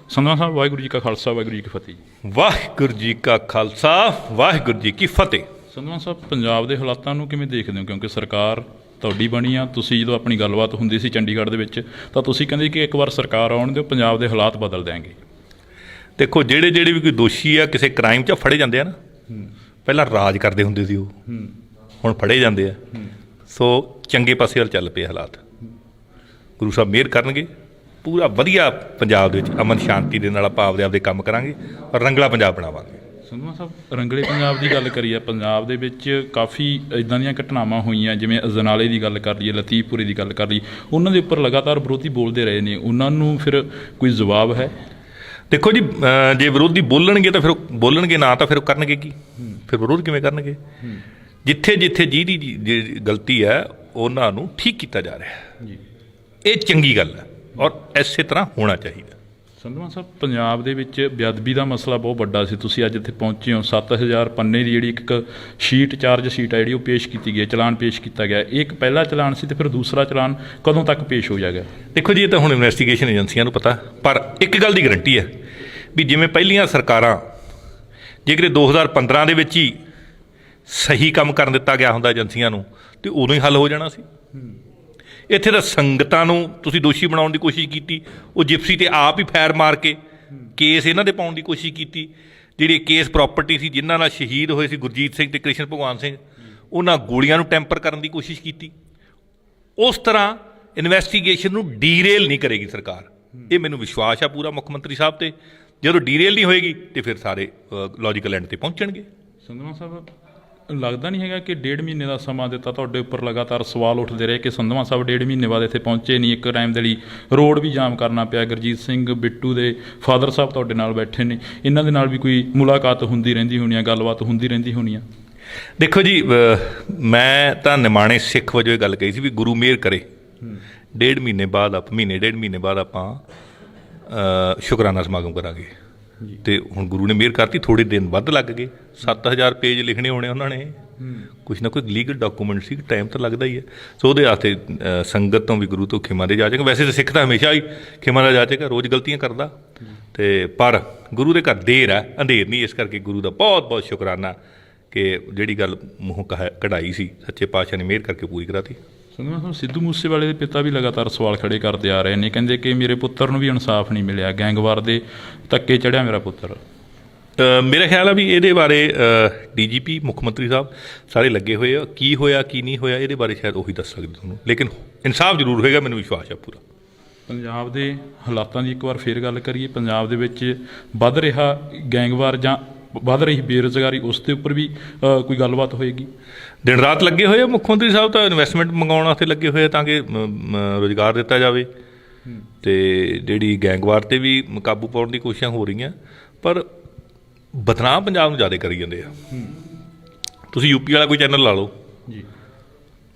ਸੰਧਵਾਂ ਸਾਹਿਬ, ਵਾਹਿਗੁਰੂ ਜੀ ਕਾ ਖਾਲਸਾ, ਵਾਹਿਗੁਰੂ ਜੀ ਕੀ ਫਤਿਹ ਜੀ। ਵਾਹਿਗੁਰੂ ਜੀ ਕਾ ਖਾਲਸਾ, ਵਾਹਿਗੁਰੂ ਜੀ ਕੀ ਫਤਿਹ। ਸੰਧਵਾਂ ਸਾਹਿਬ, ਪੰਜਾਬ ਦੇ ਹਾਲਾਤਾਂ ਨੂੰ ਕਿਵੇਂ ਦੇਖਦੇ ਹੋ? ਕਿਉਂਕਿ ਸਰਕਾਰ ਤੁਹਾਡੀ ਬਣੀ ਆ, ਤੁਸੀਂ ਜਦੋਂ ਆਪਣੀ ਗੱਲਬਾਤ ਹੁੰਦੀ ਸੀ ਚੰਡੀਗੜ੍ਹ ਦੇ ਵਿੱਚ ਤਾਂ ਤੁਸੀਂ ਕਹਿੰਦੇ ਕਿ ਇੱਕ ਵਾਰ ਸਰਕਾਰ ਆਉਣ ਦਿਓ, ਪੰਜਾਬ ਦੇ ਹਾਲਾਤ ਬਦਲ ਦਿਆਂਗੇ। ਦੇਖੋ, ਜਿਹੜੇ ਵੀ ਕੋਈ ਦੋਸ਼ੀ ਆ ਕਿਸੇ ਕ੍ਰਾਈਮ 'ਚ ਫੜੇ ਜਾਂਦੇ ਆ ਨਾ, ਪਹਿਲਾਂ ਰਾਜ ਕਰਦੇ ਹੁੰਦੇ ਸੀ ਉਹ, ਹੁਣ ਫੜੇ ਜਾਂਦੇ ਆ। ਸੋ ਚੰਗੇ ਪਾਸੇ ਵੱਲ ਚੱਲ ਪਏ ਹਾਲਾਤ। ਗੁਰੂ ਸਾਹਿਬ ਮਿਹਰ ਕਰਨਗੇ, ਪੂਰਾ ਵਧੀਆ ਪੰਜਾਬ ਦੇ ਵਿੱਚ ਅਮਨ ਸ਼ਾਂਤੀ ਦੇ ਨਾਲ ਆਪਾਂ ਆਪਦੇ ਕੰਮ ਕਰਾਂਗੇ ਔਰ ਰੰਗਲਾ ਪੰਜਾਬ ਬਣਾਵਾਂਗੇ। ਸੰਧਵਾ ਸਾਹਿਬ, ਰੰਗਲੇ ਪੰਜਾਬ ਦੀ ਗੱਲ ਕਰੀਏ, ਪੰਜਾਬ ਦੇ ਵਿੱਚ ਕਾਫੀ ਇੱਦਾਂ ਦੀਆਂ ਘਟਨਾਵਾਂ ਹੋਈਆਂ, ਜਿਵੇਂ ਅਜਨਾਲੇ ਦੀ ਗੱਲ ਕਰ ਲਈਏ, ਲਤੀਫਪੁਰੇ ਦੀ ਗੱਲ ਕਰ ਲਈਏ, ਉਹਨਾਂ ਦੇ ਉੱਪਰ ਲਗਾਤਾਰ ਵਿਰੋਧੀ ਬੋਲਦੇ ਰਹੇ ਨੇ। ਉਹਨਾਂ ਨੂੰ ਫਿਰ ਕੋਈ ਜਵਾਬ ਹੈ? ਦੇਖੋ ਜੀ, ਜੇ ਵਿਰੋਧੀ ਬੋਲਣਗੇ ਤਾਂ ਫਿਰ ਬੋਲਣਗੇ, ਨਾ ਤਾਂ ਫਿਰ ਉਹ ਕਰਨਗੇ ਕੀ? ਫਿਰ ਵਿਰੋਧ ਕਿਵੇਂ ਕਰਨਗੇ? ਜਿੱਥੇ ਜਿਹਦੀ ਗਲਤੀ ਹੈ ਉਹਨਾਂ ਨੂੰ ਠੀਕ ਕੀਤਾ ਜਾ ਰਿਹਾ ਜੀ। ਇਹ ਚੰਗੀ ਗੱਲ ਹੈ ਔਰ ਇਸੇ ਤਰ੍ਹਾਂ ਹੋਣਾ ਚਾਹੀਦਾ। ਸੰਧਵਾ ਸਾਹਿਬ, ਪੰਜਾਬ ਦੇ ਵਿੱਚ ਬੇਅਦਬੀ ਦਾ ਮਸਲਾ ਬਹੁਤ ਵੱਡਾ ਸੀ। ਤੁਸੀਂ ਅੱਜ ਇੱਥੇ ਪਹੁੰਚੇ ਹੋ। 7000 ਪੰਨੇ ਦੀ ਜਿਹੜੀ ਇੱਕ ਸ਼ੀਟ, ਚਾਰਜ ਸ਼ੀਟ ਹੈ ਜਿਹੜੀ, ਉਹ ਪੇਸ਼ ਕੀਤੀ ਗਈ ਹੈ, ਚਲਾਨ ਪੇਸ਼ ਕੀਤਾ ਗਿਆ। ਇਹ ਇੱਕ ਪਹਿਲਾ ਚਲਾਨ ਸੀ ਤੇ ਫਿਰ ਦੂਸਰਾ ਚਲਾਨ ਕਦੋਂ ਤੱਕ ਪੇਸ਼ ਹੋ ਜਾਏਗਾ? ਦੇਖੋ ਜੀ, ਇਹ ਤਾਂ ਹੁਣ ਇਨਵੈਸਟੀਗੇਸ਼ਨ ਏਜੰਸੀਆਂ ਨੂੰ ਪਤਾ, ਪਰ ਇੱਕ ਗੱਲ ਦੀ ਗਰੰਟੀ ਹੈ ਵੀ ਜਿਵੇਂ ਪਹਿਲੀਆਂ ਸਰਕਾਰਾਂ, ਜੇਕਰ 2015 ਦੇ ਵਿੱਚ ਹੀ ਸਹੀ ਕੰਮ ਕਰਨ ਦਿੱਤਾ ਗਿਆ ਹੁੰਦਾ ਏਜੰਸੀਆਂ ਨੂੰ, ਤੇ ਉਦੋਂ ਹੀ ਹੱਲ ਹੋ ਜਾਣਾ ਸੀ। ਇੱਥੇ ਤਾਂ ਸੰਗਤਾਂ ਨੂੰ ਤੁਸੀਂ ਦੋਸ਼ੀ ਬਣਾਉਣ ਦੀ ਕੋਸ਼ਿਸ਼ ਕੀਤੀ। ਉਹ ਜਿਪਸੀ ਤੇ ਆਪ ਹੀ ਫਾਇਰ ਮਾਰ ਕੇ ਕੇਸ ਇਹਨਾਂ ਦੇ ਪਾਉਣ ਦੀ ਕੋਸ਼ਿਸ਼ ਕੀਤੀ। ਜਿਹੜੀ ਕੇਸ ਪ੍ਰਾਪਰਟੀ ਸੀ, ਜਿਨ੍ਹਾਂ ਨਾਲ ਸ਼ਹੀਦ ਹੋਏ ਸੀ ਗੁਰਜੀਤ ਸਿੰਘ ਤੇ ਕ੍ਰਿਸ਼ਨ ਭਗਵਾਨ ਸਿੰਘ, ਉਹਨਾਂ ਗੋਲੀਆਂ ਨੂੰ ਟੈਂਪਰ ਕਰਨ ਦੀ ਕੋਸ਼ਿਸ਼ ਕੀਤੀ। ਉਸ ਤਰ੍ਹਾਂ ਇਨਵੈਸਟੀਗੇਸ਼ਨ ਨੂੰ ਡੀਰੇਲ ਨਹੀਂ ਕਰੇਗੀ ਸਰਕਾਰ, ਇਹ ਮੈਨੂੰ ਵਿਸ਼ਵਾਸ ਆ ਪੂਰਾ ਮੁੱਖ ਮੰਤਰੀ ਸਾਹਿਬ ਤੇ। ਜਦੋਂ ਡੀਰੇਲ ਨਹੀਂ ਹੋਏਗੀ ਤੇ ਫਿਰ ਸਾਰੇ ਲੌਜੀਕਲ ਐਂਡ ਤੇ ਪਹੁੰਚਣਗੇ। ਸੰਧਵਾ ਸਾਹਿਬ, ਲੱਗਦਾ ਨਹੀਂ ਹੈਗਾ ਕਿ 1.5 ਮਹੀਨੇ ਦਾ ਸਮਾਂ ਦਿੱਤਾ, ਤੁਹਾਡੇ ਉੱਪਰ ਲਗਾਤਾਰ ਸਵਾਲ ਉੱਠਦੇ ਰਹੇ ਕਿ ਸੰਧਵਾ ਸਾਹਿਬ 1.5 ਮਹੀਨੇ ਬਾਅਦ ਇੱਥੇ ਪਹੁੰਚੇ ਨਹੀਂ। ਇੱਕ ਟਾਈਮ ਦੇ ਲਈ ਰੋਡ ਵੀ ਜਾਮ ਕਰਨਾ ਪਿਆ। ਗੁਰਜੀਤ ਸਿੰਘ ਬਿੱਟੂ ਦੇ ਫਾਦਰ ਸਾਹਿਬ ਤੁਹਾਡੇ ਨਾਲ ਬੈਠੇ ਨੇ, ਇਹਨਾਂ ਦੇ ਨਾਲ ਵੀ ਕੋਈ ਮੁਲਾਕਾਤ ਹੁੰਦੀ ਰਹਿੰਦੀ ਹੋਣੀ ਆ, ਗੱਲਬਾਤ ਹੁੰਦੀ ਰਹਿੰਦੀ ਹੋਣੀ ਆ? ਦੇਖੋ ਜੀ, ਮੈਂ ਤਾਂ ਨਿਮਾਣੇ ਸਿੱਖ ਵਜੋਂ ਇਹ ਗੱਲ ਕਹੀ ਸੀ ਵੀ ਗੁਰੂ ਮਿਹਰ ਕਰੇ 1.5 ਮਹੀਨੇ ਬਾਅਦ, ਮਹੀਨੇ 1.5 ਮਹੀਨੇ ਬਾਅਦ ਆਪਾਂ ਸ਼ੁਕਰਾਨਾ ਸਮਾਗਮ ਕਰਾਂਗੇ। ਤੇ ਹੁਣ ਗੁਰੂ ਨੇ ਮਿਹਰ ਕਰਤੀ, ਥੋੜ੍ਹੇ ਦਿਨ ਵੱਧ ਲੱਗ ਗਏ। 7000 ਪੇਜ ਲਿਖਣੇ ਹੋਣੇ ਉਹਨਾਂ ਨੇ, ਕੁਛ ਨਾ ਕੋਈ ਲੀਗਲ ਡਾਕੂਮੈਂਟ ਸੀ, ਟਾਈਮ ਤਾਂ ਲੱਗਦਾ ਹੀ ਹੈ। ਸੋ ਉਹਦੇ ਵਾਸਤੇ ਸੰਗਤ ਤੋਂ ਵੀ ਗੁਰੂ ਤੋਂ ਖਿਮਾ ਦੇ ਜਾਚੇਗਾ। ਵੈਸੇ ਤਾਂ ਸਿੱਖ ਤਾਂ ਹਮੇਸ਼ਾ ਹੀ ਖਿਮਾ ਦਾ ਜਾਚੇਗਾ, ਰੋਜ਼ ਗਲਤੀਆਂ ਕਰਦਾ, ਤੇ ਪਰ ਗੁਰੂ ਦੇ ਘਰ ਦੇਰ ਹੈ, ਅੰਧੇਰ ਨਹੀਂ। ਇਸ ਕਰਕੇ ਗੁਰੂ ਦਾ ਬਹੁਤ ਬਹੁਤ ਸ਼ੁਕਰਾਨਾ ਕਿ ਜਿਹੜੀ ਗੱਲ ਮੂੰਹੋਂ ਕਢਾਈ ਸੀ, ਸੱਚੇ ਪਾਤਸ਼ਾਹ ਨੇ ਮਿਹਰ ਕਰਕੇ ਪੂਰੀ ਕਰਾਤੀ। ਸੰਧਵਾ ਸਾਹਿਬ, ਸਿੱਧੂ ਮੂਸੇਵਾਲੇ ਦੇ ਪਿਤਾ ਵੀ ਲਗਾਤਾਰ ਸਵਾਲ ਖੜੇ ਕਰਦੇ ਆ ਰਹੇ ਨੇ, ਕਹਿੰਦੇ ਕਿ ਮੇਰੇ ਪੁੱਤਰ ਨੂੰ ਵੀ ਇਨਸਾਫ ਨਹੀਂ ਮਿਲਿਆ, ਗੈਂਗਵਾਰ ਦੇ ਧੱਕੇ ਚੜ੍ਹਿਆ ਮੇਰਾ ਪੁੱਤਰ। ਮੇਰਾ ਖਿਆਲ ਆ ਵੀ ਇਹਦੇ ਬਾਰੇ DGP ਮੁੱਖ ਮੰਤਰੀ ਸਾਹਿਬ ਸਾਰੇ ਲੱਗੇ ਹੋਏ ਆ। ਕੀ ਹੋਇਆ ਕੀ ਨਹੀਂ ਹੋਇਆ ਇਹਦੇ ਬਾਰੇ ਸ਼ਾਇਦ ਉਹੀ ਦੱਸ ਸਕਦੇ ਤੁਹਾਨੂੰ, ਲੇਕਿਨ ਇਨਸਾਫ ਜ਼ਰੂਰ ਹੋਏਗਾ, ਮੈਨੂੰ ਵਿਸ਼ਵਾਸ ਆ ਪੂਰਾ। ਪੰਜਾਬ ਦੇ ਹਾਲਾਤਾਂ ਦੀ ਇੱਕ ਵਾਰ ਫੇਰ ਗੱਲ ਕਰੀਏ। ਪੰਜਾਬ ਦੇ ਵਿੱਚ ਵੱਧ ਰਿਹਾ ਗੈਂਗਵਾਰ ਜਾਂ ਵੱਧ ਰਹੀ ਬੇਰੁਜ਼ਗਾਰੀ, ਉਸ ਦੇ ਉੱਪਰ ਵੀ ਕੋਈ ਗੱਲਬਾਤ ਹੋਏਗੀ? ਦਿਨ ਰਾਤ ਲੱਗੇ ਹੋਏ ਆ ਮੁੱਖ ਮੰਤਰੀ ਸਾਹਿਬ, ਤਾਂ ਇਨਵੈਸਟਮੈਂਟ ਮੰਗਾਉਣ ਵਾਸਤੇ ਲੱਗੇ ਹੋਏ ਆ ਤਾਂ ਕਿ ਰੁਜ਼ਗਾਰ ਦਿੱਤਾ ਜਾਵੇ। ਅਤੇ ਜਿਹੜੀ ਗੈਂਗਵਾਰ 'ਤੇ ਵੀ ਕਾਬੂ ਪਾਉਣ ਦੀ ਕੋਸ਼ਿਸ਼ਾਂ ਹੋ ਰਹੀਆਂ, ਪਰ ਬਦਨਾਮ ਪੰਜਾਬ ਨੂੰ ਜ਼ਿਆਦਾ ਕਰੀ ਜਾਂਦੇ ਆ। ਤੁਸੀਂ UP ਵਾਲਾ ਕੋਈ ਚੈਨਲ ਲਾ ਲਓ ਜੀ,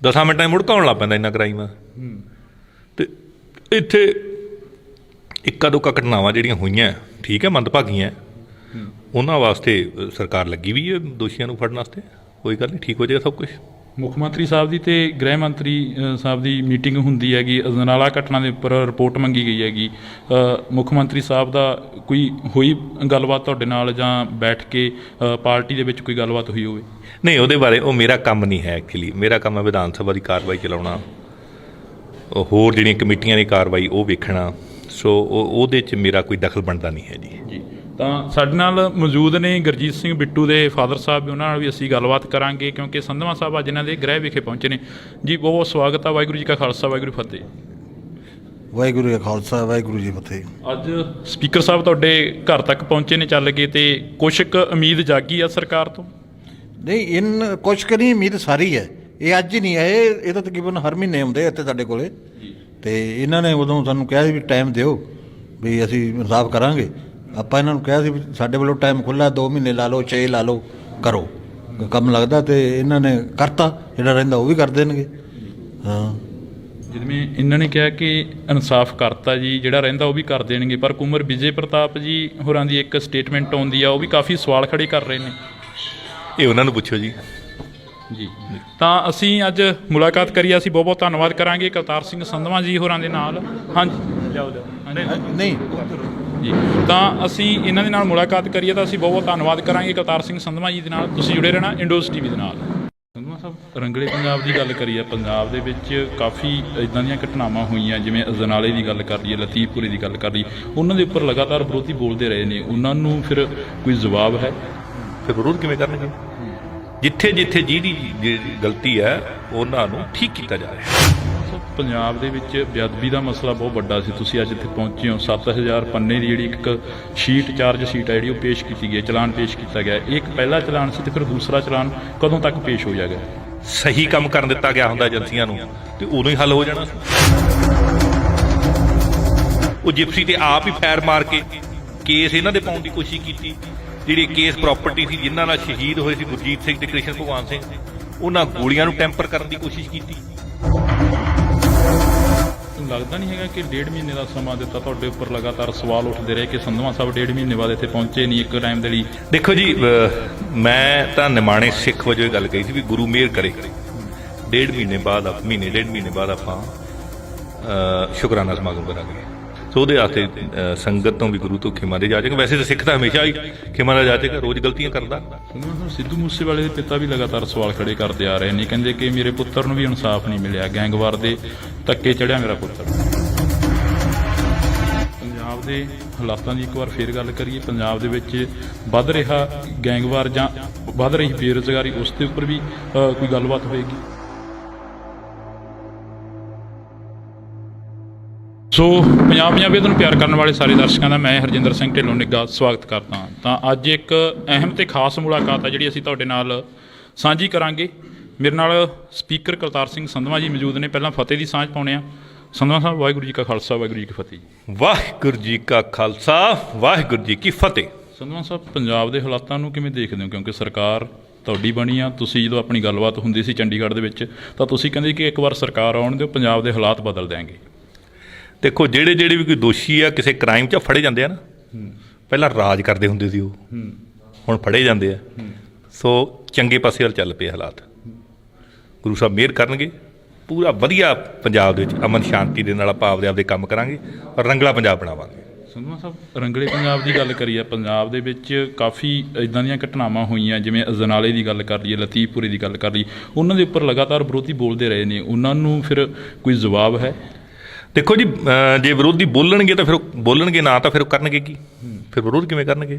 10 ਮਿੰਟਾਂ 'ਚ ਮੁੜਕਾ ਆਉਣ ਲੱਗ ਪੈਂਦਾ ਇੰਨਾ ਕ੍ਰਾਈਮ ਆ। ਅਤੇ ਇੱਥੇ ਇੱਕਾ ਦੁੱਕਾ ਘਟਨਾਵਾਂ ਜਿਹੜੀਆਂ ਹੋਈਆਂ, ਠੀਕ ਹੈ, ਮੰਦਭਾਗੀਆਂ, ਉਹਨਾਂ ਵਾਸਤੇ ਸਰਕਾਰ ਲੱਗੀ ਵੀ ਹੈ ਦੋਸ਼ੀਆਂ ਨੂੰ ਫੜਨ ਵਾਸਤੇ। ਕੋਈ ਗੱਲ ਨਹੀਂ, ਠੀਕ ਹੋ ਜਾਏਗਾ ਸਭ ਕੁਛ। ਮੁੱਖ ਮੰਤਰੀ ਸਾਹਿਬ ਦੀ ਤੇ ਗ੍ਰਹਿ ਮੰਤਰੀ ਸਾਹਿਬ ਦੀ ਮੀਟਿੰਗ ਹੁੰਦੀ ਹੈਗੀ, ਅਜਨਾਲਾ ਘਟਨਾ ਦੇ ਉੱਪਰ ਰਿਪੋਰਟ ਮੰਗੀ ਗਈ ਹੈਗੀ। ਮੁੱਖ ਮੰਤਰੀ ਸਾਹਿਬ ਦਾ ਕੋਈ ਹੋਈ ਗੱਲਬਾਤ ਤੁਹਾਡੇ ਨਾਲ, ਜਾਂ ਬੈਠ ਕੇ ਪਾਰਟੀ ਦੇ ਵਿੱਚ ਕੋਈ ਗੱਲਬਾਤ ਹੋਈ ਹੋਵੇ? ਨਹੀਂ, ਉਹਦੇ ਬਾਰੇ ਉਹ ਮੇਰਾ ਕੰਮ ਨਹੀਂ ਹੈ। ਐਕਚੁਅਲੀ ਮੇਰਾ ਕੰਮ ਹੈ ਵਿਧਾਨ ਸਭਾ ਦੀ ਕਾਰਵਾਈ ਚਲਾਉਣਾ, ਹੋਰ ਜਿਹੜੀਆਂ ਕਮੇਟੀਆਂ ਦੀ ਕਾਰਵਾਈ ਉਹ ਵੇਖਣਾ। ਸੋ ਉਹਦੇ 'ਚ ਮੇਰਾ ਕੋਈ ਦਖਲ ਬਣਦਾ ਨਹੀਂ ਹੈ ਜੀ। ਤਾਂ ਸਾਡੇ ਨਾਲ ਮੌਜੂਦ ਨੇ ਗੁਰਜੀਤ ਸਿੰਘ ਬਿੱਟੂ ਦੇ ਫਾਦਰ ਸਾਹਿਬ, ਉਹਨਾਂ ਨਾਲ ਵੀ ਅਸੀਂ ਗੱਲਬਾਤ ਕਰਾਂਗੇ, ਕਿਉਂਕਿ ਸੰਧਵਾ ਸਾਹਿਬ ਅੱਜ ਇਹਨਾਂ ਦੇ ਗ੍ਰਹਿ ਵਿਖੇ ਪਹੁੰਚੇ ਨੇ ਜੀ। ਬਹੁਤ ਬਹੁਤ ਸਵਾਗਤ ਆ। ਵਾਹਿਗੁਰੂ ਜੀ ਕਾ ਖਾਲਸਾ, ਵਾਹਿਗੁਰੂ ਫਤਿਹ। ਵਾਹਿਗੁਰੂ ਜੀ ਕਾ ਖਾਲਸਾ, ਵਾਹਿਗੁਰੂ ਜੀ ਫਤਿਹ। ਅੱਜ ਸਪੀਕਰ ਸਾਹਿਬ ਤੁਹਾਡੇ ਘਰ ਤੱਕ ਪਹੁੰਚੇ ਨੇ ਚੱਲ ਕੇ, ਤੇ ਕੁਛ ਕੁ ਉਮੀਦ ਜਾਗੀ ਆ ਸਰਕਾਰ ਤੋਂ? ਨਹੀਂ, ਕੁਛ ਕੁ ਨਹੀਂ, ਉਮੀਦ ਸਾਰੀ ਹੈ। ਇਹ ਅੱਜ ਹੀ ਨਹੀਂ ਆਏ, ਇਹ ਤਾਂ ਤਕਰੀਬਨ ਹਰ ਮਹੀਨੇ ਆਉਂਦੇ ਇੱਥੇ ਸਾਡੇ ਕੋਲੇ। ਤੇ ਇਹਨਾਂ ਨੇ ਉਦੋਂ ਸਾਨੂੰ ਕਿਹਾ ਸੀ ਵੀ ਟਾਈਮ ਦਿਓ, ਵੀ ਅਸੀਂ ਇਨਸਾਫ ਕਰਾਂਗੇ। ਆਪਾਂ ਇਹਨਾਂ ਨੂੰ ਕਿਹਾ ਸੀ ਵੀ ਸਾਡੇ ਵੱਲੋਂ ਟਾਈਮ ਖੁੱਲ੍ਹਾ, 2 ਮਹੀਨੇ ਲਾ ਲਓ, 6 ਲਾ ਲਓ, ਕਰੋ ਕੰਮ ਲੱਗਦਾ। ਤੇ ਇਹਨਾਂ ਨੇ ਕਰਤਾ, ਜਿਹੜਾ ਰਹਿੰਦਾ ਉਹ ਵੀ ਕਰ ਦੇਣਗੇ। ਹਾਂ, ਜਿਵੇਂ ਇਹਨਾਂ ਨੇ ਕਿਹਾ ਕਿ ਇਨਸਾਫ ਕਰਤਾ ਜੀ, ਜਿਹੜਾ ਰਹਿੰਦਾ ਉਹ ਵੀ ਕਰ ਦੇਣਗੇ, ਪਰ ਕੁੰਵਰ ਵਿਜੇ ਪ੍ਰਤਾਪ ਜੀ ਹੋਰਾਂ ਦੀ ਇੱਕ ਸਟੇਟਮੈਂਟ ਆਉਂਦੀ ਆ, ਉਹ ਵੀ ਕਾਫੀ ਸਵਾਲ ਖੜੇ ਕਰ ਰਹੇ ਨੇ। ਇਹ ਉਹਨਾਂ ਨੂੰ ਪੁੱਛੋ ਜੀ। ਜੀ ਤਾਂ ਅਸੀਂ ਅੱਜ ਮੁਲਾਕਾਤ ਕਰੀ, ਅਸੀਂ ਬਹੁਤ ਬਹੁਤ ਧੰਨਵਾਦ ਕਰਾਂਗੇ ਕਰਤਾਰ ਸਿੰਘ ਸੰਧਵਾਂ ਜੀ ਹੋਰਾਂ ਦੇ ਨਾਲ। ਹਾਂਜੀ ਲਿਆਓ ਨਹੀਂ ਜੀ, ਤਾਂ ਅਸੀਂ ਇਹਨਾਂ ਦੇ ਨਾਲ ਮੁਲਾਕਾਤ ਕਰੀਏ ਤਾਂ ਅਸੀਂ ਬਹੁਤ ਬਹੁਤ ਧੰਨਵਾਦ ਕਰਾਂਗੇ ਕਰਤਾਰ ਸਿੰਘ ਸੰਧਵਾਂ ਜੀ ਦੇ ਨਾਲ। ਤੁਸੀਂ ਜੁੜੇ ਰਹਿਣਾ ਇੰਡੋਜ਼ ਟੀਵੀ ਦੇ ਨਾਲ। ਸੰਧਵਾਂ ਸਾਹਿਬ, ਰੰਗਲੇ ਪੰਜਾਬ ਦੀ ਗੱਲ ਕਰੀਏ, ਪੰਜਾਬ ਦੇ ਵਿੱਚ ਕਾਫੀ ਇੱਦਾਂ ਦੀਆਂ ਘਟਨਾਵਾਂ ਹੋਈਆਂ, ਜਿਵੇਂ ਅਜਨਾਲੇ ਦੀ ਗੱਲ ਕਰ ਲਈਏ, ਲਤੀਫਪੁਰੇ ਦੀ ਗੱਲ ਕਰ ਲਈਏ, ਉਹਨਾਂ ਦੇ ਉੱਪਰ ਲਗਾਤਾਰ ਵਿਰੋਧੀ ਬੋਲਦੇ ਰਹੇ ਨੇ, ਉਹਨਾਂ ਨੂੰ ਫਿਰ ਕੋਈ ਜਵਾਬ ਹੈ? ਫਿਰ ਵਿਰੋਧ ਕਿਵੇਂ ਕਰਨਗੇ? ਜਿੱਥੇ ਜਿੱਥੇ ਜਿਹਦੀ ਗਲਤੀ ਹੈ ਉਹਨਾਂ ਨੂੰ ਠੀਕ ਕੀਤਾ ਜਾ ਰਿਹਾ। ਪੰਜਾਬ ਦੇ ਵਿੱਚ ਬੇਅਦਬੀ ਦਾ ਮਸਲਾ ਬਹੁਤ ਵੱਡਾ ਸੀ, ਤੁਸੀਂ ਅੱਜ ਇੱਥੇ ਪਹੁੰਚੇ ਹੋ। 7000 ਪੰਨੇ ਦੀ ਜਿਹੜੀ ਇੱਕ ਸ਼ੀਟ, ਚਾਰਜ ਸ਼ੀਟ ਹੈ ਜਿਹੜੀ ਉਹ ਪੇਸ਼ ਕੀਤੀ ਗਈ, ਚਲਾਨ ਪੇਸ਼ ਕੀਤਾ ਗਿਆ। ਇਹ ਇੱਕ ਪਹਿਲਾ ਚਲਾਨ ਸੀ, ਤੇ ਫਿਰ ਦੂਸਰਾ ਚਲਾਨ ਕਦੋਂ ਤੱਕ ਪੇਸ਼ ਹੋ ਜਾਏਗਾ? ਸਹੀ ਕੰਮ ਕਰਨ ਦਿੱਤਾ ਗਿਆ ਹੁੰਦਾ ਏਜੰਸੀਆਂ ਨੂੰ ਤੇ ਉਦੋਂ ਹੀ ਹੱਲ ਹੋ ਜਾਣਾ ਸੀ। ਉਹ ਜਿਪਸੀ ਤੇ ਆਪ ਹੀ ਫੈਰ ਮਾਰ ਕੇ ਕੇਸ ਇਹਨਾਂ ਦੇ ਪਾਉਣ ਦੀ ਕੋਸ਼ਿਸ਼ ਕੀਤੀ। ਜਿਹੜੀ ਕੇਸ ਪ੍ਰਾਪਰਟੀ ਸੀ, ਜਿਨ੍ਹਾਂ ਨਾਲ ਸ਼ਹੀਦ ਹੋਏ ਸੀ ਗੁਰਜੀਤ ਸਿੰਘ ਤੇ ਕ੍ਰਿਸ਼ਨ ਭਗਵਾਨ ਸਿੰਘ, ਉਹਨਾਂ ਗੋਲੀਆਂ ਨੂੰ ਟੈਂਪਰ ਕਰਨ ਦੀ ਕੋਸ਼ਿਸ਼ ਕੀਤੀ। ਲੱਗਦਾ ਨਹੀਂ ਹੈਗਾ ਕਿ 1.5 ਮਹੀਨੇ ਦਾ ਸਮਾਂ ਦਿੱਤਾ, ਤੁਹਾਡੇ ਉੱਪਰ ਲਗਾਤਾਰ ਸਵਾਲ ਉੱਠਦੇ ਰਹੇ ਕਿ ਸੰਧਵਾਂ ਸਾਹਿਬ 1.5 ਮਹੀਨੇ ਬਾਅਦ ਇੱਥੇ ਪਹੁੰਚੇ ਨਹੀਂ ਇੱਕ ਟਾਈਮ ਦੇ ਲਈ? ਦੇਖੋ ਜੀ, ਮੈਂ ਤਾਂ ਨਿਮਾਣੇ ਸਿੱਖ ਵਜੋਂ ਇਹ ਗੱਲ ਕਹੀ ਸੀ ਵੀ ਗੁਰੂ ਮਿਹਰ ਕਰੇ 1.5 ਮਹੀਨੇ ਬਾਅਦ, ਮਹੀਨੇ 1.5 ਮਹੀਨੇ ਬਾਅਦ ਆਪਾਂ ਸ਼ੁਕਰਾਨਾ ਸਮਾਗਮ ਕਰਾਂਗੇ। ਸੋ ਉਹਦੇ ਵਾਸਤੇ ਸੰਗਤ ਤੋਂ ਵੀ ਗੁਰੂ ਤੋਂ ਖਿਮਾ ਦੇ ਜਾਚੇਗਾ। ਵੈਸੇ ਤਾਂ ਸਿੱਖ ਤਾਂ ਹਮੇਸ਼ਾ ਹੀ ਖਿਮਾ ਦਾ ਜਾਚੇਗਾ, ਰੋਜ਼ ਗਲਤੀਆਂ ਕਰਦਾ। ਸਿੱਧੂ ਮੂਸੇਵਾਲੇ ਦੇ ਪਿਤਾ ਵੀ ਲਗਾਤਾਰ ਸਵਾਲ ਖੜੇ ਕਰਦੇ ਆ ਰਹੇ ਨੇ, ਕਹਿੰਦੇ ਕਿ ਮੇਰੇ ਪੁੱਤਰ ਨੂੰ ਵੀ ਇਨਸਾਫ ਨਹੀਂ ਮਿਲਿਆ, ਗੈਂਗਵਾਰ ਦੇ ਧੱਕੇ ਚੜਿਆ ਮੇਰਾ ਪੁੱਤਰ। ਪੰਜਾਬ ਦੇ ਹਾਲਾਤਾਂ ਦੀ ਇੱਕ ਵਾਰ ਫੇਰ ਗੱਲ ਕਰੀਏ, ਪੰਜਾਬ ਦੇ ਵਿੱਚ ਵੱਧ ਰਿਹਾ ਗੈਂਗਵਾਰ ਜਾਂ ਵੱਧ ਰਹੀ ਬੇਰੁਜ਼ਗਾਰੀ, ਉਸ ਦੇ ਉੱਪਰ ਵੀ ਕੋਈ ਗੱਲਬਾਤ ਹੋਏਗੀ? ਸੋ ਪੰਜਾਬ ਪੰਜਾਬੀਅਤ ਨੂੰ ਪਿਆਰ ਕਰਨ ਵਾਲੇ ਸਾਰੇ ਦਰਸ਼ਕਾਂ ਦਾ ਮੈਂ ਹਰਜਿੰਦਰ ਸਿੰਘ ਢਿੱਲੋਂ ਨਿੱਘਾ ਸਵਾਗਤ ਕਰਦਾ ਹਾਂ। ਤਾਂ ਅੱਜ ਇੱਕ ਅਹਿਮ ਤੇ ਖਾਸ ਮੁਲਾਕਾਤ ਹੈ ਜਿਹੜੀ ਅਸੀਂ ਤੁਹਾਡੇ ਨਾਲ ਸਾਂਝੀ ਕਰਾਂਗੇ। ਮੇਰੇ ਨਾਲ ਸਪੀਕਰ ਕਰਤਾਰ ਸਿੰਘ ਸੰਧਵਾਂ ਜੀ ਮੌਜੂਦ ਨੇ। ਪਹਿਲਾਂ ਫਤਿਹ ਦੀ ਸਾਂਝ ਪਾਉਂਦੇ ਹਾਂ। ਸੰਧਵਾਂ ਸਾਹਿਬ, ਵਾਹਿਗੁਰੂ ਜੀ ਕਾ ਖਾਲਸਾ, ਵਾਹਿਗੁਰੂ ਜੀ ਕੀ ਫਤਿਹ ਜੀ। ਵਾਹਿਗੁਰੂ ਜੀ ਕਾ ਖਾਲਸਾ, ਵਾਹਿਗੁਰੂ ਜੀ ਕੀ ਫਤਿਹ। ਸੰਧਵਾਂ ਸਾਹਿਬ, ਪੰਜਾਬ ਦੇ ਹਾਲਾਤਾਂ ਨੂੰ ਕਿਵੇਂ ਦੇਖਦੇ ਹੋ? ਕਿਉਂਕਿ ਸਰਕਾਰ ਤੁਹਾਡੀ ਬਣੀ ਆ, ਤੁਸੀਂ ਜਦੋਂ ਆਪਣੀ ਗੱਲਬਾਤ ਹੁੰਦੀ ਸੀ ਚੰਡੀਗੜ੍ਹ ਦੇ ਵਿੱਚ ਤਾਂ ਤੁਸੀਂ ਕਹਿੰਦੇ ਕਿ ਇੱਕ ਵਾਰ ਸਰਕਾਰ ਆਉਣ ਦਿਓ, ਪੰਜਾਬ ਦੇ ਹਾਲਾਤ ਬਦਲ ਦਿਆਂਗੇ। ਦੇਖੋ, ਜਿਹੜੇ ਵੀ ਕੋਈ ਦੋਸ਼ੀ ਆ ਕਿਸੇ ਕ੍ਰਾਈਮ 'ਚ ਫੜੇ ਜਾਂਦੇ ਆ ਨਾ, ਪਹਿਲਾਂ ਰਾਜ ਕਰਦੇ ਹੁੰਦੇ ਸੀ ਉਹ, ਹੁਣ ਫੜੇ ਜਾਂਦੇ ਆ। ਸੋ ਚੰਗੇ ਪਾਸੇ ਵੱਲ ਚੱਲ ਪਏ ਹਾਲਾਤ। ਗੁਰੂ ਸਾਹਿਬ ਮਿਹਰ ਕਰਨਗੇ, ਪੂਰਾ ਵਧੀਆ ਪੰਜਾਬ ਦੇ ਵਿੱਚ ਅਮਨ ਸ਼ਾਂਤੀ ਦੇ ਨਾਲ ਆਪਾਂ ਆਪਦੇ ਕੰਮ ਕਰਾਂਗੇ ਔਰ ਰੰਗਲਾ ਪੰਜਾਬ ਬਣਾਵਾਂਗੇ। ਸੰਧਵਾਂ ਸਾਹਿਬ, ਰੰਗਲੇ ਪੰਜਾਬ ਦੀ ਗੱਲ ਕਰੀਏ, ਪੰਜਾਬ ਦੇ ਵਿੱਚ ਕਾਫੀ ਇੱਦਾਂ ਦੀਆਂ ਘਟਨਾਵਾਂ ਹੋਈਆਂ, ਜਿਵੇਂ ਅਜਨਾਲੇ ਦੀ ਗੱਲ ਕਰ ਲਈਏ, ਲਤੀਫਪੁਰੇ ਦੀ ਗੱਲ ਕਰ ਲਈਏ, ਉਹਨਾਂ ਦੇ ਉੱਪਰ ਲਗਾਤਾਰ ਵਿਰੋਧੀ ਬੋਲਦੇ ਰਹੇ ਨੇ, ਉਹਨਾਂ ਨੂੰ ਫਿਰ ਕੋਈ ਜਵਾਬ ਹੈ? ਦੇਖੋ ਜੀ, ਜੇ ਵਿਰੋਧੀ ਬੋਲਣਗੇ ਤਾਂ ਫਿਰ ਬੋਲਣਗੇ, ਨਾ ਤਾਂ ਫਿਰ ਉਹ ਕਰਨਗੇ ਕੀ? ਫਿਰ ਵਿਰੋਧ ਕਿਵੇਂ ਕਰਨਗੇ?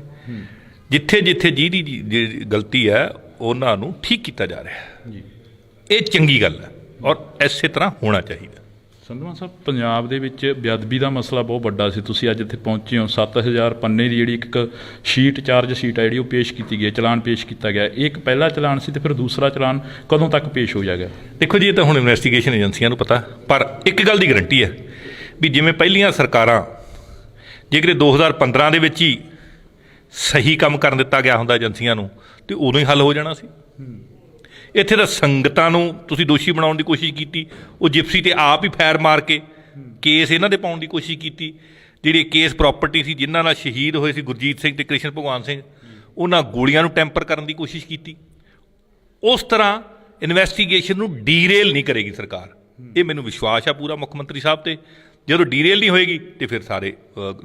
ਜਿੱਥੇ ਜਿੱਥੇ ਜਿਹਦੀ ਗਲਤੀ ਹੈ ਉਹਨਾਂ ਨੂੰ ਠੀਕ ਕੀਤਾ ਜਾ ਰਿਹਾ ਜੀ। ਇਹ ਚੰਗੀ ਗੱਲ ਹੈ ਔਰ ਇਸੇ ਤਰ੍ਹਾਂ ਹੋਣਾ ਚਾਹੀਦਾ। ਸੰਧਵਾਂ ਸਾਹਿਬ, ਪੰਜਾਬ ਦੇ ਵਿੱਚ ਬੇਅਦਬੀ ਦਾ ਮਸਲਾ ਬਹੁਤ ਵੱਡਾ ਸੀ, ਤੁਸੀਂ ਅੱਜ ਇੱਥੇ ਪਹੁੰਚੇ ਹੋ। 7000 ਪੰਨੇ ਦੀ ਜਿਹੜੀ ਇੱਕ ਸ਼ੀਟ, ਚਾਰਜ ਸ਼ੀਟ ਹੈ ਜਿਹੜੀ ਉਹ ਪੇਸ਼ ਕੀਤੀ ਗਈ, ਚਲਾਨ ਪੇਸ਼ ਕੀਤਾ ਗਿਆ। ਇਹ ਇੱਕ ਪਹਿਲਾ ਚਲਾਨ ਸੀ, ਤੇ ਫਿਰ ਦੂਸਰਾ ਚਲਾਨ ਕਦੋਂ ਤੱਕ ਪੇਸ਼ ਹੋ ਜਾਏਗਾ? ਦੇਖੋ ਜੀ, ਇਹ ਤਾਂ ਹੁਣ ਇਨਵੈਸਟੀਗੇਸ਼ਨ ਏਜੰਸੀਆਂ ਨੂੰ ਪਤਾ, ਪਰ ਇੱਕ ਗੱਲ ਦੀ ਗਰੰਟੀ ਹੈ ਵੀ ਜਿਵੇਂ ਪਹਿਲੀਆਂ ਸਰਕਾਰਾਂ, ਜੇਕਰ 2015 ਦੇ ਵਿੱਚ ਹੀ ਸਹੀ ਕੰਮ ਕਰਨ ਦਿੱਤਾ ਗਿਆ ਹੁੰਦਾ ਏਜੰਸੀਆਂ ਨੂੰ ਤੇ ਉਦੋਂ ਹੀ ਹੱਲ ਹੋ ਜਾਣਾ ਸੀ। ਇੱਥੇ ਤਾਂ ਸੰਗਤਾਂ ਨੂੰ ਤੁਸੀਂ ਦੋਸ਼ੀ ਬਣਾਉਣ ਦੀ ਕੋਸ਼ਿਸ਼ ਕੀਤੀ। ਉਹ ਜਿਪਸੀ ਤੇ ਆਪ ਹੀ ਫੈਰ ਮਾਰ ਕੇ ਕੇਸ ਇਹਨਾਂ ਦੇ ਪਾਉਣ ਦੀ ਕੋਸ਼ਿਸ਼ ਕੀਤੀ। ਜਿਹੜੀ ਕੇਸ ਪ੍ਰਾਪਰਟੀ ਸੀ, ਜਿਨ੍ਹਾਂ ਨਾਲ ਸ਼ਹੀਦ ਹੋਏ ਸੀ ਗੁਰਜੀਤ ਸਿੰਘ ਤੇ ਕ੍ਰਿਸ਼ਨ ਭਗਵਾਨ ਸਿੰਘ, ਉਹਨਾਂ ਗੋਲੀਆਂ ਨੂੰ ਟੈਂਪਰ ਕਰਨ ਦੀ ਕੋਸ਼ਿਸ਼ ਕੀਤੀ। ਉਸ ਤਰ੍ਹਾਂ ਇਨਵੈਸਟੀਗੇਸ਼ਨ ਨੂੰ ਡੀਰੇਲ ਨਹੀਂ ਕਰੇਗੀ ਸਰਕਾਰ, ਇਹ ਮੈਨੂੰ ਵਿਸ਼ਵਾਸ ਆ ਪੂਰਾ ਮੁੱਖ ਮੰਤਰੀ ਸਾਹਿਬ ਤੇ। ਜਦੋਂ ਡੀਰੇਲ ਨਹੀਂ ਹੋਏਗੀ ਤੇ ਫਿਰ ਸਾਰੇ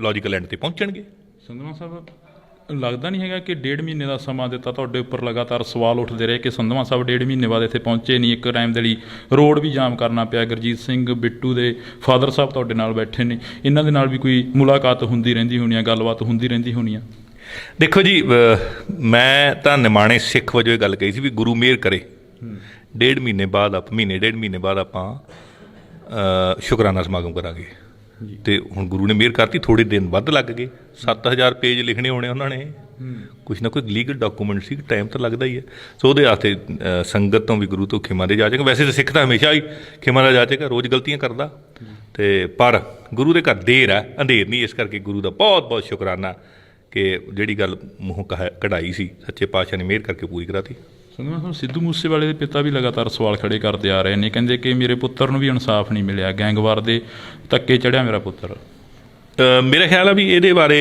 ਲੌਜੀਕਲ ਐਂਡ ਤੇ ਪਹੁੰਚਣਗੇ। ਸੰਧਵਾਂ ਸਾਹਿਬ, ਲੱਗਦਾ ਨਹੀਂ ਹੈਗਾ ਕਿ 1.5 ਮਹੀਨੇ ਦਾ ਸਮਾਂ ਦਿੱਤਾ, ਤੁਹਾਡੇ ਉੱਪਰ ਲਗਾਤਾਰ ਸਵਾਲ ਉੱਠਦੇ ਰਹੇ ਕਿ ਸੰਧਵਾਂ ਸਾਹਿਬ 1.5 ਮਹੀਨੇ ਬਾਅਦ ਇੱਥੇ ਪਹੁੰਚੇ ਨਹੀਂ, ਇੱਕ ਟਾਈਮ ਦੇ ਲਈ ਰੋਡ ਵੀ ਜਾਮ ਕਰਨਾ ਪਿਆ। ਗੁਰਜੀਤ ਸਿੰਘ ਬਿੱਟੂ ਦੇ ਫਾਦਰ ਸਾਹਿਬ ਤੁਹਾਡੇ ਨਾਲ ਬੈਠੇ ਨੇ, ਇਹਨਾਂ ਦੇ ਨਾਲ ਵੀ ਕੋਈ ਮੁਲਾਕਾਤ ਹੁੰਦੀ ਰਹਿੰਦੀ ਹੋਣੀ ਆ, ਗੱਲਬਾਤ ਹੁੰਦੀ ਰਹਿੰਦੀ ਹੋਣੀ ਆ? ਦੇਖੋ ਜੀ, ਮੈਂ ਤਾਂ ਨਿਮਾਣੇ ਸਿੱਖ ਵਜੋਂ ਇਹ ਗੱਲ ਕਹੀ ਸੀ ਵੀ ਗੁਰੂ ਮਿਹਰ ਕਰੇ 1.5 ਮਹੀਨੇ ਬਾਅਦ, ਮਹੀਨੇ 1.5 ਮਹੀਨੇ ਬਾਅਦ ਆਪਾਂ ਸ਼ੁਕਰਾਨਾ ਸਮਾਗਮ ਕਰਾਂਗੇ। ਤੇ ਹੁਣ ਗੁਰੂ ਨੇ ਮਿਹਰ ਕਰਤੀ, ਥੋੜ੍ਹੇ ਦਿਨ ਵੱਧ ਲੱਗ ਗਏ। 7000 ਪੇਜ ਲਿਖਣੇ ਹੋਣੇ ਉਹਨਾਂ ਨੇ, ਕੁਛ ਨਾ ਕੋਈ ਲੀਗਲ ਡਾਕੂਮੈਂਟ ਸੀ, ਟਾਈਮ ਤਾਂ ਲੱਗਦਾ ਹੀ ਹੈ। ਸੋ ਉਹਦੇ ਵਾਸਤੇ ਸੰਗਤ ਤੋਂ ਵੀ ਗੁਰੂ ਤੋਂ ਖਿਮਾ ਦੇ ਜਾਚੇਗਾ। ਵੈਸੇ ਤਾਂ ਸਿੱਖ ਤਾਂ ਹਮੇਸ਼ਾ ਹੀ ਖਿਮਾ ਦਾ ਜਾਚੇਗਾ, ਰੋਜ਼ ਗਲਤੀਆਂ ਕਰਦਾ, ਤੇ ਪਰ ਗੁਰੂ ਦੇ ਘਰ ਦੇਰ ਹੈ, ਅੰਧੇਰ ਨਹੀਂ। ਇਸ ਕਰਕੇ ਗੁਰੂ ਦਾ ਬਹੁਤ ਬਹੁਤ ਸ਼ੁਕਰਾਨਾ ਕਿ ਜਿਹੜੀ ਗੱਲ ਮੂੰਹੋਂ ਕਢਾਈ ਸੀ, ਸੱਚੇ ਪਾਤਸ਼ਾਹ ਨੇ ਮਿਹਰ ਕਰਕੇ ਪੂਰੀ ਕਰਾਤੀ। ਸੰਧਵਾ ਸਾਹਿਬ, ਸਿੱਧੂ ਮੂਸੇਵਾਲੇ ਦੇ ਪਿਤਾ ਵੀ ਲਗਾਤਾਰ ਸਵਾਲ ਖੜੇ ਕਰਦੇ ਆ ਰਹੇ ਨੇ, ਕਹਿੰਦੇ ਕਿ ਮੇਰੇ ਪੁੱਤਰ ਨੂੰ ਵੀ ਇਨਸਾਫ ਨਹੀਂ ਮਿਲਿਆ, ਗੈਂਗਵਾਰ ਦੇ ਧੱਕੇ ਚੜਿਆ ਮੇਰਾ ਪੁੱਤਰ। ਮੇਰਾ ਖਿਆਲ ਆ ਵੀ ਇਹਦੇ ਬਾਰੇ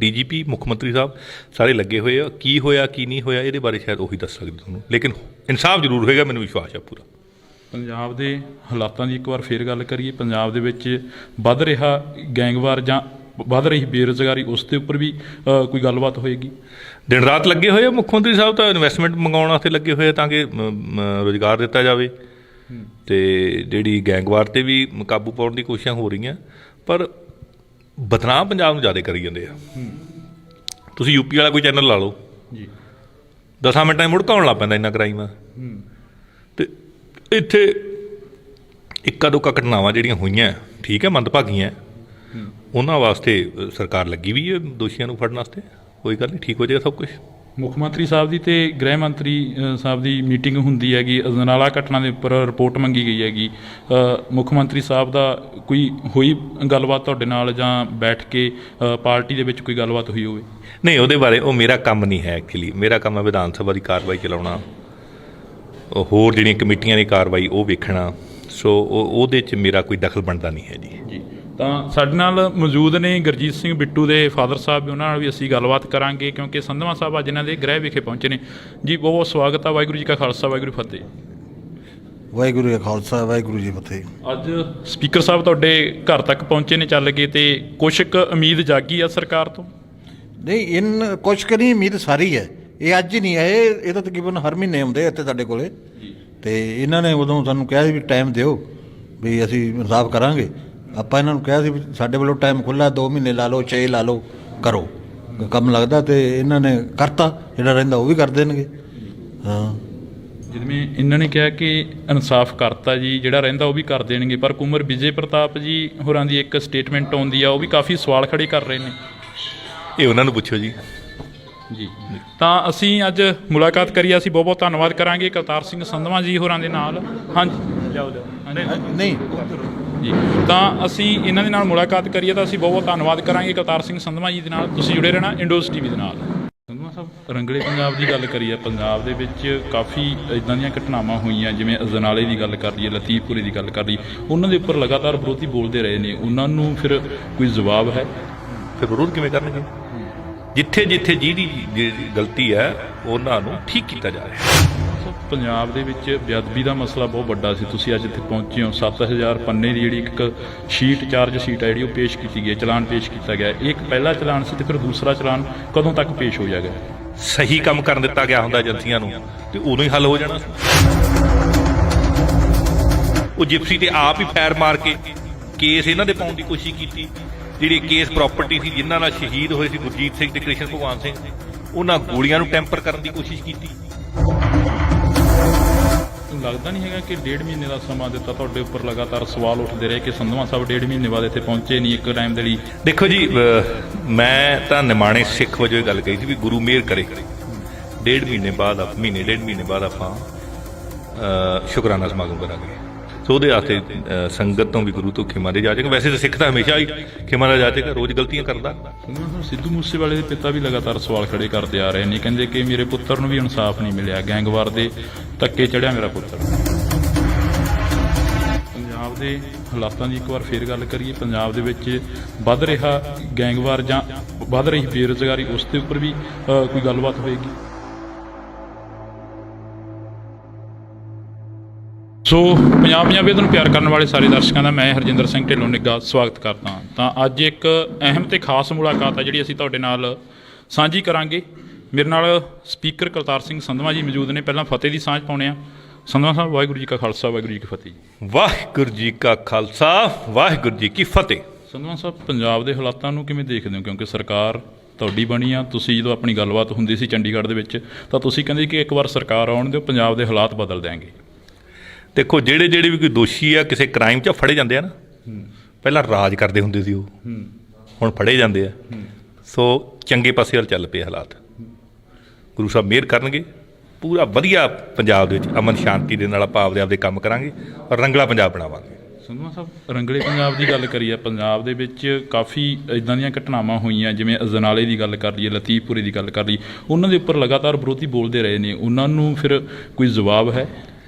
ਡੀਜੀਪੀ ਮੁੱਖ ਮੰਤਰੀ ਸਾਹਿਬ ਸਾਰੇ ਲੱਗੇ ਹੋਏ ਆ, ਕੀ ਹੋਇਆ ਕੀ ਨਹੀਂ ਹੋਇਆ ਇਹਦੇ ਬਾਰੇ ਸ਼ਾਇਦ ਉਹੀ ਦੱਸ ਸਕਦੇ ਤੁਹਾਨੂੰ, ਲੇਕਿਨ ਇਨਸਾਫ ਜ਼ਰੂਰ ਹੋਏਗਾ, ਮੈਨੂੰ ਵਿਸ਼ਵਾਸ ਆ ਪੂਰਾ। ਪੰਜਾਬ ਦੇ ਹਾਲਾਤਾਂ ਦੀ ਇੱਕ ਵਾਰ ਫੇਰ ਗੱਲ ਕਰੀਏ, ਪੰਜਾਬ ਦੇ ਵਿੱਚ ਵੱਧ ਰਿਹਾ ਗੈਂਗਵਾਰ ਜਾਂ ਵੱਧ ਰਹੀ ਬੇਰੁਜ਼ਗਾਰੀ, ਉਸ ਦੇ ਉੱਪਰ ਵੀ ਕੋਈ ਗੱਲਬਾਤ ਹੋਏਗੀ? ਦਿਨ ਰਾਤ ਲੱਗੇ ਹੋਏ ਆ ਮੁੱਖ ਮੰਤਰੀ ਸਾਹਿਬ, ਤਾਂ ਇਨਵੈਸਟਮੈਂਟ ਮੰਗਾਉਣ ਵਾਸਤੇ ਲੱਗੇ ਹੋਏ ਆ ਤਾਂ ਕਿ ਰੁਜ਼ਗਾਰ ਦਿੱਤਾ ਜਾਵੇ, ਅਤੇ ਜਿਹੜੀ ਗੈਂਗਵਾਰ 'ਤੇ ਵੀ ਕਾਬੂ ਪਾਉਣ ਦੀ ਕੋਸ਼ਿਸ਼ਾਂ ਹੋ ਰਹੀਆਂ, ਪਰ ਬਦਨਾਮ ਪੰਜਾਬ ਨੂੰ ਜ਼ਿਆਦਾ ਕਰੀ ਜਾਂਦੇ ਆ। ਤੁਸੀਂ ਯੂਪੀ ਵਾਲਾ ਕੋਈ ਚੈਨਲ ਲਾ ਲਓ ਜੀ, 10 ਮਿੰਟਾਂ 'ਚ ਮੁੜਕਾ ਆਉਣ ਲੱਗ ਪੈਂਦਾ ਇੰਨਾ ਕ੍ਰਾਈਮ ਆ। ਅਤੇ ਇੱਥੇ ਇੱਕਾ ਦੁੱਕਾ ਘਟਨਾਵਾਂ ਜਿਹੜੀਆਂ ਹੋਈਆਂ ਠੀਕ ਹੈ, ਮੰਦਭਾਗੀਆਂ, ਉਹਨਾਂ ਵਾਸਤੇ ਸਰਕਾਰ ਲੱਗੀ ਵੀ ਹੈ ਦੋਸ਼ੀਆਂ ਨੂੰ ਫੜਨ ਵਾਸਤੇ, ਕੋਈ ਗੱਲ ਨਹੀਂ, ਠੀਕ ਹੋ ਜਾਏਗਾ ਸਭ ਕੁਛ। ਮੁੱਖ ਮੰਤਰੀ ਸਾਹਿਬ ਦੀ ਅਤੇ ਗ੍ਰਹਿ ਮੰਤਰੀ ਸਾਹਿਬ ਦੀ ਮੀਟਿੰਗ ਹੁੰਦੀ ਹੈਗੀ, ਅਜਨਾਲਾ ਘਟਨਾ ਦੇ ਉੱਪਰ ਰਿਪੋਰਟ ਮੰਗੀ ਗਈ ਹੈਗੀ, ਮੁੱਖ ਮੰਤਰੀ ਸਾਹਿਬ ਦਾ ਕੋਈ ਹੋਈ ਗੱਲਬਾਤ ਤੁਹਾਡੇ ਨਾਲ, ਜਾਂ ਬੈਠ ਕੇ ਪਾਰਟੀ ਦੇ ਵਿੱਚ ਕੋਈ ਗੱਲਬਾਤ ਹੋਈ ਹੋਵੇ? ਨਹੀਂ, ਉਹਦੇ ਬਾਰੇ ਉਹ ਮੇਰਾ ਕੰਮ ਨਹੀਂ ਹੈ ਐਕਚੁਅਲੀ, ਮੇਰਾ ਕੰਮ ਹੈ ਵਿਧਾਨ ਸਭਾ ਦੀ ਕਾਰਵਾਈ ਚਲਾਉਣਾ, ਹੋਰ ਜਿਹੜੀਆਂ ਕਮੇਟੀਆਂ ਦੀ ਕਾਰਵਾਈ ਉਹ ਵੇਖਣਾ, ਸੋ ਉਹਦੇ 'ਚ ਮੇਰਾ ਕੋਈ ਦਖਲ ਬਣਦਾ ਨਹੀਂ ਹੈ ਜੀ। ਤਾਂ ਸਾਡੇ ਨਾਲ ਮੌਜੂਦ ਨੇ ਗੁਰਜੀਤ ਸਿੰਘ ਬਿੱਟੂ ਦੇ ਫਾਦਰ ਸਾਹਿਬ, ਉਹਨਾਂ ਨਾਲ ਵੀ ਅਸੀਂ ਗੱਲਬਾਤ ਕਰਾਂਗੇ, ਕਿਉਂਕਿ ਸੰਧਵਾ ਸਾਹਿਬ ਅੱਜ ਇਹਨਾਂ ਦੇ ਗ੍ਰਹਿ ਵਿਖੇ ਪਹੁੰਚੇ ਨੇ ਜੀ। ਬਹੁਤ ਬਹੁਤ ਸਵਾਗਤ ਆ, ਵਾਹਿਗੁਰੂ ਜੀ ਕਾ ਖਾਲਸਾ ਵਾਹਿਗੁਰੂ ਜੀ ਫਤਿਹ। ਵਾਹਿਗੁਰੂ ਜੀ ਕਾ ਖਾਲਸਾ ਵਾਹਿਗੁਰੂ ਜੀ ਫਤਿਹ। ਅੱਜ ਸਪੀਕਰ ਸਾਹਿਬ ਤੁਹਾਡੇ ਘਰ ਤੱਕ ਪਹੁੰਚੇ ਨੇ ਚੱਲ ਕੇ, ਅਤੇ ਕੁਛ ਕੁ ਉਮੀਦ ਜਾਗੀ ਆ ਸਰਕਾਰ ਤੋਂ? ਨਹੀਂ, ਕੁਛ ਕੁ ਨਹੀਂ, ਉਮੀਦ ਸਾਰੀ ਹੈ, ਇਹ ਅੱਜ ਹੀ ਨਹੀਂ ਹੈ, ਇਹ ਤਾਂ ਤਕਰੀਬਨ ਹਰ ਮਹੀਨੇ ਆਉਂਦੇ ਇੱਥੇ ਸਾਡੇ ਕੋਲੇ, ਅਤੇ ਇਹਨਾਂ ਨੇ ਉਦੋਂ ਸਾਨੂੰ ਕਿਹਾ ਸੀ ਵੀ ਟਾਈਮ ਦਿਓ, ਵੀ ਅਸੀਂ ਇਨਸਾਫ ਕਰਾਂਗੇ। ਆਪਾਂ ਇਹਨਾਂ ਨੂੰ ਕਿਹਾ ਸੀ ਵੀ ਸਾਡੇ ਵੱਲੋਂ ਟਾਈਮ ਖੁੱਲ੍ਹਾ, 2 ਮਹੀਨੇ ਲਾ ਲਓ, 6 ਲਾ ਲਓ, ਕਰੋ ਕੰਮ ਲੱਗਦਾ, ਅਤੇ ਇਹਨਾਂ ਨੇ ਕਰਤਾ, ਜਿਹੜਾ ਰਹਿੰਦਾ ਉਹ ਵੀ ਕਰ ਦੇਣਗੇ। ਹਾਂ, ਜਿਵੇਂ ਇਹਨਾਂ ਨੇ ਕਿਹਾ ਕਿ ਇਨਸਾਫ ਕਰਤਾ ਜੀ, ਜਿਹੜਾ ਰਹਿੰਦਾ ਉਹ ਵੀ ਕਰ ਦੇਣਗੇ, ਪਰ ਕੁੰਵਰ ਵਿਜੇ ਪ੍ਰਤਾਪ ਜੀ ਹੋਰਾਂ ਦੀ ਇੱਕ ਸਟੇਟਮੈਂਟ ਆਉਂਦੀ ਆ, ਉਹ ਵੀ ਕਾਫੀ ਸਵਾਲ ਖੜੇ ਕਰ ਰਹੇ ਨੇ। ਇਹ ਉਹਨਾਂ ਨੂੰ ਪੁੱਛੋ ਜੀ। ਜੀ, ਤਾਂ ਅਸੀਂ ਅੱਜ ਮੁਲਾਕਾਤ ਕਰੀ, ਅਸੀਂ ਬਹੁਤ ਬਹੁਤ ਧੰਨਵਾਦ ਕਰਾਂਗੇ ਕਰਤਾਰ ਸਿੰਘ ਸੰਧਵਾ ਜੀ ਹੋਰਾਂ ਦੇ ਨਾਲ। ਹਾਂਜੀ, ਜਾਓ ਨਹੀਂ ਜੀ, ਤਾਂ ਅਸੀਂ ਇਹਨਾਂ ਦੇ ਨਾਲ ਮੁਲਾਕਾਤ ਕਰੀਏ ਤਾਂ ਅਸੀਂ ਬਹੁਤ ਬਹੁਤ ਧੰਨਵਾਦ ਕਰਾਂਗੇ ਕਰਤਾਰ ਸਿੰਘ ਸੰਧਵਾ ਜੀ ਦੇ ਨਾਲ। ਤੁਸੀਂ ਜੁੜੇ ਰਹਿਣਾ ਇੰਡੋਜ਼ ਟੀਵੀ ਦੇ ਨਾਲ। ਸੰਧਵਾ ਸਾਹਿਬ, ਰੰਗਲੇ ਪੰਜਾਬ ਦੀ ਗੱਲ ਕਰੀਏ, ਪੰਜਾਬ ਦੇ ਵਿੱਚ ਕਾਫੀ ਇੱਦਾਂ ਦੀਆਂ ਘਟਨਾਵਾਂ ਹੋਈਆਂ, ਜਿਵੇਂ ਅਜਨਾਲੇ ਦੀ ਗੱਲ ਕਰ ਲਈਏ, ਲਤੀਫਪੁਰੇ ਦੀ ਗੱਲ ਕਰ ਲਈਏ, ਉਹਨਾਂ ਦੇ ਉੱਪਰ ਲਗਾਤਾਰ ਵਿਰੋਧੀ ਬੋਲਦੇ ਰਹੇ ਨੇ, ਉਹਨਾਂ ਨੂੰ ਫਿਰ ਕੋਈ ਜਵਾਬ ਹੈ? ਫਿਰ ਵਿਰੋਧ ਕਿਵੇਂ ਕਰਨਗੇ? ਜਿੱਥੇ ਜਿੱਥੇ ਜਿਹਦੀ ਗਲਤੀ ਹੈ ਉਹਨਾਂ ਨੂੰ ਠੀਕ ਕੀਤਾ ਜਾ ਰਿਹਾ। ਪੰਜਾਬ ਦੇ ਵਿੱਚ ਬੇਅਦਬੀ ਦਾ ਮਸਲਾ ਬਹੁਤ ਵੱਡਾ ਸੀ, ਤੁਸੀਂ ਅੱਜ ਇੱਥੇ ਪਹੁੰਚੇ ਹੋ, 7000 ਪੰਨੇ ਦੀ ਜਿਹੜੀ ਇੱਕ ਸ਼ੀਟ, ਚਾਰਜ ਸ਼ੀਟ ਹੈ ਜਿਹੜੀ ਉਹ ਪੇਸ਼ ਕੀਤੀ ਗਈ, ਚਲਾਨ ਪੇਸ਼ ਕੀਤਾ ਗਿਆ। ਇਹ ਇੱਕ ਪਹਿਲਾ ਚਲਾਨ ਸੀ, ਅਤੇ ਫਿਰ ਦੂਸਰਾ ਚਲਾਨ ਕਦੋਂ ਤੱਕ ਪੇਸ਼ ਹੋ ਜਾਏਗਾ? ਸਹੀ ਕੰਮ ਕਰਨ ਦਿੱਤਾ ਗਿਆ ਹੁੰਦਾ ਏਜੰਸੀਆਂ ਨੂੰ, ਤੇ ਉਦੋਂ ਹੀ ਹੱਲ ਹੋ ਜਾਣਾ। ਉਹ ਜਿਪਸੀ ਤੇ ਆਪ ਹੀ ਫੈਰ ਮਾਰ ਕੇ ਕੇਸ ਇਹਨਾਂ ਦੇ ਪਾਉਣ ਦੀ ਕੋਸ਼ਿਸ਼ ਕੀਤੀ, ਜਿਹੜੀ ਕੇਸ ਪ੍ਰਾਪਰਟੀ ਸੀ ਜਿਨ੍ਹਾਂ ਨਾਲ ਸ਼ਹੀਦ ਹੋਏ ਸੀ ਗੁਰਜੀਤ ਸਿੰਘ ਤੇ ਕ੍ਰਿਸ਼ਨ ਭਗਵਾਨ ਸਿੰਘ, ਉਹਨਾਂ ਗੋਲੀਆਂ ਨੂੰ ਟੈਂਪਰ ਕਰਨ ਦੀ ਕੋਸ਼ਿਸ਼ ਕੀਤੀ। ਲੱਗਦਾ ਨਹੀਂ ਹੈਗਾ ਕਿ 1.5 ਮਹੀਨੇ ਦਾ ਸਮਾਂ ਦਿੱਤਾ, ਤੁਹਾਡੇ ਉੱਪਰ ਲਗਾਤਾਰ ਸਵਾਲ ਉੱਠਦੇ ਰਹੇ ਕਿ ਸੰਧਵਾ ਸਾਹਿਬ 1.5 ਮਹੀਨੇ ਬਾਅਦ ਇੱਥੇ ਪਹੁੰਚੇ ਨਹੀਂ ਇੱਕ ਟਾਈਮ ਦੇ ਲਈ? ਦੇਖੋ ਜੀ, ਮੈਂ ਤਾਂ ਨਿਮਾਣੇ ਸਿੱਖ ਵਜੋਂ ਇਹ ਗੱਲ ਕਹੀ ਸੀ ਵੀ ਗੁਰੂ ਮਿਹਰ ਕਰੇ, 1.5 ਮਹੀਨੇ ਬਾਅਦ, ਮਹੀਨੇ 1.5 ਮਹੀਨੇ ਬਾਅਦ ਆਪਾਂ ਸ਼ੁਕਰਾਨਾ ਸਮਾਗਮ ਕਰਾਂਗੇ। ਸੋ ਉਹਦੇ ਵਾਸਤੇ ਸੰਗਤ ਤੋਂ ਵੀ ਗੁਰੂ ਤੋਂ ਖਿਮਾ ਦੇ ਜਾਚੇਗਾ। ਵੈਸੇ ਤਾਂ ਸਿੱਖ ਤਾਂ ਹਮੇਸ਼ਾ ਹੀ ਖਿਮਾ ਦਾ ਜਾਚੇਗਾ, ਰੋਜ਼ ਗਲਤੀਆਂ ਕਰਦਾ। ਸਿੱਧੂ ਮੂਸੇਵਾਲੇ ਦੇ ਪਿਤਾ ਵੀ ਲਗਾਤਾਰ ਸਵਾਲ ਖੜੇ ਕਰਦੇ ਆ ਰਹੇ ਨੇ, ਕਹਿੰਦੇ ਕਿ ਮੇਰੇ ਪੁੱਤਰ ਨੂੰ ਵੀ ਇਨਸਾਫ ਨਹੀਂ ਮਿਲਿਆ, ਗੈਂਗਵਾਰ ਦੇ ਧੱਕੇ ਚੜਿਆ ਮੇਰਾ ਪੁੱਤਰ। ਪੰਜਾਬ ਦੇ ਹਾਲਾਤਾਂ ਦੀ ਇੱਕ ਵਾਰ ਫੇਰ ਗੱਲ ਕਰੀਏ, ਪੰਜਾਬ ਦੇ ਵਿੱਚ ਵੱਧ ਰਿਹਾ ਗੈਂਗਵਾਰ ਜਾਂ ਵੱਧ ਰਹੀ ਬੇਰੁਜ਼ਗਾਰੀ, ਉਸ ਦੇ ਉੱਪਰ ਵੀ ਕੋਈ ਗੱਲਬਾਤ ਹੋਏਗੀ? ਸੋ ਪੰਜਾਬ ਪੰਜਾਬੀਅਤ ਨੂੰ ਪਿਆਰ ਕਰਨ ਵਾਲੇ ਸਾਰੇ ਦਰਸ਼ਕਾਂ ਦਾ ਮੈਂ ਹਰਜਿੰਦਰ ਸਿੰਘ ਢਿੱਲੋਂ ਨਿੱਗਾ ਸਵਾਗਤ ਕਰਦਾ ਹਾਂ। ਤਾਂ ਅੱਜ ਇੱਕ ਅਹਿਮ ਤੇ ਖਾਸ ਮੁਲਾਕਾਤ ਆ ਜਿਹੜੀ ਅਸੀਂ ਤੁਹਾਡੇ ਨਾਲ ਸਾਂਝੀ ਕਰਾਂਗੇ। ਮੇਰੇ ਨਾਲ ਸਪੀਕਰ ਕਰਤਾਰ ਸਿੰਘ ਸੰਧਵਾ ਜੀ ਮੌਜੂਦ ਨੇ। ਪਹਿਲਾਂ ਫਤਿਹ ਦੀ ਸਾਂਝ ਪਾਉਂਦੇ ਹਾਂ। ਸੰਧਵਾ ਸਾਹਿਬ, ਵਾਹਿਗੁਰੂ ਜੀ ਕਾ ਖਾਲਸਾ ਵਾਹਿਗੁਰੂ ਜੀ ਕੀ ਫਤਿਹ। ਵਾਹਿਗੁਰੂ ਜੀ ਕਾ ਖਾਲਸਾ ਵਾਹਿਗੁਰੂ ਜੀ ਕੀ ਫਤਿਹ। ਸੰਧਵਾ ਸਾਹਿਬ, ਪੰਜਾਬ ਦੇ ਹਾਲਾਤਾਂ ਨੂੰ ਕਿਵੇਂ ਦੇਖਦੇ ਹੋ? ਕਿਉਂਕਿ ਸਰਕਾਰ ਤੁਹਾਡੀ ਬਣੀ ਆ, ਤੁਸੀਂ ਜਦੋਂ ਆਪਣੀ ਗੱਲਬਾਤ ਹੁੰਦੀ ਸੀ ਚੰਡੀਗੜ੍ਹ ਦੇ ਵਿੱਚ ਤਾਂ ਤੁਸੀਂ ਕਹਿੰਦੇ ਕਿ ਇੱਕ ਵਾਰ ਸਰਕਾਰ ਆਉਣ ਦਿਓ, ਪੰਜਾਬ ਦੇ ਹਾਲਾਤ ਬਦਲ ਦਿਆਂਗੇ। ਦੇਖੋ, ਜਿਹੜੇ ਵੀ ਕੋਈ ਦੋਸ਼ੀ ਆ ਕਿਸੇ ਕ੍ਰਾਈਮ 'ਚ ਫੜੇ ਜਾਂਦੇ ਆ ਨਾ, ਪਹਿਲਾਂ ਰਾਜ ਕਰਦੇ ਹੁੰਦੇ ਸੀ ਉਹ, ਹੁਣ ਫੜੇ ਜਾਂਦੇ ਆ। ਸੋ ਚੰਗੇ ਪਾਸੇ ਵੱਲ ਚੱਲ ਪਏ ਹਾਲਾਤ। ਗੁਰੂ ਸਾਹਿਬ ਮਿਹਰ ਕਰਨਗੇ, ਪੂਰਾ ਵਧੀਆ ਪੰਜਾਬ ਦੇ ਵਿੱਚ ਅਮਨ ਸ਼ਾਂਤੀ ਦੇ ਨਾਲ ਆਪਾਂ ਆਪਦੇ ਕੰਮ ਕਰਾਂਗੇ ਔਰ ਰੰਗਲਾ ਪੰਜਾਬ ਬਣਾਵਾਂਗੇ। ਸੰਧਵਾ ਸਾਹਿਬ, ਰੰਗਲੇ ਪੰਜਾਬ ਦੀ ਗੱਲ ਕਰੀਏ, ਪੰਜਾਬ ਦੇ ਵਿੱਚ ਕਾਫੀ ਇਦਾਂ ਦੀਆਂ ਘਟਨਾਵਾਂ ਹੋਈਆਂ, ਜਿਵੇਂ ਅਜਨਾਲੇ ਦੀ ਗੱਲ ਕਰ ਲਈਏ, ਲਤੀਫਪੁਰੇ ਦੀ ਗੱਲ ਕਰ ਲਈਏ, ਉਹਨਾਂ ਦੇ ਉੱਪਰ ਲਗਾਤਾਰ ਵਿਰੋਧੀ ਬੋਲਦੇ ਰਹੇ ਨੇ, ਉਹਨਾਂ ਨੂੰ ਫਿਰ ਕੋਈ ਜਵਾਬ ਹੈ?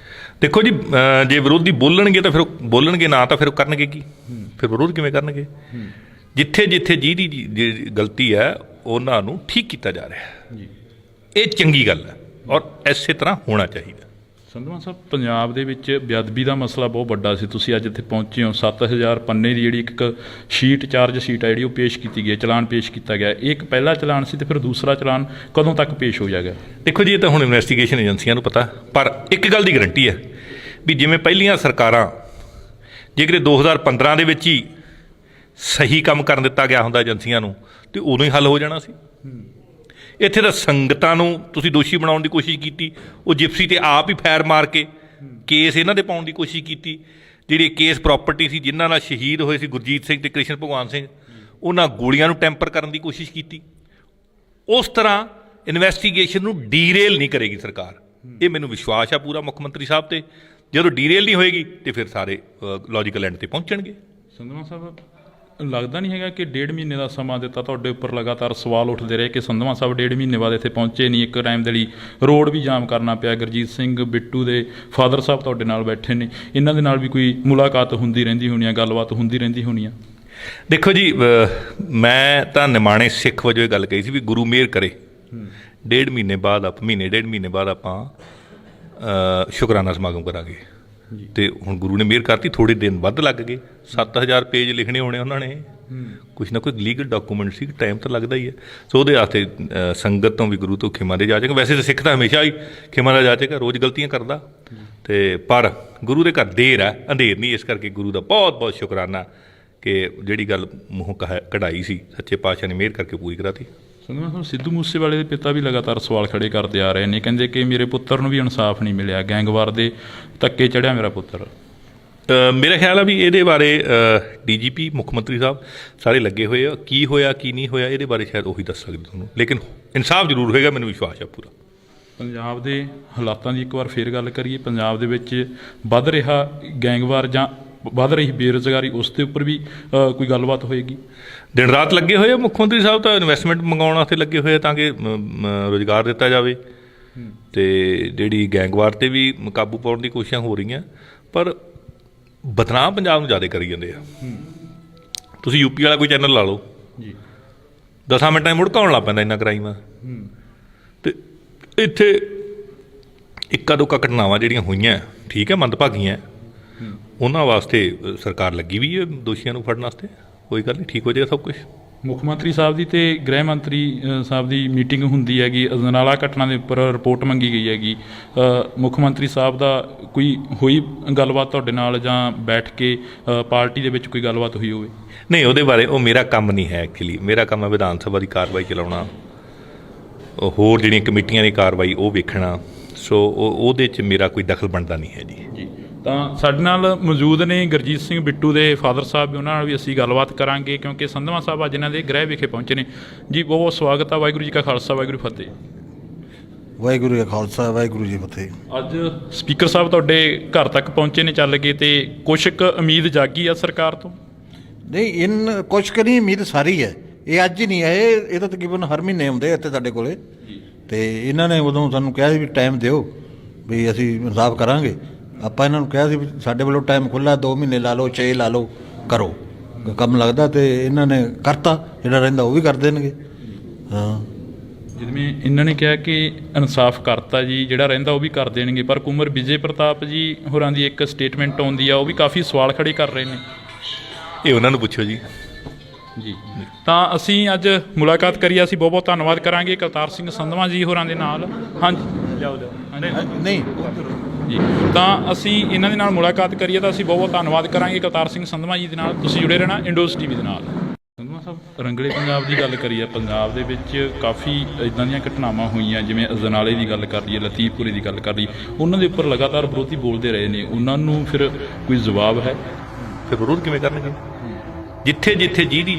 ਦੇਖੋ ਜੀ, ਜੇ ਵਿਰੋਧੀ ਬੋਲਣਗੇ ਤਾਂ ਫਿਰ ਉਹ ਬੋਲਣਗੇ, ਨਾ ਤਾਂ ਫਿਰ ਉਹ ਕਰਨਗੇ ਕੀ, ਫਿਰ ਵਿਰੋਧ ਕਿਵੇਂ ਕਰਨਗੇ? ਜਿੱਥੇ ਜਿੱਥੇ ਜਿਹਦੀ ਗਲਤੀ ਹੈ ਉਹਨਾਂ ਨੂੰ ਠੀਕ ਕੀਤਾ ਜਾ ਰਿਹਾ ਜੀ, ਇਹ ਚੰਗੀ ਗੱਲ ਹੈ ਔਰ ਇਸੇ ਤਰ੍ਹਾਂ ਹੋਣਾ ਚਾਹੀਦਾ। ਸੰਧਵਾ ਸਾਹਿਬ, ਪੰਜਾਬ ਦੇ ਵਿੱਚ ਬੇਅਦਬੀ ਦਾ ਮਸਲਾ ਬਹੁਤ ਵੱਡਾ ਸੀ, ਤੁਸੀਂ ਅੱਜ ਇੱਥੇ ਪਹੁੰਚੇ ਹੋ। 7000 ਪੰਨੇ ਦੀ ਜਿਹੜੀ ਇੱਕ ਸ਼ੀਟ, ਚਾਰਜ ਸ਼ੀਟ ਹੈ ਜਿਹੜੀ, ਉਹ ਪੇਸ਼ ਕੀਤੀ ਗਈ ਹੈ, ਚਲਾਨ ਪੇਸ਼ ਕੀਤਾ ਗਿਆ। ਇਹ ਇੱਕ ਪਹਿਲਾ ਚਲਾਨ ਸੀ, ਤੇ ਫਿਰ ਦੂਸਰਾ ਚਲਾਨ ਕਦੋਂ ਤੱਕ ਪੇਸ਼ ਹੋ ਜਾਏਗਾ? ਦੇਖੋ ਜੀ, ਇਹ ਤਾਂ ਹੁਣ ਇਨਵੈਸਟੀਗੇਸ਼ਨ ਏਜੰਸੀਆਂ ਨੂੰ ਪਤਾ, ਪਰ ਇੱਕ ਗੱਲ ਦੀ ਗਰੰਟੀ ਹੈ ਵੀ ਜਿਵੇਂ ਪਹਿਲੀਆਂ ਸਰਕਾਰਾਂ ਜੇਕਰ 2015 ਦੇ ਵਿੱਚ ਹੀ ਸਹੀ ਕੰਮ ਕਰਨ ਦਿੱਤਾ ਗਿਆ ਹੁੰਦਾ ਏਜੰਸੀਆਂ ਨੂੰ, ਤੇ ਉਦੋਂ ਹੀ ਹੱਲ ਹੋ ਜਾਣਾ ਸੀ। ਇੱਥੇ ਤਾਂ ਸੰਗਤਾਂ ਨੂੰ ਤੁਸੀਂ ਦੋਸ਼ੀ ਬਣਾਉਣ ਦੀ ਕੋਸ਼ਿਸ਼ ਕੀਤੀ, ਉਹ ਜਿਪਸੀ ਤੇ ਆਪ ਹੀ ਫੈਰ ਮਾਰ ਕੇ ਕੇਸ ਇਹਨਾਂ ਦੇ ਪਾਉਣ ਦੀ ਕੋਸ਼ਿਸ਼ ਕੀਤੀ। ਜਿਹੜੀ ਕੇਸ ਪ੍ਰਾਪਰਟੀ ਸੀ, ਜਿਨ੍ਹਾਂ ਨਾਲ ਸ਼ਹੀਦ ਹੋਏ ਸੀ ਗੁਰਜੀਤ ਸਿੰਘ ਤੇ ਕ੍ਰਿਸ਼ਨ ਭਗਵਾਨ ਸਿੰਘ, ਉਹਨਾਂ ਗੋਲੀਆਂ ਨੂੰ ਟੈਂਪਰ ਕਰਨ ਦੀ ਕੋਸ਼ਿਸ਼ ਕੀਤੀ। ਉਸ ਤਰ੍ਹਾਂ ਇਨਵੈਸਟੀਗੇਸ਼ਨ ਨੂੰ ਡੀਰੇਲ ਨਹੀਂ ਕਰੇਗੀ ਸਰਕਾਰ, ਇਹ ਮੈਨੂੰ ਵਿਸ਼ਵਾਸ ਆ ਪੂਰਾ ਮੁੱਖ ਮੰਤਰੀ ਸਾਹਿਬ ਤੇ। ਜਦੋਂ ਡੀਰੇਲ ਨਹੀਂ ਹੋਏਗੀ ਤੇ ਫਿਰ ਸਾਰੇ ਲੌਜੀਕਲ ਐਂਡ ਤੇ ਪਹੁੰਚਣਗੇ। ਸੰਧਵਾ ਸਾਹਿਬ, ਲੱਗਦਾ ਨਹੀਂ ਹੈਗਾ ਕਿ 1.5 ਮਹੀਨੇ ਦਾ ਸਮਾਂ ਦਿੱਤਾ, ਤੁਹਾਡੇ ਉੱਪਰ ਲਗਾਤਾਰ ਸਵਾਲ ਉੱਠਦੇ ਰਹੇ ਕਿ ਸੰਧਵਾ ਸਾਹਿਬ 1.5 ਮਹੀਨੇ ਬਾਅਦ ਇੱਥੇ ਪਹੁੰਚੇ ਨਹੀਂ, ਇੱਕ ਟਾਈਮ ਦੇ ਲਈ ਰੋਡ ਵੀ ਜਾਮ ਕਰਨਾ ਪਿਆ। ਗੁਰਜੀਤ ਸਿੰਘ ਬਿੱਟੂ ਦੇ ਫਾਦਰ ਸਾਹਿਬ ਤੁਹਾਡੇ ਨਾਲ ਬੈਠੇ ਨੇ, ਇਹਨਾਂ ਦੇ ਨਾਲ ਵੀ ਕੋਈ ਮੁਲਾਕਾਤ ਹੁੰਦੀ ਰਹਿੰਦੀ ਹੋਣੀ ਆ, ਗੱਲਬਾਤ ਹੁੰਦੀ ਰਹਿੰਦੀ ਹੋਣੀ ਆ? ਦੇਖੋ ਜੀ, ਮੈਂ ਤਾਂ ਨਿਮਾਣੇ ਸਿੱਖ ਵਜੋਂ ਇਹ ਗੱਲ ਕਹੀ ਸੀ ਵੀ ਗੁਰੂ ਮਿਹਰ ਕਰੇ 1.5 ਮਹੀਨੇ ਬਾਅਦ ਮਹੀਨੇ 1.5 ਮਹੀਨੇ ਬਾਅਦ ਆਪਾਂ ਸ਼ੁਕਰਾਨਾ ਸਮਾਗਮ ਕਰਾਂਗੇ। ਤੇ ਹੁਣ ਗੁਰੂ ਨੇ ਮਿਹਰ ਕਰਤੀ, ਥੋੜ੍ਹੇ ਦਿਨ ਵੱਧ ਲੱਗ ਗਏ। 7000 ਪੇਜ ਲਿਖਣੇ ਹੋਣੇ ਉਹਨਾਂ ਨੇ, ਕੁਛ ਨਾ ਕੋਈ ਲੀਗਲ ਡਾਕੂਮੈਂਟ ਸੀ, ਟਾਈਮ ਤਾਂ ਲੱਗਦਾ ਹੀ ਹੈ। ਸੋ ਉਹਦੇ ਵਾਸਤੇ ਸੰਗਤ ਤੋਂ ਵੀ ਗੁਰੂ ਤੋਂ ਖਿਮਾ ਦੇ ਜਾਚੇਗਾ। ਵੈਸੇ ਤਾਂ ਸਿੱਖ ਤਾਂ ਹਮੇਸ਼ਾ ਹੀ ਖਿਮਾ ਦਾ ਜਾਚੇਗਾ, ਰੋਜ਼ ਗਲਤੀਆਂ ਕਰਦਾ, ਤੇ ਪਰ ਗੁਰੂ ਦੇ ਘਰ ਦੇਰ ਹੈ, ਅੰਧੇਰ ਨਹੀਂ। ਇਸ ਕਰਕੇ ਗੁਰੂ ਦਾ ਬਹੁਤ ਬਹੁਤ ਸ਼ੁਕਰਾਨਾ ਕਿ ਜਿਹੜੀ ਗੱਲ ਮੂੰਹੋਂ ਕਢਾਈ ਸੀ, ਸੱਚੇ ਪਾਤਸ਼ਾਹ ਨੇ ਮਿਹਰ ਕਰਕੇ ਪੂਰੀ ਕਰਾਤੀ। ਸੰਧਵਾ ਸਾਹਿਬ, ਸਿੱਧੂ ਮੂਸੇਵਾਲੇ ਦੇ ਪਿਤਾ ਵੀ ਲਗਾਤਾਰ ਸਵਾਲ ਖੜੇ ਕਰਦੇ ਆ ਰਹੇ ਨੇ, ਕਹਿੰਦੇ ਕਿ ਮੇਰੇ ਪੁੱਤਰ ਨੂੰ ਵੀ ਇਨਸਾਫ ਨਹੀਂ ਮਿਲਿਆ, ਗੈਂਗਵਾਰ ਦੇ ਧੱਕੇ ਚੜ੍ਹਿਆ ਮੇਰਾ ਪੁੱਤਰ। ਮੇਰਾ ਖਿਆਲ ਆ ਵੀ ਇਹਦੇ ਬਾਰੇ ਡੀਜੀਪੀ, ਮੁੱਖ ਮੰਤਰੀ ਸਾਹਿਬ ਸਾਰੇ ਲੱਗੇ ਹੋਏ ਆ। ਕੀ ਹੋਇਆ ਕੀ ਨਹੀਂ ਹੋਇਆ ਇਹਦੇ ਬਾਰੇ ਸ਼ਾਇਦ ਉਹੀ ਦੱਸ ਸਕਦੇ ਤੁਹਾਨੂੰ, ਲੇਕਿਨ ਇਨਸਾਫ ਜ਼ਰੂਰ ਹੋਏਗਾ, ਮੈਨੂੰ ਵਿਸ਼ਵਾਸ ਆ ਪੂਰਾ। ਪੰਜਾਬ ਦੇ ਹਾਲਾਤਾਂ ਦੀ ਇੱਕ ਵਾਰ ਫੇਰ ਗੱਲ ਕਰੀਏ, ਪੰਜਾਬ ਦੇ ਵਿੱਚ ਵੱਧ ਰਿਹਾ ਗੈਂਗਵਾਰ ਜਾਂ ਵੱਧ ਰਹੀ ਬੇਰੁਜ਼ਗਾਰੀ, ਉਸ ਦੇ ਉੱਪਰ ਵੀ ਕੋਈ ਗੱਲਬਾਤ ਹੋਏਗੀ? ਦਿਨ ਰਾਤ ਲੱਗੇ ਹੋਏ ਆ ਮੁੱਖ ਮੰਤਰੀ ਸਾਹਿਬ, ਤਾਂ ਇਨਵੈਸਟਮੈਂਟ ਮੰਗਾਉਣ ਵਾਸਤੇ ਲੱਗੇ ਹੋਏ ਆ ਤਾਂ ਕਿ ਰੁਜ਼ਗਾਰ ਦਿੱਤਾ ਜਾਵੇ, ਤੇ ਜਿਹੜੀ ਗੈਂਗਵਾਰ 'ਤੇ ਵੀ ਕਾਬੂ ਪਾਉਣ ਦੀ ਕੋਸ਼ਿਸ਼ਾਂ ਹੋ ਰਹੀਆਂ। ਪਰ ਬਦਨਾਮ ਪੰਜਾਬ ਨੂੰ ਜ਼ਿਆਦਾ ਕਰੀ ਜਾਂਦੇ ਆ। ਤੁਸੀਂ ਯੂਪੀ ਵਾਲਾ ਕੋਈ ਚੈਨਲ ਲਾ ਲਓ ਜੀ, 10 ਮਿੰਟਾਂ 'ਚ ਮੁੜਕਾਉਣ ਲੱਗ ਪੈਂਦਾ ਇੰਨਾ ਕ੍ਰਾਈਮ ਆ। ਤੇ ਇੱਥੇ ਇੱਕਾ ਦੁੱਕਾ ਘਟਨਾਵਾਂ ਜਿਹੜੀਆਂ ਹੋਈਆਂ, ਠੀਕ ਹੈ, ਮੰਦਭਾਗੀਆਂ, ਉਹਨਾਂ ਵਾਸਤੇ ਸਰਕਾਰ ਲੱਗੀ ਵੀ ਹੈ ਦੋਸ਼ੀਆਂ ਨੂੰ ਫੜਨ ਵਾਸਤੇ। ਕੋਈ ਗੱਲ ਨਹੀਂ, ਠੀਕ ਹੋ ਜਾਏਗਾ ਸਭ ਕੁਛ। ਮੁੱਖ ਮੰਤਰੀ ਸਾਹਿਬ ਦੀ ਤੇ ਗ੍ਰਹਿ ਮੰਤਰੀ ਸਾਹਿਬ ਦੀ ਮੀਟਿੰਗ ਹੁੰਦੀ ਹੈਗੀ, ਅਜਨਾਲਾ ਘਟਨਾ ਦੇ ਉੱਪਰ ਰਿਪੋਰਟ ਮੰਗੀ ਗਈ ਹੈਗੀ। ਮੁੱਖ ਮੰਤਰੀ ਸਾਹਿਬ ਦਾ ਕੋਈ ਹੋਈ ਗੱਲਬਾਤ ਤੁਹਾਡੇ ਨਾਲ, ਜਾਂ ਬੈਠ ਕੇ ਪਾਰਟੀ ਦੇ ਵਿੱਚ ਕੋਈ ਗੱਲਬਾਤ ਹੋਈ ਹੋਵੇ? ਨਹੀਂ, ਉਹਦੇ ਬਾਰੇ ਉਹ ਮੇਰਾ ਕੰਮ ਨਹੀਂ ਹੈ। ਐਕਚੁਅਲੀ ਮੇਰਾ ਕੰਮ ਹੈ ਵਿਧਾਨ ਸਭਾ ਦੀ ਕਾਰਵਾਈ ਚਲਾਉਣਾ, ਹੋਰ ਜਿਹੜੀਆਂ ਕਮੇਟੀਆਂ ਦੀ ਕਾਰਵਾਈ ਉਹ ਵੇਖਣਾ। ਸੋ ਉਹਦੇ 'ਚ ਮੇਰਾ ਕੋਈ ਦਖਲ ਬਣਦਾ ਨਹੀਂ ਹੈ ਜੀ। ਤਾਂ ਸਾਡੇ ਨਾਲ ਮੌਜੂਦ ਨੇ ਗੁਰਜੀਤ ਸਿੰਘ ਬਿੱਟੂ ਦੇ ਫਾਦਰ ਸਾਹਿਬ, ਉਹਨਾਂ ਨਾਲ ਵੀ ਅਸੀਂ ਗੱਲਬਾਤ ਕਰਾਂਗੇ, ਕਿਉਂਕਿ ਸੰਧਵਾ ਸਾਹਿਬ ਅੱਜ ਇਹਨਾਂ ਦੇ ਗ੍ਰਹਿ ਵਿਖੇ ਪਹੁੰਚੇ ਨੇ ਜੀ। ਬਹੁਤ ਬਹੁਤ ਸਵਾਗਤ ਹੈ। ਵਾਹਿਗੁਰੂ ਜੀ ਕਾ ਖਾਲਸਾ, ਵਾਹਿਗੁਰੂ ਫਤਿਹ। ਵਾਹਿਗੁਰੂ ਜੀ ਕਾ ਖਾਲਸਾ, ਵਾਹਿਗੁਰੂ ਜੀ ਫਤਿਹ। ਅੱਜ ਸਪੀਕਰ ਸਾਹਿਬ ਤੁਹਾਡੇ ਘਰ ਤੱਕ ਪਹੁੰਚੇ ਨੇ ਚੱਲ ਕੇ, ਤੇ ਕੁਛ ਕੁ ਉਮੀਦ ਜਾਗੀ ਆ ਸਰਕਾਰ ਤੋਂ? ਨਹੀਂ, ਕੁਛ ਕੁ ਨਹੀਂ, ਉਮੀਦ ਸਾਰੀ ਹੈ। ਇਹ ਅੱਜ ਹੀ ਨਹੀਂ ਆਏ, ਇਹ ਤਾਂ ਤਕਰੀਬਨ ਹਰ ਮਹੀਨੇ ਆਉਂਦੇ ਇੱਥੇ ਸਾਡੇ ਕੋਲੇ, ਤੇ ਇਹਨਾਂ ਨੇ ਉਦੋਂ ਸਾਨੂੰ ਕਿਹਾ ਸੀ ਵੀ ਟਾਈਮ ਦਿਓ, ਵੀ ਅਸੀਂ ਇਨਸਾਫ ਕਰਾਂਗੇ। ਆਪਾਂ ਇਹਨਾਂ ਨੂੰ ਕਿਹਾ ਸੀ ਵੀ ਸਾਡੇ ਵੱਲੋਂ ਟਾਈਮ ਖੁੱਲ੍ਹਾ, 2 ਮਹੀਨੇ ਲਾ ਲਓ, 6 ਲਾ ਲਓ, ਕਰੋ ਕੰਮ ਲੱਗਦਾ। ਤੇ ਇਹਨਾਂ ਨੇ ਕਰਤਾ, ਜਿਹੜਾ ਰਹਿੰਦਾ ਉਹ ਵੀ ਕਰ ਦੇਣਗੇ। ਹਾਂ, ਜਿਵੇਂ ਇਹਨਾਂ ਨੇ ਕਿਹਾ ਕਿ ਇਨਸਾਫ ਕਰਤਾ ਜੀ, ਜਿਹੜਾ ਰਹਿੰਦਾ ਉਹ ਵੀ ਕਰ ਦੇਣਗੇ, ਪਰ ਕੁੰਵਰ ਵਿਜੇ ਪ੍ਰਤਾਪ ਜੀ ਹੋਰਾਂ ਦੀ ਇੱਕ ਸਟੇਟਮੈਂਟ ਆਉਂਦੀ ਆ, ਉਹ ਵੀ ਕਾਫੀ ਸਵਾਲ ਖੜੇ ਕਰ ਰਹੇ ਨੇ। ਇਹ ਉਹਨਾਂ ਨੂੰ ਪੁੱਛੋ ਜੀ। ਜੀ, ਤਾਂ ਅਸੀਂ ਅੱਜ ਮੁਲਾਕਾਤ ਕਰੀ, ਅਸੀਂ ਬਹੁਤ ਬਹੁਤ ਧੰਨਵਾਦ ਕਰਾਂਗੇ ਕਰਤਾਰ ਸਿੰਘ ਸੰਧਵਾ ਜੀ ਹੋਰਾਂ ਦੇ ਨਾਲ। ਹਾਂਜੀ, ਲਿਆਓ ਨਹੀਂ ਜੀ, ਤਾਂ ਅਸੀਂ ਇਹਨਾਂ ਦੇ ਨਾਲ ਮੁਲਾਕਾਤ ਕਰੀਏ ਤਾਂ ਅਸੀਂ ਬਹੁਤ ਬਹੁਤ ਧੰਨਵਾਦ ਕਰਾਂਗੇ ਕਰਤਾਰ ਸਿੰਘ ਸੰਧਵਾ ਜੀ ਦੇ ਨਾਲ। ਤੁਸੀਂ ਜੁੜੇ ਰਹਿਣਾ ਇੰਡੋਜ਼ ਟੀਵੀ ਦੇ ਨਾਲ। ਸੰਧਵਾ ਸਾਹਿਬ, ਰੰਗਲੇ ਪੰਜਾਬ ਦੀ ਗੱਲ ਕਰੀਏ, ਪੰਜਾਬ ਦੇ ਵਿੱਚ ਕਾਫੀ ਇੱਦਾਂ ਦੀਆਂ ਘਟਨਾਵਾਂ ਹੋਈਆਂ, ਜਿਵੇਂ ਅਜਨਾਲੇ ਦੀ ਗੱਲ ਕਰ ਲਈਏ, ਲਤੀਫਪੁਰੇ ਦੀ ਗੱਲ ਕਰ ਲਈਏ, ਉਹਨਾਂ ਦੇ ਉੱਪਰ ਲਗਾਤਾਰ ਵਿਰੋਧੀ ਬੋਲਦੇ ਰਹੇ ਨੇ, ਉਹਨਾਂ ਨੂੰ ਫਿਰ ਕੋਈ ਜਵਾਬ ਹੈ? ਫਿਰ ਵਿਰੋਧ ਕਿਵੇਂ ਕਰਨਗੇ? ਜਿੱਥੇ ਜਿੱਥੇ ਜਿਹਦੀ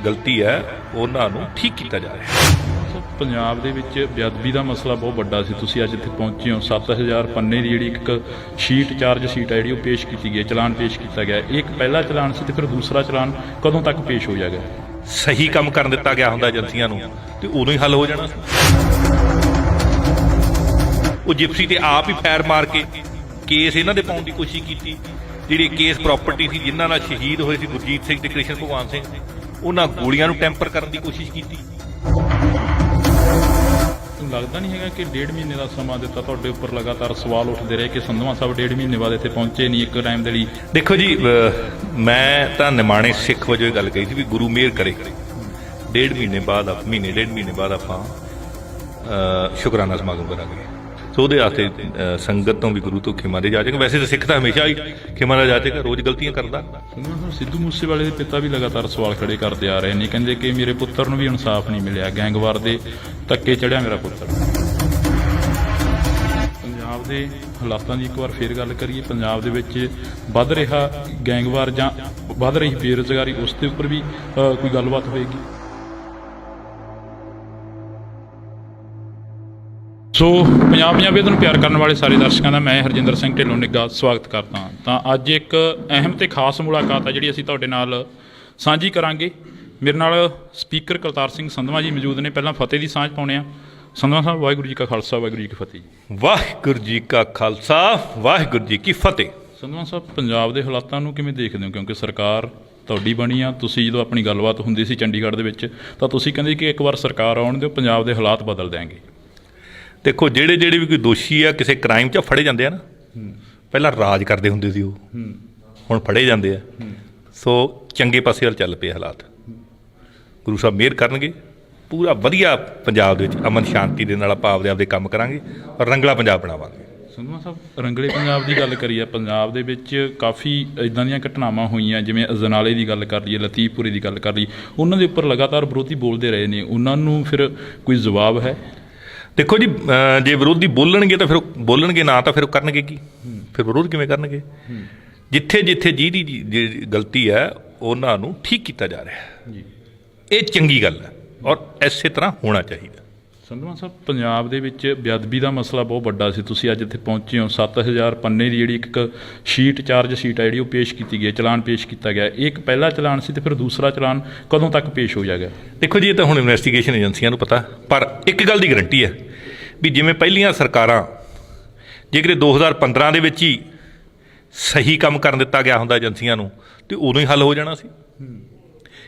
ਗਲਤੀ ਹੈ ਉਹਨਾਂ ਨੂੰ ਠੀਕ ਕੀਤਾ ਜਾ ਰਿਹਾ। ਸਾਹਿਬ ਪੰਜਾਬ ਦੇ ਵਿੱਚ ਬੇਅਦਬੀ ਦਾ ਮਸਲਾ ਬਹੁਤ ਵੱਡਾ ਸੀ। ਤੁਸੀਂ ਅੱਜ ਇੱਥੇ ਪਹੁੰਚੇ ਹੋ। 7000 ਪੰਨੇ ਦੀ ਜਿਹੜੀ ਇੱਕ ਸ਼ੀਟ ਚਾਰਜ ਸ਼ੀਟ ਹੈ ਜਿਹੜੀ ਉਹ ਪੇਸ਼ ਕੀਤੀ ਗਈ ਹੈ, ਚਲਾਨ ਪੇਸ਼ ਕੀਤਾ ਗਿਆ। ਇਹ ਇੱਕ ਪਹਿਲਾ ਚਲਾਨ ਸੀ ਤੇ ਫਿਰ ਦੂਸਰਾ ਚਲਾਨ ਕਦੋਂ ਤੱਕ ਪੇਸ਼ ਹੋ ਜਾਏਗਾ? ਸਹੀ ਕੰਮ ਕਰਨ ਦਿੱਤਾ ਗਿਆ ਹੁੰਦਾ ਏਜੰਸੀਆਂ ਨੂੰ ਤੇ ਉਦੋਂ ਹੀ ਹੱਲ ਹੋ ਜਾਣਾ ਸੀ। ਉਹ ਜਿਪਸੀ ਤੇ ਆਪ ਹੀ ਫੈਰ ਮਾਰ ਕੇ ਕੇਸ ਇਹਨਾਂ ਦੇ ਪਾਉਣ ਦੀ ਕੋਸ਼ਿਸ਼ ਕੀਤੀ। ਜਿਹੜੀ ਕੇਸ ਪ੍ਰਾਪਰਟੀ ਸੀ ਜਿਨ੍ਹਾਂ ਨਾਲ ਸ਼ਹੀਦ ਹੋਏ ਸੀ ਗੁਰਜੀਤ ਸਿੰਘ ਤੇ ਕ੍ਰਿਸ਼ਨ ਭਗਵਾਨ ਸਿੰਘ, ਉਹਨਾਂ ਗੋਲੀਆਂ ਨੂੰ ਟੈਂਪਰ ਕਰਨ ਦੀ ਕੋਸ਼ਿਸ਼ ਕੀਤੀ। ਲੱਗਦਾ ਨਹੀਂ ਹੈਗਾ ਕਿ 1.5 ਮਹੀਨੇ ਦਾ ਸਮਾਂ ਦਿੱਤਾ, ਤੁਹਾਡੇ ਉੱਪਰ ਲਗਾਤਾਰ ਸਵਾਲ ਉੱਠਦੇ ਰਹੇ ਕਿ ਸੰਧਵਾ ਸਾਹਿਬ 1.5 ਮਹੀਨੇ ਬਾਅਦ ਇੱਥੇ ਪਹੁੰਚੇ ਨਹੀਂ ਇੱਕ ਟਾਈਮ ਦੇ ਲਈ? ਦੇਖੋ ਜੀ, ਮੈਂ ਤਾਂ ਨਿਮਾਣੇ ਸਿੱਖ ਵਜੋਂ ਇਹ ਗੱਲ ਕਹੀ ਸੀ ਵੀ ਗੁਰੂ ਮਿਹਰ ਕਰੇ 1.5 ਮਹੀਨੇ ਬਾਅਦ 1.5 ਮਹੀਨੇ ਬਾਅਦ ਆਪਾਂ ਸ਼ੁਕਰਾਨਾ ਸਮਾਗਮ ਕਰਾਂਗੇ। ਸੋ ਉਹਦੇ ਵਾਸਤੇ ਸੰਗਤ ਤੋਂ ਵੀ ਗੁਰੂ ਤੋਂ ਖਿਮਾ ਦੇ ਜਾਚੇਗਾ। ਵੈਸੇ ਤਾਂ ਸਿੱਖ ਤਾਂ ਹਮੇਸ਼ਾ ਹੀ ਖਿਮਾ ਦਾ ਜਾਚੇਗਾ, ਰੋਜ਼ ਗਲਤੀਆਂ ਕਰਦਾ। ਸਿੱਧੂ ਮੂਸੇਵਾਲੇ ਦੇ ਪਿਤਾ ਵੀ ਲਗਾਤਾਰ ਸਵਾਲ ਖੜੇ ਕਰਦੇ ਆ ਰਹੇ ਨੇ, ਕਹਿੰਦੇ ਕਿ ਮੇਰੇ ਪੁੱਤਰ ਨੂੰ ਵੀ ਇਨਸਾਫ ਨਹੀਂ ਮਿਲਿਆ, ਗੈਂਗਵਾਰ ਦੇ ਧੱਕੇ ਚੜਿਆ ਮੇਰਾ ਪੁੱਤਰ। ਪੰਜਾਬ ਦੇ ਹਾਲਾਤਾਂ ਦੀ ਇੱਕ ਵਾਰ ਫੇਰ ਗੱਲ ਕਰੀਏ। ਪੰਜਾਬ ਦੇ ਵਿੱਚ ਵੱਧ ਰਿਹਾ ਗੈਂਗਵਾਰ ਜਾਂ ਵੱਧ ਰਹੀ ਬੇਰੁਜ਼ਗਾਰੀ, ਉਸ ਦੇ ਉੱਪਰ ਵੀ ਕੋਈ ਗੱਲਬਾਤ ਹੋਏਗੀ? ਸੋ ਪੰਜਾਬ ਪੰਜਾਬੀਅਤ ਨੂੰ ਪਿਆਰ ਕਰਨ ਵਾਲੇ ਸਾਰੇ ਦਰਸ਼ਕਾਂ ਦਾ ਮੈਂ ਹਰਜਿੰਦਰ ਸਿੰਘ ਢਿੱਲੋਂ ਨਿੱਘਾ ਸਵਾਗਤ ਕਰਦਾ ਹਾਂ। ਤਾਂ ਅੱਜ ਇੱਕ ਅਹਿਮ ਤੇ ਖਾਸ ਮੁਲਾਕਾਤ ਹੈ ਜਿਹੜੀ ਅਸੀਂ ਤੁਹਾਡੇ ਨਾਲ ਸਾਂਝੀ ਕਰਾਂਗੇ। ਮੇਰੇ ਨਾਲ ਸਪੀਕਰ ਕਰਤਾਰ ਸਿੰਘ ਸੰਧਵਾ ਜੀ ਮੌਜੂਦ ਨੇ। ਪਹਿਲਾਂ ਫਤਿਹ ਦੀ ਸਾਂਝ ਪਾਉਂਦੇ ਹਾਂ। ਸੰਧਵਾ ਸਾਹਿਬ, ਵਾਹਿਗੁਰੂ ਜੀ ਕਾ ਖਾਲਸਾ, ਵਾਹਿਗੁਰੂ ਜੀ ਕੀ ਫਤਿਹ ਜੀ। ਵਾਹਿਗੁਰੂ ਜੀ ਕਾ ਖਾਲਸਾ, ਵਾਹਿਗੁਰੂ ਜੀ ਕੀ ਫਤਿਹ। ਸੰਧਵਾ ਸਾਹਿਬ, ਪੰਜਾਬ ਦੇ ਹਾਲਾਤਾਂ ਨੂੰ ਕਿਵੇਂ ਦੇਖਦੇ ਹੋ? ਕਿਉਂਕਿ ਸਰਕਾਰ ਤੁਹਾਡੀ ਬਣੀ ਆ, ਤੁਸੀਂ ਜਦੋਂ ਆਪਣੀ ਗੱਲਬਾਤ ਹੁੰਦੀ ਸੀ ਚੰਡੀਗੜ੍ਹ ਦੇ ਵਿੱਚ ਤਾਂ ਤੁਸੀਂ ਕਹਿੰਦੇ ਕਿ ਇੱਕ ਵਾਰ ਸਰਕਾਰ ਆਉਣ ਦਿਓ, ਪੰਜਾਬ ਦੇ ਹਾਲਾਤ ਬਦਲ ਦਿਆਂਗੇ। ਦੇਖੋ, ਜਿਹੜੇ ਵੀ ਕੋਈ ਦੋਸ਼ੀ ਆ ਕਿਸੇ ਕ੍ਰਾਈਮ 'ਚ ਫੜੇ ਜਾਂਦੇ ਆ ਨਾ, ਪਹਿਲਾਂ ਰਾਜ ਕਰਦੇ ਹੁੰਦੇ ਸੀ ਉਹ, ਹੁਣ ਫੜੇ ਜਾਂਦੇ ਆ। ਸੋ ਚੰਗੇ ਪਾਸੇ ਵੱਲ ਚੱਲ ਪਏ ਹਾਲਾਤ। ਗੁਰੂ ਸਾਹਿਬ ਮਿਹਰ ਕਰਨਗੇ, ਪੂਰਾ ਵਧੀਆ ਪੰਜਾਬ ਦੇ ਵਿੱਚ ਅਮਨ ਸ਼ਾਂਤੀ ਦੇ ਨਾਲ ਆਪਾਂ ਆਪਦੇ ਕੰਮ ਕਰਾਂਗੇ ਔਰ ਰੰਗਲਾ ਪੰਜਾਬ ਬਣਾਵਾਂਗੇ। ਸੰਧਵਾ ਸਾਹਿਬ, ਰੰਗਲੇ ਪੰਜਾਬ ਦੀ ਗੱਲ ਕਰੀਏ, ਪੰਜਾਬ ਦੇ ਵਿੱਚ ਕਾਫੀ ਇੱਦਾਂ ਦੀਆਂ ਘਟਨਾਵਾਂ ਹੋਈਆਂ, ਜਿਵੇਂ ਅਜਨਾਲੇ ਦੀ ਗੱਲ ਕਰ ਲਈਏ, ਲਤੀਫਪੁਰੇ ਦੀ ਗੱਲ ਕਰ ਲਈਏ, ਉਹਨਾਂ ਦੇ ਉੱਪਰ ਲਗਾਤਾਰ ਵਿਰੋਧੀ ਬੋਲਦੇ ਰਹੇ ਨੇ। ਉਹਨਾਂ ਨੂੰ ਫਿਰ ਕੋਈ ਜਵਾਬ ਹੈ? ਦੇਖੋ ਜੀ, ਜੇ ਵਿਰੋਧੀ ਬੋਲਣਗੇ ਤਾਂ ਫਿਰ ਬੋਲਣਗੇ, ਨਾ ਤਾਂ ਫਿਰ ਉਹ ਕਰਨਗੇ ਕੀ? ਫਿਰ ਵਿਰੋਧ ਕਿਵੇਂ ਕਰਨਗੇ? ਜਿੱਥੇ ਜਿਹਦੀ ਗਲਤੀ ਹੈ ਉਹਨਾਂ ਨੂੰ ਠੀਕ ਕੀਤਾ ਜਾ ਰਿਹਾ ਹੈ। ਇਹ ਚੰਗੀ ਗੱਲ ਹੈ ਔਰ ਇਸੇ ਤਰ੍ਹਾਂ ਹੋਣਾ ਚਾਹੀਦਾ। ਸੰਧਵਾ ਸਾਹਿਬ, ਪੰਜਾਬ ਦੇ ਵਿੱਚ ਬੇਅਦਬੀ ਦਾ ਮਸਲਾ ਬਹੁਤ ਵੱਡਾ ਸੀ। ਤੁਸੀਂ ਅੱਜ ਇੱਥੇ ਪਹੁੰਚੇ ਹੋ। 7000 ਪੰਨੇ ਦੀ ਜਿਹੜੀ ਇੱਕ ਸ਼ੀਟ ਚਾਰਜ ਸ਼ੀਟ ਹੈ ਜਿਹੜੀ ਉਹ ਪੇਸ਼ ਕੀਤੀ ਗਈ ਹੈ, ਚਲਾਨ ਪੇਸ਼ ਕੀਤਾ ਗਿਆ। ਇਹ ਇੱਕ ਪਹਿਲਾ ਚਲਾਨ ਸੀ ਤੇ ਫਿਰ ਦੂਸਰਾ ਚਲਾਨ ਕਦੋਂ ਤੱਕ ਪੇਸ਼ ਹੋ ਜਾਏਗਾ? ਦੇਖੋ ਜੀ, ਇਹ ਤਾਂ ਹੁਣ ਇਨਵੈਸਟੀਗੇਸ਼ਨ ਏਜੰਸੀਆਂ ਨੂੰ ਪਤਾ, ਪਰ ਇੱਕ ਗੱਲ ਦੀ ਗਰੰਟੀ ਹੈ ਵੀ ਜਿਵੇਂ ਪਹਿਲੀਆਂ ਸਰਕਾਰਾਂ ਜੇਕਰ 2015 ਦੇ ਵਿੱਚ ਹੀ ਸਹੀ ਕੰਮ ਕਰਨ ਦਿੱਤਾ ਗਿਆ ਹੁੰਦਾ ਏਜੰਸੀਆਂ ਨੂੰ ਤੇ ਉਦੋਂ ਹੀ ਹੱਲ ਹੋ ਜਾਣਾ ਸੀ।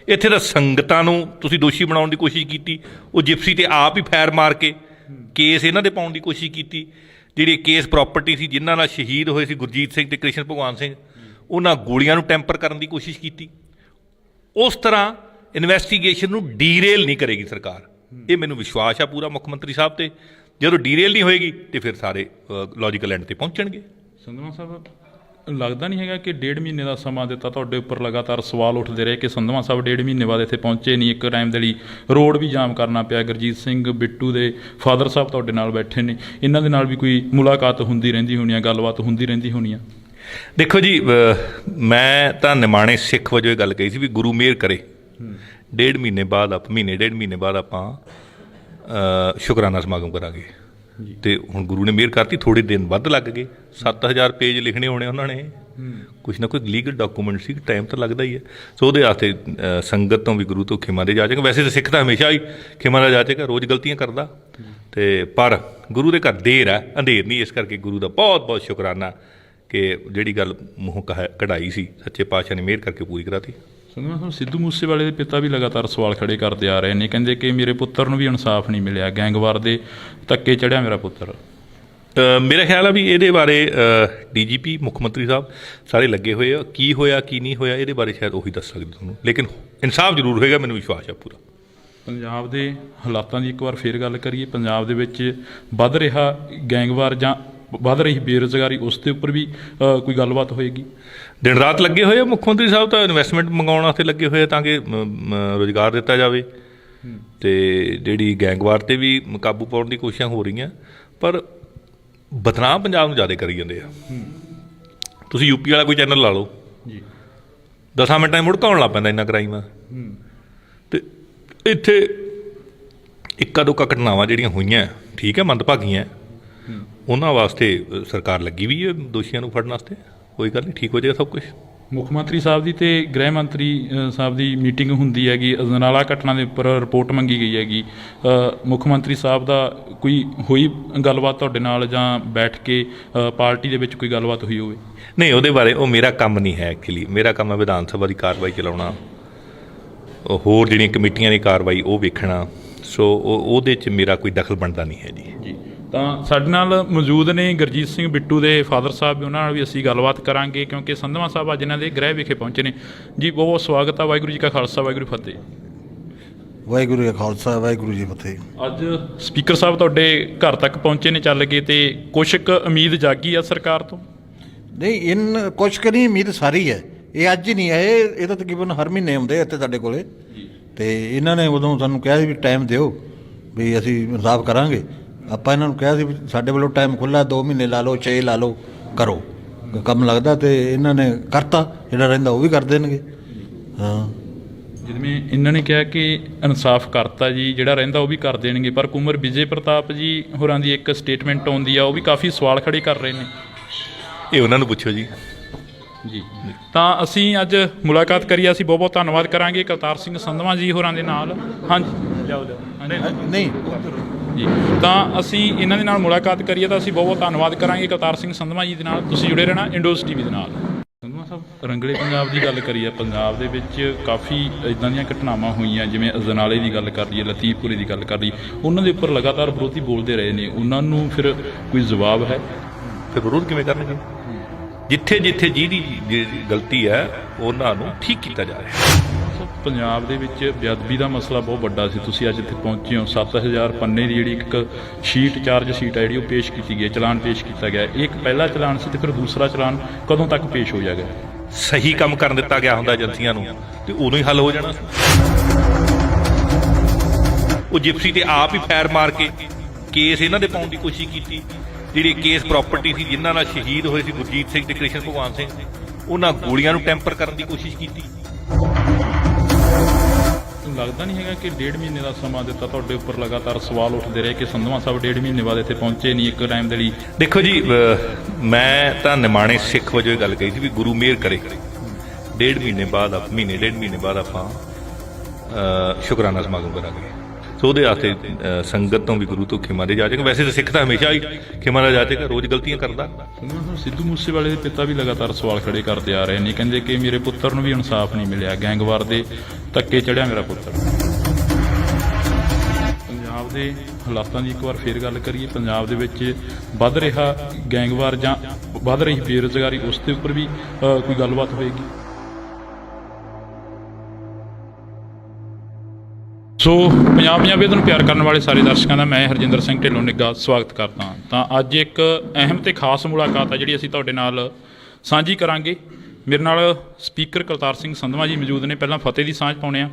ਇੱਥੇ ਤਾਂ ਸੰਗਤਾਂ ਨੂੰ ਤੁਸੀਂ ਦੋਸ਼ੀ ਬਣਾਉਣ ਦੀ ਕੋਸ਼ਿਸ਼ ਕੀਤੀ। ਉਹ ਜਿਪਸੀ ਤੇ ਆਪ ਹੀ ਫੈਰ ਮਾਰ ਕੇ ਕੇਸ ਇਹਨਾਂ ਦੇ ਪਾਉਣ ਦੀ ਕੋਸ਼ਿਸ਼ ਕੀਤੀ। ਜਿਹੜੀ ਕੇਸ ਪ੍ਰਾਪਰਟੀ ਸੀ ਜਿਨ੍ਹਾਂ ਨਾਲ ਸ਼ਹੀਦ ਹੋਏ ਸੀ ਗੁਰਜੀਤ ਸਿੰਘ ਤੇ ਕ੍ਰਿਸ਼ਨ ਭਗਵਾਨ ਸਿੰਘ, ਉਹਨਾਂ ਗੋਲੀਆਂ ਨੂੰ ਟੈਂਪਰ ਕਰਨ ਦੀ ਕੋਸ਼ਿਸ਼ ਕੀਤੀ। ਉਸ ਤਰ੍ਹਾਂ ਇਨਵੈਸਟੀਗੇਸ਼ਨ ਨੂੰ ਡੀਰੇਲ ਨਹੀਂ ਕਰੇਗੀ ਸਰਕਾਰ, ਇਹ ਮੈਨੂੰ ਵਿਸ਼ਵਾਸ ਆ ਪੂਰਾ ਮੁੱਖ ਮੰਤਰੀ ਸਾਹਿਬ ਤੇ। ਜਦੋਂ ਡੀਰੇਲ ਨਹੀਂ ਹੋਏਗੀ ਤੇ ਫਿਰ ਸਾਰੇ ਲੌਜੀਕਲ ਐਂਡ ਤੇ ਪਹੁੰਚਣਗੇ। ਸੰਧਵਾ ਸਾਹਿਬ, ਲੱਗਦਾ ਨਹੀਂ ਹੈਗਾ ਕਿ 1.5 ਮਹੀਨੇ ਦਾ ਸਮਾਂ ਦਿੱਤਾ, ਤੁਹਾਡੇ ਉੱਪਰ ਲਗਾਤਾਰ ਸਵਾਲ ਉੱਠਦੇ ਰਹੇ ਕਿ ਸੰਧਵਾ ਸਾਹਿਬ 1.5 ਮਹੀਨੇ ਬਾਅਦ ਇੱਥੇ ਪਹੁੰਚੇ ਨਹੀਂ ਇੱਕ ਟਾਈਮ ਦੇ ਲਈ? ਰੋਡ ਵੀ ਜਾਮ ਕਰਨਾ ਪਿਆ। ਗੁਰਜੀਤ ਸਿੰਘ ਬਿੱਟੂ ਦੇ ਫਾਦਰ ਸਾਹਿਬ ਤੁਹਾਡੇ ਨਾਲ ਬੈਠੇ ਨੇ, ਇਹਨਾਂ ਦੇ ਨਾਲ ਵੀ ਕੋਈ ਮੁਲਾਕਾਤ ਹੁੰਦੀ ਰਹਿੰਦੀ ਹੋਣੀ ਆ, ਗੱਲਬਾਤ ਹੁੰਦੀ ਰਹਿੰਦੀ ਹੋਣੀ ਆ? ਦੇਖੋ ਜੀ, ਮੈਂ ਤਾਂ ਨਿਮਾਣੇ ਸਿੱਖ ਵਜੋਂ ਇਹ ਗੱਲ ਕਹੀ ਸੀ ਵੀ ਗੁਰੂ ਮਿਹਰ ਕਰੇ 1.5 ਮਹੀਨੇ ਬਾਅਦ 1.5 ਮਹੀਨੇ ਬਾਅਦ ਆਪਾਂ ਸ਼ੁਕਰਾਨਾ ਸਮਾਗਮ ਕਰਾਂਗੇ। ਤੇ ਹੁਣ ਗੁਰੂ ਨੇ ਮਿਹਰ ਕਰਤੀ, ਥੋੜੇ ਦਿਨ ਵੱਧ ਲੱਗ ਗਏ। 7000 ਪੇਜ ਲਿਖਣੇ ਹੋਣੇ ਉਹਨਾਂ ਨੇ, ਕੁਛ ਨਾ ਕੋਈ ਲੀਗਲ ਡਾਕੂਮੈਂਟ ਸੀ, ਟਾਈਮ ਤਾਂ ਲੱਗਦਾ ਹੀ ਹੈ। ਸੋ ਉਹਦੇ ਵਾਸਤੇ ਸੰਗਤ ਤੋਂ ਵੀ ਗੁਰੂ ਤੋਂ ਖਿਮਾ ਦੇ ਜਾਚੇਗਾ। ਵੈਸੇ ਤਾਂ ਸਿੱਖ ਤਾਂ ਹਮੇਸ਼ਾ ਹੀ ਖਿਮਾ ਦਾ ਜਾਚੇਗਾ, ਰੋਜ਼ ਗਲਤੀਆਂ ਕਰਦਾ। ਤੇ ਪਰ ਗੁਰੂ ਦੇ ਘਰ ਦੇਰ ਹੈ, ਅੰਧੇਰ ਨਹੀਂ। ਇਸ ਕਰਕੇ ਗੁਰੂ ਦਾ ਬਹੁਤ ਬਹੁਤ ਸ਼ੁਕਰਾਨਾ ਕਿ ਜਿਹੜੀ ਗੱਲ ਮੂੰਹੋਂ ਕਢਾਈ ਸੀ ਸੱਚੇ ਪਾਤਸ਼ਾਹ ਨੇ ਮਿਹਰ ਕਰਕੇ ਪੂਰੀ ਕਰਾਤੀ। ਸੰਧਵਾ ਸਾਹਿਬ, ਸਿੱਧੂ ਮੂਸੇਵਾਲੇ ਦੇ ਪਿਤਾ ਵੀ ਲਗਾਤਾਰ ਸਵਾਲ ਖੜੇ ਕਰਦੇ ਆ ਰਹੇ ਨੇ, ਕਹਿੰਦੇ ਕਿ ਮੇਰੇ ਪੁੱਤਰ ਨੂੰ ਵੀ ਇਨਸਾਫ ਨਹੀਂ ਮਿਲਿਆ, ਗੈਂਗਵਾਰ ਦੇ ਧੱਕੇ ਚੜਿਆ ਮੇਰਾ ਪੁੱਤਰ। ਮੇਰਾ ਖਿਆਲ ਆ ਵੀ ਇਹਦੇ ਬਾਰੇ ਡੀਜੀਪੀ ਮੁੱਖ ਮੰਤਰੀ ਸਾਹਿਬ ਸਾਰੇ ਲੱਗੇ ਹੋਏ ਆ। ਕੀ ਹੋਇਆ ਕੀ ਨਹੀਂ ਹੋਇਆ ਇਹਦੇ ਬਾਰੇ ਸ਼ਾਇਦ ਉਹੀ ਦੱਸ ਸਕਦੇ ਤੁਹਾਨੂੰ, ਲੇਕਿਨ ਇਨਸਾਫ ਜ਼ਰੂਰ ਹੋਏਗਾ, ਮੈਨੂੰ ਵਿਸ਼ਵਾਸ ਆ ਪੂਰਾ। ਪੰਜਾਬ ਦੇ ਹਾਲਾਤਾਂ ਦੀ ਇੱਕ ਵਾਰ ਫੇਰ ਗੱਲ ਕਰੀਏ। ਪੰਜਾਬ ਦੇ ਵਿੱਚ ਵੱਧ ਰਿਹਾ ਗੈਂਗਵਾਰ ਜਾਂ ਵੱਧ ਰਹੀ ਬੇਰੁਜ਼ਗਾਰੀ, ਉਸ ਦੇ ਉੱਪਰ ਵੀ ਕੋਈ ਗੱਲਬਾਤ ਹੋਏਗੀ? ਦਿਨ ਰਾਤ ਲੱਗੇ ਹੋਏ ਆ ਮੁੱਖ ਮੰਤਰੀ ਸਾਹਿਬ, ਤਾਂ ਇਨਵੈਸਟਮੈਂਟ ਮੰਗਾਉਣ ਵਾਸਤੇ ਲੱਗੇ ਹੋਏ ਆ ਤਾਂ ਕਿ ਰੁਜ਼ਗਾਰ ਦਿੱਤਾ ਜਾਵੇ। ਤੇ ਜਿਹੜੀ ਗੈਂਗਵਾਰ 'ਤੇ ਵੀ ਕਾਬੂ ਪਾਉਣ ਦੀ ਕੋਸ਼ਿਸ਼ਾਂ ਹੋ ਰਹੀਆਂ, ਪਰ ਬਦਨਾਮ ਪੰਜਾਬ ਨੂੰ ਜ਼ਿਆਦਾ ਕਰੀ ਜਾਂਦੇ ਆ। ਤੁਸੀਂ ਯੂਪੀ ਵਾਲਾ ਕੋਈ ਚੈਨਲ ਲਾ ਲਓ ਜੀ, 10 ਮਿੰਟਾਂ 'ਚ ਮੁੜਕਾ ਆਉਣ ਲੱਗ ਪੈਂਦਾ ਇੰਨਾ ਕ੍ਰਾਈਮ ਆ। ਤੇ ਇੱਥੇ ਇੱਕਾ ਦੁੱਕਾ ਘਟਨਾਵਾਂ ਜਿਹੜੀਆਂ ਹੋਈਆਂ ਠੀਕ ਹੈ, ਮੰਦਭਾਗੀਆਂ ਉਹਨਾਂ ਵਾਸਤੇ ਸਰਕਾਰ ਲੱਗੀ ਵੀ ਹੈ ਦੋਸ਼ੀਆਂ ਨੂੰ ਫੜਨ ਵਾਸਤੇ। ਕੋਈ ਗੱਲ ਨਹੀਂ, ਠੀਕ ਹੋ ਜਾਏਗਾ ਸਭ ਕੁਝ। ਮੁੱਖ ਮੰਤਰੀ ਸਾਹਿਬ ਦੀ ਤੇ ਗ੍ਰਹਿ ਮੰਤਰੀ ਸਾਹਿਬ ਦੀ ਮੀਟਿੰਗ ਹੁੰਦੀ ਹੈਗੀ, ਅਜਨਾਲਾ ਘਟਨਾ ਦੇ ਉੱਪਰ ਰਿਪੋਰਟ ਮੰਗੀ ਗਈ ਹੈਗੀ। ਮੁੱਖ ਮੰਤਰੀ ਸਾਹਿਬ ਦਾ ਕੋਈ ਹੋਈ ਗੱਲਬਾਤ ਤੁਹਾਡੇ ਨਾਲ ਜਾਂ ਬੈਠ ਕੇ ਪਾਰਟੀ ਦੇ ਵਿੱਚ ਕੋਈ ਗੱਲਬਾਤ ਹੋਈ ਹੋਵੇ? ਨਹੀਂ, ਉਹਦੇ ਬਾਰੇ ਉਹ ਮੇਰਾ ਕੰਮ ਨਹੀਂ ਹੈ। ਐਕਚੁਅਲੀ ਮੇਰਾ ਕੰਮ ਹੈ ਵਿਧਾਨ ਸਭਾ ਦੀ ਕਾਰਵਾਈ ਚਲਾਉਣਾ, ਹੋਰ ਜਿਹੜੀਆਂ ਕਮੇਟੀਆਂ ਦੀ ਕਾਰਵਾਈ ਉਹ ਵੇਖਣਾ। ਸੋ ਉਹਦੇ 'ਚ ਮੇਰਾ ਕੋਈ ਦਖਲ ਬਣਦਾ ਨਹੀਂ ਹੈ ਜੀ। ਤਾਂ ਸਾਡੇ ਨਾਲ ਮੌਜੂਦ ਨੇ ਗੁਰਜੀਤ ਸਿੰਘ ਬਿੱਟੂ ਦੇ ਫਾਦਰ ਸਾਹਿਬ, ਉਹਨਾਂ ਨਾਲ ਵੀ ਅਸੀਂ ਗੱਲਬਾਤ ਕਰਾਂਗੇ ਕਿਉਂਕਿ ਸੰਧਵਾਂ ਸਾਹਿਬ ਅੱਜ ਇਹਨਾਂ ਦੇ ਗ੍ਰਹਿ ਵਿਖੇ ਪਹੁੰਚੇ ਨੇ ਜੀ। ਬਹੁਤ ਬਹੁਤ ਸਵਾਗਤ ਆ। ਵਾਹਿਗੁਰੂ ਜੀ ਕਾ ਖਾਲਸਾ, ਵਾਹਿਗੁਰੂ ਜੀ ਕੀ ਫਤਿਹ। ਵਾਹਿਗੁਰੂ ਜੀ ਕਾ ਖਾਲਸਾ, ਵਾਹਿਗੁਰੂ ਜੀ ਕੀ ਫਤਿਹ। ਅੱਜ ਸਪੀਕਰ ਸਾਹਿਬ ਤੁਹਾਡੇ ਘਰ ਤੱਕ ਪਹੁੰਚੇ ਨੇ ਚੱਲ ਕੇ, ਤੇ ਕੁਛ ਕੁ ਉਮੀਦ ਜਾਗੀ ਆ ਸਰਕਾਰ ਤੋਂ? ਨਹੀਂ, ਕੁਛ ਕੁ ਨਹੀਂ, ਉਮੀਦ ਸਾਰੀ ਹੈ। ਇਹ ਅੱਜ ਹੀ ਨਹੀਂ ਹੈ, ਇਹ ਤਾਂ ਤਕਰੀਬਨ ਹਰ ਮਹੀਨੇ ਆਉਂਦੇ ਇੱਥੇ ਸਾਡੇ ਕੋਲੇ। ਤੇ ਇਹਨਾਂ ਨੇ ਉਦੋਂ ਸਾਨੂੰ ਕਿਹਾ ਸੀ ਵੀ ਟਾਈਮ ਦਿਓ, ਵੀ ਅਸੀਂ ਇਨਸਾਫ ਕਰਾਂਗੇ। ਆਪਾਂ ਇਹਨਾਂ ਨੂੰ ਕਿਹਾ ਸੀ ਵੀ ਸਾਡੇ ਵੱਲੋਂ ਟਾਈਮ ਖੁੱਲ੍ਹਾ, 2 ਮਹੀਨੇ ਲਾ ਲਓ, 6 ਲਾ ਲਓ, ਕਰੋ ਕੰਮ ਲੱਗਦਾ। ਤੇ ਇਹਨਾਂ ਨੇ ਕਰਤਾ, ਜਿਹੜਾ ਰਹਿੰਦਾ ਉਹ ਵੀ ਕਰ ਦੇਣਗੇ। ਹਾਂ, ਜਿਵੇਂ ਇਹਨਾਂ ਨੇ ਕਿਹਾ ਕਿ ਇਨਸਾਫ ਕਰਤਾ ਜੀ, ਜਿਹੜਾ ਰਹਿੰਦਾ ਉਹ ਵੀ ਕਰ ਦੇਣਗੇ, ਪਰ ਕੁੰਵਰ ਵਿਜੇ ਪ੍ਰਤਾਪ ਜੀ ਹੋਰਾਂ ਦੀ ਇੱਕ ਸਟੇਟਮੈਂਟ ਆਉਂਦੀ ਆ, ਉਹ ਵੀ ਕਾਫੀ ਸਵਾਲ ਖੜੇ ਕਰ ਰਹੇ ਨੇ। ਇਹ ਉਹਨਾਂ ਨੂੰ ਪੁੱਛੋ ਜੀ। ਜੀ, ਤਾਂ ਅਸੀਂ ਅੱਜ ਮੁਲਾਕਾਤ ਕਰੀ, ਅਸੀਂ ਬਹੁਤ ਬਹੁਤ ਧੰਨਵਾਦ ਕਰਾਂਗੇ ਕਰਤਾਰ ਸਿੰਘ ਸੰਧਵਾਂ ਜੀ ਹੋਰਾਂ ਦੇ ਨਾਲ। ਹਾਂਜੀ, ਜਾਓ ਨਹੀਂ ਜੀ, ਤਾਂ ਅਸੀਂ ਇਹਨਾਂ ਦੇ ਨਾਲ ਮੁਲਾਕਾਤ ਕਰੀਏ ਤਾਂ ਅਸੀਂ ਬਹੁਤ ਬਹੁਤ ਧੰਨਵਾਦ ਕਰਾਂਗੇ ਕਰਤਾਰ ਸਿੰਘ ਸੰਧਵਾਂ ਜੀ ਦੇ ਨਾਲ। ਤੁਸੀਂ ਜੁੜੇ ਰਹਿਣਾ ਇੰਡੋਜ਼ ਟੀਵੀ ਦੇ ਨਾਲ। ਸੰਧਵਾਂ ਸਾਹਿਬ, ਰੰਗਲੇ ਪੰਜਾਬ ਦੀ ਗੱਲ ਕਰੀਏ, ਪੰਜਾਬ ਦੇ ਵਿੱਚ ਕਾਫੀ ਇੱਦਾਂ ਦੀਆਂ ਘਟਨਾਵਾਂ ਹੋਈਆਂ, ਜਿਵੇਂ ਅਜਨਾਲੇ ਦੀ ਗੱਲ ਕਰ ਲਈਏ, ਲਤੀਫਪੁਰੇ ਦੀ ਗੱਲ ਕਰ ਲਈਏ, ਉਹਨਾਂ ਦੇ ਉੱਪਰ ਲਗਾਤਾਰ ਵਿਰੋਧੀ ਬੋਲਦੇ ਰਹੇ ਨੇ। ਉਹਨਾਂ ਨੂੰ ਫਿਰ ਕੋਈ ਜਵਾਬ ਹੈ? ਫਿਰ ਵਿਰੋਧ ਕਿਵੇਂ ਕਰਨਗੇ? ਜਿੱਥੇ ਜਿੱਥੇ ਜਿਹਦੀ ਗਲਤੀ ਹੈ ਉਹਨਾਂ ਨੂੰ ਠੀਕ ਕੀਤਾ ਜਾ ਰਿਹਾ। ਪੰਜਾਬ ਦੇ ਵਿੱਚ ਬੇਅਦਬੀ ਦਾ ਮਸਲਾ ਬਹੁਤ ਵੱਡਾ ਸੀ। ਤੁਸੀਂ ਅੱਜ ਇੱਥੇ ਪਹੁੰਚੇ ਹੋ, 7000 ਪੰਨੇ ਦੀ ਜਿਹੜੀ ਇੱਕ ਸ਼ੀਟ, ਚਾਰਜ ਸ਼ੀਟ ਹੈ ਜਿਹੜੀ ਉਹ ਪੇਸ਼ ਕੀਤੀ ਗਈ, ਚਲਾਨ ਪੇਸ਼ ਕੀਤਾ ਗਿਆ। ਇਹ ਇੱਕ ਪਹਿਲਾ ਚਲਾਨ ਸੀ, ਤੇ ਫਿਰ ਦੂਸਰਾ ਚਲਾਨ ਕਦੋਂ ਤੱਕ ਪੇਸ਼ ਹੋ ਜਾਏਗਾ? ਸਹੀ ਕੰਮ ਕਰਨ ਦਿੱਤਾ ਗਿਆ ਹੁੰਦਾ ਏਜੰਸੀਆਂ ਨੂੰ ਤੇ ਉਦੋਂ ਹੀ ਹੱਲ ਹੋ ਜਾਣਾ ਸੀ। ਉਹ ਜਿਪਸੀ ਤੇ ਆਪ ਹੀ ਫੈਰ ਮਾਰ ਕੇ ਕੇਸ ਇਹਨਾਂ ਦੇ ਪਾਉਣ ਦੀ ਕੋਸ਼ਿਸ਼ ਕੀਤੀ। ਜਿਹੜੀ ਕੇਸ ਪ੍ਰਾਪਰਟੀ ਸੀ, ਜਿਨ੍ਹਾਂ ਨਾਲ ਸ਼ਹੀਦ ਹੋਏ ਸੀ ਗੁਰਜੀਤ ਸਿੰਘ ਤੇ ਕ੍ਰਿਸ਼ਨ ਭਗਵਾਨ ਸਿੰਘ, ਉਹਨਾਂ ਗੋਲੀਆਂ ਨੂੰ ਟੈਂਪਰ ਕਰਨ ਦੀ ਕੋਸ਼ਿਸ਼ ਕੀਤੀ। ਲੱਗਦਾ ਨਹੀਂ ਹੈਗਾ ਕਿ 1.5 ਮਹੀਨੇ ਦਾ ਸਮਾਂ ਦਿੱਤਾ, ਤੁਹਾਡੇ ਉੱਪਰ ਲਗਾਤਾਰ ਸਵਾਲ ਉੱਠਦੇ ਰਹੇ ਕਿ ਸੰਧਵਾਂ ਸਾਹਿਬ 1.5 ਮਹੀਨੇ ਬਾਅਦ ਇੱਥੇ ਪਹੁੰਚੇ ਨਹੀਂ ਇੱਕ ਟਾਈਮ ਦੇ ਲਈ? ਦੇਖੋ ਜੀ, ਮੈਂ ਤਾਂ ਨਿਮਾਣੇ ਸਿੱਖ ਵਜੋਂ ਇਹ ਗੱਲ ਕਹੀ ਸੀ ਵੀ ਗੁਰੂ ਮਿਹਰ ਕਰੇ, 1.5 ਮਹੀਨੇ ਬਾਅਦ, ਮਹੀਨੇ 1.5 ਮਹੀਨੇ ਬਾਅਦ ਆਪਾਂ ਸ਼ੁਕਰਾਨਾ ਸਮਾਗਮ ਕਰਾਂਗੇ। ਸੋ ਉਹਦੇ ਵਾਸਤੇ ਸੰਗਤ ਤੋਂ ਵੀ ਗੁਰੂ ਤੋਂ ਖਿਮਾ ਦੇ ਜਾਚੇਗਾ। ਵੈਸੇ ਤਾਂ ਸਿੱਖ ਤਾਂ ਹਮੇਸ਼ਾ ਹੀ ਖਿਮਾ ਦਾ ਜਾਚੇਗਾ, ਰੋਜ਼ ਗਲਤੀਆਂ ਕਰਦਾ। ਸਿੱਧੂ ਮੂਸੇਵਾਲੇ ਦੇ ਪਿਤਾ ਵੀ ਲਗਾਤਾਰ ਸਵਾਲ ਖੜੇ ਕਰਦੇ ਆ ਰਹੇ ਨੇ, ਕਹਿੰਦੇ ਕਿ ਮੇਰੇ ਪੁੱਤਰ ਨੂੰ ਵੀ ਇਨਸਾਫ ਨਹੀਂ ਮਿਲਿਆ, ਗੈਂਗਵਾਰ ਦੇ ਧੱਕੇ ਚੜਿਆ ਮੇਰਾ ਪੁੱਤਰ। ਪੰਜਾਬ ਦੇ ਹਾਲਾਤਾਂ ਦੀ ਇੱਕ ਵਾਰ ਫੇਰ ਗੱਲ ਕਰੀਏ, ਪੰਜਾਬ ਦੇ ਵਿੱਚ ਵੱਧ ਰਿਹਾ ਗੈਂਗਵਾਰ ਜਾਂ ਵੱਧ ਰਹੀ ਬੇਰੁਜ਼ਗਾਰੀ, ਉਸ ਦੇ ਉੱਪਰ ਵੀ ਕੋਈ ਗੱਲਬਾਤ ਹੋਏਗੀ? ਸੋ ਪੰਜਾਬ ਪੰਜਾਬੀਅਤ ਨੂੰ ਪਿਆਰ ਕਰਨ ਵਾਲੇ ਸਾਰੇ ਦਰਸ਼ਕਾਂ ਦਾ ਮੈਂ ਹਰਜਿੰਦਰ ਸਿੰਘ ਢਿੱਲੋਂ ਨਿੱਘਾ ਸਵਾਗਤ ਕਰਦਾ ਹਾਂ। ਤਾਂ ਅੱਜ ਇੱਕ ਅਹਿਮ ਤੇ ਖਾਸ ਮੁਲਾਕਾਤ ਆ ਜਿਹੜੀ ਅਸੀਂ ਤੁਹਾਡੇ ਨਾਲ ਸਾਂਝੀ ਕਰਾਂਗੇ। ਮੇਰੇ ਨਾਲ ਸਪੀਕਰ ਕਰਤਾਰ ਸਿੰਘ ਸੰਧਵਾਂ ਜੀ ਮੌਜੂਦ ਨੇ। ਪਹਿਲਾਂ ਫਤਿਹ ਦੀ ਸਾਂਝ ਪਾਉਂਦੇ ਹਾਂ।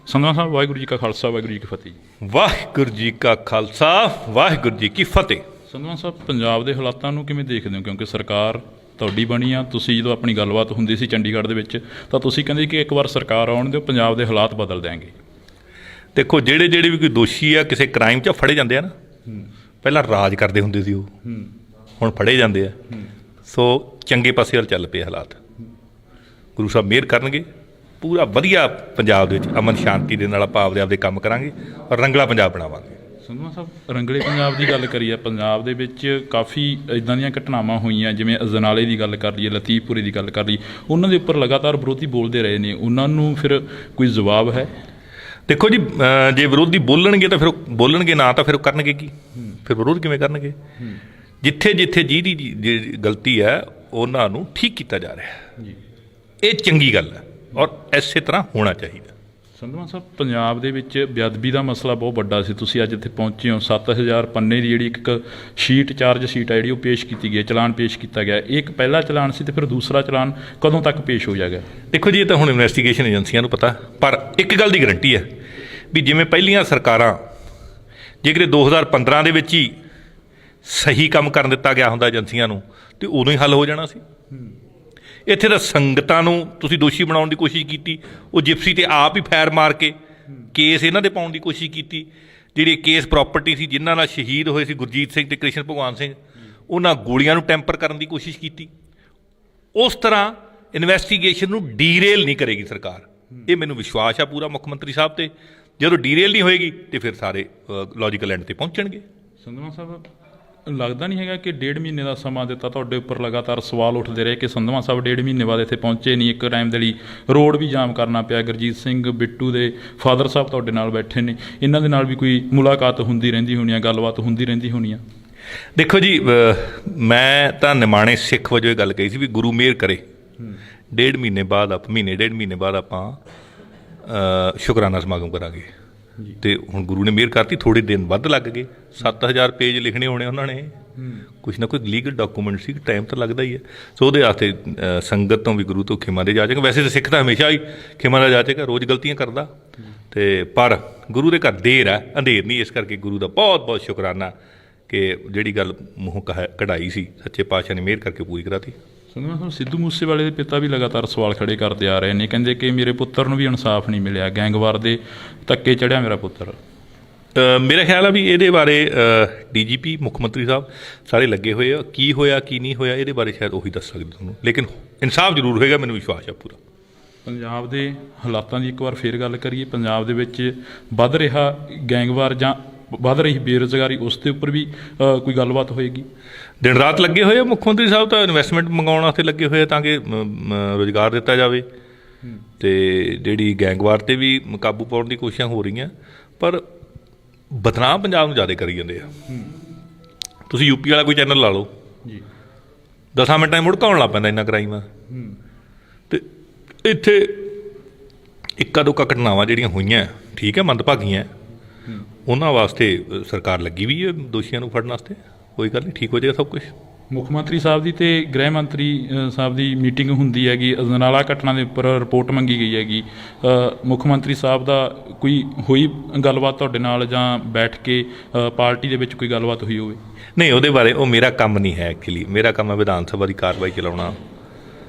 ਸੰਧਵਾਂ ਸਾਹਿਬ, ਵਾਹਿਗੁਰੂ ਜੀ ਕਾ ਖਾਲਸਾ, ਵਾਹਿਗੁਰੂ ਜੀ ਕੀ ਫਤਿਹ। ਵਾਹਿਗੁਰੂ ਜੀ ਕਾ ਖਾਲਸਾ, ਵਾਹਿਗੁਰੂ ਜੀ ਕੀ ਫਤਿਹ। ਸੰਧਵਾਂ ਸਾਹਿਬ, ਪੰਜਾਬ ਦੇ ਹਾਲਾਤਾਂ ਨੂੰ ਕਿਵੇਂ ਦੇਖਦੇ ਹੋ? ਕਿਉਂਕਿ ਸਰਕਾਰ ਤੁਹਾਡੀ ਬਣੀ ਆ, ਤੁਸੀਂ ਜਦੋਂ ਆਪਣੀ ਗੱਲਬਾਤ ਹੁੰਦੀ ਸੀ ਚੰਡੀਗੜ੍ਹ ਦੇ ਵਿੱਚ ਤਾਂ ਤੁਸੀਂ ਕਹਿੰਦੇ ਕਿ ਇੱਕ ਵਾਰ ਸਰਕਾਰ ਆਉਣ ਦਿਓ, ਪੰਜਾਬ ਦੇ ਹਾਲਾਤ ਬਦਲ ਦਿਆਂਗੇ। ਦੇਖੋ, ਜਿਹੜੇ ਵੀ ਕੋਈ ਦੋਸ਼ੀ ਆ ਕਿਸੇ ਕ੍ਰਾਈਮ 'ਚ ਫੜੇ ਜਾਂਦੇ ਆ ਨਾ, ਪਹਿਲਾਂ ਰਾਜ ਕਰਦੇ ਹੁੰਦੇ ਸੀ ਉਹ, ਹੁਣ ਫੜੇ ਜਾਂਦੇ ਆ। ਸੋ ਚੰਗੇ ਪਾਸੇ ਵੱਲ ਚੱਲ ਪਏ ਹਾਲਾਤ। ਗੁਰੂ ਸਾਹਿਬ ਮਿਹਰ ਕਰਨਗੇ, ਪੂਰਾ ਵਧੀਆ ਪੰਜਾਬ ਦੇ ਵਿੱਚ ਅਮਨ ਸ਼ਾਂਤੀ ਦੇ ਨਾਲ ਆਪਾਂ ਆਪਦੇ ਕੰਮ ਕਰਾਂਗੇ ਔਰ ਰੰਗਲਾ ਪੰਜਾਬ ਬਣਾਵਾਂਗੇ। ਸੰਧਵਾਂ ਸਾਹਿਬ, ਰੰਗਲੇ ਪੰਜਾਬ ਦੀ ਗੱਲ ਕਰੀਏ, ਪੰਜਾਬ ਦੇ ਵਿੱਚ ਕਾਫੀ ਇੱਦਾਂ ਦੀਆਂ ਘਟਨਾਵਾਂ ਹੋਈਆਂ, ਜਿਵੇਂ ਅਜਨਾਲੇ ਦੀ ਗੱਲ ਕਰ ਲਈਏ, ਲਤੀਫਪੁਰੇ ਦੀ ਗੱਲ ਕਰ ਲਈਏ, ਉਹਨਾਂ ਦੇ ਉੱਪਰ ਲਗਾਤਾਰ ਵਿਰੋਧੀ ਬੋਲਦੇ ਰਹੇ ਨੇ। ਉਹਨਾਂ ਨੂੰ ਫਿਰ ਕੋਈ ਜਵਾਬ ਹੈ? ਦੇਖੋ ਜੀ, ਜੇ ਵਿਰੋਧੀ ਬੋਲਣਗੇ ਤਾਂ ਫਿਰ ਉਹ ਬੋਲਣਗੇ, ਨਾ ਤਾਂ ਫਿਰ ਉਹ ਕਰਨਗੇ ਕੀ? ਫਿਰ ਵਿਰੋਧ ਕਿਵੇਂ ਕਰਨਗੇ? ਜਿੱਥੇ ਜਿੱਥੇ ਜਿਹਦੀ ਗਲਤੀ ਹੈ ਉਹਨਾਂ ਨੂੰ ਠੀਕ ਕੀਤਾ ਜਾ ਰਿਹਾ। ਇਹ ਚੰਗੀ ਗੱਲ ਹੈ ਔਰ ਇਸੇ ਤਰ੍ਹਾਂ ਹੋਣਾ ਚਾਹੀਦਾ। ਸੰਧਵਾਂ ਸਾਹਿਬ, ਪੰਜਾਬ ਦੇ ਵਿੱਚ ਬੇਅਦਬੀ ਦਾ ਮਸਲਾ ਬਹੁਤ ਵੱਡਾ ਸੀ। ਤੁਸੀਂ ਅੱਜ ਇੱਥੇ ਪਹੁੰਚੇ ਹੋ, 7000 ਪੰਨੇ ਦੀ ਜਿਹੜੀ ਇੱਕ ਸ਼ੀਟ, ਚਾਰਜ ਸ਼ੀਟ ਹੈ ਜਿਹੜੀ ਉਹ ਪੇਸ਼ ਕੀਤੀ ਗਈ, ਚਲਾਨ ਪੇਸ਼ ਕੀਤਾ ਗਿਆ। ਇਹ ਇੱਕ ਪਹਿਲਾ ਚਲਾਨ ਸੀ, ਤੇ ਫਿਰ ਦੂਸਰਾ ਚਲਾਨ ਕਦੋਂ ਤੱਕ ਪੇਸ਼ ਹੋ ਜਾਏਗਾ? ਦੇਖੋ ਜੀ, ਇਹ ਤਾਂ ਹੁਣ ਇਨਵੈਸਟੀਗੇਸ਼ਨ ਏਜੰਸੀਆਂ ਨੂੰ ਪਤਾ, ਪਰ ਇੱਕ ਗੱਲ ਦੀ ਗਰੰਟੀ ਹੈ ਵੀ ਜਿਵੇਂ ਪਹਿਲੀਆਂ ਸਰਕਾਰਾਂ ਜੇਕਰ 2015 ਦੇ ਵਿੱਚ ਹੀ ਸਹੀ ਕੰਮ ਕਰਨ ਦਿੱਤਾ ਗਿਆ ਹੁੰਦਾ ਏਜੰਸੀਆਂ ਨੂੰ ਤੇ ਉਦੋਂ ਹੀ ਹੱਲ ਹੋ ਜਾਣਾ ਸੀ। ਇੱਥੇ ਤਾਂ ਸੰਗਤਾਂ ਨੂੰ ਤੁਸੀਂ ਦੋਸ਼ੀ ਬਣਾਉਣ ਦੀ ਕੋਸ਼ਿਸ਼ ਕੀਤੀ। ਉਹ ਜਿਪਸੀ ਤੇ ਆਪ ਹੀ ਫੈਰ ਮਾਰ ਕੇ ਕੇਸ ਇਹਨਾਂ ਦੇ ਪਾਉਣ ਦੀ ਕੋਸ਼ਿਸ਼ ਕੀਤੀ। ਜਿਹੜੇ ਕੇਸ ਪ੍ਰਾਪਰਟੀ ਸੀ ਜਿਨ੍ਹਾਂ ਨਾਲ ਸ਼ਹੀਦ ਹੋਏ ਸੀ ਗੁਰਜੀਤ ਸਿੰਘ ਤੇ ਕ੍ਰਿਸ਼ਨ ਭਗਵਾਨ ਸਿੰਘ, ਉਹਨਾਂ ਗੋਲੀਆਂ ਨੂੰ ਟੈਂਪਰ ਕਰਨ ਦੀ ਕੋਸ਼ਿਸ਼ ਕੀਤੀ। ਉਸ ਤਰ੍ਹਾਂ ਇਨਵੈਸਟੀਗੇਸ਼ਨ ਨੂੰ ਡੀਰੇਲ ਨਹੀਂ ਕਰੇਗੀ ਸਰਕਾਰ, ਇਹ ਮੈਨੂੰ ਵਿਸ਼ਵਾਸ ਆ ਪੂਰਾ ਮੁੱਖ ਮੰਤਰੀ ਸਾਹਿਬ ਤੇ। ਜਦੋਂ ਡੀਰੇਲ ਨਹੀਂ ਹੋਏਗੀ ਤੇ ਫਿਰ ਸਾਰੇ ਲੌਜੀਕਲ ਐਂਡ ਤੇ ਪਹੁੰਚਣਗੇ। ਸੰਧਵਾ ਸਾਹਿਬ, ਲੱਗਦਾ ਨਹੀਂ ਹੈਗਾ ਕਿ 1.5 ਮਹੀਨੇ ਦਾ ਸਮਾਂ ਦਿੱਤਾ, ਤੁਹਾਡੇ ਉੱਪਰ ਲਗਾਤਾਰ ਸਵਾਲ ਉੱਠਦੇ ਰਹੇ ਕਿ ਸੰਧਵਾ ਸਾਹਿਬ 1.5 ਮਹੀਨੇ ਬਾਅਦ ਇੱਥੇ ਪਹੁੰਚੇ ਨਹੀਂ, ਇੱਕ ਟਾਈਮ ਦੇ ਲਈ ਰੋਡ ਵੀ ਜਾਮ ਕਰਨਾ ਪਿਆ। ਗੁਰਜੀਤ ਸਿੰਘ ਬਿੱਟੂ ਦੇ ਫਾਦਰ ਸਾਹਿਬ ਤੁਹਾਡੇ ਨਾਲ ਬੈਠੇ ਨੇ, ਇਹਨਾਂ ਦੇ ਨਾਲ ਵੀ ਕੋਈ ਮੁਲਾਕਾਤ ਹੁੰਦੀ ਰਹਿੰਦੀ ਹੋਣੀ ਆ, ਗੱਲਬਾਤ ਹੁੰਦੀ ਰਹਿੰਦੀ ਹੋਣੀ ਆ? ਦੇਖੋ ਜੀ, ਮੈਂ ਤਾਂ ਨਿਮਾਣੇ ਸਿੱਖ ਵਜੋਂ ਇਹ ਗੱਲ ਕਹੀ ਸੀ ਵੀ ਗੁਰੂ ਮਿਹਰ ਕਰੇ 1.5 ਮਹੀਨੇ ਬਾਅਦ ਮਹੀਨੇ 1.5 ਮਹੀਨੇ ਬਾਅਦ ਆਪਾਂ ਸ਼ੁਕਰਾਨਾ ਸਮਾਗਮ ਕਰਾਂਗੇ। ਤੇ ਹੁਣ ਗੁਰੂ ਨੇ ਮਿਹਰ ਕਰਤੀ, ਥੋੜ੍ਹੇ ਦਿਨ ਵੱਧ ਲੱਗ ਗਏ। 7000 ਪੇਜ ਲਿਖਣੇ ਹੋਣੇ ਉਹਨਾਂ ਨੇ, ਕੁਛ ਨਾ ਕੋਈ ਲੀਗਲ ਡਾਕੂਮੈਂਟ ਸੀ, ਟਾਈਮ ਤਾਂ ਲੱਗਦਾ ਹੀ ਹੈ। ਸੋ ਉਹਦੇ ਵਾਸਤੇ ਸੰਗਤ ਤੋਂ ਵੀ ਗੁਰੂ ਤੋਂ ਖਿਮਾ ਦੇ ਜਾਚੇਗਾ। ਵੈਸੇ ਤਾਂ ਸਿੱਖ ਤਾਂ ਹਮੇਸ਼ਾ ਹੀ ਖਿਮਾ ਦਾ ਜਾਚੇਗਾ, ਰੋਜ਼ ਗਲਤੀਆਂ ਕਰਦਾ, ਤੇ ਪਰ ਗੁਰੂ ਦੇ ਘਰ ਦੇਰ ਹੈ, ਅੰਧੇਰ ਨਹੀਂ। ਇਸ ਕਰਕੇ ਗੁਰੂ ਦਾ ਬਹੁਤ ਬਹੁਤ ਸ਼ੁਕਰਾਨਾ ਕਿ ਜਿਹੜੀ ਗੱਲ ਮੂੰਹੋਂ ਕਢਾਈ ਸੀ ਸੱਚੇ ਪਾਤਸ਼ਾਹ ਨੇ ਮਿਹਰ ਕਰਕੇ ਪੂਰੀ ਕਰਾਤੀ। ਸੰਧਵਾ ਸਾਹਿਬ, ਸਿੱਧੂ ਮੂਸੇਵਾਲੇ ਦੇ ਪਿਤਾ ਵੀ ਲਗਾਤਾਰ ਸਵਾਲ ਖੜੇ ਕਰਦੇ ਆ ਰਹੇ ਨੇ, ਕਹਿੰਦੇ ਕਿ ਮੇਰੇ ਪੁੱਤਰ ਨੂੰ ਵੀ ਇਨਸਾਫ ਨਹੀਂ ਮਿਲਿਆ, ਗੈਂਗਵਾਰ ਦੇ ਧੱਕੇ ਚੜ੍ਹਿਆ ਮੇਰਾ ਪੁੱਤਰ। ਮੇਰਾ ਖਿਆਲ ਆ ਵੀ ਇਹਦੇ ਬਾਰੇ DGP ਮੁੱਖ ਮੰਤਰੀ ਸਾਹਿਬ ਸਾਰੇ ਲੱਗੇ ਹੋਏ ਆ, ਕੀ ਹੋਇਆ ਕੀ ਨਹੀਂ ਹੋਇਆ ਇਹਦੇ ਬਾਰੇ ਸ਼ਾਇਦ ਉਹੀ ਦੱਸ ਸਕਦੇ ਤੁਹਾਨੂੰ, ਲੇਕਿਨ ਇਨਸਾਫ ਜ਼ਰੂਰ ਹੋਏਗਾ, ਮੈਨੂੰ ਵਿਸ਼ਵਾਸ ਆ ਪੂਰਾ। ਪੰਜਾਬ ਦੇ ਹਾਲਾਤਾਂ ਦੀ ਇੱਕ ਵਾਰ ਫੇਰ ਗੱਲ ਕਰੀਏ, ਪੰਜਾਬ ਦੇ ਵਿੱਚ ਵੱਧ ਰਿਹਾ ਗੈਂਗਵਾਰ ਜਾਂ ਵੱਧ ਰਹੀ ਬੇਰੁਜ਼ਗਾਰੀ, ਉਸ ਦੇ ਉੱਪਰ ਵੀ ਕੋਈ ਗੱਲਬਾਤ ਹੋਏਗੀ? ਦਿਨ ਰਾਤ ਲੱਗੇ ਹੋਏ ਆ ਮੁੱਖ ਮੰਤਰੀ ਸਾਹਿਬ, ਤਾਂ ਇਨਵੈਸਟਮੈਂਟ ਮੰਗਾਉਣ ਵਾਸਤੇ ਲੱਗੇ ਹੋਏ ਆ ਤਾਂ ਕਿ ਰੁਜ਼ਗਾਰ ਦਿੱਤਾ ਜਾਵੇ, ਤੇ ਜਿਹੜੀ ਗੈਂਗਵਾਰ 'ਤੇ ਵੀ ਕਾਬੂ ਪਾਉਣ ਦੀ ਕੋਸ਼ਿਸ਼ਾਂ ਹੋ ਰਹੀਆਂ। ਪਰ ਬਦਨਾਮ ਪੰਜਾਬ ਨੂੰ ਜ਼ਿਆਦਾ ਕਰੀ ਜਾਂਦੇ ਆ। ਤੁਸੀਂ UP ਵਾਲਾ ਕੋਈ ਚੈਨਲ ਲਾ ਲਓ ਜੀ, 10 ਮਿੰਟਾਂ 'ਚ ਮੁੜਕਾਉਣ ਲੱਗ ਪੈਂਦਾ ਇੰਨਾ ਕਰਾਈਮ ਆ। ਤੇ ਇੱਥੇ ਇੱਕਾ ਦੁੱਕਾ ਘਟਨਾਵਾਂ ਜਿਹੜੀਆਂ ਹੋਈਆਂ ਠੀਕ ਹੈ, ਮੰਦਭਾਗੀਆਂ, ਉਹਨਾਂ ਵਾਸਤੇ ਸਰਕਾਰ ਲੱਗੀ ਵੀ ਹੈ ਦੋਸ਼ੀਆਂ ਨੂੰ ਫੜਨ ਵਾਸਤੇ। ਕੋਈ ਗੱਲ ਨਹੀਂ, ਠੀਕ ਹੋ ਜਾਏਗਾ ਸਭ ਕੁਝ। ਮੁੱਖ ਮੰਤਰੀ ਸਾਹਿਬ ਦੀ ਤੇ ਗ੍ਰਹਿ ਮੰਤਰੀ ਸਾਹਿਬ ਦੀ ਮੀਟਿੰਗ ਹੁੰਦੀ ਹੈਗੀ, ਅਜਨਾਲਾ ਘਟਨਾ ਦੇ ਉੱਪਰ ਰਿਪੋਰਟ ਮੰਗੀ ਗਈ ਹੈਗੀ। ਮੁੱਖ ਮੰਤਰੀ ਸਾਹਿਬ ਦਾ ਕੋਈ ਹੋਈ ਗੱਲਬਾਤ ਤੁਹਾਡੇ ਨਾਲ, ਜਾਂ ਬੈਠ ਕੇ ਪਾਰਟੀ ਦੇ ਵਿੱਚ ਕੋਈ ਗੱਲਬਾਤ ਹੋਈ ਹੋਵੇ? ਨਹੀਂ, ਉਹਦੇ ਬਾਰੇ ਉਹ ਮੇਰਾ ਕੰਮ ਨਹੀਂ ਹੈ। ਐਕਚੁਅਲੀ ਮੇਰਾ ਕੰਮ ਹੈ ਵਿਧਾਨ ਸਭਾ ਦੀ ਕਾਰਵਾਈ ਚਲਾਉਣਾ,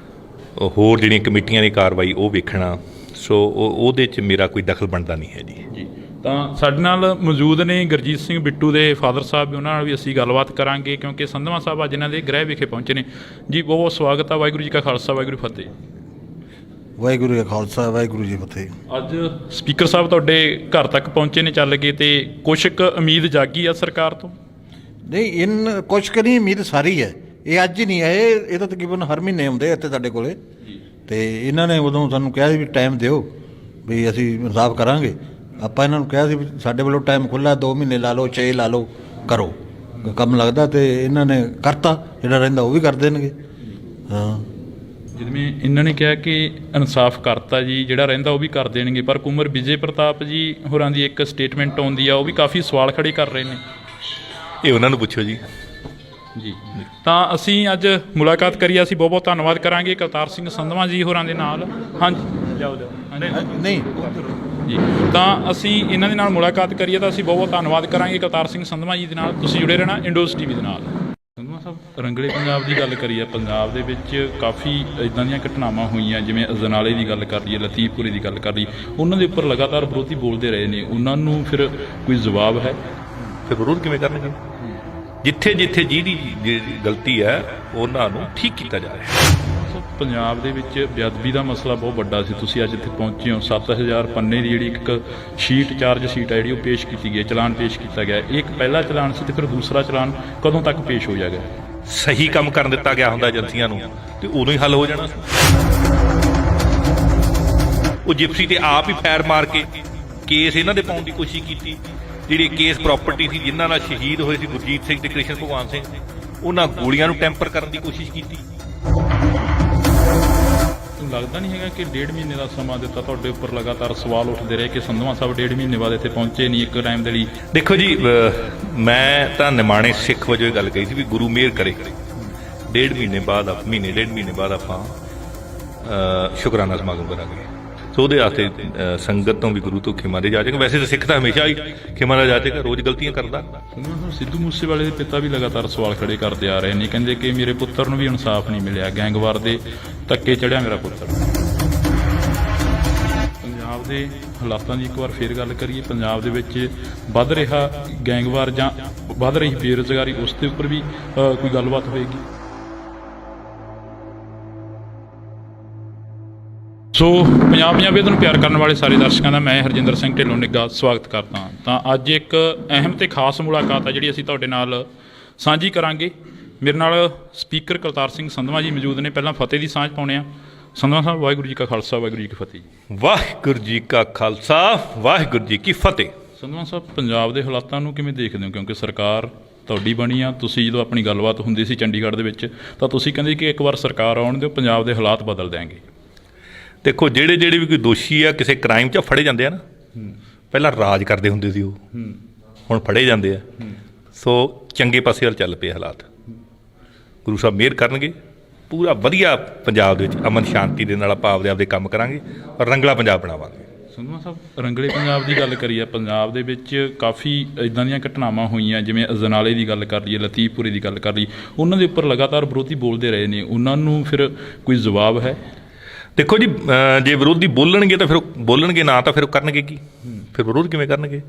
ਹੋਰ ਜਿਹੜੀਆਂ ਕਮੇਟੀਆਂ ਦੀ ਕਾਰਵਾਈ ਉਹ ਵੇਖਣਾ। ਸੋ ਉਹਦੇ 'ਚ ਮੇਰਾ ਕੋਈ ਦਖਲ ਬਣਦਾ ਨਹੀਂ ਹੈ ਜੀ। ਤਾਂ ਸਾਡੇ ਨਾਲ ਮੌਜੂਦ ਨੇ ਗੁਰਜੀਤ ਸਿੰਘ ਬਿੱਟੂ ਦੇ ਫਾਦਰ ਸਾਹਿਬ, ਉਹਨਾਂ ਨਾਲ ਵੀ ਅਸੀਂ ਗੱਲਬਾਤ ਕਰਾਂਗੇ, ਕਿਉਂਕਿ ਸੰਧਵਾ ਸਾਹਿਬ ਅੱਜ ਇਹਨਾਂ ਦੇ ਗ੍ਰਹਿ ਵਿਖੇ ਪਹੁੰਚੇ ਨੇ ਜੀ। ਬਹੁਤ ਬਹੁਤ ਸਵਾਗਤ ਹੈ। ਵਾਹਿਗੁਰੂ ਜੀ ਕਾ ਖਾਲਸਾ, ਵਾਹਿਗੁਰੂ ਫਤਿਹ। ਵਾਹਿਗੁਰੂ ਜੀ ਕਾ ਖਾਲਸਾ, ਵਾਹਿਗੁਰੂ ਜੀ ਫਤਿਹ। ਅੱਜ ਸਪੀਕਰ ਸਾਹਿਬ ਤੁਹਾਡੇ ਘਰ ਤੱਕ ਪਹੁੰਚੇ ਨੇ ਚੱਲ ਕੇ, ਤੇ ਕੁਛ ਕੁ ਉਮੀਦ ਜਾਗੀ ਆ ਸਰਕਾਰ ਤੋਂ? ਨਹੀਂ, ਕੁਛ ਕੁ ਨਹੀਂ, ਉਮੀਦ ਸਾਰੀ ਹੈ। ਇਹ ਅੱਜ ਹੀ ਨਹੀਂ ਆਏ, ਇਹ ਤਾਂ ਤਕਰੀਬਨ ਹਰ ਮਹੀਨੇ ਆਉਂਦੇ ਇੱਥੇ ਸਾਡੇ ਕੋਲੇ। ਤੇ ਇਹਨਾਂ ਨੇ ਉਦੋਂ ਸਾਨੂੰ ਕਿਹਾ ਸੀ ਵੀ ਟਾਈਮ ਦਿਓ, ਵੀ ਅਸੀਂ ਇਨਸਾਫ ਕਰਾਂਗੇ। ਆਪਾਂ ਇਹਨਾਂ ਨੂੰ ਕਿਹਾ ਸੀ ਵੀ ਸਾਡੇ ਵੱਲੋਂ ਟਾਈਮ ਖੁੱਲ੍ਹਾ, 2 ਮਹੀਨੇ ਲਾ ਲਓ, 6 ਲਾ ਲਓ, ਕਰੋ ਕੰਮ ਲੱਗਦਾ। ਤੇ ਇਹਨਾਂ ਨੇ ਕਰਤਾ, ਜਿਹੜਾ ਰਹਿੰਦਾ ਉਹ ਵੀ ਕਰ ਦੇਣਗੇ। ਹਾਂ, ਜਿਵੇਂ ਇਹਨਾਂ ਨੇ ਕਿਹਾ ਕਿ ਇਨਸਾਫ ਕਰਤਾ ਜੀ, ਜਿਹੜਾ ਰਹਿੰਦਾ ਉਹ ਵੀ ਕਰ ਦੇਣਗੇ, ਪਰ ਕੁੰਵਰ ਵਿਜੇ ਪ੍ਰਤਾਪ ਜੀ ਹੋਰਾਂ ਦੀ ਇੱਕ ਸਟੇਟਮੈਂਟ ਆਉਂਦੀ ਆ, ਉਹ ਵੀ ਕਾਫੀ ਸਵਾਲ ਖੜੇ ਕਰ ਰਹੇ ਨੇ। ਇਹ ਉਹਨਾਂ ਨੂੰ ਪੁੱਛੋ ਜੀ। ਜੀ, ਤਾਂ ਅਸੀਂ ਅੱਜ ਮੁਲਾਕਾਤ ਕਰੀ, ਅਸੀਂ ਬਹੁਤ ਬਹੁਤ ਧੰਨਵਾਦ ਕਰਾਂਗੇ ਕਰਤਾਰ ਸਿੰਘ ਸੰਧਵਾ ਜੀ ਹੋਰਾਂ ਦੇ ਨਾਲ। ਹਾਂਜੀ, ਜਾਓ ਨਹੀਂ ਜੀ, ਤਾਂ ਅਸੀਂ ਇਹਨਾਂ ਦੇ ਨਾਲ ਮੁਲਾਕਾਤ ਕਰੀਏ ਤਾਂ ਅਸੀਂ ਬਹੁਤ ਬਹੁਤ ਧੰਨਵਾਦ ਕਰਾਂਗੇ ਕਰਤਾਰ ਸਿੰਘ ਸੰਧਵਾ ਜੀ ਦੇ ਨਾਲ। ਤੁਸੀਂ ਜੁੜੇ ਰਹਿਣਾ ਇੰਡੋਜ਼ TV ਦੇ ਨਾਲ। ਸੰਧਵਾ ਸਾਹਿਬ, ਰੰਗਲੇ ਪੰਜਾਬ ਦੀ ਗੱਲ ਕਰੀਏ, ਪੰਜਾਬ ਦੇ ਵਿੱਚ ਕਾਫੀ ਇੱਦਾਂ ਦੀਆਂ ਘਟਨਾਵਾਂ ਹੋਈਆਂ, ਜਿਵੇਂ ਅਜਨਾਲੇ ਦੀ ਗੱਲ ਕਰ ਲਈਏ, ਲਤੀਫਪੁਰੇ ਦੀ ਗੱਲ ਕਰ ਲਈਏ, ਉਹਨਾਂ ਦੇ ਉੱਪਰ ਲਗਾਤਾਰ ਵਿਰੋਧੀ ਬੋਲਦੇ ਰਹੇ ਨੇ, ਉਹਨਾਂ ਨੂੰ ਫਿਰ ਕੋਈ ਜਵਾਬ ਹੈ? ਫਿਰ ਵਿਰੋਧ ਕਿਵੇਂ ਕਰਨਗੇ? ਜਿੱਥੇ ਜਿੱਥੇ ਜਿਹਦੀ ਗਲਤੀ ਹੈ ਉਹਨਾਂ ਨੂੰ ਠੀਕ ਕੀਤਾ ਜਾ ਰਿਹਾ। ਪੰਜਾਬ ਦੇ ਵਿੱਚ ਬੇਅਦਬੀ ਦਾ ਮਸਲਾ ਬਹੁਤ ਵੱਡਾ ਸੀ, ਤੁਸੀਂ ਅੱਜ ਇੱਥੇ ਪਹੁੰਚੇ ਹੋ। 7000 ਪੰਨੇ ਦੀ ਜਿਹੜੀ ਇੱਕ ਸ਼ੀਟ, ਚਾਰਜ ਸ਼ੀਟ ਹੈ ਜਿਹੜੀ ਉਹ ਪੇਸ਼ ਕੀਤੀ ਗਈ ਹੈ, ਚਲਾਨ ਪੇਸ਼ ਕੀਤਾ ਗਿਆ। ਇਹ ਇੱਕ ਪਹਿਲਾ ਚਲਾਨ ਸੀ, ਤੇ ਫਿਰ ਦੂਸਰਾ ਚਲਾਨ ਕਦੋਂ ਤੱਕ ਪੇਸ਼ ਹੋ ਜਾਏਗਾ? ਸਹੀ ਕੰਮ ਕਰਨ ਦਿੱਤਾ ਗਿਆ ਹੁੰਦਾ ਏਜੰਸੀਆਂ ਨੂੰ ਤੇ ਉਦੋਂ ਹੀ ਹੱਲ ਹੋ ਜਾਣਾ। ਉਹ ਜਿਪਸੀ ਤੇ ਆਪ ਹੀ ਫੈਰ ਮਾਰ ਕੇ ਕੇਸ ਇਹਨਾਂ ਦੇ ਪਾਉਣ ਦੀ ਕੋਸ਼ਿਸ਼ ਕੀਤੀ। ਜਿਹੜੀ ਕੇਸ ਪ੍ਰਾਪਰਟੀ ਸੀ ਜਿਨ੍ਹਾਂ ਨਾਲ ਸ਼ਹੀਦ ਹੋਏ ਸੀ ਗੁਰਜੀਤ ਸਿੰਘ ਤੇ ਕ੍ਰਿਸ਼ਨ ਭਗਵਾਨ ਸਿੰਘ, ਉਹਨਾਂ ਗੋਲੀਆਂ ਨੂੰ ਟੈਂਪਰ ਕਰਨ ਦੀ ਕੋਸ਼ਿਸ਼ ਕੀਤੀ। ਲੱਗਦਾ ਨਹੀਂ ਹੈਗਾ ਕਿ 1.5 ਮਹੀਨੇ ਦਾ ਸਮਾਂ ਦਿੱਤਾ, ਤੁਹਾਡੇ ਉੱਪਰ ਲਗਾਤਾਰ ਸਵਾਲ ਉੱਠਦੇ ਰਹੇ ਕਿ ਸੰਧਵਾ ਸਾਹਿਬ 1.5 ਮਹੀਨੇ ਬਾਅਦ ਇੱਥੇ ਪਹੁੰਚੇ ਨਹੀਂ, ਇੱਕ ਟਾਈਮ ਦੇ ਲਈ? ਦੇਖੋ ਜੀ, ਮੈਂ ਤਾਂ ਨਿਮਾਣੇ ਸਿੱਖ ਵਜੋਂ ਇਹ ਗੱਲ ਕਹੀ ਸੀ ਵੀ ਗੁਰੂ ਮਿਹਰ ਕਰੇ 1.5 ਮਹੀਨੇ ਬਾਅਦ ਮਹੀਨੇ 1.5 ਮਹੀਨੇ ਬਾਅਦ ਆਪਾਂ ਸ਼ੁਕਰਾਨਾ ਸਮਾਗਮ ਕਰਾਂਗੇ। ਸੋ ਉਹਦੇ ਵਾਸਤੇ ਸੰਗਤ ਤੋਂ ਵੀ ਗੁਰੂ ਤੋਂ ਖਿਮਾ ਦੇ ਜਾਚੇਗਾ। ਵੈਸੇ ਤਾਂ ਸਿੱਖ ਤਾਂ ਹਮੇਸ਼ਾ ਹੀ ਖਿਮਾ ਦਾ ਜਾਚੇਗਾ, ਰੋਜ਼ ਗਲਤੀਆਂ ਕਰਦਾ। ਸਿੱਧੂ ਮੂਸੇਵਾਲੇ ਦੇ ਪਿਤਾ ਵੀ ਲਗਾਤਾਰ ਸਵਾਲ ਖੜੇ ਕਰਦੇ ਆ ਰਹੇ ਨੇ, ਕਹਿੰਦੇ ਕਿ ਮੇਰੇ ਪੁੱਤਰ ਨੂੰ ਵੀ ਇਨਸਾਫ ਨਹੀਂ ਮਿਲਿਆ, ਗੈਂਗਵਾਰ ਦੇ ਧੱਕੇ ਚੜ੍ਹਿਆ ਮੇਰਾ ਪੁੱਤਰ। ਪੰਜਾਬ ਪੰਜਾਬ ਦੇ ਹਾਲਾਤਾਂ ਦੀ ਇੱਕ ਵਾਰ ਫੇਰ ਗੱਲ ਕਰੀਏ। ਪੰਜਾਬ ਦੇ ਵਿੱਚ ਵੱਧ ਰਿਹਾ ਗੈਂਗਵਾਰ ਜਾਂ ਵੱਧ ਰਹੀ ਬੇਰੁਜ਼ਗਾਰੀ, ਉਸ ਦੇ ਉੱਪਰ ਵੀ ਕੋਈ ਗੱਲਬਾਤ ਹੋਏਗੀ। ਸੋ ਪੰਜਾਬ ਪੰਜਾਬੀਅਤ ਨੂੰ ਪਿਆਰ ਕਰਨ ਵਾਲੇ ਸਾਰੇ ਦਰਸ਼ਕਾਂ ਦਾ ਮੈਂ ਹਰਜਿੰਦਰ ਸਿੰਘ ਢਿੱਲੋਂ ਨਿੱਗਾ ਸਵਾਗਤ ਕਰਦਾ ਹਾਂ। ਤਾਂ ਅੱਜ ਇੱਕ ਅਹਿਮ ਤੇ ਖਾਸ ਮੁਲਾਕਾਤ ਆ ਜਿਹੜੀ ਅਸੀਂ ਤੁਹਾਡੇ ਨਾਲ ਸਾਂਝੀ ਕਰਾਂਗੇ। ਮੇਰੇ ਨਾਲ ਸਪੀਕਰ ਕਰਤਾਰ ਸਿੰਘ ਸੰਧਵਾਂ ਜੀ ਮੌਜੂਦ ਨੇ। ਪਹਿਲਾਂ ਫਤਿਹ ਦੀ ਸਾਂਝ ਪਾਉਂਦੇ ਹਾਂ। ਸੰਧਵਾਂ ਸਾਹਿਬ, ਵਾਹਿਗੁਰੂ ਜੀ ਕਾ ਖਾਲਸਾ, ਵਾਹਿਗੁਰੂ ਜੀ ਕੀ ਫਤਿਹ ਜੀ। ਵਾਹਿਗੁਰੂ ਜੀ ਕਾ ਖਾਲਸਾ, ਵਾਹਿਗੁਰੂ ਜੀ ਕੀ ਫਤਿਹ। ਸੰਧਵਾਂ ਸਾਹਿਬ, ਪੰਜਾਬ ਦੇ ਹਾਲਾਤਾਂ ਨੂੰ ਕਿਵੇਂ ਦੇਖਦੇ ਹੋ? ਕਿਉਂਕਿ ਸਰਕਾਰ ਤੁਹਾਡੀ ਬਣੀ ਆ, ਤੁਸੀਂ ਜਦੋਂ ਆਪਣੀ ਗੱਲਬਾਤ ਹੁੰਦੀ ਸੀ ਚੰਡੀਗੜ੍ਹ ਦੇ ਵਿੱਚ ਤਾਂ ਤੁਸੀਂ ਕਹਿੰਦੇ ਕਿ ਇੱਕ ਵਾਰ ਸਰਕਾਰ ਆਉਣ ਦਿਓ, ਪੰਜਾਬ ਦੇ ਹਾਲਾਤ ਬਦਲ ਦਿਆਂਗੇ। ਦੇਖੋ, ਜਿਹੜੇ ਵੀ ਕੋਈ ਦੋਸ਼ੀ ਆ ਕਿਸੇ ਕ੍ਰਾਈਮ 'ਚ ਫੜੇ ਜਾਂਦੇ ਆ ਨਾ, ਪਹਿਲਾਂ ਰਾਜ ਕਰਦੇ ਹੁੰਦੇ ਸੀ ਉਹ, ਹੁਣ ਫੜੇ ਜਾਂਦੇ ਆ। ਸੋ ਚੰਗੇ ਪਾਸੇ ਵੱਲ ਚੱਲ ਪਏ ਹਾਲਾਤ। ਗੁਰੂ ਸਾਹਿਬ ਮਿਹਰ ਕਰਨਗੇ, ਪੂਰਾ ਵਧੀਆ ਪੰਜਾਬ ਦੇ ਵਿੱਚ ਅਮਨ ਸ਼ਾਂਤੀ ਦੇ ਨਾਲ ਆਪਾਂ ਆਪਦੇ ਕੰਮ ਕਰਾਂਗੇ ਔਰ ਰੰਗਲਾ ਪੰਜਾਬ ਬਣਾਵਾਂਗੇ। ਸੰਧਵਾ ਸਾਹਿਬ, ਰੰਗਲੇ ਪੰਜਾਬ ਦੀ ਗੱਲ ਕਰੀਏ, ਪੰਜਾਬ ਦੇ ਵਿੱਚ ਕਾਫੀ ਇੱਦਾਂ ਦੀਆਂ ਘਟਨਾਵਾਂ ਹੋਈਆਂ, ਜਿਵੇਂ ਅਜਨਾਲੇ ਦੀ ਗੱਲ ਕਰ ਲਈਏ, ਲਤੀਫਪੁਰੇ ਦੀ ਗੱਲ ਕਰ ਲਈਏ, ਉਹਨਾਂ ਦੇ ਉੱਪਰ ਲਗਾਤਾਰ ਵਿਰੋਧੀ ਬੋਲਦੇ ਰਹੇ ਨੇ। ਉਹਨਾਂ ਨੂੰ ਫਿਰ ਕੋਈ ਜਵਾਬ ਹੈ? ਦੇਖੋ ਜੀ, ਜੇ ਵਿਰੋਧੀ ਬੋਲਣਗੇ ਤਾਂ ਫਿਰ ਬੋਲਣਗੇ, ਨਾ ਤਾਂ ਫਿਰ ਉਹ ਕਰਨਗੇ ਕੀ? ਫਿਰ ਵਿਰੋਧ ਕਿਵੇਂ ਕਰਨਗੇ?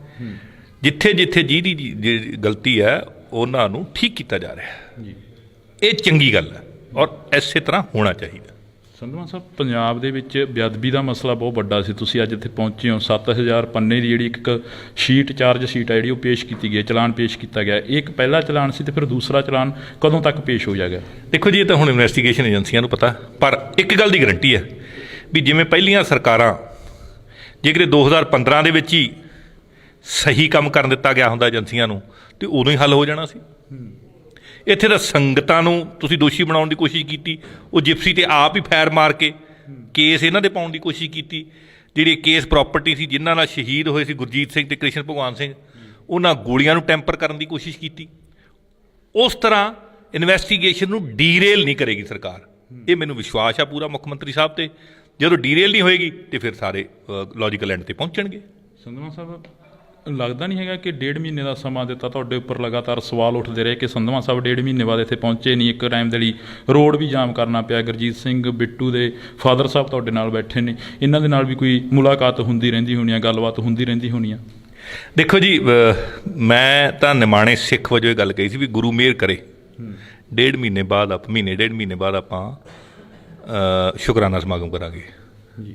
ਜਿੱਥੇ ਜਿਹਦੀ ਗਲਤੀ ਹੈ ਉਹਨਾਂ ਨੂੰ ਠੀਕ ਕੀਤਾ ਜਾ ਰਿਹਾ ਹੈ। ਇਹ ਚੰਗੀ ਗੱਲ ਹੈ ਔਰ ਇਸੇ ਤਰ੍ਹਾਂ ਹੋਣਾ ਚਾਹੀਦਾ। ਸੰਧਵਾ ਸਾਹਿਬ, ਪੰਜਾਬ ਦੇ ਵਿੱਚ ਬੇਅਦਬੀ ਦਾ ਮਸਲਾ ਬਹੁਤ ਵੱਡਾ ਸੀ। ਤੁਸੀਂ ਅੱਜ ਇੱਥੇ ਪਹੁੰਚੇ ਹੋ। 7000 ਪੰਨੇ ਦੀ ਜਿਹੜੀ ਇੱਕ ਸ਼ੀਟ, ਚਾਰਜ ਸ਼ੀਟ ਹੈ ਜਿਹੜੀ, ਉਹ ਪੇਸ਼ ਕੀਤੀ ਗਈ ਹੈ, ਚਲਾਨ ਪੇਸ਼ ਕੀਤਾ ਗਿਆ। ਇਹ ਇੱਕ ਪਹਿਲਾ ਚਲਾਨ ਸੀ ਤੇ ਫਿਰ ਦੂਸਰਾ ਚਲਾਨ ਕਦੋਂ ਤੱਕ ਪੇਸ਼ ਹੋ ਜਾਏਗਾ? ਦੇਖੋ ਜੀ, ਇਹ ਤਾਂ ਹੁਣ ਇਨਵੈਸਟੀਗੇਸ਼ਨ ਏਜੰਸੀਆਂ ਨੂੰ ਪਤਾ, ਪਰ ਇੱਕ ਗੱਲ ਦੀ ਗਰੰਟੀ ਹੈ ਵੀ ਜਿਵੇਂ ਪਹਿਲੀਆਂ ਸਰਕਾਰਾਂ, ਜੇਕਰ 2015 ਦੇ ਵਿੱਚ ਹੀ ਸਹੀ ਕੰਮ ਕਰਨ ਦਿੱਤਾ ਗਿਆ ਹੁੰਦਾ ਏਜੰਸੀਆਂ ਨੂੰ, ਤੇ ਉਦੋਂ ਹੀ ਹੱਲ ਹੋ ਜਾਣਾ ਸੀ। ਇੱਥੇ ਤਾਂ ਸੰਗਤਾਂ ਨੂੰ ਤੁਸੀਂ ਦੋਸ਼ੀ ਬਣਾਉਣ ਦੀ ਕੋਸ਼ਿਸ਼ ਕੀਤੀ। ਉਹ ਜਿਪਸੀ ਤੇ ਆਪ ਹੀ ਫਾਇਰ ਮਾਰ ਕੇ ਕੇਸ ਇਹਨਾਂ ਦੇ ਪਾਉਣ ਦੀ ਕੋਸ਼ਿਸ਼ ਕੀਤੀ। ਜਿਹੜੀ ਕੇਸ ਪ੍ਰਾਪਰਟੀ ਸੀ, ਜਿਨ੍ਹਾਂ ਨਾਲ ਸ਼ਹੀਦ ਹੋਏ ਸੀ ਗੁਰਜੀਤ ਸਿੰਘ ਤੇ ਕ੍ਰਿਸ਼ਨ ਭਗਵਾਨ ਸਿੰਘ, ਉਹਨਾਂ ਗੋਲੀਆਂ ਨੂੰ ਟੈਂਪਰ ਕਰਨ ਦੀ ਕੋਸ਼ਿਸ਼ ਕੀਤੀ। ਉਸ ਤਰ੍ਹਾਂ ਇਨਵੈਸਟੀਗੇਸ਼ਨ ਨੂੰ ਡੀਰੇਲ ਨਹੀਂ ਕਰੇਗੀ ਸਰਕਾਰ, ਇਹ ਮੈਨੂੰ ਵਿਸ਼ਵਾਸ ਆ ਪੂਰਾ ਮੁੱਖ ਮੰਤਰੀ ਸਾਹਿਬ ਤੇ। ਜਦੋਂ ਡੀਰੇਲ ਨਹੀਂ ਹੋਏਗੀ ਤੇ ਫਿਰ ਸਾਰੇ ਲੌਜੀਕਲ ਐਂਡ ਤੇ ਪਹੁੰਚਣਗੇ। ਸੰਧਵਾ ਸਾਹਿਬ, ਲੱਗਦਾ ਨਹੀਂ ਹੈਗਾ ਕਿ 1.5 ਮਹੀਨੇ ਦਾ ਸਮਾਂ ਦਿੱਤਾ, ਤੁਹਾਡੇ ਉੱਪਰ ਲਗਾਤਾਰ ਸਵਾਲ ਉੱਠਦੇ ਰਹੇ ਕਿ ਸੰਧਵਾ ਸਾਹਿਬ 1.5 ਮਹੀਨੇ ਬਾਅਦ ਇੱਥੇ ਪਹੁੰਚੇ ਨਹੀਂ। ਇੱਕ ਟਾਈਮ ਦੇ ਲਈ ਰੋਡ ਵੀ ਜਾਮ ਕਰਨਾ ਪਿਆ। ਗੁਰਜੀਤ ਸਿੰਘ ਬਿੱਟੂ ਦੇ ਫਾਦਰ ਸਾਹਿਬ ਤੁਹਾਡੇ ਨਾਲ ਬੈਠੇ ਨੇ, ਇਹਨਾਂ ਦੇ ਨਾਲ ਵੀ ਕੋਈ ਮੁਲਾਕਾਤ ਹੁੰਦੀ ਰਹਿੰਦੀ ਹੋਣੀ ਆ, ਗੱਲਬਾਤ ਹੁੰਦੀ ਰਹਿੰਦੀ ਹੋਣੀ ਆ? ਦੇਖੋ ਜੀ, ਮੈਂ ਤਾਂ ਨਿਮਾਣੇ ਸਿੱਖ ਵਜੋਂ ਇਹ ਗੱਲ ਕਹੀ ਸੀ ਵੀ ਗੁਰੂ ਮਿਹਰ ਕਰੇ 1.5 ਮਹੀਨੇ ਬਾਅਦ, ਮਹੀਨੇ 1.5 ਮਹੀਨੇ ਬਾਅਦ ਆਪਾਂ ਸ਼ੁਕਰਾਨਾ ਸਮਾਗਮ ਕਰਾਂਗੇ।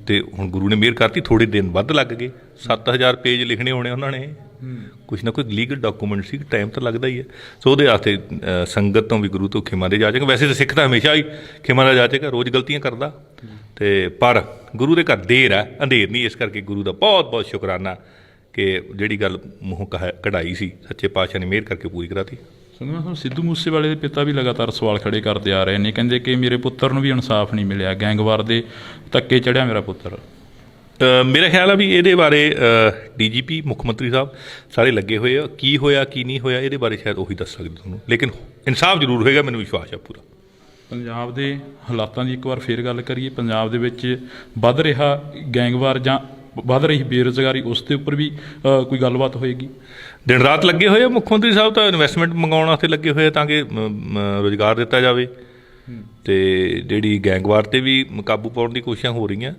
ਤੇ ਹੁਣ ਗੁਰੂ ਨੇ ਮਿਹਰ ਕਰਤੀ, ਥੋੜ੍ਹੇ ਦਿਨ ਵੱਧ ਲੱਗ ਗਏ। 7000 ਪੇਜ ਲਿਖਣੇ ਹੋਣੇ ਉਹਨਾਂ ਨੇ, ਕੁਛ ਨਾ ਕੋਈ ਲੀਗਲ ਡਾਕੂਮੈਂਟ ਸੀ, ਟਾਈਮ ਤਾਂ ਲੱਗਦਾ ਹੀ ਹੈ। ਸੋ ਉਹਦੇ ਵਾਸਤੇ ਸੰਗਤ ਤੋਂ ਵੀ ਗੁਰੂ ਤੋਂ ਖਿਮਾ ਦੇ ਜਾਚੇਗਾ। ਵੈਸੇ ਤਾਂ ਸਿੱਖ ਤਾਂ ਹਮੇਸ਼ਾ ਹੀ ਖਿਮਾ ਦਾ ਜਾਚੇਗਾ, ਰੋਜ਼ ਗਲਤੀਆਂ ਕਰਦਾ, ਤੇ ਪਰ ਗੁਰੂ ਦੇ ਘਰ ਦੇਰ ਹੈ, ਅੰਧੇਰ ਨਹੀਂ। ਇਸ ਕਰਕੇ ਗੁਰੂ ਦਾ ਬਹੁਤ ਬਹੁਤ ਸ਼ੁਕਰਾਨਾ ਕਿ ਜਿਹੜੀ ਗੱਲ ਮੂੰਹੋਂ ਕਢਾਈ ਸੀ, ਸੱਚੇ ਪਾਤਸ਼ਾਹ ਨੇ ਮਿਹਰ ਕਰਕੇ ਪੂਰੀ ਕਰਾਤੀ। ਸੰਧਵਾ ਸਾਹਿਬ, ਸਿੱਧੂ ਮੂਸੇਵਾਲੇ ਦੇ ਪਿਤਾ ਵੀ ਲਗਾਤਾਰ ਸਵਾਲ ਖੜੇ ਕਰਦੇ ਆ ਰਹੇ ਨੇ, ਕਹਿੰਦੇ ਕਿ ਮੇਰੇ ਪੁੱਤਰ ਨੂੰ ਵੀ ਇਨਸਾਫ ਨਹੀਂ ਮਿਲਿਆ, ਗੈਂਗਵਾਰ ਦੇ ਧੱਕੇ ਚੜ੍ਹਿਆ ਮੇਰਾ ਪੁੱਤਰ। ਮੇਰਾ ਖਿਆਲ ਆ ਵੀ ਇਹਦੇ ਬਾਰੇ ਡੀਜੀਪੀ, ਮੁੱਖ ਮੰਤਰੀ ਸਾਹਿਬ ਸਾਰੇ ਲੱਗੇ ਹੋਏ ਆ। ਕੀ ਹੋਇਆ ਕੀ ਨਹੀਂ ਹੋਇਆ ਇਹਦੇ ਬਾਰੇ ਸ਼ਾਇਦ ਉਹੀ ਦੱਸ ਸਕਦੇ ਤੁਹਾਨੂੰ, ਲੇਕਿਨ ਇਨਸਾਫ ਜ਼ਰੂਰ ਹੋਏਗਾ, ਮੈਨੂੰ ਵਿਸ਼ਵਾਸ ਆ ਪੂਰਾ। ਪੰਜਾਬ ਦੇ ਹਾਲਾਤਾਂ ਦੀ ਇੱਕ ਵਾਰ ਫੇਰ ਗੱਲ ਕਰੀਏ। ਪੰਜਾਬ ਦੇ ਵਿੱਚ ਵੱਧ ਰਿਹਾ ਗੈਂਗਵਾਰ ਜਾਂ ਵੱਧ ਰਹੀ ਬੇਰੁਜ਼ਗਾਰੀ, ਉਸ ਦੇ ਉੱਪਰ ਵੀ ਕੋਈ ਗੱਲਬਾਤ ਹੋਏਗੀ? ਦਿਨ ਰਾਤ ਲੱਗੇ ਹੋਏ ਆ ਮੁੱਖ ਮੰਤਰੀ ਸਾਹਿਬ, ਤਾਂ ਇਨਵੈਸਟਮੈਂਟ ਮੰਗਾਉਣ ਵਾਸਤੇ ਲੱਗੇ ਹੋਏ ਆ ਤਾਂ ਕਿ ਰੁਜ਼ਗਾਰ ਦਿੱਤਾ ਜਾਵੇ। ਅਤੇ ਜਿਹੜੀ ਗੈਂਗਵਾਰ 'ਤੇ ਵੀ ਕਾਬੂ ਪਾਉਣ ਦੀ ਕੋਸ਼ਿਸ਼ਾਂ ਹੋ ਰਹੀਆਂ,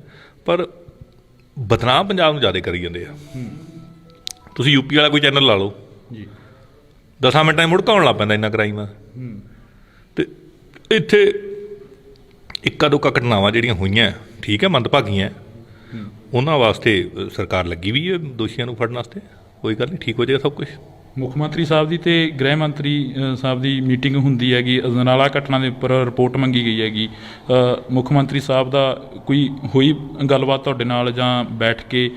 ਪਰ ਬਦਨਾਮ ਪੰਜਾਬ ਨੂੰ ਜ਼ਿਆਦਾ ਕਰੀ ਜਾਂਦੇ ਆ। ਤੁਸੀਂ ਯੂਪੀ ਵਾਲਾ ਕੋਈ ਚੈਨਲ ਲਾ ਲਓ ਜੀ, 10 ਮਿੰਟਾਂ 'ਚ ਮੁੜਕਾ ਆਉਣ ਲੱਗ ਪੈਂਦਾ ਇੰਨਾ ਕ੍ਰਾਈਮ ਆ। ਅਤੇ ਇੱਥੇ ਇੱਕਾ ਦੁੱਕਾ ਘਟਨਾਵਾਂ ਜਿਹੜੀਆਂ ਹੋਈਆਂ, ਠੀਕ ਹੈ, ਮੰਦਭਾਗੀਆਂ, ਉਹਨਾਂ ਵਾਸਤੇ ਸਰਕਾਰ ਲੱਗੀ ਵੀ ਹੈ ਦੋਸ਼ੀਆਂ ਨੂੰ ਫੜਨ ਵਾਸਤੇ। ਕੋਈ ਗੱਲ ਨਹੀਂ, ਠੀਕ ਹੋ ਜਾਏਗਾ ਸਭ ਕੁਛ। ਮੁੱਖ ਮੰਤਰੀ ਸਾਹਿਬ ਦੀ ਤੇ ਗ੍ਰਹਿ ਮੰਤਰੀ ਸਾਹਿਬ ਦੀ ਮੀਟਿੰਗ ਹੁੰਦੀ ਹੈਗੀ, ਅਜਨਾਲਾ ਘਟਨਾ ਦੇ ਉੱਪਰ ਰਿਪੋਰਟ ਮੰਗੀ ਗਈ ਹੈਗੀ। ਮੁੱਖ ਮੰਤਰੀ ਸਾਹਿਬ ਦਾ ਕੋਈ ਹੋਈ ਗੱਲਬਾਤ ਤੁਹਾਡੇ ਨਾਲ, ਜਾਂ ਬੈਠ ਕੇ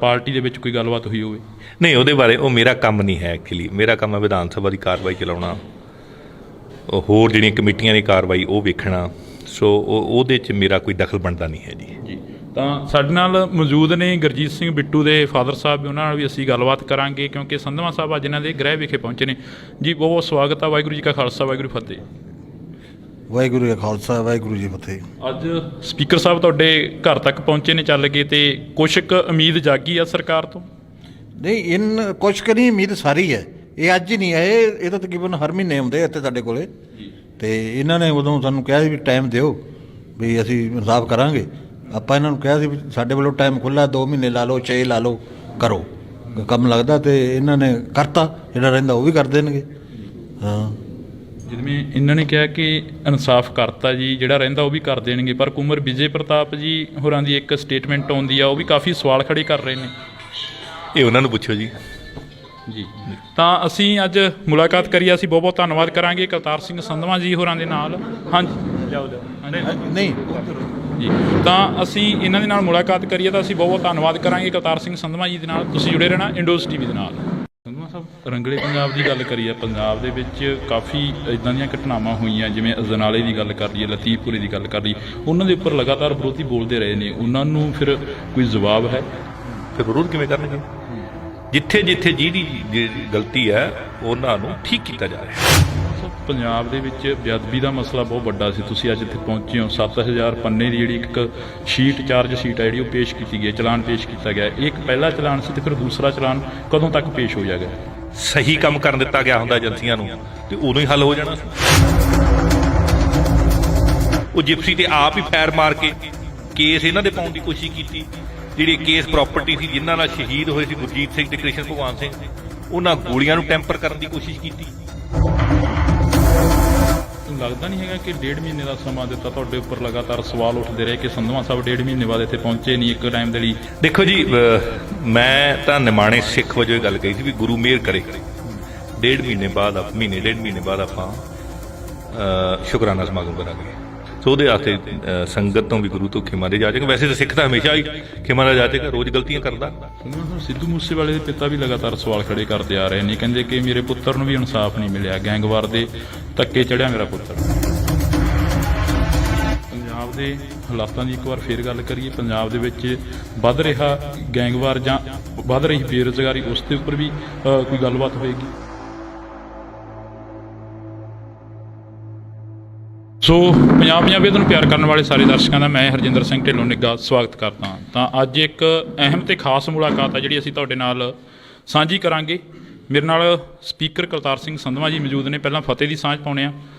ਪਾਰਟੀ ਦੇ ਵਿੱਚ ਕੋਈ ਗੱਲਬਾਤ ਹੋਈ ਹੋਵੇ? ਨਹੀਂ, ਉਹਦੇ ਬਾਰੇ ਉਹ ਮੇਰਾ ਕੰਮ ਨਹੀਂ ਹੈ। ਐਕਚੁਅਲੀ ਮੇਰਾ ਕੰਮ ਹੈ ਵਿਧਾਨ ਸਭਾ ਦੀ ਕਾਰਵਾਈ ਚਲਾਉਣਾ, ਹੋਰ ਜਿਹੜੀਆਂ ਕਮੇਟੀਆਂ ਦੀ ਕਾਰਵਾਈ ਉਹ ਵੇਖਣਾ। ਸੋ ਉਹਦੇ 'ਚ ਮੇਰਾ ਕੋਈ ਦਖਲ ਬਣਦਾ ਨਹੀਂ ਹੈ ਜੀ। ਤਾਂ ਸਾਡੇ ਨਾਲ ਮੌਜੂਦ ਨੇ ਗੁਰਜੀਤ ਸਿੰਘ ਬਿੱਟੂ ਦੇ ਫਾਦਰ ਸਾਹਿਬ, ਉਹਨਾਂ ਨਾਲ ਵੀ ਅਸੀਂ ਗੱਲਬਾਤ ਕਰਾਂਗੇ, ਕਿਉਂਕਿ ਸੰਧਵਾ ਸਾਹਿਬ ਅੱਜ ਇਹਨਾਂ ਦੇ ਗ੍ਰਹਿ ਵਿਖੇ ਪਹੁੰਚੇ ਨੇ ਜੀ। ਬਹੁਤ ਬਹੁਤ ਸਵਾਗਤ ਆ। ਵਾਹਿਗੁਰੂ ਜੀ ਕਾ ਖਾਲਸਾ, ਵਾਹਿਗੁਰੂ ਫਤਿਹ। ਵਾਹਿਗੁਰੂ ਜੀ ਕਾ ਖਾਲਸਾ, ਵਾਹਿਗੁਰੂ ਜੀ ਫਤਿਹ। ਅੱਜ ਸਪੀਕਰ ਸਾਹਿਬ ਤੁਹਾਡੇ ਘਰ ਤੱਕ ਪਹੁੰਚੇ ਨੇ ਚੱਲ ਕੇ, ਤੇ ਕੁਛ ਕੁ ਉਮੀਦ ਜਾਗੀ ਆ ਸਰਕਾਰ ਤੋਂ? ਨਹੀਂ, ਕੁਛ ਕੁ ਨਹੀਂ, ਉਮੀਦ ਸਾਰੀ ਹੈ। ਇਹ ਅੱਜ ਹੀ ਨਹੀਂ ਆਏ, ਇਹ ਤਾਂ ਤਕਰੀਬਨ ਹਰ ਮਹੀਨੇ ਆਉਂਦੇ ਇੱਥੇ ਸਾਡੇ ਕੋਲੇ। ਤੇ ਇਹਨਾਂ ਨੇ ਉਦੋਂ ਸਾਨੂੰ ਕਿਹਾ ਵੀ ਟਾਈਮ ਦਿਓ, ਵੀ ਅਸੀਂ ਇਨਸਾਫ ਕਰਾਂਗੇ। ਆਪਾਂ ਇਹਨਾਂ ਨੂੰ ਕਿਹਾ ਸੀ ਵੀ ਸਾਡੇ ਵੱਲੋਂ ਟਾਈਮ ਖੁੱਲ੍ਹਾ 2 ਮਹੀਨੇ ਲਾ ਲਓ 6 ਲਾ ਲਓ ਕਰੋ ਕੰਮ ਲੱਗਦਾ, ਤੇ ਇਹਨਾਂ ਨੇ ਕਰਤਾ, ਜਿਹੜਾ ਰਹਿੰਦਾ ਉਹ ਵੀ ਕਰ ਦੇਣਗੇ। ਹਾਂ ਜਿਵੇਂ ਇਹਨਾਂ ਨੇ ਕਿਹਾ ਕਿ ਇਨਸਾਫ ਕਰਤਾ ਜੀ, ਜਿਹੜਾ ਰਹਿੰਦਾ ਉਹ ਵੀ ਕਰ ਦੇਣਗੇ, ਪਰ ਕੁੰਵਰ ਵਿਜੇ ਪ੍ਰਤਾਪ ਜੀ ਹੋਰਾਂ ਦੀ ਇੱਕ ਸਟੇਟਮੈਂਟ ਆਉਂਦੀ ਆ, ਉਹ ਵੀ ਕਾਫੀ ਸਵਾਲ ਖੜੇ ਕਰ ਰਹੇ ਨੇ। ਇਹ ਉਹਨਾਂ ਨੂੰ ਪੁੱਛੋ ਜੀ। ਜੀ ਤਾਂ ਅਸੀਂ ਅੱਜ ਮੁਲਾਕਾਤ ਕਰੀ, ਅਸੀਂ ਬਹੁਤ ਬਹੁਤ ਧੰਨਵਾਦ ਕਰਾਂਗੇ ਕਰਤਾਰ ਸਿੰਘ ਸੰਧਵਾਂ ਜੀ ਹੋਰਾਂ ਦੇ ਨਾਲ। ਹਾਂਜੀ ਜਾਓ ਨਹੀਂ ਜੀ, ਤਾਂ ਅਸੀਂ ਇਹਨਾਂ ਦੇ ਨਾਲ ਮੁਲਾਕਾਤ ਕਰੀਏ ਤਾਂ ਅਸੀਂ ਬਹੁਤ ਬਹੁਤ ਧੰਨਵਾਦ ਕਰਾਂਗੇ ਕਰਤਾਰ ਸਿੰਘ ਸੰਧਵਾਂ ਜੀ ਦੇ ਨਾਲ। ਤੁਸੀਂ ਜੁੜੇ ਰਹਿਣਾ ਇੰਡੋਜ਼ ਟੀਵੀ ਦੇ ਨਾਲ। ਸੰਧਵਾਂ ਸਾਹਿਬ, ਰੰਗਲੇ ਪੰਜਾਬ ਦੀ ਗੱਲ ਕਰੀਏ, ਪੰਜਾਬ ਦੇ ਵਿੱਚ ਕਾਫੀ ਇੱਦਾਂ ਦੀਆਂ ਘਟਨਾਵਾਂ ਹੋਈਆਂ, ਜਿਵੇਂ ਅਜਨਾਲੇ ਦੀ ਗੱਲ ਕਰ ਲਈਏ, ਲਤੀਫਪੁਰੇ ਦੀ ਗੱਲ ਕਰ ਲਈਏ, ਉਹਨਾਂ ਦੇ ਉੱਪਰ ਲਗਾਤਾਰ ਵਿਰੋਧੀ ਬੋਲਦੇ ਰਹੇ ਨੇ, ਉਹਨਾਂ ਨੂੰ ਫਿਰ ਕੋਈ ਜਵਾਬ ਹੈ? ਫਿਰ ਵਿਰੋਧ ਕਿਵੇਂ ਕਰਨਗੇ? ਜਿੱਥੇ ਜਿੱਥੇ ਜਿਹਦੀ ਗਲਤੀ ਹੈ ਉਹਨਾਂ ਨੂੰ ਠੀਕ ਕੀਤਾ ਜਾ ਰਿਹਾ। ਪੰਜਾਬ ਦੇ ਵਿੱਚ ਬੇਅਦਬੀ ਦਾ ਮਸਲਾ ਬਹੁਤ ਵੱਡਾ ਸੀ, ਤੁਸੀਂ ਅੱਜ ਇੱਥੇ ਪਹੁੰਚੇ ਹੋ। 7000 ਪੰਨੇ ਦੀ ਜਿਹੜੀ ਇੱਕ ਸ਼ੀਟ, ਚਾਰਜ ਸ਼ੀਟ ਹੈ ਜਿਹੜੀ, ਉਹ ਪੇਸ਼ ਕੀਤੀ ਗਈ, ਚਲਾਨ ਪੇਸ਼ ਕੀਤਾ ਗਿਆ। ਇਹ ਇੱਕ ਪਹਿਲਾ ਚਲਾਨ ਸੀ, ਤੇ ਫਿਰ ਦੂਸਰਾ ਚਲਾਨ ਕਦੋਂ ਤੱਕ ਪੇਸ਼ ਹੋ ਜਾਏਗਾ? ਸਹੀ ਕੰਮ ਕਰਨ ਦਿੱਤਾ ਗਿਆ ਹੁੰਦਾ ਏਜੰਸੀਆਂ ਨੂੰ ਤੇ ਉਦੋਂ ਹੀ ਹੱਲ ਹੋ ਜਾਣਾ ਸੀ। ਉਹ ਜਿਪਸੀ ਤੇ ਆਪ ਹੀ ਫੈਰ ਮਾਰ ਕੇ ਕੇਸ ਇਹਨਾਂ ਦੇ ਪਾਉਣ ਦੀ ਕੋਸ਼ਿਸ਼ ਕੀਤੀ। ਜਿਹੜੀ ਕੇਸ ਪ੍ਰਾਪਰਟੀ ਸੀ, ਜਿਨ੍ਹਾਂ ਨਾਲ ਸ਼ਹੀਦ ਹੋਏ ਸੀ ਗੁਰਜੀਤ ਸਿੰਘ ਤੇ ਕ੍ਰਿਸ਼ਨ ਭਗਵਾਨ ਸਿੰਘ, ਉਹਨਾਂ ਗੋਲੀਆਂ ਨੂੰ ਟੈਂਪਰ ਕਰਨ ਦੀ ਕੋਸ਼ਿਸ਼ ਕੀਤੀ। ਲੱਗਦਾ ਨਹੀਂ ਹੈਗਾ ਕਿ 1.5 ਮਹੀਨੇ ਦਾ ਸਮਾਂ ਦਿੱਤਾ, ਤੁਹਾਡੇ ਉੱਪਰ ਲਗਾਤਾਰ ਸਵਾਲ ਉੱਠਦੇ ਰਹੇ ਕਿ ਸੰਧਵਾਂ ਸਾਹਿਬ 1.5 ਮਹੀਨੇ ਬਾਅਦ ਇੱਥੇ ਪਹੁੰਚੇ ਨਹੀਂ ਇੱਕ ਟਾਈਮ ਦੇ ਲਈ? ਦੇਖੋ ਜੀ, ਮੈਂ ਤਾਂ ਨਿਮਾਣੇ ਸਿੱਖ ਵਜੋਂ ਇਹ ਗੱਲ ਕਹੀ ਸੀ ਵੀ ਗੁਰੂ ਮਿਹਰ ਕਰੇ 1.5 ਮਹੀਨੇ ਬਾਅਦ, ਮਹੀਨੇ 1.5 ਮਹੀਨੇ ਬਾਅਦ ਆਪਾਂ ਸ਼ੁਕਰਾਨਾ ਸਮਾਗਮ ਕਰਾਂਗੇ। ਸੋ ਉਹਦੇ ਵਾਸਤੇ ਸੰਗਤ ਤੋਂ ਵੀ ਗੁਰੂ ਤੋਂ ਖਿਮਾ ਦੇ ਜਾਚੇਗਾ। ਵੈਸੇ ਤਾਂ ਸਿੱਖ ਤਾਂ ਹਮੇਸ਼ਾ ਹੀ ਖਿਮਾ ਦਾ ਜਾਚੇਗਾ, ਰੋਜ਼ ਗਲਤੀਆਂ ਕਰਦਾ। ਸਿੱਧੂ ਮੂਸੇਵਾਲੇ ਦੇ ਪਿਤਾ ਵੀ ਲਗਾਤਾਰ ਸਵਾਲ ਖੜੇ ਕਰਦੇ ਆ ਰਹੇ ਨੇ, ਕਹਿੰਦੇ ਕਿ ਮੇਰੇ ਪੁੱਤਰ ਨੂੰ ਵੀ ਇਨਸਾਫ ਨਹੀਂ ਮਿਲਿਆ, ਗੈਂਗਵਾਰ ਦੇ ਧੱਕੇ ਚੜਿਆ ਮੇਰਾ ਪੁੱਤਰ। ਪੰਜਾਬ ਦੇ ਹਾਲਾਤਾਂ ਦੀ ਇੱਕ ਵਾਰ ਫੇਰ ਗੱਲ ਕਰੀਏ, ਪੰਜਾਬ ਦੇ ਵਿੱਚ ਵੱਧ ਰਿਹਾ ਗੈਂਗਵਾਰ ਜਾਂ ਵੱਧ ਰਹੀ ਬੇਰੁਜ਼ਗਾਰੀ, ਉਸ ਦੇ ਉੱਪਰ ਵੀ ਕੋਈ ਗੱਲਬਾਤ ਹੋਏਗੀ? ਸੋ ਪੰਜਾਬ ਪੰਜਾਬੀਅਤ ਨੂੰ ਪਿਆਰ ਕਰਨ ਵਾਲੇ ਸਾਰੇ ਦਰਸ਼ਕਾਂ ਦਾ ਮੈਂ ਹਰਜਿੰਦਰ ਸਿੰਘ ਢਿੱਲੋਂ ਨਿੱਘਾ ਸਵਾਗਤ ਕਰਦਾ ਹਾਂ। ਤਾਂ ਅੱਜ ਇੱਕ ਅਹਿਮ ਤੇ ਖਾਸ ਮੁਲਾਕਾਤ ਹੈ ਜਿਹੜੀ ਅਸੀਂ ਤੁਹਾਡੇ ਨਾਲ ਸਾਂਝੀ ਕਰਾਂਗੇ। ਮੇਰੇ ਨਾਲ ਸਪੀਕਰ ਕਰਤਾਰ ਸਿੰਘ ਸੰਧਵਾਂ ਜੀ ਮੌਜੂਦ ਨੇ। ਪਹਿਲਾਂ ਫਤਿਹ ਦੀ ਸਾਂਝ ਪਾਉਂਦੇ ਹਾਂ।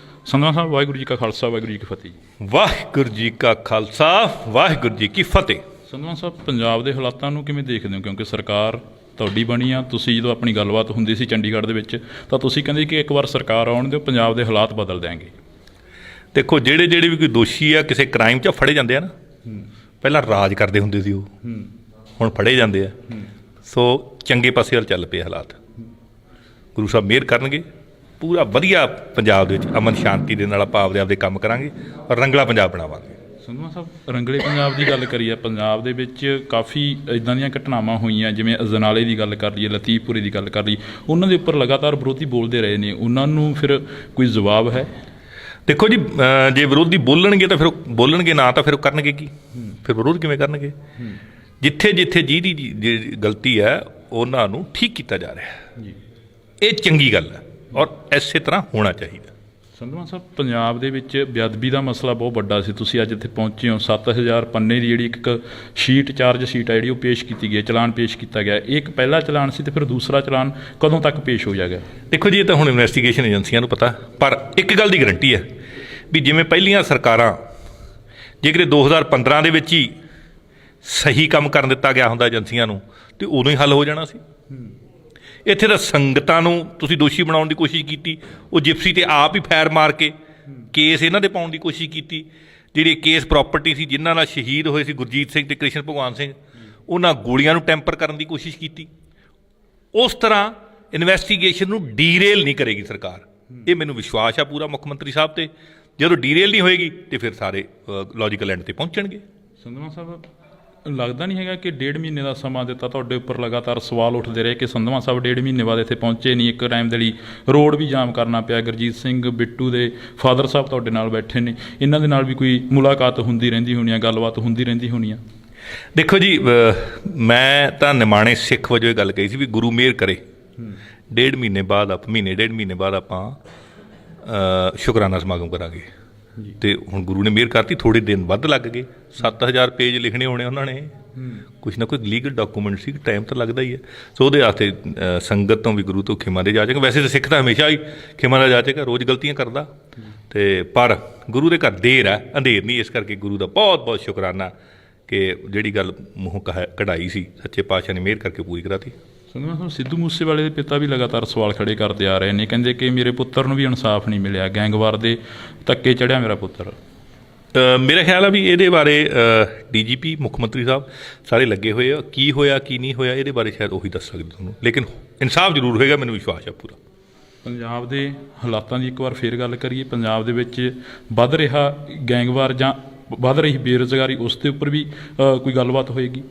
ਸੰਧਵਾਂ ਸਾਹਿਬ, ਵਾਹਿਗੁਰੂ ਜੀ ਕਾ ਖਾਲਸਾ, ਵਾਹਿਗੁਰੂ ਜੀ ਕੀ ਫਤਿਹ ਜੀ। ਵਾਹਿਗੁਰੂ ਜੀ ਕਾ ਖਾਲਸਾ, ਵਾਹਿਗੁਰੂ ਜੀ ਕੀ ਫਤਿਹ। ਸੰਧਵਾਂ ਸਾਹਿਬ, ਪੰਜਾਬ ਦੇ ਹਾਲਾਤਾਂ ਨੂੰ ਕਿਵੇਂ ਦੇਖਦੇ ਹੋ? ਕਿਉਂਕਿ ਸਰਕਾਰ ਤੁਹਾਡੀ ਬਣੀ ਆ, ਤੁਸੀਂ ਜਦੋਂ ਆਪਣੀ ਗੱਲਬਾਤ ਹੁੰਦੀ ਸੀ ਚੰਡੀਗੜ੍ਹ ਦੇ ਵਿੱਚ ਤਾਂ ਤੁਸੀਂ ਕਹਿੰਦੇ ਕਿ ਇੱਕ ਵਾਰ ਸਰਕਾਰ ਆਉਣ ਦਿਓ, ਪੰਜਾਬ ਦੇ ਹਾਲਾਤ ਬਦਲ ਦਿਆਂਗੇ। ਦੇਖੋ, ਜਿਹੜੇ ਵੀ ਕੋਈ ਦੋਸ਼ੀ ਆ ਕਿਸੇ ਕ੍ਰਾਈਮ 'ਚ ਫੜੇ ਜਾਂਦੇ ਆ ਨਾ, ਪਹਿਲਾਂ ਰਾਜ ਕਰਦੇ ਹੁੰਦੇ ਸੀ ਉਹ, ਹੁਣ ਫੜੇ ਜਾਂਦੇ ਆ। ਸੋ ਚੰਗੇ ਪਾਸੇ ਵੱਲ ਚੱਲ ਪਏ ਹਾਲਾਤ। ਗੁਰੂ ਸਾਹਿਬ ਮਿਹਰ ਕਰਨਗੇ, ਪੂਰਾ ਵਧੀਆ ਪੰਜਾਬ ਦੇ ਵਿੱਚ ਅਮਨ ਸ਼ਾਂਤੀ ਦੇ ਨਾਲ ਆਪਾਂ ਆਪਦੇ ਕੰਮ ਕਰਾਂਗੇ ਔਰ ਰੰਗਲਾ ਪੰਜਾਬ ਬਣਾਵਾਂਗੇ। ਸੰਧਵਾਂ ਸਾਹਿਬ, ਰੰਗਲੇ ਪੰਜਾਬ ਦੀ ਗੱਲ ਕਰੀਏ, ਪੰਜਾਬ ਦੇ ਵਿੱਚ ਕਾਫੀ ਇੱਦਾਂ ਦੀਆਂ ਘਟਨਾਵਾਂ ਹੋਈਆਂ, ਜਿਵੇਂ ਅਜਨਾਲੇ ਦੀ ਗੱਲ ਕਰ ਲਈਏ, ਲਤੀਫਪੁਰੇ ਦੀ ਗੱਲ ਕਰ ਲਈਏ, ਉਹਨਾਂ ਦੇ ਉੱਪਰ ਲਗਾਤਾਰ ਵਿਰੋਧੀ ਬੋਲਦੇ ਰਹੇ ਨੇ, ਉਹਨਾਂ ਨੂੰ ਫਿਰ ਕੋਈ ਜਵਾਬ ਹੈ? ਦੇਖੋ ਜੀ, ਜੇ ਵਿਰੋਧੀ ਬੋਲਣਗੇ ਤਾਂ ਫਿਰ ਉਹ ਬੋਲਣਗੇ, ਨਾ ਤਾਂ ਫਿਰ ਉਹ ਕਰਨਗੇ ਕੀ? ਫਿਰ ਵਿਰੋਧ ਕਿਵੇਂ ਕਰਨਗੇ? ਜਿੱਥੇ ਜਿੱਥੇ ਜਿਹਦੀ ਗਲਤੀ ਹੈ ਉਹਨਾਂ ਨੂੰ ਠੀਕ ਕੀਤਾ ਜਾ ਰਿਹਾ। ਇਹ ਚੰਗੀ ਗੱਲ ਹੈ ਔਰ ਇਸੇ ਤਰ੍ਹਾਂ ਹੋਣਾ ਚਾਹੀਦਾ। ਸੰਧਵਾਂ ਸਾਹਿਬ, ਪੰਜਾਬ ਦੇ ਵਿੱਚ ਬੇਅਦਬੀ ਦਾ ਮਸਲਾ ਬਹੁਤ ਵੱਡਾ ਸੀ, ਤੁਸੀਂ ਅੱਜ ਇੱਥੇ ਪਹੁੰਚੇ ਹੋ। 7000 ਪੰਨੇ ਦੀ ਜਿਹੜੀ ਇੱਕ ਸ਼ੀਟ, ਚਾਰਜ ਸ਼ੀਟ ਹੈ ਜਿਹੜੀ, ਉਹ ਪੇਸ਼ ਕੀਤੀ ਗਈ, ਚਲਾਨ ਪੇਸ਼ ਕੀਤਾ ਗਿਆ। ਇਹ ਇੱਕ ਪਹਿਲਾ ਚਲਾਨ ਸੀ, ਤੇ ਫਿਰ ਦੂਸਰਾ ਚਲਾਨ ਕਦੋਂ ਤੱਕ ਪੇਸ਼ ਹੋ ਜਾਏਗਾ? ਦੇਖੋ ਜੀ, ਇਹ ਤਾਂ ਹੁਣ ਇਨਵੈਸਟੀਗੇਸ਼ਨ ਏਜੰਸੀਆਂ ਨੂੰ ਪਤਾ, ਪਰ ਇੱਕ ਗੱਲ ਦੀ ਗਰੰਟੀ ਹੈ ਵੀ ਜਿਵੇਂ ਪਹਿਲੀਆਂ ਸਰਕਾਰਾਂ, ਜੇਕਰ 2015 ਦੇ ਵਿੱਚ ਹੀ ਸਹੀ ਕੰਮ ਕਰਨ ਦਿੱਤਾ ਗਿਆ ਹੁੰਦਾ ਏਜੰਸੀਆਂ ਨੂੰ ਤੇ ਉਦੋਂ ਹੀ ਹੱਲ ਹੋ ਜਾਣਾ ਸੀ। ਇੱਥੇ ਤਾਂ ਸੰਗਤਾਂ ਨੂੰ ਤੁਸੀਂ ਦੋਸ਼ੀ ਬਣਾਉਣ ਦੀ ਕੋਸ਼ਿਸ਼ ਕੀਤੀ। ਉਹ ਜਿਪਸੀ ਤੇ ਆਪ ਹੀ ਫੈਰ ਮਾਰ ਕੇ ਕੇਸ ਇਹਨਾਂ ਦੇ ਪਾਉਣ ਦੀ ਕੋਸ਼ਿਸ਼ ਕੀਤੀ। ਜਿਹੜੀ ਕੇਸ ਪ੍ਰਾਪਰਟੀ ਸੀ, ਜਿਨ੍ਹਾਂ ਨਾਲ ਸ਼ਹੀਦ ਹੋਏ ਸੀ ਗੁਰਜੀਤ ਸਿੰਘ ਤੇ ਕ੍ਰਿਸ਼ਨ ਭਗਵਾਨ ਸਿੰਘ, ਉਹਨਾਂ ਗੋਲੀਆਂ ਨੂੰ ਟੈਂਪਰ ਕਰਨ ਦੀ ਕੋਸ਼ਿਸ਼ ਕੀਤੀ। ਉਸ ਤਰ੍ਹਾਂ ਇਨਵੈਸਟੀਗੇਸ਼ਨ ਨੂੰ ਡੀਰੇਲ ਨਹੀਂ ਕਰੇਗੀ ਸਰਕਾਰ, ਇਹ ਮੈਨੂੰ ਵਿਸ਼ਵਾਸ ਆ ਪੂਰਾ ਮੁੱਖ ਮੰਤਰੀ ਸਾਹਿਬ ਤੇ। ਜਦੋਂ ਡੀਰੇਲ ਨਹੀਂ ਹੋਏਗੀ ਤੇ ਫਿਰ ਸਾਰੇ ਲੌਜੀਕਲ ਐਂਡ ਤੇ ਪਹੁੰਚਣਗੇ। ਸੰਧਵਾਂ ਸਾਹਿਬ, ਲੱਗਦਾ ਨਹੀਂ ਹੈਗਾ ਕਿ 1.5 ਮਹੀਨੇ ਦਾ ਸਮਾਂ ਦਿੱਤਾ, ਤੁਹਾਡੇ ਉੱਪਰ ਲਗਾਤਾਰ ਸਵਾਲ ਉੱਠਦੇ ਰਹੇ ਕਿ ਸੰਧਵਾਂ ਸਾਹਿਬ 1.5 ਮਹੀਨੇ ਬਾਅਦ ਇੱਥੇ ਪਹੁੰਚੇ ਨਹੀਂ, ਇੱਕ ਟਾਈਮ ਦੇ ਲਈ ਰੋਡ ਵੀ ਜਾਮ ਕਰਨਾ ਪਿਆ। ਗੁਰਜੀਤ ਸਿੰਘ ਬਿੱਟੂ ਦੇ ਫਾਦਰ ਸਾਹਿਬ ਤੁਹਾਡੇ ਨਾਲ ਬੈਠੇ ਨੇ, ਇਹਨਾਂ ਦੇ ਨਾਲ ਵੀ ਕੋਈ ਮੁਲਾਕਾਤ ਹੁੰਦੀ ਰਹਿੰਦੀ ਹੋਣੀ ਆ, ਗੱਲਬਾਤ ਹੁੰਦੀ ਰਹਿੰਦੀ ਹੋਣੀ ਆ? ਦੇਖੋ ਜੀ, ਮੈਂ ਤਾਂ ਨਿਮਾਣੇ ਸਿੱਖ ਵਜੋਂ ਇਹ ਗੱਲ ਕਹੀ ਸੀ ਵੀ ਗੁਰੂ ਮਿਹਰ ਕਰੇ 1.5 ਮਹੀਨੇ ਬਾਅਦ, ਮਹੀਨੇ 1.5 ਮਹੀਨੇ ਬਾਅਦ ਆਪਾਂ ਸ਼ੁਕਰਾਨਾ ਸਮਾਗਮ ਕਰਾਂਗੇ। ਤੇ ਹੁਣ ਗੁਰੂ ਨੇ ਮਿਹਰ ਕਰਤੀ, ਥੋੜ੍ਹੇ ਦਿਨ ਵੱਧ ਲੱਗ ਗਏ। 7000 ਪੇਜ ਲਿਖਣੇ ਹੋਣੇ ਉਹਨਾਂ ਨੇ, ਕੁਛ ਨਾ ਕੋਈ ਲੀਗਲ ਡਾਕੂਮੈਂਟ ਸੀ, ਟਾਈਮ ਤਾਂ ਲੱਗਦਾ ਹੀ ਹੈ। ਸੋ ਉਹਦੇ ਵਾਸਤੇ ਸੰਗਤ ਤੋਂ ਵੀ ਗੁਰੂ ਤੋਂ ਖਿਮਾ ਦੇ ਜਾਚੇਗਾ। ਵੈਸੇ ਤਾਂ ਸਿੱਖ ਤਾਂ ਹਮੇਸ਼ਾ ਹੀ ਖਿਮਾ ਦਾ ਜਾਚੇਗਾ, ਰੋਜ਼ ਗਲਤੀਆਂ ਕਰਦਾ, ਤੇ ਪਰ ਗੁਰੂ ਦੇ ਘਰ ਦੇਰ ਹੈ, ਅੰਧੇਰ ਨਹੀਂ। ਇਸ ਕਰਕੇ ਗੁਰੂ ਦਾ ਬਹੁਤ ਬਹੁਤ ਸ਼ੁਕਰਾਨਾ ਕਿ ਜਿਹੜੀ ਗੱਲ ਮੂੰਹੋਂ ਕਢਾਈ ਸੀ ਸੱਚੇ ਪਾਤਸ਼ਾਹ ਨੇ ਮਿਹਰ ਕਰਕੇ ਪੂਰੀ ਕਰਾਤੀ। ਸੰਧਵਾ ਸਾਹਿਬ, ਸਿੱਧੂ ਮੂਸੇਵਾਲੇ ਦੇ ਪਿਤਾ ਵੀ ਲਗਾਤਾਰ ਸਵਾਲ ਖੜੇ ਕਰਦੇ ਆ ਰਹੇ ਨੇ, ਕਹਿੰਦੇ ਕਿ ਮੇਰੇ ਪੁੱਤਰ ਨੂੰ ਵੀ ਇਨਸਾਫ ਨਹੀਂ ਮਿਲਿਆ, ਗੈਂਗਵਾਰ ਦੇ ਧੱਕੇ ਚੜ੍ਹਿਆ ਮੇਰਾ ਪੁੱਤਰ। ਮੇਰਾ ਖਿਆਲ ਆ ਵੀ ਇਹਦੇ ਬਾਰੇ DGP ਮੁੱਖ ਮੰਤਰੀ ਸਾਹਿਬ ਸਾਰੇ ਲੱਗੇ ਹੋਏ ਆ, ਕੀ ਹੋਇਆ ਕੀ ਨਹੀਂ ਹੋਇਆ ਇਹਦੇ ਬਾਰੇ ਸ਼ਾਇਦ ਉਹੀ ਦੱਸ ਸਕਦੇ ਤੁਹਾਨੂੰ, ਲੇਕਿਨ ਇਨਸਾਫ ਜ਼ਰੂਰ ਹੋਏਗਾ, ਮੈਨੂੰ ਵਿਸ਼ਵਾਸ ਆ ਪੂਰਾ। ਪੰਜਾਬ ਦੇ ਹਾਲਾਤਾਂ ਦੀ ਇੱਕ ਵਾਰ ਫੇਰ ਗੱਲ ਕਰੀਏ, ਪੰਜਾਬ ਦੇ ਵਿੱਚ ਵੱਧ ਰਿਹਾ ਗੈਂਗਵਾਰ ਜਾਂ ਵੱਧ ਰਹੀ ਬੇਰੁਜ਼ਗਾਰੀ, ਉਸ ਦੇ ਉੱਪਰ ਵੀ ਕੋਈ ਗੱਲਬਾਤ ਹੋਏਗੀ?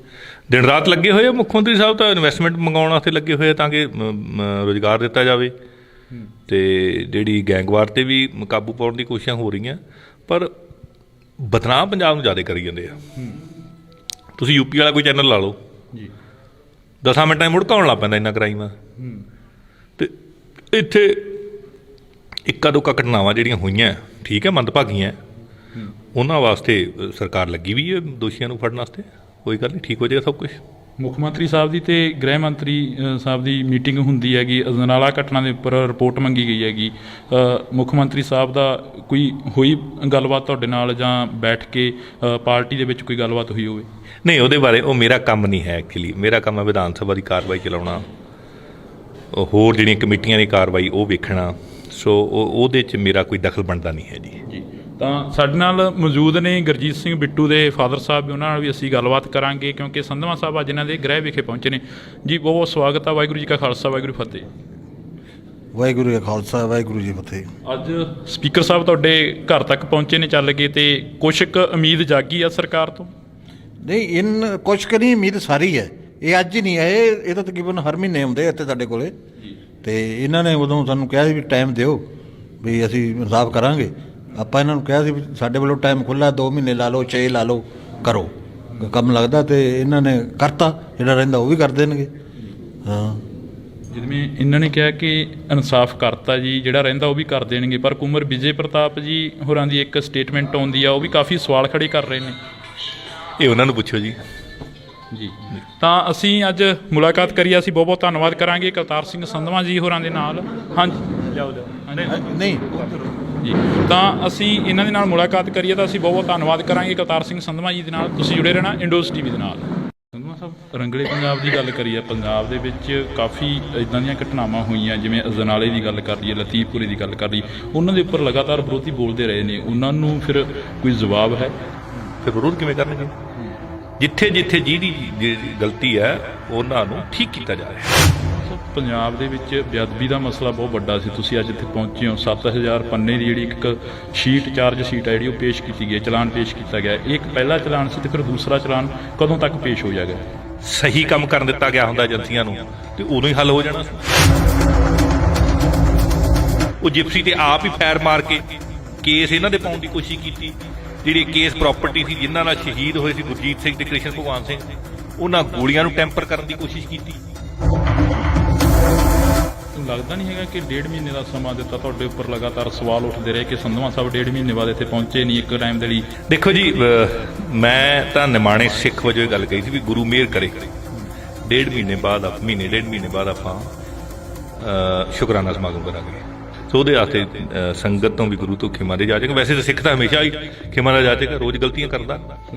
ਦਿਨ ਰਾਤ ਲੱਗੇ ਹੋਏ ਆ ਮੁੱਖ ਮੰਤਰੀ ਸਾਹਿਬ, ਤਾਂ ਇਨਵੈਸਟਮੈਂਟ ਮੰਗਾਉਣ ਵਾਸਤੇ ਲੱਗੇ ਹੋਏ ਆ ਤਾਂ ਕਿ ਰੁਜ਼ਗਾਰ ਦਿੱਤਾ ਜਾਵੇ, ਅਤੇ ਜਿਹੜੀ ਗੈਂਗਵਾਰ 'ਤੇ ਵੀ ਕਾਬੂ ਪਾਉਣ ਦੀ ਕੋਸ਼ਿਸ਼ਾਂ ਹੋ ਰਹੀਆਂ, ਪਰ ਬਦਨਾਮ ਪੰਜਾਬ ਨੂੰ ਜ਼ਿਆਦਾ ਕਰੀ ਜਾਂਦੇ ਆ। ਤੁਸੀਂ UP ਵਾਲਾ ਕੋਈ ਚੈਨਲ ਲਾ ਲਓ ਜੀ, 10 ਮਿੰਟਾਂ 'ਚ ਮੁੜਕਾਉਣ ਲੱਗ ਪੈਂਦਾ ਇੰਨਾ ਕਰਾਈਮ ਆ। ਅਤੇ ਇੱਥੇ ਇੱਕਾ ਦੁੱਕਾ ਘਟਨਾਵਾਂ ਜਿਹੜੀਆਂ ਹੋਈਆਂ ਠੀਕ ਹੈ ਮੰਦਭਾਗੀਆਂ, ਉਹਨਾਂ ਵਾਸਤੇ ਸਰਕਾਰ ਲੱਗੀ ਵੀ ਹੈ ਦੋਸ਼ੀਆਂ ਨੂੰ ਫੜਨ ਵਾਸਤੇ, ਕੋਈ ਗੱਲ ਨਹੀਂ, ਠੀਕ ਹੋ ਜਾਏਗਾ ਸਭ ਕੁਛ। ਮੁੱਖ ਮੰਤਰੀ ਸਾਹਿਬ ਦੀ ਅਤੇ ਗ੍ਰਹਿ ਮੰਤਰੀ ਸਾਹਿਬ ਦੀ ਮੀਟਿੰਗ ਹੁੰਦੀ ਹੈਗੀ, ਅਜਨਾਲਾ ਘਟਨਾ ਦੇ ਉੱਪਰ ਰਿਪੋਰਟ ਮੰਗੀ ਗਈ ਹੈਗੀ, ਮੁੱਖ ਮੰਤਰੀ ਸਾਹਿਬ ਦਾ ਕੋਈ ਹੋਈ ਗੱਲਬਾਤ ਤੁਹਾਡੇ ਨਾਲ ਜਾਂ ਬੈਠ ਕੇ ਪਾਰਟੀ ਦੇ ਵਿੱਚ ਕੋਈ ਗੱਲਬਾਤ ਹੋਈ ਹੋਵੇ? ਨਹੀਂ, ਉਹਦੇ ਬਾਰੇ ਉਹ ਮੇਰਾ ਕੰਮ ਨਹੀਂ ਹੈ ਐਕਚੁਅਲੀ, ਮੇਰਾ ਕੰਮ ਹੈ ਵਿਧਾਨ ਸਭਾ ਦੀ ਕਾਰਵਾਈ ਚਲਾਉਣਾ, ਹੋਰ ਜਿਹੜੀਆਂ ਕਮੇਟੀਆਂ ਦੀ ਕਾਰਵਾਈ ਉਹ ਵੇਖਣਾ, ਸੋ ਉਹਦੇ 'ਚ ਮੇਰਾ ਕੋਈ ਦਖਲ ਬਣਦਾ ਨਹੀਂ ਹੈ ਜੀ। ਤਾਂ ਸਾਡੇ ਨਾਲ ਮੌਜੂਦ ਨੇ ਗੁਰਜੀਤ ਸਿੰਘ ਬਿੱਟੂ ਦੇ ਫਾਦਰ ਸਾਹਿਬ ਵੀ, ਉਹਨਾਂ ਨਾਲ ਵੀ ਅਸੀਂ ਗੱਲਬਾਤ ਕਰਾਂਗੇ, ਕਿਉਂਕਿ ਸੰਧਵਾ ਸਾਹਿਬ ਅੱਜ ਇਹਨਾਂ ਦੇ ਗ੍ਰਹਿ ਵਿਖੇ ਪਹੁੰਚੇ ਨੇ ਜੀ। ਬਹੁਤ ਬਹੁਤ ਸਵਾਗਤ ਹੈ। ਵਾਹਿਗੁਰੂ ਜੀ ਕਾ ਖਾਲਸਾ, ਵਾਹਿਗੁਰੂ ਫਤਿਹ। ਵਾਹਿਗੁਰੂ ਜੀ ਕਾ ਖਾਲਸਾ, ਵਾਹਿਗੁਰੂ ਜੀ ਫਤਿਹ। ਅੱਜ ਸਪੀਕਰ ਸਾਹਿਬ ਤੁਹਾਡੇ ਘਰ ਤੱਕ ਪਹੁੰਚੇ ਨੇ ਚੱਲ ਕੇ, ਅਤੇ ਕੁਛ ਕੁ ਉਮੀਦ ਜਾਗੀ ਆ ਸਰਕਾਰ ਤੋਂ? ਨਹੀਂ, ਕੁਛ ਕੁ ਨਹੀਂ, ਉਮੀਦ ਸਾਰੀ ਹੈ। ਇਹ ਅੱਜ ਹੀ ਨਹੀਂ ਆਏ, ਇਹ ਤਾਂ ਤਕਰੀਬਨ ਹਰ ਮਹੀਨੇ ਆਉਂਦੇ ਇੱਥੇ ਸਾਡੇ ਕੋਲੇ, ਅਤੇ ਇਹਨਾਂ ਨੇ ਉਦੋਂ ਸਾਨੂੰ ਕਿਹਾ ਸੀ ਵੀ ਟਾਈਮ ਦਿਓ, ਵੀ ਅਸੀਂ ਇਨਸਾਫ ਕਰਾਂਗੇ। ਆਪਾਂ ਇਹਨਾਂ ਨੂੰ ਕਿਹਾ ਸੀ ਵੀ ਸਾਡੇ ਵੱਲੋਂ ਟਾਈਮ ਖੁੱਲ੍ਹਾ, 2 ਮਹੀਨੇ ਲਾ ਲਓ, 6 ਲਾ ਲਓ, ਕਰੋ ਕੰਮ ਲੱਗਦਾ, ਅਤੇ ਇਹਨਾਂ ਨੇ ਕਰਤਾ, ਜਿਹੜਾ ਰਹਿੰਦਾ ਉਹ ਵੀ ਕਰ ਦੇਣਗੇ। ਹਾਂ, ਜਿਵੇਂ ਇਹਨਾਂ ਨੇ ਕਿਹਾ ਕਿ ਇਨਸਾਫ ਕਰਤਾ ਜੀ, ਜਿਹੜਾ ਰਹਿੰਦਾ ਉਹ ਵੀ ਕਰ ਦੇਣਗੇ, ਪਰ ਕੁੰਵਰ ਵਿਜੇ ਪ੍ਰਤਾਪ ਜੀ ਹੋਰਾਂ ਦੀ ਇੱਕ ਸਟੇਟਮੈਂਟ ਆਉਂਦੀ ਆ, ਉਹ ਵੀ ਕਾਫੀ ਸਵਾਲ ਖੜੇ ਕਰ ਰਹੇ ਨੇ। ਇਹ ਉਹਨਾਂ ਨੂੰ ਪੁੱਛੋ ਜੀ। ਜੀ, ਤਾਂ ਅਸੀਂ ਅੱਜ ਮੁਲਾਕਾਤ ਕਰੀ, ਅਸੀਂ ਬਹੁਤ ਬਹੁਤ ਧੰਨਵਾਦ ਕਰਾਂਗੇ ਕਰਤਾਰ ਸਿੰਘ ਸੰਧਵਾ ਜੀ ਹੋਰਾਂ ਦੇ ਨਾਲ। ਹਾਂਜੀ, ਜਾਓ ਨਹੀਂ ਜੀ, ਤਾਂ ਅਸੀਂ ਇਹਨਾਂ ਦੇ ਨਾਲ ਮੁਲਾਕਾਤ ਕਰੀਏ ਤਾਂ ਅਸੀਂ ਬਹੁਤ ਬਹੁਤ ਧੰਨਵਾਦ ਕਰਾਂਗੇ ਕਰਤਾਰ ਸਿੰਘ ਸੰਧਵਾ ਜੀ ਦੇ ਨਾਲ। ਤੁਸੀਂ ਜੁੜੇ ਰਹਿਣਾ ਇੰਡੋਜ਼ TV ਦੇ ਨਾਲ। ਸੰਧਵਾ ਸਾਹਿਬ, ਰੰਗਲੇ ਪੰਜਾਬ ਦੀ ਗੱਲ ਕਰੀਏ, ਪੰਜਾਬ ਦੇ ਵਿੱਚ ਕਾਫੀ ਇੱਦਾਂ ਦੀਆਂ ਘਟਨਾਵਾਂ ਹੋਈਆਂ, ਜਿਵੇਂ ਅਜਨਾਲੇ ਦੀ ਗੱਲ ਕਰ ਲਈਏ, ਲਤੀਫਪੁਰੇ ਦੀ ਗੱਲ ਕਰ ਲਈਏ, ਉਹਨਾਂ ਦੇ ਉੱਪਰ ਲਗਾਤਾਰ ਵਿਰੋਧੀ ਬੋਲਦੇ ਰਹੇ ਨੇ, ਉਹਨਾਂ ਨੂੰ ਫਿਰ ਕੋਈ ਜਵਾਬ ਹੈ? ਫਿਰ ਵਿਰੋਧ ਕਿਵੇਂ ਕਰਨਗੇ? ਜਿੱਥੇ ਜਿੱਥੇ ਜਿਹਦੀ ਗਲਤੀ ਹੈ ਉਹਨਾਂ ਨੂੰ ਠੀਕ ਕੀਤਾ ਜਾ ਰਿਹਾ। ਪੰਜਾਬ ਦੇ ਵਿੱਚ ਬੇਅਦਬੀ ਦਾ ਮਸਲਾ ਬਹੁਤ ਵੱਡਾ ਸੀ, ਤੁਸੀਂ ਅੱਜ ਇੱਥੇ ਪਹੁੰਚੇ ਹੋ। 7000 ਪੰਨੇ ਦੀ ਜਿਹੜੀ ਇੱਕ ਸ਼ੀਟ, ਚਾਰਜ ਸ਼ੀਟ ਹੈ ਜਿਹੜੀ ਉਹ ਪੇਸ਼ ਕੀਤੀ ਗਈ ਹੈ, ਚਲਾਨ ਪੇਸ਼ ਕੀਤਾ ਗਿਆ। ਇਹ ਇੱਕ ਪਹਿਲਾ ਚਲਾਨ ਸੀ, ਅਤੇ ਫਿਰ ਦੂਸਰਾ ਚਲਾਨ ਕਦੋਂ ਤੱਕ ਪੇਸ਼ ਹੋ ਜਾਏਗਾ? ਸਹੀ ਕੰਮ ਕਰਨ ਦਿੱਤਾ ਗਿਆ ਹੁੰਦਾ ਏਜੰਸੀਆਂ ਨੂੰ, ਤੇ ਉਦੋਂ ਹੀ ਹੱਲ ਹੋ ਜਾਣਾ ਸੀ। ਉਹ ਜਿਪਸੀ ਤੇ ਆਪ ਹੀ ਫੈਰ ਮਾਰ ਕੇ ਕੇਸ ਇਹਨਾਂ ਦੇ ਪਾਉਣ ਦੀ ਕੋਸ਼ਿਸ਼ ਕੀਤੀ। ਜਿਹੜੀ ਕੇਸ ਪ੍ਰਾਪਰਟੀ ਸੀ, ਜਿਨ੍ਹਾਂ ਨਾਲ ਸ਼ਹੀਦ ਹੋਏ ਸੀ ਗੁਰਜੀਤ ਸਿੰਘ ਤੇ ਕ੍ਰਿਸ਼ਨ ਭਗਵਾਨ ਸਿੰਘ, ਉਹਨਾਂ ਗੋਲੀਆਂ ਨੂੰ ਟੈਂਪਰ ਕਰਨ ਦੀ ਕੋਸ਼ਿਸ਼ ਕੀਤੀ। ਲੱਗਦਾ ਨਹੀਂ ਹੈਗਾ ਕਿ 1.5 ਮਹੀਨੇ ਦਾ ਸਮਾਂ ਦਿੱਤਾ, ਤੁਹਾਡੇ ਉੱਪਰ ਲਗਾਤਾਰ ਸਵਾਲ ਉੱਠਦੇ ਰਹੇ ਕਿ ਸੰਧਵਾ ਸਾਹਿਬ 1.5 ਮਹੀਨੇ ਬਾਅਦ ਇੱਥੇ ਪਹੁੰਚੇ ਨਹੀਂ ਇੱਕ ਟਾਈਮ ਦੇ ਲਈ? ਦੇਖੋ ਜੀ, ਮੈਂ ਤਾਂ ਨਿਮਾਣੇ ਸਿੱਖ ਵਜੋਂ ਇਹ ਗੱਲ ਕਹੀ ਸੀ ਵੀ ਗੁਰੂ ਮਿਹਰ ਕਰੇ, 1.5 ਮਹੀਨੇ ਬਾਅਦ, ਮਹੀਨੇ 1.5 ਮਹੀਨੇ ਬਾਅਦ ਆਪਾਂ ਸ਼ੁਕਰਾਨਾ ਸਮਾਗਮ ਕਰਾਂਗੇ। ਸੋ ਉਹਦੇ ਵਾਸਤੇ ਸੰਗਤ ਤੋਂ ਵੀ ਗੁਰੂ ਤੋਂ ਖਿਮਾ ਦੇ ਜਾਚੇਗਾ। ਵੈਸੇ ਤਾਂ ਸਿੱਖ ਤਾਂ ਹਮੇਸ਼ਾ ਹੀ ਖਿਮਾ ਦਾ ਜਾਚੇਗਾ, ਰੋਜ਼ ਗਲਤੀਆਂ ਕਰਦਾ।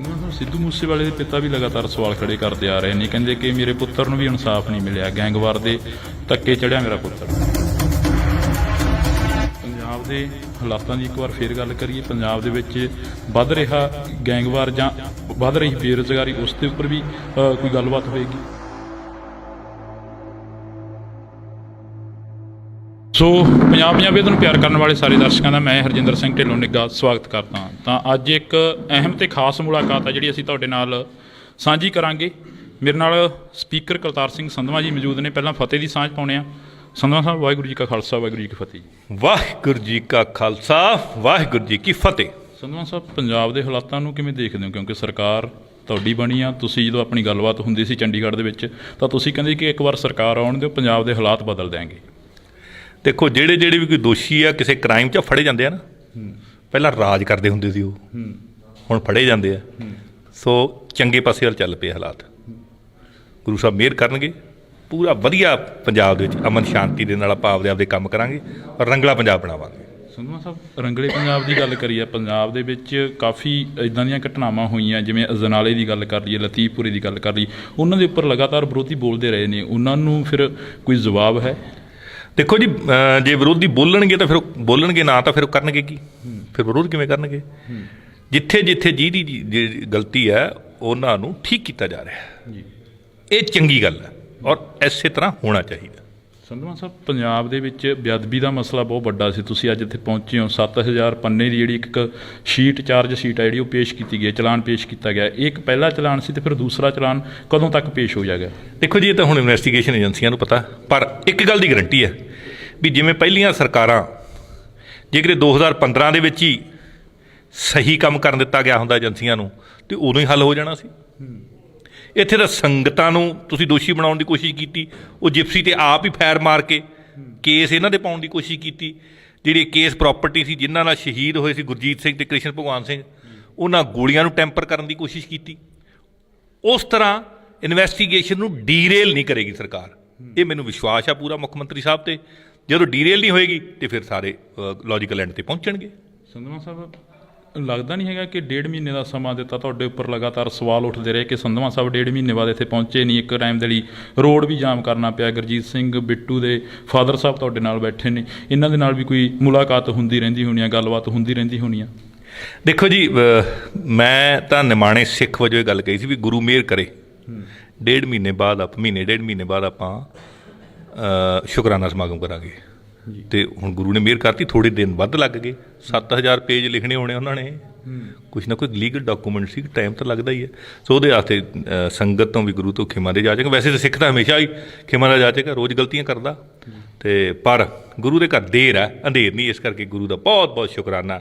ਸਿੱਧੂ ਮੂਸੇਵਾਲੇ ਦੇ ਪਿਤਾ ਵੀ ਲਗਾਤਾਰ ਸਵਾਲ ਖੜੇ ਕਰਦੇ ਆ ਰਹੇ ਨੇ, ਕਹਿੰਦੇ ਕਿ ਮੇਰੇ ਪੁੱਤਰ ਨੂੰ ਵੀ ਇਨਸਾਫ ਨਹੀਂ ਮਿਲਿਆ, ਗੈਂਗਵਾਰ ਦੇ ਧੱਕੇ ਚੜ੍ਹਿਆ ਮੇਰਾ ਪੁੱਤਰ। ਪੰਜਾਬ ਦੇ ਹਾਲਾਤਾਂ ਦੀ ਇੱਕ ਵਾਰ ਫੇਰ ਗੱਲ ਕਰੀਏ, ਪੰਜਾਬ ਦੇ ਵਿੱਚ ਵੱਧ ਰਿਹਾ ਗੈਂਗਵਾਰ ਜਾਂ ਵੱਧ ਰਹੀ ਬੇਰੁਜ਼ਗਾਰੀ, ਉਸ ਦੇ ਉੱਪਰ ਵੀ ਕੋਈ ਗੱਲਬਾਤ ਹੋਏਗੀ? ਸੋ ਪੰਜਾਬ ਪੰਜਾਬੀਅਤ ਨੂੰ ਪਿਆਰ ਕਰਨ ਵਾਲੇ ਸਾਰੇ ਦਰਸ਼ਕਾਂ ਦਾ ਮੈਂ ਹਰਜਿੰਦਰ ਸਿੰਘ ਢਿੱਲੋਂ ਨਿੱਘਾ ਸਵਾਗਤ ਕਰਦਾ ਹਾਂ। ਤਾਂ ਅੱਜ ਇੱਕ ਅਹਿਮ ਤੇ ਖਾਸ ਮੁਲਾਕਾਤ ਹੈ ਜਿਹੜੀ ਅਸੀਂ ਤੁਹਾਡੇ ਨਾਲ ਸਾਂਝੀ ਕਰਾਂਗੇ। ਮੇਰੇ ਨਾਲ ਸਪੀਕਰ ਕਰਤਾਰ ਸਿੰਘ ਸੰਧਵਾ ਜੀ ਮੌਜੂਦ ਨੇ। ਪਹਿਲਾਂ ਫਤਿਹ ਦੀ ਸਾਂਝ ਪਾਉਂਦੇ ਹਾਂ। ਸੰਧਵਾ ਸਾਹਿਬ, ਵਾਹਿਗੁਰੂ ਜੀ ਕਾ ਖਾਲਸਾ, ਵਾਹਿਗੁਰੂ ਜੀ ਕੀ ਫਤਿਹ ਜੀ। ਵਾਹਿਗੁਰੂ ਜੀ ਕਾ ਖਾਲਸਾ, ਵਾਹਿਗੁਰੂ ਜੀ ਕੀ ਫਤਿਹ। ਸੰਧਵਾ ਸਾਹਿਬ, ਪੰਜਾਬ ਦੇ ਹਾਲਾਤਾਂ ਨੂੰ ਕਿਵੇਂ ਦੇਖਦੇ ਹੋ? ਕਿਉਂਕਿ ਸਰਕਾਰ ਤੁਹਾਡੀ ਬਣੀ ਆ, ਤੁਸੀਂ ਜਦੋਂ ਆਪਣੀ ਗੱਲਬਾਤ ਹੁੰਦੀ ਸੀ ਚੰਡੀਗੜ੍ਹ ਦੇ ਵਿੱਚ ਤਾਂ ਤੁਸੀਂ ਕਹਿੰਦੇ ਕਿ ਇੱਕ ਵਾਰ ਸਰਕਾਰ ਆਉਣ ਦਿਓ, ਪੰਜਾਬ ਦੇ ਹਾਲਾਤ ਬਦਲ ਦਿਆਂਗੇ। ਦੇਖੋ, ਜਿਹੜੇ ਵੀ ਕੋਈ ਦੋਸ਼ੀ ਆ ਕਿਸੇ ਕ੍ਰਾਈਮ 'ਚ ਫੜੇ ਜਾਂਦੇ ਆ ਨਾ, ਪਹਿਲਾਂ ਰਾਜ ਕਰਦੇ ਹੁੰਦੇ ਸੀ ਉਹ, ਹੁਣ ਫੜੇ ਜਾਂਦੇ ਆ। ਸੋ ਚੰਗੇ ਪਾਸੇ ਵੱਲ ਚੱਲ ਪਏ ਹਾਲਾਤ। ਗੁਰੂ ਸਾਹਿਬ ਮਿਹਰ ਕਰਨਗੇ, ਪੂਰਾ ਵਧੀਆ ਪੰਜਾਬ ਦੇ ਵਿੱਚ ਅਮਨ ਸ਼ਾਂਤੀ ਦੇ ਨਾਲ ਆਪਾਂ ਆਪਦੇ ਕੰਮ ਕਰਾਂਗੇ ਔਰ ਰੰਗਲਾ ਪੰਜਾਬ ਬਣਾਵਾਂਗੇ। ਸੰਧਵਾ ਸਾਹਿਬ, ਰੰਗਲੇ ਪੰਜਾਬ ਦੀ ਗੱਲ ਕਰੀਏ, ਪੰਜਾਬ ਦੇ ਵਿੱਚ ਕਾਫੀ ਇਦਾਂ ਦੀਆਂ ਘਟਨਾਵਾਂ ਹੋਈਆਂ, ਜਿਵੇਂ ਅਜਨਾਲੇ ਦੀ ਗੱਲ ਕਰ ਲਈਏ, ਲਤੀਫਪੁਰੇ ਦੀ ਗੱਲ ਕਰ ਲਈ, ਉਹਨਾਂ ਦੇ ਉੱਪਰ ਲਗਾਤਾਰ ਵਿਰੋਧੀ ਬੋਲਦੇ ਰਹੇ ਨੇ, ਉਹਨਾਂ ਨੂੰ ਫਿਰ ਕੋਈ ਜਵਾਬ ਹੈ? ਦੇਖੋ ਜੀ, ਜੇ ਵਿਰੋਧੀ ਬੋਲਣਗੇ ਤਾਂ ਫਿਰ ਬੋਲਣਗੇ, ਨਾ ਤਾਂ ਫਿਰ ਉਹ ਕਰਨਗੇ ਕੀ, ਫਿਰ ਵਿਰੋਧ ਕਿਵੇਂ ਕਰਨਗੇ? ਜਿੱਥੇ ਜਿੱਥੇ ਜਿਹਦੀ ਗਲਤੀ ਹੈ ਉਹਨਾਂ ਨੂੰ ਠੀਕ ਕੀਤਾ ਜਾ ਰਿਹਾ ਹੈ, ਇਹ ਚੰਗੀ ਗੱਲ ਹੈ ਔਰ ਇਸੇ ਤਰ੍ਹਾਂ ਹੋਣਾ ਚਾਹੀਦਾ। ਸੰਧਵਾ ਸਾਹਿਬ, ਪੰਜਾਬ ਦੇ ਵਿੱਚ ਬੇਅਦਬੀ ਦਾ ਮਸਲਾ ਬਹੁਤ ਵੱਡਾ ਸੀ, ਤੁਸੀਂ ਅੱਜ ਇੱਥੇ ਪਹੁੰਚੇ ਹੋ। 7000 ਪੰਨੇ ਦੀ ਜਿਹੜੀ ਇੱਕ ਸ਼ੀਟ, ਚਾਰਜ ਸ਼ੀਟ ਹੈ ਜਿਹੜੀ, ਉਹ ਪੇਸ਼ ਕੀਤੀ ਗਈ ਹੈ, ਚਲਾਨ ਪੇਸ਼ ਕੀਤਾ ਗਿਆ। ਇਹ ਇੱਕ ਪਹਿਲਾ ਚਲਾਨ ਸੀ, ਤੇ ਫਿਰ ਦੂਸਰਾ ਚਲਾਨ ਕਦੋਂ ਤੱਕ ਪੇਸ਼ ਹੋ ਜਾਏਗਾ? ਦੇਖੋ ਜੀ, ਇਹ ਤਾਂ ਹੁਣ ਇਨਵੈਸਟੀਗੇਸ਼ਨ ਏਜੰਸੀਆਂ ਨੂੰ ਪਤਾ, ਪਰ ਇੱਕ ਗੱਲ ਦੀ ਗਰੰਟੀ ਹੈ ਵੀ ਜਿਵੇਂ ਪਹਿਲੀਆਂ ਸਰਕਾਰਾਂ, ਜੇਕਰ 2015 ਦੇ ਵਿੱਚ ਹੀ ਸਹੀ ਕੰਮ ਕਰਨ ਦਿੱਤਾ ਗਿਆ ਹੁੰਦਾ ਏਜੰਸੀਆਂ ਨੂੰ, ਤੇ ਉਦੋਂ ਹੀ ਹੱਲ ਹੋ ਜਾਣਾ ਸੀ। ਇੱਥੇ ਤਾਂ ਸੰਗਤਾਂ ਨੂੰ ਤੁਸੀਂ ਦੋਸ਼ੀ ਬਣਾਉਣ ਦੀ ਕੋਸ਼ਿਸ਼ ਕੀਤੀ, ਉਹ ਜਿਪਸੀ ਤੇ ਆਪ ਹੀ ਫਾਇਰ ਮਾਰ ਕੇ ਕੇਸ ਇਹਨਾਂ ਦੇ ਪਾਉਣ ਦੀ ਕੋਸ਼ਿਸ਼ ਕੀਤੀ। ਜਿਹੜੀ ਕੇਸ ਪ੍ਰਾਪਰਟੀ ਸੀ, ਜਿਨ੍ਹਾਂ ਨਾਲ ਸ਼ਹੀਦ ਹੋਏ ਸੀ ਗੁਰਜੀਤ ਸਿੰਘ ਤੇ ਕ੍ਰਿਸ਼ਨ ਭਗਵਾਨ ਸਿੰਘ, ਉਹਨਾਂ ਗੋਲੀਆਂ ਨੂੰ ਟੈਂਪਰ ਕਰਨ ਦੀ ਕੋਸ਼ਿਸ਼ ਕੀਤੀ। ਉਸ ਤਰ੍ਹਾਂ ਇਨਵੈਸਟੀਗੇਸ਼ਨ ਨੂੰ ਡੀਰੇਲ ਨਹੀਂ ਕਰੇਗੀ ਸਰਕਾਰ, ਇਹ ਮੈਨੂੰ ਵਿਸ਼ਵਾਸ ਆ ਪੂਰਾ ਮੁੱਖ ਮੰਤਰੀ ਸਾਹਿਬ ਤੇ। ਜਦੋਂ ਡੀਰੇਲ ਨਹੀਂ ਹੋਏਗੀ ਤੇ ਫਿਰ ਸਾਰੇ ਲੌਜੀਕਲ ਐਂਡ ਤੇ ਪਹੁੰਚਣਗੇ। ਸੰਧਵਾ ਸਾਹਿਬ, ਲੱਗਦਾ ਨਹੀਂ ਹੈਗਾ ਕਿ 1.5 ਮਹੀਨੇ ਦਾ ਸਮਾਂ ਦਿੱਤਾ, ਤੁਹਾਡੇ ਉੱਪਰ ਲਗਾਤਾਰ ਸਵਾਲ ਉੱਠਦੇ ਰਹੇ ਕਿ ਸੰਧਵਾ ਸਾਹਿਬ 1.5 ਮਹੀਨੇ ਬਾਅਦ ਇੱਥੇ ਪਹੁੰਚੇ ਨਹੀਂ, ਇੱਕ ਟਾਈਮ ਦੇ ਲਈ ਰੋਡ ਵੀ ਜਾਮ ਕਰਨਾ ਪਿਆ। ਗੁਰਜੀਤ ਸਿੰਘ ਬਿੱਟੂ ਦੇ ਫਾਦਰ ਸਾਹਿਬ ਤੁਹਾਡੇ ਨਾਲ ਬੈਠੇ ਨੇ, ਇਹਨਾਂ ਦੇ ਨਾਲ ਵੀ ਕੋਈ ਮੁਲਾਕਾਤ ਹੁੰਦੀ ਰਹਿੰਦੀ ਹੋਣੀ ਆ, ਗੱਲਬਾਤ ਹੁੰਦੀ ਰਹਿੰਦੀ ਹੋਣੀ ਆ? ਦੇਖੋ ਜੀ, ਮੈਂ ਤਾਂ ਨਿਮਾਣੇ ਸਿੱਖ ਵਜੋਂ ਇਹ ਗੱਲ ਕਹੀ ਸੀ ਵੀ ਗੁਰੂ ਮਿਹਰ ਕਰੇ 1.5 ਮਹੀਨੇ ਬਾਅਦ, ਮਹੀਨੇ 1.5 ਮਹੀਨੇ ਬਾਅਦ ਆਪਾਂ ਸ਼ੁਕਰਾਨਾ ਸਮਾਗਮ ਕਰਾਂਗੇ। ਤੇ ਹੁਣ ਗੁਰੂ ਨੇ ਮਿਹਰ ਕਰਤੀ, ਥੋੜ੍ਹੇ ਦਿਨ ਵੱਧ ਲੱਗ ਗਏ। 7000 ਪੇਜ ਲਿਖਣੇ ਹੋਣੇ ਉਹਨਾਂ ਨੇ, ਕੁਛ ਨਾ ਕੁਛ ਲੀਗਲ ਡਾਕੂਮੈਂਟ ਸੀ, ਟਾਈਮ ਤਾਂ ਲੱਗਦਾ ਹੀ ਹੈ। ਸੋ ਉਹਦੇ ਵਾਸਤੇ ਸੰਗਤ ਤੋਂ ਵੀ ਗੁਰੂ ਤੋਂ ਖਿਮਾ ਦੇ ਜਾਚੇਗਾ। ਵੈਸੇ ਤਾਂ ਸਿੱਖ ਤਾਂ ਹਮੇਸ਼ਾ ਹੀ ਖਿਮਾ ਦਾ ਜਾਚੇਗਾ, ਰੋਜ਼ ਗਲਤੀਆਂ ਕਰਦਾ, ਤੇ ਪਰ ਗੁਰੂ ਦੇ ਘਰ ਦੇਰ ਹੈ, ਅੰਧੇਰ ਨਹੀਂ। ਇਸ ਕਰਕੇ ਗੁਰੂ ਦਾ ਬਹੁਤ ਬਹੁਤ ਸ਼ੁਕਰਾਨਾ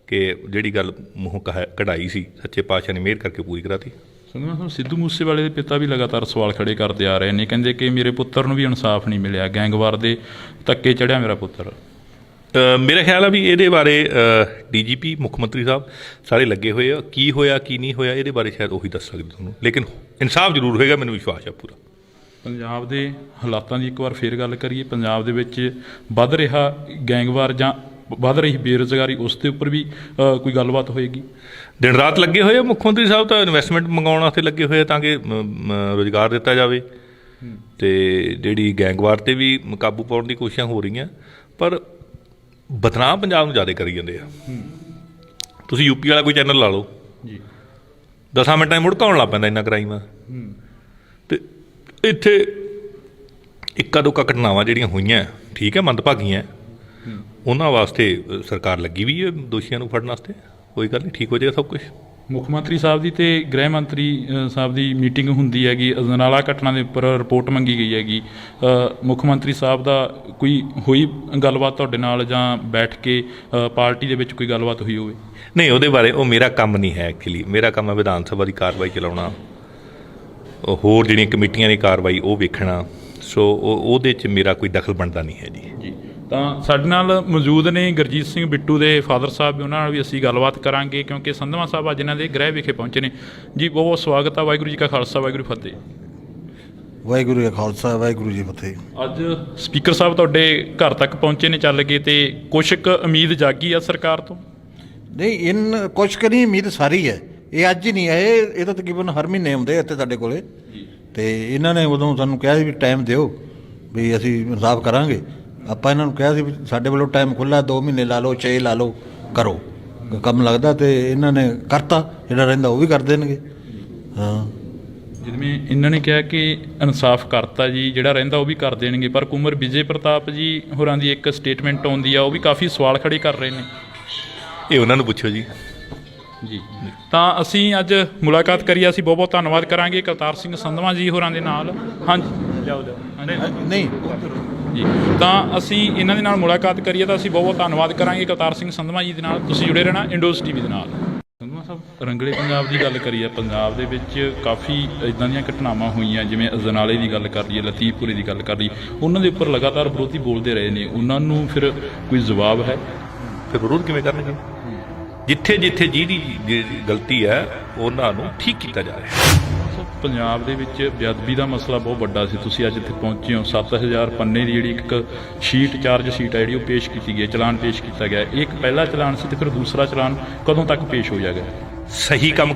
ਕਿ ਜਿਹੜੀ ਗੱਲ ਮੂੰਹੋਂ ਕਢਾਈ ਸੀ, ਸੱਚੇ ਪਾਤਸ਼ਾਹ ਨੇ ਮਿਹਰ ਕਰਕੇ ਪੂਰੀ ਕਰਾਤੀ। ਸੰਧਵਾ ਸਾਹਿਬ, ਸਿੱਧੂ ਮੂਸੇਵਾਲੇ ਦੇ ਪਿਤਾ ਵੀ ਲਗਾਤਾਰ ਸਵਾਲ ਖੜੇ ਕਰਦੇ ਆ ਰਹੇ ਨੇ, ਕਹਿੰਦੇ ਕਿ ਮੇਰੇ ਪੁੱਤਰ ਨੂੰ ਵੀ ਇਨਸਾਫ ਨਹੀਂ ਮਿਲਿਆ, ਗੈਂਗਵਾਰ ਦੇ ਧੱਕੇ ਚੜ੍ਹਿਆ ਮੇਰਾ ਪੁੱਤਰ। ਮੇਰਾ ਖਿਆਲ ਆ ਵੀ ਇਹਦੇ ਬਾਰੇ ਡੀਜੀਪੀ, ਮੁੱਖ ਮੰਤਰੀ ਸਾਹਿਬ ਸਾਰੇ ਲੱਗੇ ਹੋਏ ਆ। ਕੀ ਹੋਇਆ ਕੀ ਨਹੀਂ ਹੋਇਆ ਇਹਦੇ ਬਾਰੇ ਸ਼ਾਇਦ ਉਹੀ ਦੱਸ ਸਕਦੇ ਤੁਹਾਨੂੰ, ਲੇਕਿਨ ਇਨਸਾਫ ਜ਼ਰੂਰ ਹੋਏਗਾ, ਮੈਨੂੰ ਵਿਸ਼ਵਾਸ ਆ ਪੂਰਾ। ਪੰਜਾਬ ਦੇ ਹਾਲਾਤਾਂ ਦੀ ਇੱਕ ਵਾਰ ਫੇਰ ਗੱਲ ਕਰੀਏ, ਪੰਜਾਬ ਦੇ ਵਿੱਚ ਵੱਧ ਰਿਹਾ ਗੈਂਗਵਾਰ ਜਾਂ ਵੱਧ ਰਹੀ ਬੇਰੁਜ਼ਗਾਰੀ, ਉਸ ਦੇ ਉੱਪਰ ਵੀ ਕੋਈ ਗੱਲਬਾਤ ਹੋਏਗੀ? ਦਿਨ ਰਾਤ ਲੱਗੇ ਹੋਏ ਆ ਮੁੱਖ ਮੰਤਰੀ ਸਾਹਿਬ, ਤਾਂ ਇਨਵੈਸਟਮੈਂਟ ਮੰਗਾਉਣ ਵਾਸਤੇ ਲੱਗੇ ਹੋਏ ਆ ਤਾਂ ਕਿ ਰੁਜ਼ਗਾਰ ਦਿੱਤਾ ਜਾਵੇ, ਤੇ ਜਿਹੜੀ ਗੈਂਗਵਾਰ 'ਤੇ ਵੀ ਕਾਬੂ ਪਾਉਣ ਦੀ ਕੋਸ਼ਿਸ਼ਾਂ ਹੋ ਰਹੀਆਂ। ਪਰ ਬਦਨਾਮ ਪੰਜਾਬ ਨੂੰ ਜ਼ਿਆਦਾ ਕਰੀ ਜਾਂਦੇ ਆ। ਤੁਸੀਂ ਯੂਪੀ ਵਾਲਾ ਕੋਈ ਚੈਨਲ ਲਾ ਲਓ ਜੀ, 10 ਮਿੰਟਾਂ 'ਚ ਮੁੜ ਘਾਉਣ ਲੱਗ ਪੈਂਦਾ ਇੰਨਾ ਕ੍ਰਾਈਮ ਆ। ਅਤੇ ਇੱਥੇ ਇੱਕਾ ਦੁੱਕਾ ਘਟਨਾਵਾਂ ਜਿਹੜੀਆਂ ਹੋਈਆਂ, ਠੀਕ ਹੈ, ਮੰਦਭਾਗੀਆਂ, ਉਹਨਾਂ ਵਾਸਤੇ ਸਰਕਾਰ ਲੱਗੀ ਵੀ ਹੈ ਦੋਸ਼ੀਆਂ ਨੂੰ ਫੜਨ ਵਾਸਤੇ। ਕੋਈ ਗੱਲ ਨਹੀਂ, ਠੀਕ ਹੋ ਜਾਏਗਾ ਸਭ ਕੁਛ। ਮੁੱਖ ਮੰਤਰੀ ਸਾਹਿਬ ਦੀ ਤੇ ਗ੍ਰਹਿ ਮੰਤਰੀ ਸਾਹਿਬ ਦੀ ਮੀਟਿੰਗ ਹੁੰਦੀ ਹੈਗੀ, ਅਜਨਾਲਾ ਘਟਨਾ ਦੇ ਉੱਪਰ ਰਿਪੋਰਟ ਮੰਗੀ ਗਈ ਹੈਗੀ। ਮੁੱਖ ਮੰਤਰੀ ਸਾਹਿਬ ਦਾ ਕੋਈ ਹੋਈ ਗੱਲਬਾਤ ਤੁਹਾਡੇ ਨਾਲ, ਜਾਂ ਬੈਠ ਕੇ ਪਾਰਟੀ ਦੇ ਵਿੱਚ ਕੋਈ ਗੱਲਬਾਤ ਹੋਈ ਹੋਵੇ? ਨਹੀਂ, ਉਹਦੇ ਬਾਰੇ ਉਹ ਮੇਰਾ ਕੰਮ ਨਹੀਂ ਹੈ। ਐਕਚੁਅਲੀ ਮੇਰਾ ਕੰਮ ਹੈ ਵਿਧਾਨ ਸਭਾ ਦੀ ਕਾਰਵਾਈ ਚਲਾਉਣਾ, ਹੋਰ ਜਿਹੜੀਆਂ ਕਮੇਟੀਆਂ ਦੀ ਕਾਰਵਾਈ ਉਹ ਵੇਖਣਾ। ਸੋ ਉਹਦੇ 'ਚ ਮੇਰਾ ਕੋਈ ਦਖਲ ਬਣਦਾ ਨਹੀਂ ਹੈ ਜੀ। ਤਾਂ ਸਾਡੇ ਨਾਲ ਮੌਜੂਦ ਨੇ ਗੁਰਜੀਤ ਸਿੰਘ ਬਿੱਟੂ ਦੇ ਫਾਦਰ ਸਾਹਿਬ, ਉਹਨਾਂ ਨਾਲ ਵੀ ਅਸੀਂ ਗੱਲਬਾਤ ਕਰਾਂਗੇ, ਕਿਉਂਕਿ ਸੰਧਵਾ ਸਾਹਿਬ ਅੱਜ ਇਹਨਾਂ ਦੇ ਗ੍ਰਹਿ ਵਿਖੇ ਪਹੁੰਚੇ ਨੇ ਜੀ। ਬਹੁਤ ਬਹੁਤ ਸਵਾਗਤ ਆ। ਵਾਹਿਗੁਰੂ ਜੀ ਕਾ ਖਾਲਸਾ, ਵਾਹਿਗੁਰੂ ਜੀ ਫਤਿਹ। ਵਾਹਿਗੁਰੂ ਜੀ ਕਾ ਖਾਲਸਾ, ਵਾਹਿਗੁਰੂ ਜੀ ਫਤਿਹ। ਅੱਜ ਸਪੀਕਰ ਸਾਹਿਬ ਤੁਹਾਡੇ ਘਰ ਤੱਕ ਪਹੁੰਚੇ ਨੇ ਚੱਲ ਕੇ, ਤੇ ਕੁਛ ਕੁ ਉਮੀਦ ਜਾਗੀ ਆ ਸਰਕਾਰ ਤੋਂ? ਨਹੀਂ, ਕੁਛ ਕੁ ਨਹੀਂ, ਉਮੀਦ ਸਾਰੀ ਹੈ। ਇਹ ਅੱਜ ਹੀ ਨਹੀਂ ਆਏ, ਇਹ ਤਾਂ ਤਕਰੀਬਨ ਹਰ ਮਹੀਨੇ ਆਉਂਦੇ ਇੱਥੇ ਸਾਡੇ ਕੋਲੇ, ਤੇ ਇਹਨਾਂ ਨੇ ਉਦੋਂ ਸਾਨੂੰ ਕਿਹਾ ਸੀ ਵੀ ਟਾਈਮ ਦਿਓ, ਵੀ ਅਸੀਂ ਇਨਸਾਫ ਕਰਾਂਗੇ। ਆਪਾਂ ਇਹਨਾਂ ਨੂੰ ਕਿਹਾ ਸੀ ਵੀ ਸਾਡੇ ਵੱਲੋਂ ਟਾਈਮ ਖੁੱਲ੍ਹਾ, 2 ਮਹੀਨੇ ਲਾ ਲਓ, 6 ਲਾ ਲਓ, ਕਰੋ ਕੰਮ ਲੱਗਦਾ। ਤੇ ਇਹਨਾਂ ਨੇ ਕਰਤਾ, ਜਿਹੜਾ ਰਹਿੰਦਾ ਉਹ ਵੀ ਕਰ ਦੇਣਗੇ। ਹਾਂ, ਜਿਵੇਂ ਇਹਨਾਂ ਨੇ ਕਿਹਾ ਕਿ ਇਨਸਾਫ ਕਰਤਾ ਜੀ, ਜਿਹੜਾ ਰਹਿੰਦਾ ਉਹ ਵੀ ਕਰ ਦੇਣਗੇ, ਪਰ ਕੁੰਵਰ ਵਿਜੇ ਪ੍ਰਤਾਪ ਜੀ ਹੋਰਾਂ ਦੀ ਇੱਕ ਸਟੇਟਮੈਂਟ ਆਉਂਦੀ ਆ, ਉਹ ਵੀ ਕਾਫੀ ਸਵਾਲ ਖੜੇ ਕਰ ਰਹੇ ਨੇ। ਇਹ ਉਹਨਾਂ ਨੂੰ ਪੁੱਛੋ ਜੀ। ਜੀ, ਤਾਂ ਅਸੀਂ ਅੱਜ ਮੁਲਾਕਾਤ ਕਰੀ, ਅਸੀਂ ਬਹੁਤ ਬਹੁਤ ਧੰਨਵਾਦ ਕਰਾਂਗੇ ਕਰਤਾਰ ਸਿੰਘ ਸੰਧਵਾ ਜੀ ਹੋਰਾਂ ਦੇ ਨਾਲ। ਹਾਂਜੀ, ਜਾਓ ਨਹੀਂ ਜੀ, ਤਾਂ ਅਸੀਂ ਇਹਨਾਂ ਦੇ ਨਾਲ ਮੁਲਾਕਾਤ ਕਰੀਏ ਤਾਂ ਅਸੀਂ ਬਹੁਤ ਬਹੁਤ ਧੰਨਵਾਦ ਕਰਾਂਗੇ ਕਰਤਾਰ ਸਿੰਘ ਸੰਧਵਾ ਜੀ ਦੇ ਨਾਲ। ਤੁਸੀਂ ਜੁੜੇ ਰਹਿਣਾ ਇੰਡੋਜ਼ ਟੀਵੀ ਦੇ ਨਾਲ। ਸੰਧਵਾ ਸਾਹਿਬ, ਰੰਗਲੇ ਪੰਜਾਬ ਦੀ ਗੱਲ ਕਰੀਏ, ਪੰਜਾਬ ਦੇ ਵਿੱਚ ਕਾਫੀ ਇੱਦਾਂ ਦੀਆਂ ਘਟਨਾਵਾਂ ਹੋਈਆਂ, ਜਿਵੇਂ ਅਜਨਾਲੇ ਦੀ ਗੱਲ ਕਰ ਲਈਏ, ਲਤੀਫਪੁਰੇ ਦੀ ਗੱਲ ਕਰ ਲਈ, ਉਹਨਾਂ ਦੇ ਉੱਪਰ ਲਗਾਤਾਰ ਵਿਰੋਧੀ ਬੋਲਦੇ ਰਹੇ ਨੇ, ਉਹਨਾਂ ਨੂੰ ਫਿਰ ਕੋਈ ਜਵਾਬ ਹੈ? ਫਿਰ ਵਿਰੋਧ ਕਿਵੇਂ ਕਰਨਗੇ? ਜਿੱਥੇ ਜਿੱਥੇ ਜਿਹਦੀ ਗਲਤੀ ਹੈ ਉਹਨਾਂ ਨੂੰ ਠੀਕ ਕੀਤਾ ਜਾ ਰਿਹਾ ਹੈ। ਸਾਹਿਬ ਪੰਜਾਬ ਦੇ ਵਿੱਚ ਬੇਅਦਬੀ ਦਾ ਮਸਲਾ ਬਹੁਤ ਵੱਡਾ ਸੀ। ਤੁਸੀਂ ਅੱਜ ਇੱਥੇ ਪਹੁੰਚੇ ਹੋ। 7000 ਪੰਨੇ ਦੀ ਜਿਹੜੀ ਇੱਕ ਸ਼ੀਟ ਚਾਰਜ ਸ਼ੀਟ ਹੈ ਜਿਹੜੀ ਉਹ ਪੇਸ਼ ਕੀਤੀ ਗਈ ਹੈ, ਚਲਾਨ ਪੇਸ਼ ਕੀਤਾ ਗਿਆ। ਇਹ ਇੱਕ ਪਹਿਲਾ ਚਲਾਨ ਸੀ ਤੇ ਫਿਰ ਦੂਸਰਾ ਚਲਾਨ ਕਦੋਂ ਤੱਕ ਪੇਸ਼ ਹੋ ਜਾਏਗਾ? ਸਹੀ ਕੰਮ